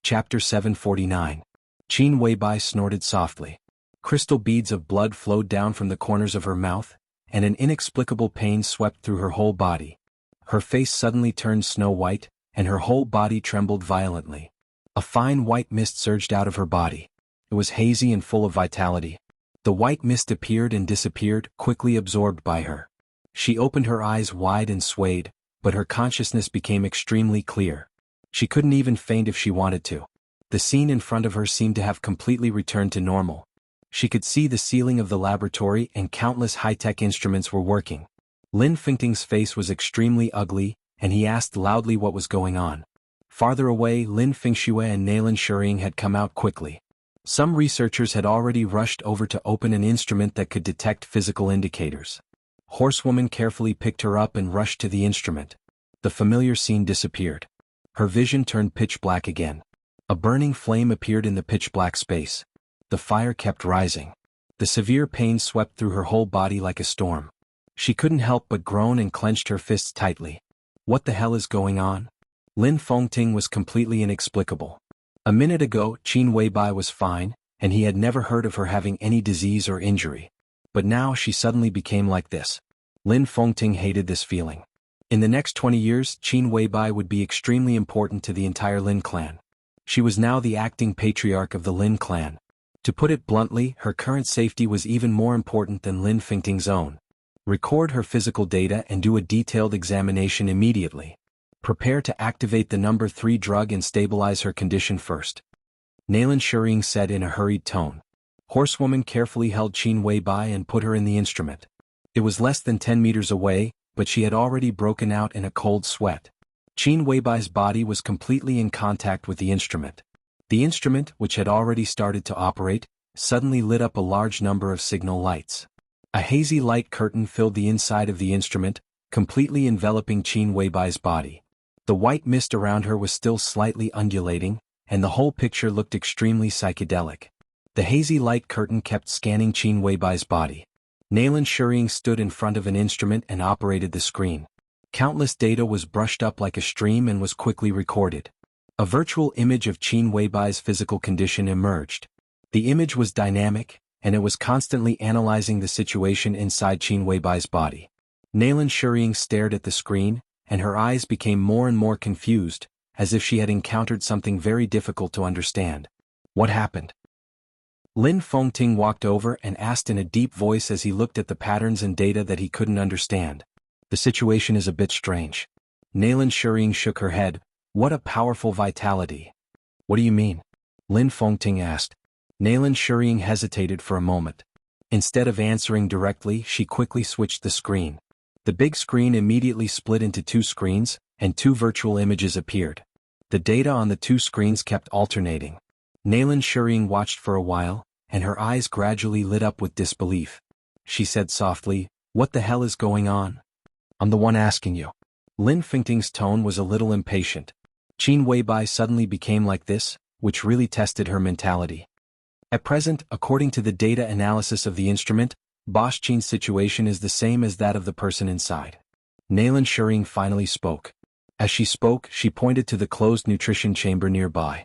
Chapter 749. Qin Weibai snorted softly. Crystal beads of blood flowed down from the corners of her mouth, and an inexplicable pain swept through her whole body. Her face suddenly turned snow-white, and her whole body trembled violently. A fine white mist surged out of her body. It was hazy and full of vitality. The white mist appeared and disappeared, quickly absorbed by her. She opened her eyes wide and swayed, but her consciousness became extremely clear. She couldn't even faint if she wanted to. The scene in front of her seemed to have completely returned to normal. She could see the ceiling of the laboratory and countless high-tech instruments were working. Lin Fengting's face was extremely ugly, and he asked loudly what was going on. Farther away, Lin Fengxue and Nalin Shering had come out quickly. Some researchers had already rushed over to open an instrument that could detect physical indicators. Horsewoman carefully picked her up and rushed to the instrument. The familiar scene disappeared. Her vision turned pitch black again. A burning flame appeared in the pitch-black space. The fire kept rising. The severe pain swept through her whole body like a storm. She couldn't help but groan and clenched her fists tightly. What the hell is going on? Lin Fengting was completely inexplicable. A minute ago, Qin Weibai was fine, and he had never heard of her having any disease or injury. But now she suddenly became like this. Lin Fengting hated this feeling. In the next 20 years, Qin Weibai would be extremely important to the entire Lin clan. She was now the acting patriarch of the Lin clan. To put it bluntly, her current safety was even more important than Lin Fengting's own. Record her physical data and do a detailed examination immediately. Prepare to activate the number 3 drug and stabilize her condition first. Nalin Shering said in a hurried tone. Horsewoman carefully held Qin Weibai and put her in the instrument. It was less than 10 meters away, but she had already broken out in a cold sweat. Qin Weibai's body was completely in contact with the instrument. The instrument, which had already started to operate, suddenly lit up a large number of signal lights. A hazy light curtain filled the inside of the instrument, completely enveloping Qin Weibai's body. The white mist around her was still slightly undulating, and the whole picture looked extremely psychedelic. The hazy light curtain kept scanning Qin Weibai's body. Nalin Shering stood in front of an instrument and operated the screen. Countless data was brushed up like a stream and was quickly recorded. A virtual image of Qin Weibai's physical condition emerged. The image was dynamic, and it was constantly analyzing the situation inside Qin Weibai's body. Nalin Shering stared at the screen, and her eyes became more and more confused, as if she had encountered something very difficult to understand. What happened? Lin Fengting walked over and asked in a deep voice as he looked at the patterns and data that he couldn't understand. The situation is a bit strange. Nalin Shering shook her head. What a powerful vitality. What do you mean? Lin Fengting asked. Nalin Shering hesitated for a moment. Instead of answering directly, she quickly switched the screen. The big screen immediately split into 2 screens, and 2 virtual images appeared. The data on the 2 screens kept alternating. Nalin Shering watched for a while, and her eyes gradually lit up with disbelief. She said softly, "What the hell is going on?" "I'm the one asking you." Lin Fengting's tone was a little impatient. Qin Weibai suddenly became like this, which really tested her mentality. At present, according to the data analysis of the instrument, Boss Qin's situation is the same as that of the person inside. Nalin Shering finally spoke. As she spoke, she pointed to the closed nutrition chamber nearby.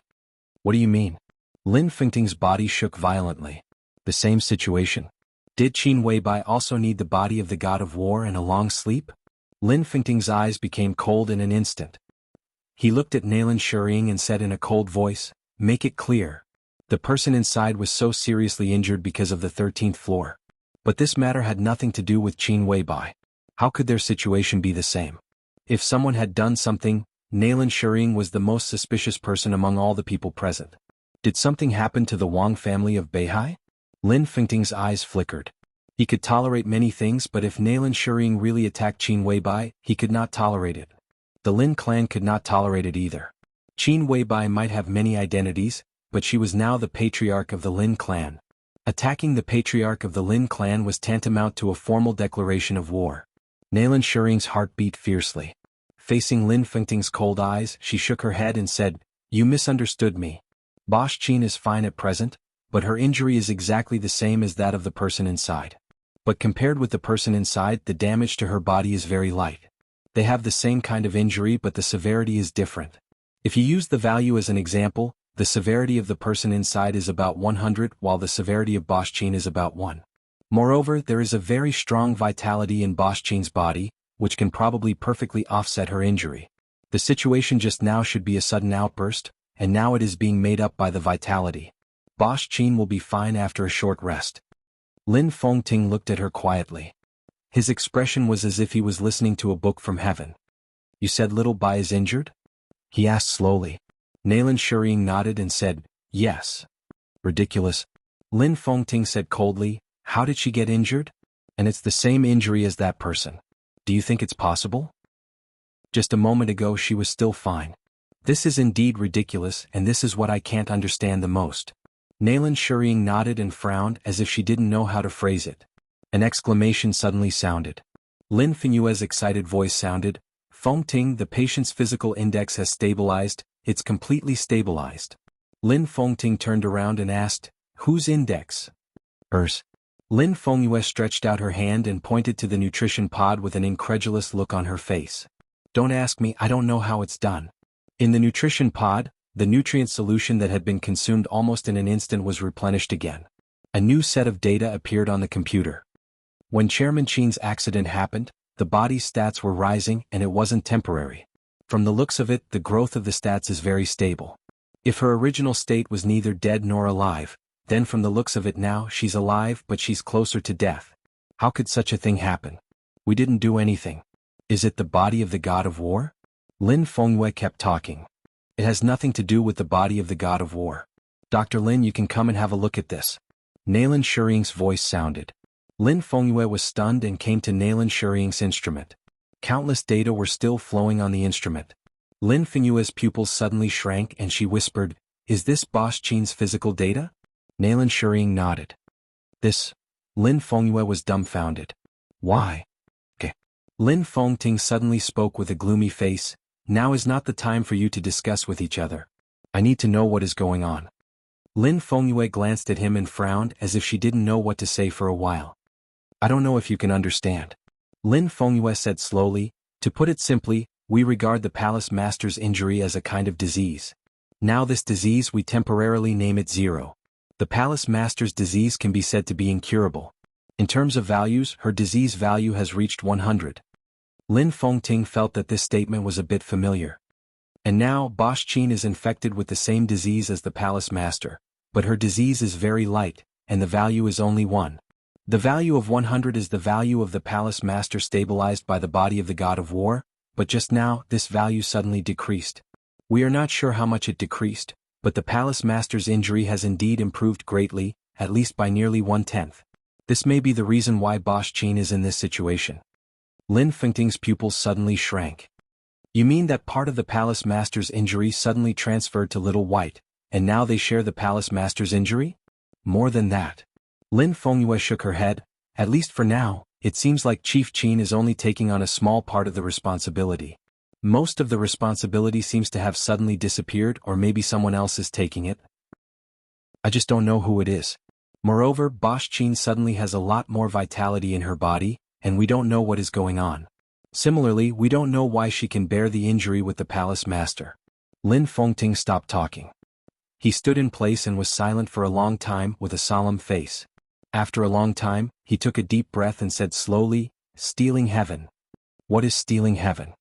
"What do you mean?" Lin Fengting's body shook violently. "The same situation. Did Qin Weibai also need the body of the god of war and a long sleep?" Lin Fengting's eyes became cold in an instant. He looked at Nalin Shering and said in a cold voice, "Make it clear. The person inside was so seriously injured because of the 13th floor. But this matter had nothing to do with Qin Weibai. How could their situation be the same? If someone had done something, Nalin Shering was the most suspicious person among all the people present. Did something happen to the Wang family of Beihai? Lin Fengting's eyes flickered. He could tolerate many things, but if Nalin Shering really attacked Qin Weibai, he could not tolerate it. The Lin clan could not tolerate it either. Qin Weibai might have many identities, but she was now the patriarch of the Lin clan. Attacking the patriarch of the Lin clan was tantamount to a formal declaration of war. Nalan Shuring's heart beat fiercely. Facing Lin Fengting's cold eyes, she shook her head and said, "You misunderstood me. Bosch Qin is fine at present, but her injury is exactly the same as that of the person inside. But compared with the person inside, the damage to her body is very light. They have the same kind of injury, but the severity is different. If you use the value as an example, the severity of the person inside is about 100, while the severity of Bosch Qin is about 1. Moreover, there is a very strong vitality in Bosch Qin's body, which can probably perfectly offset her injury. The situation just now should be a sudden outburst, and now it is being made up by the vitality. Bosch Qin will be fine after a short rest." Lin Fengting looked at her quietly. His expression was as if he was listening to a book from heaven. "You said little Bai is injured?" he asked slowly. Nalan Shuring nodded and said, "Yes." "Ridiculous." Lin Fengting said coldly, "How did she get injured? And it's the same injury as that person. Do you think it's possible? Just a moment ago she was still fine. This is indeed ridiculous, and this is what I can't understand the most." Nalan Shuring nodded and frowned as if she didn't know how to phrase it. An exclamation suddenly sounded. Lin Fengyue's excited voice sounded, "Fengting, the patient's physical index has stabilized, it's completely stabilized." Lin Fengting turned around and asked, "Whose index?" "Hers." Lin Fengyue stretched out her hand and pointed to the nutrition pod with an incredulous look on her face. "Don't ask me, I don't know how it's done." In the nutrition pod, the nutrient solution that had been consumed almost in an instant was replenished again. A new set of data appeared on the computer. When Chairman Qin's accident happened, the body's stats were rising, and it wasn't temporary. From the looks of it, the growth of the stats is very stable. If her original state was neither dead nor alive, then from the looks of it now she's alive, but she's closer to death. How could such a thing happen? We didn't do anything. Is it the body of the god of war? Lin Fengyue kept talking. It has nothing to do with the body of the god of war. Dr. Lin, you can come and have a look at this. Nalan Shuring's voice sounded. Lin Fengyue was stunned and came to Nalan Shuring's instrument. Countless data were still flowing on the instrument. Lin Fengyue's pupils suddenly shrank and she whispered, "Is this Bosch Qin's physical data?" Nalan Shuring nodded. "This?" Lin Fengyue was dumbfounded. "Why?" "Okay." Lin Fengting suddenly spoke with a gloomy face, "Now is not the time for you to discuss with each other. I need to know what is going on." Lin Fengyue glanced at him and frowned as if she didn't know what to say for a while. "I don't know if you can understand." Lin Fengyue said slowly, "To put it simply, we regard the palace master's injury as a kind of disease. Now this disease we temporarily name it 0. The palace master's disease can be said to be incurable. In terms of values, her disease value has reached 100. Lin Fengting felt that this statement was a bit familiar. And now Bosch Qin is infected with the same disease as the palace master, but her disease is very light, and the value is only 1. The value of 100 is the value of the palace master stabilized by the body of the god of war, but just now this value suddenly decreased. We are not sure how much it decreased, but the palace master's injury has indeed improved greatly, at least by nearly 1/10. This may be the reason why Bosch Qin is in this situation." Lin Fengting's pupils suddenly shrank. "You mean that part of the palace master's injury suddenly transferred to Little White, and now they share the palace master's injury?" "More than that." Lin Fengyue shook her head. "At least for now, it seems like Chief Qin is only taking on a small part of the responsibility. Most of the responsibility seems to have suddenly disappeared, or maybe someone else is taking it. I just don't know who it is. Moreover, Bosch Qin suddenly has a lot more vitality in her body, and we don't know what is going on. Similarly, we don't know why she can bear the injury with the palace master." Lin Fengting stopped talking. He stood in place and was silent for a long time with a solemn face. After a long time, he took a deep breath and said slowly, "Stealing heaven." "What is stealing heaven?"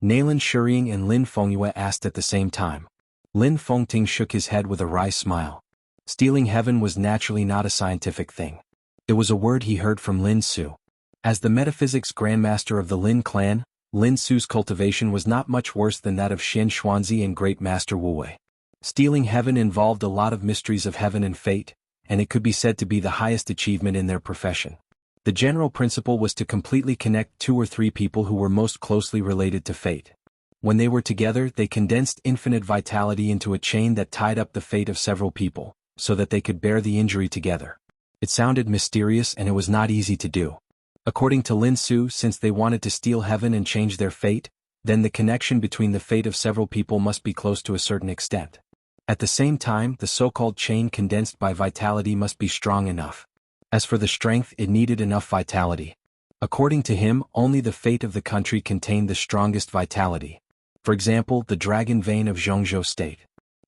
Nalan Shuring and Lin Fengyue asked at the same time. Lin Fengting shook his head with a wry smile. Stealing heaven was naturally not a scientific thing. It was a word he heard from Lin Su. As the metaphysics grandmaster of the Lin clan, Lin Su's cultivation was not much worse than that of Xin Xuanzi and Great Master Wu Wei. Stealing heaven involved a lot of mysteries of heaven and fate, and it could be said to be the highest achievement in their profession. The general principle was to completely connect 2 or 3 people who were most closely related to fate. When they were together, they condensed infinite vitality into a chain that tied up the fate of several people, so that they could bear the injury together. It sounded mysterious and it was not easy to do. According to Lin Su, since they wanted to steal heaven and change their fate, then the connection between the fate of several people must be close to a certain extent. At the same time, the so-called chain condensed by vitality must be strong enough. As for the strength, it needed enough vitality. According to him, only the fate of the country contained the strongest vitality. For example, the dragon vein of Jianghu state.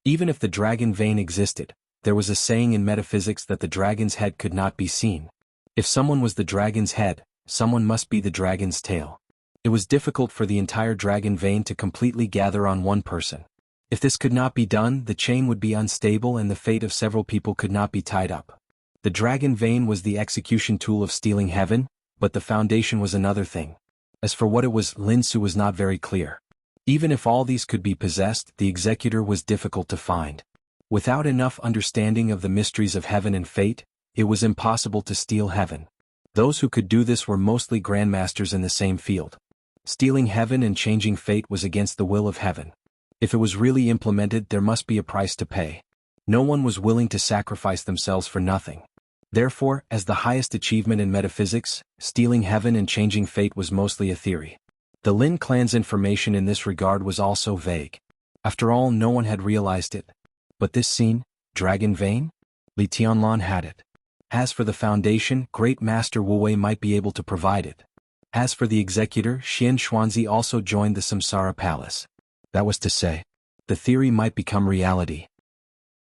Even if the dragon vein existed, there was a saying in metaphysics that the dragon's head could not be seen. If someone was the dragon's head, someone must be the dragon's tail. It was difficult for the entire dragon vein to completely gather on one person. If this could not be done, the chain would be unstable and the fate of several people could not be tied up. The dragon vein was the execution tool of stealing heaven, but the foundation was another thing. As for what it was, Lin Su was not very clear. Even if all these could be possessed, the executor was difficult to find. Without enough understanding of the mysteries of heaven and fate, it was impossible to steal heaven. Those who could do this were mostly grandmasters in the same field. Stealing heaven and changing fate was against the will of heaven. If it was really implemented, there must be a price to pay. No one was willing to sacrifice themselves for nothing. Therefore, as the highest achievement in metaphysics, stealing heaven and changing fate was mostly a theory. The Lin clan's information in this regard was also vague. After all, no one had realized it. But this scene, Dragon Vein? Li Tianlan had it. As for the foundation, Great Master Wu Wei might be able to provide it. As for the executor, Xian Xuanzi also joined the Samsara Palace. That was to say, the theory might become reality.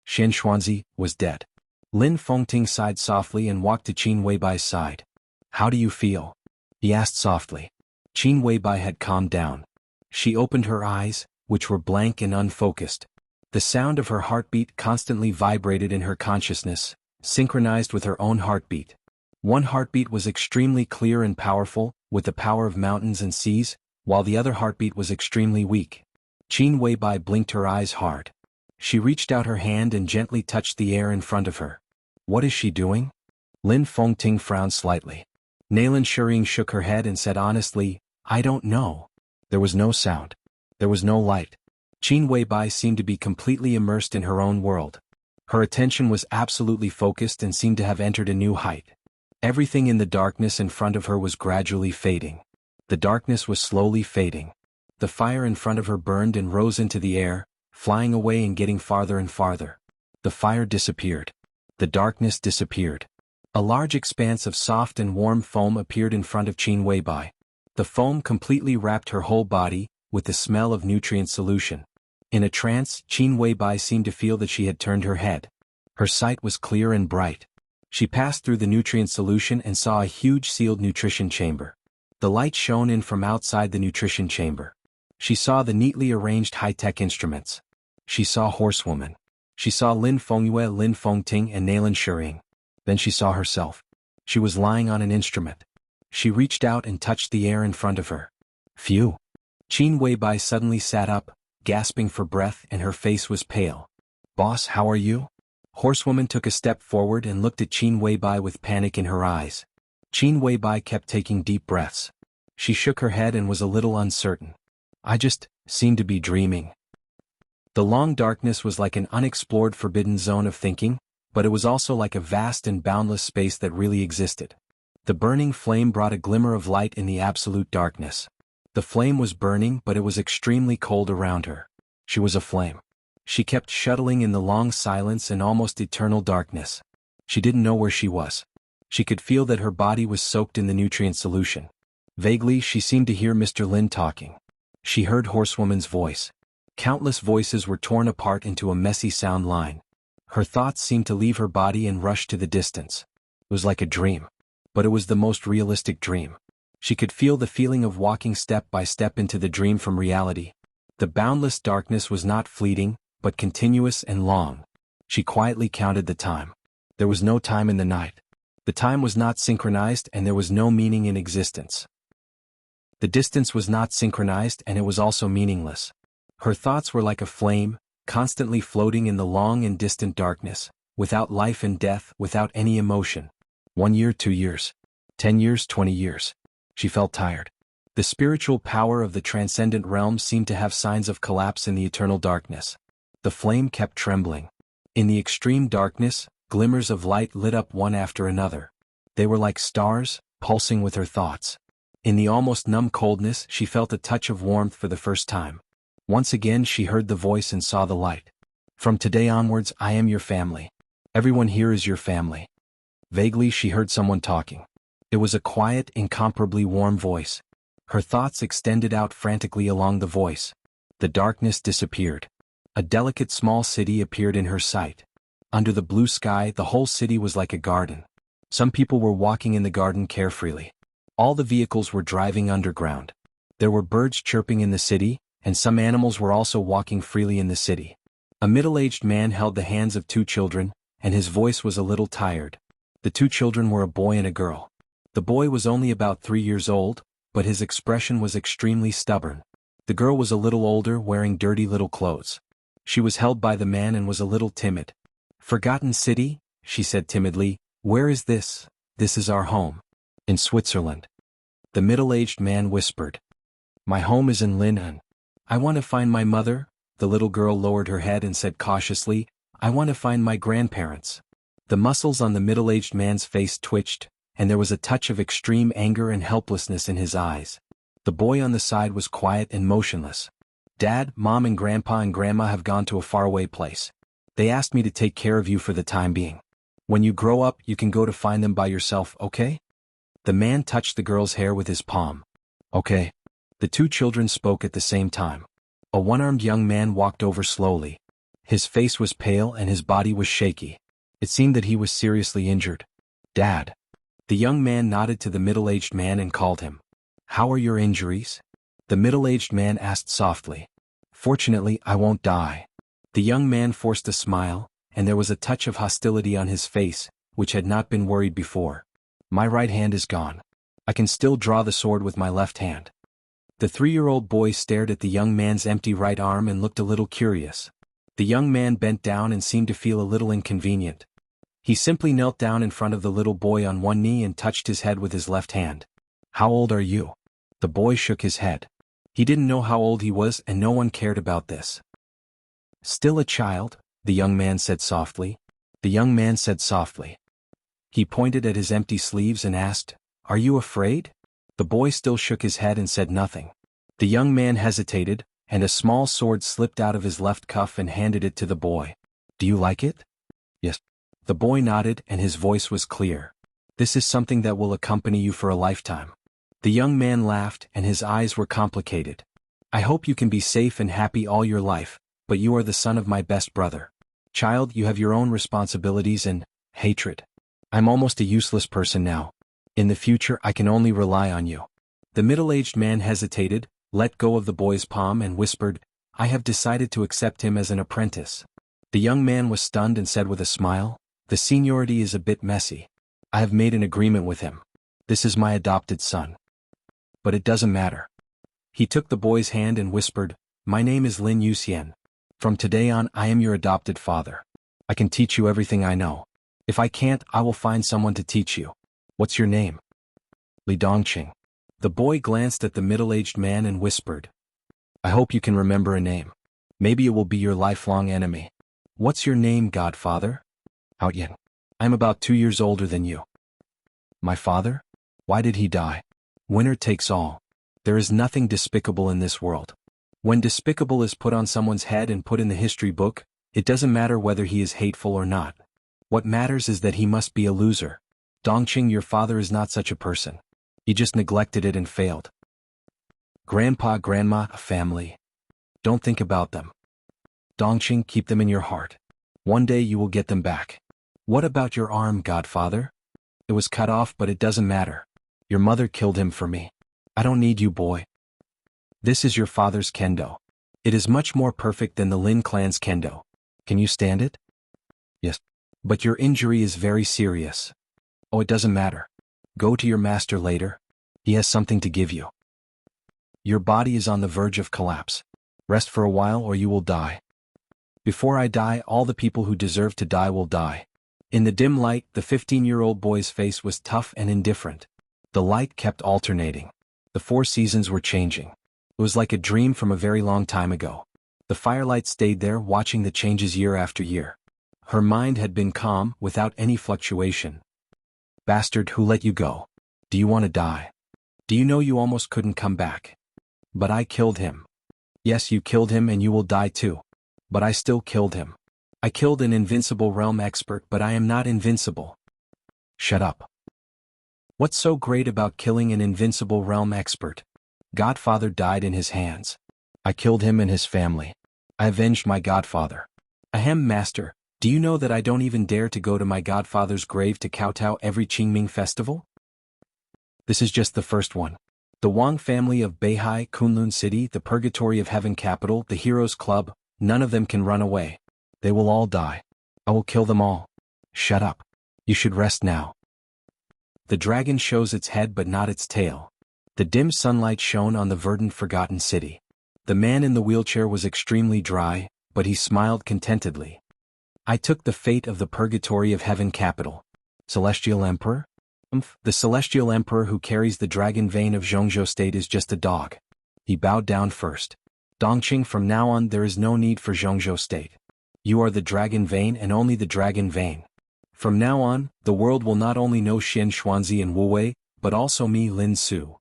Xian Xuanzi was dead. Lin Fengting sighed softly and walked to Qin Weibai's side. How do you feel? He asked softly. Qin Weibai had calmed down. She opened her eyes, which were blank and unfocused. The sound of her heartbeat constantly vibrated in her consciousness, synchronized with her own heartbeat. One heartbeat was extremely clear and powerful, with the power of mountains and seas, while the other heartbeat was extremely weak. Qin Weibai blinked her eyes hard. She reached out her hand and gently touched the air in front of her. What is she doing? Lin Fengting frowned slightly. Nalan Shuriying shook her head and said honestly, I don't know. There was no sound. There was no light. Qin Weibai seemed to be completely immersed in her own world. Her attention was absolutely focused and seemed to have entered a new height. Everything in the darkness in front of her was gradually fading. The darkness was slowly fading. The fire in front of her burned and rose into the air, flying away and getting farther and farther. The fire disappeared. The darkness disappeared. A large expanse of soft and warm foam appeared in front of Qin Weibai. The foam completely wrapped her whole body, with the smell of nutrient solution. In a trance, Qin Weibai seemed to feel that she had turned her head. Her sight was clear and bright. She passed through the nutrient solution and saw a huge sealed nutrition chamber. The light shone in from outside the nutrition chamber. She saw the neatly arranged high-tech instruments. She saw Horsewoman. She saw Lin Fengyue, Lin Fengting and Nalan Shuriying. Then she saw herself. She was lying on an instrument. She reached out and touched the air in front of her. Phew! Qin Weibai suddenly sat up, gasping for breath, and her face was pale. Boss, how are you? Horsewoman took a step forward and looked at Qin Weibai with panic in her eyes. Qin Weibai kept taking deep breaths. She shook her head and was a little uncertain. I just seemed to be dreaming. The long darkness was like an unexplored forbidden zone of thinking, but it was also like a vast and boundless space that really existed. The burning flame brought a glimmer of light in the absolute darkness. The flame was burning, but it was extremely cold around her. She was a flame. She kept shuttling in the long silence and almost eternal darkness. She didn't know where she was. She could feel that her body was soaked in the nutrient solution. Vaguely, she seemed to hear Mr. Lin talking. She heard Horsewoman's voice. Countless voices were torn apart into a messy sound line. Her thoughts seemed to leave her body and rush to the distance. It was like a dream. But it was the most realistic dream. She could feel the feeling of walking step by step into the dream from reality. The boundless darkness was not fleeting, but continuous and long. She quietly counted the time. There was no time in the night. The time was not synchronized and there was no meaning in existence. The distance was not synchronized and it was also meaningless. Her thoughts were like a flame, constantly floating in the long and distant darkness, without life and death, without any emotion. 1 year, 2 years. 10 years, 20 years. She felt tired. The spiritual power of the transcendent realm seemed to have signs of collapse in the eternal darkness. The flame kept trembling. In the extreme darkness, Glimmers of light lit up one after another. They were like stars, pulsing with her thoughts. In the almost numb coldness she felt a touch of warmth for the first time. Once again she heard the voice and saw the light. From today onwards I am your family. Everyone here is your family. Vaguely she heard someone talking. It was a quiet, incomparably warm voice. Her thoughts extended out frantically along the voice. The darkness disappeared. A delicate small city appeared in her sight. Under the blue sky the whole city was like a garden. Some people were walking in the garden carefreely. All the vehicles were driving underground. There were birds chirping in the city, and some animals were also walking freely in the city. A middle-aged man held the hands of two children, and his voice was a little tired. The two children were a boy and a girl. The boy was only about 3 years old, but his expression was extremely stubborn. The girl was a little older, wearing dirty little clothes. She was held by the man and was a little timid. "Forgotten city?" she said timidly. "Where is this?" "This is our home. In Switzerland." The middle-aged man whispered. "My home is in Linhan. I want to find my mother." The little girl lowered her head and said cautiously, "I want to find my grandparents." The muscles on the middle-aged man's face twitched, and there was a touch of extreme anger and helplessness in his eyes. The boy on the side was quiet and motionless. "Dad, Mom and Grandpa and Grandma have gone to a faraway place. They asked me to take care of you for the time being. When you grow up you can go to find them by yourself, okay?" The man touched the girl's hair with his palm. "Okay." The two children spoke at the same time. A one-armed young man walked over slowly. His face was pale and his body was shaky. It seemed that he was seriously injured. "Dad." The young man nodded to the middle-aged man and called him. "How are your injuries?" The middle-aged man asked softly. "Fortunately, I won't die." The young man forced a smile, and there was a touch of hostility on his face, which had not been worried before. "My right hand is gone. I can still draw the sword with my left hand." The 3-year-old boy stared at the young man's empty right arm and looked a little curious. The young man bent down and seemed to feel a little inconvenient. He simply knelt down in front of the little boy on one knee and touched his head with his left hand. "How old are you?" The boy shook his head. He didn't know how old he was and no one cared about this. "Still a child," the young man said softly. The young man said softly. He pointed at his empty sleeves and asked, "Are you afraid?" The boy still shook his head and said nothing. The young man hesitated, and a small sword slipped out of his left cuff and handed it to the boy. "Do you like it?" "Yes." The boy nodded and his voice was clear. "This is something that will accompany you for a lifetime." The young man laughed and his eyes were complicated. "I hope you can be safe and happy all your life, but you are the son of my best brother. Child, you have your own responsibilities and hatred. I'm almost a useless person now. In the future I can only rely on you." The middle-aged man hesitated, let go of the boy's palm and whispered, "I have decided to accept him as an apprentice." The young man was stunned and said with a smile, "The seniority is a bit messy. I have made an agreement with him. This is my adopted son. But it doesn't matter." He took the boy's hand and whispered, "My name is Lin Yuxian. From today on I am your adopted father. I can teach you everything I know. If I can't, I will find someone to teach you. What's your name?" "Li Dongqing." The boy glanced at the middle-aged man and whispered, "I hope you can remember a name. Maybe it will be your lifelong enemy." "What's your name, godfather?" "Aoyan. I'm about 2 years older than you." "My father? Why did he die?" "Winner takes all. There is nothing despicable in this world. When despicable is put on someone's head and put in the history book, it doesn't matter whether he is hateful or not. What matters is that he must be a loser. Dongqing, your father is not such a person. He just neglected it and failed. Grandpa, Grandma, a family. Don't think about them. Dongqing, keep them in your heart. One day you will get them back." "What about your arm, godfather?" "It was cut off, but it doesn't matter. Your mother killed him for me. I don't need you, boy. This is your father's kendo. It is much more perfect than the Lin clan's kendo. Can you stand it?" "Yes." "But your injury is very serious." "Oh, it doesn't matter. Go to your master later. He has something to give you. Your body is on the verge of collapse. Rest for a while or you will die. Before I die, all the people who deserve to die will die." In the dim light, the 15-year-old boy's face was tough and indifferent. The light kept alternating. The 4 seasons were changing. It was like a dream from a very long time ago. The firelight stayed there, watching the changes year after year. Her mind had been calm, without any fluctuation. Bastard, who let you go? Do you want to die? Do you know you almost couldn't come back? But I killed him. Yes, you killed him and you will die too. But I still killed him. I killed an invincible realm expert, but I am not invincible. Shut up. What's so great about killing an invincible realm expert? Godfather died in his hands. I killed him and his family. I avenged my godfather. Ahem, master, do you know that I don't even dare to go to my godfather's grave to kowtow every Qingming festival? This is just the first one. The Wang family of Beihai, Kunlun City, the Purgatory of Heaven capital, the Heroes Club, none of them can run away. They will all die. I will kill them all. Shut up. You should rest now. The dragon shows its head but not its tail. The dim sunlight shone on the verdant forgotten city. The man in the wheelchair was extremely dry, but he smiled contentedly. I took the fate of the Purgatory of Heaven capital. Celestial Emperor? The Celestial Emperor who carries the dragon vein of Jianghu state is just a dog. He bowed down first. Dongqing, from now on there is no need for Jianghu state. You are the dragon vein and only the dragon vein. From now on, the world will not only know Xin Xuanzi and Wu Wei, but also me, Lin Su.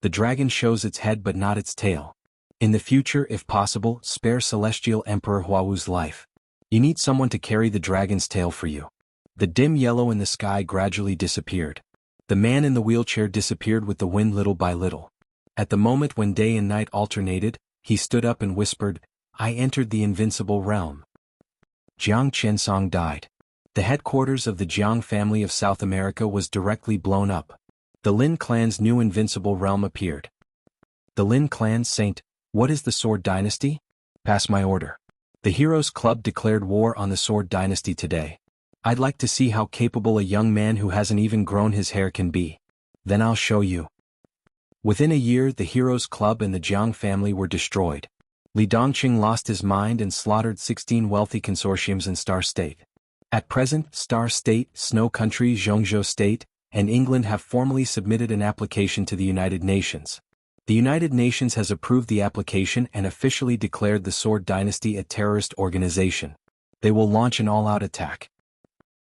The dragon shows its head but not its tail. In the future, if possible, spare Celestial Emperor Huawu's life. You need someone to carry the dragon's tail for you. The dim yellow in the sky gradually disappeared. The man in the wheelchair disappeared with the wind little by little. At the moment when day and night alternated, he stood up and whispered, I entered the invincible realm. Jiang Qinsong died. The headquarters of the Jiang family of South America was directly blown up. The Lin clan's new invincible realm appeared. The Lin clan saint, what is the Sword Dynasty? Pass my order. The Heroes Club declared war on the Sword Dynasty today. I'd like to see how capable a young man who hasn't even grown his hair can be. Then I'll show you. Within a year, the Heroes Club and the Jiang family were destroyed. Li Dongqing lost his mind and slaughtered 16 wealthy consortiums in Star State. At present, Star State, Snow Country, Jianghu State, and England have formally submitted an application to the United Nations. The United Nations has approved the application and officially declared the Sword Dynasty a terrorist organization. They will launch an all-out attack.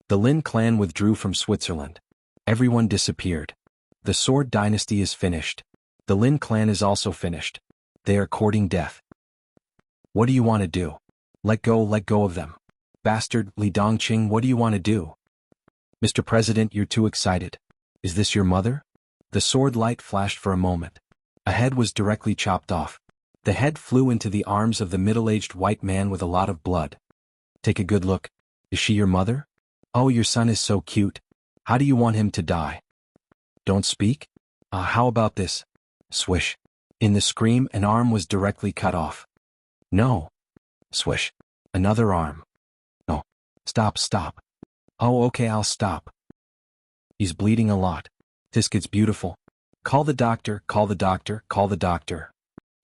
The Lin clan withdrew from Switzerland. Everyone disappeared. The Sword Dynasty is finished. The Lin clan is also finished. They are courting death. What do you want to do? Let go of them. Bastard, Li Dongqing, what do you want to do? Mr. President, you're too excited. Is this your mother? The sword light flashed for a moment. A head was directly chopped off. The head flew into the arms of the middle-aged white man with a lot of blood. Take a good look. Is she your mother? Oh, your son is so cute. How do you want him to die? Don't speak? How about this? Swish. In the scream, an arm was directly cut off. No. Swish. Another arm. No. Stop. Oh, okay, I'll stop. He's bleeding a lot. This kid's beautiful. Call the doctor, call the doctor, call the doctor.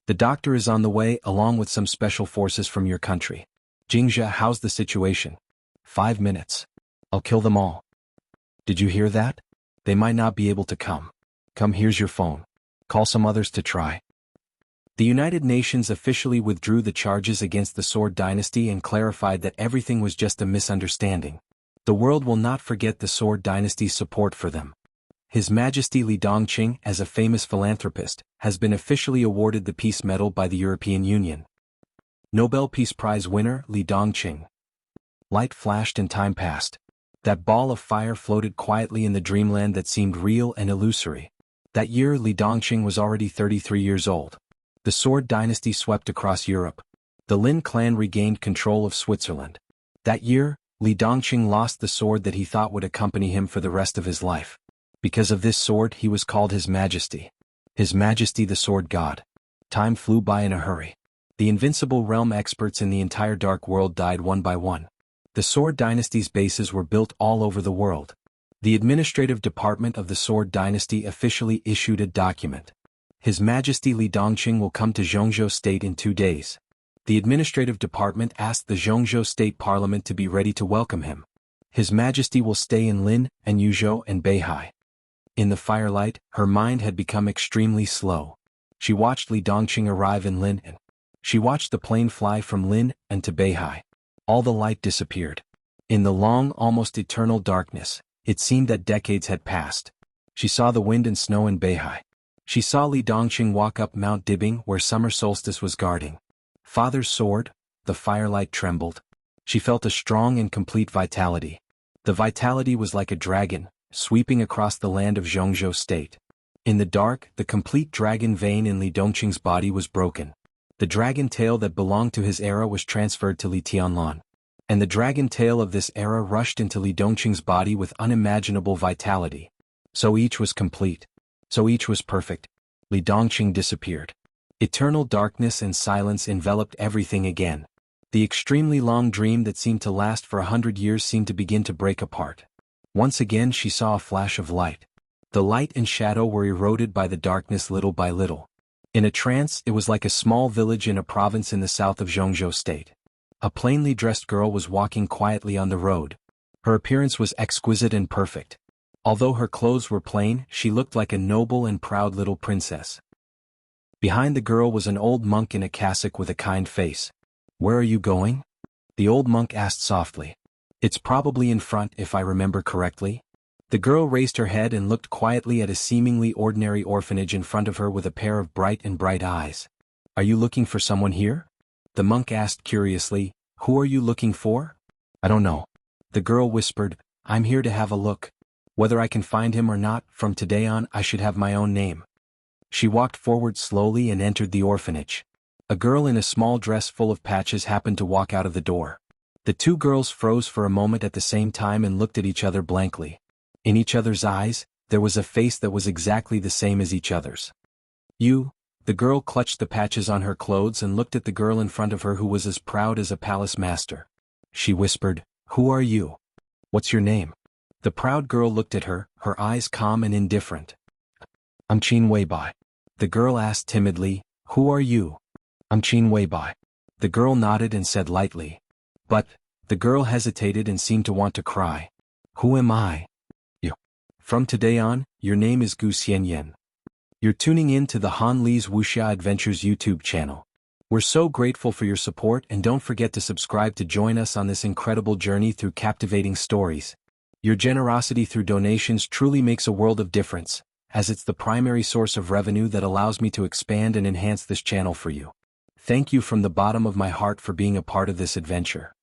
The doctor is on the way along with some special forces from your country. Jingzhe, how's the situation? 5 minutes. I'll kill them all. Did you hear that? They might not be able to come. Come, here's your phone. Call some others to try. The United Nations officially withdrew the charges against the Sword Dynasty and clarified that everything was just a misunderstanding. The world will not forget the Sword Dynasty's support for them. His Majesty Li Dongqing, as a famous philanthropist, has been officially awarded the Peace Medal by the European Union. Nobel Peace Prize winner Li Dongqing. Light flashed and time passed. That ball of fire floated quietly in the dreamland that seemed real and illusory. That year Li Dongqing was already 33 years old. The Sword Dynasty swept across Europe. The Lin clan regained control of Switzerland. That year, Li Dongqing lost the sword that he thought would accompany him for the rest of his life. Because of this sword he was called His Majesty. His Majesty the Sword God. Time flew by in a hurry. The invincible realm experts in the entire dark world died one by one. The Sword Dynasty's bases were built all over the world. The administrative department of the Sword Dynasty officially issued a document. His Majesty Li Dongqing will come to Jianghu State in 2 days. The administrative department asked the Jianghu State Parliament to be ready to welcome him. His Majesty will stay in Lin and Yuzhou and Beihai. In the firelight, her mind had become extremely slow. She watched Li Dongqing arrive in Lin and she watched the plane fly from Lin and to Beihai. All the light disappeared. In the long, almost eternal darkness, it seemed that decades had passed. She saw the wind and snow in Beihai. She saw Li Dongqing walk up Mount Dibing where summer solstice was guarding. Father's sword, the firelight trembled. She felt a strong and complete vitality. The vitality was like a dragon, sweeping across the land of Jianghu state. In the dark, the complete dragon vein in Li Dongqing's body was broken. The dragon tail that belonged to his era was transferred to Li Tianlan. And the dragon tail of this era rushed into Li Dongqing's body with unimaginable vitality. So each was complete. So each was perfect. Li Dongqing disappeared. Eternal darkness and silence enveloped everything again. The extremely long dream that seemed to last for 100 years seemed to begin to break apart. Once again she saw a flash of light. The light and shadow were eroded by the darkness little by little. In a trance, it was like a small village in a province in the south of Jianghu state. A plainly dressed girl was walking quietly on the road. Her appearance was exquisite and perfect. Although her clothes were plain, she looked like a noble and proud little princess. Behind the girl was an old monk in a cassock with a kind face. "Where are you going?" the old monk asked softly. "It's probably in front if I remember correctly." The girl raised her head and looked quietly at a seemingly ordinary orphanage in front of her with a pair of bright eyes. "Are you looking for someone here?" the monk asked curiously. "Who are you looking for?" "I don't know." The girl whispered. "I'm here to have a look. Whether I can find him or not, from today on I should have my own name." She walked forward slowly and entered the orphanage. A girl in a small dress full of patches happened to walk out of the door. The two girls froze for a moment at the same time and looked at each other blankly. In each other's eyes, there was a face that was exactly the same as each other's. "You?" The girl clutched the patches on her clothes and looked at the girl in front of her who was as proud as a palace master. She whispered, "Who are you? What's your name?" The proud girl looked at her, her eyes calm and indifferent. "I'm Qin Weibai." The girl asked timidly, "Who are you?" "I'm Qin Weibai." The girl nodded and said lightly. "But," the girl hesitated and seemed to want to cry. "Who am I?" "You. From today on, your name is Gu Xianyan. You're tuning in to the Han Li's Wuxia Adventures YouTube channel. We're so grateful for your support and don't forget to subscribe to join us on this incredible journey through captivating stories. Your generosity through donations truly makes a world of difference, as it's the primary source of revenue that allows me to expand and enhance this channel for you. Thank you from the bottom of my heart for being a part of this adventure.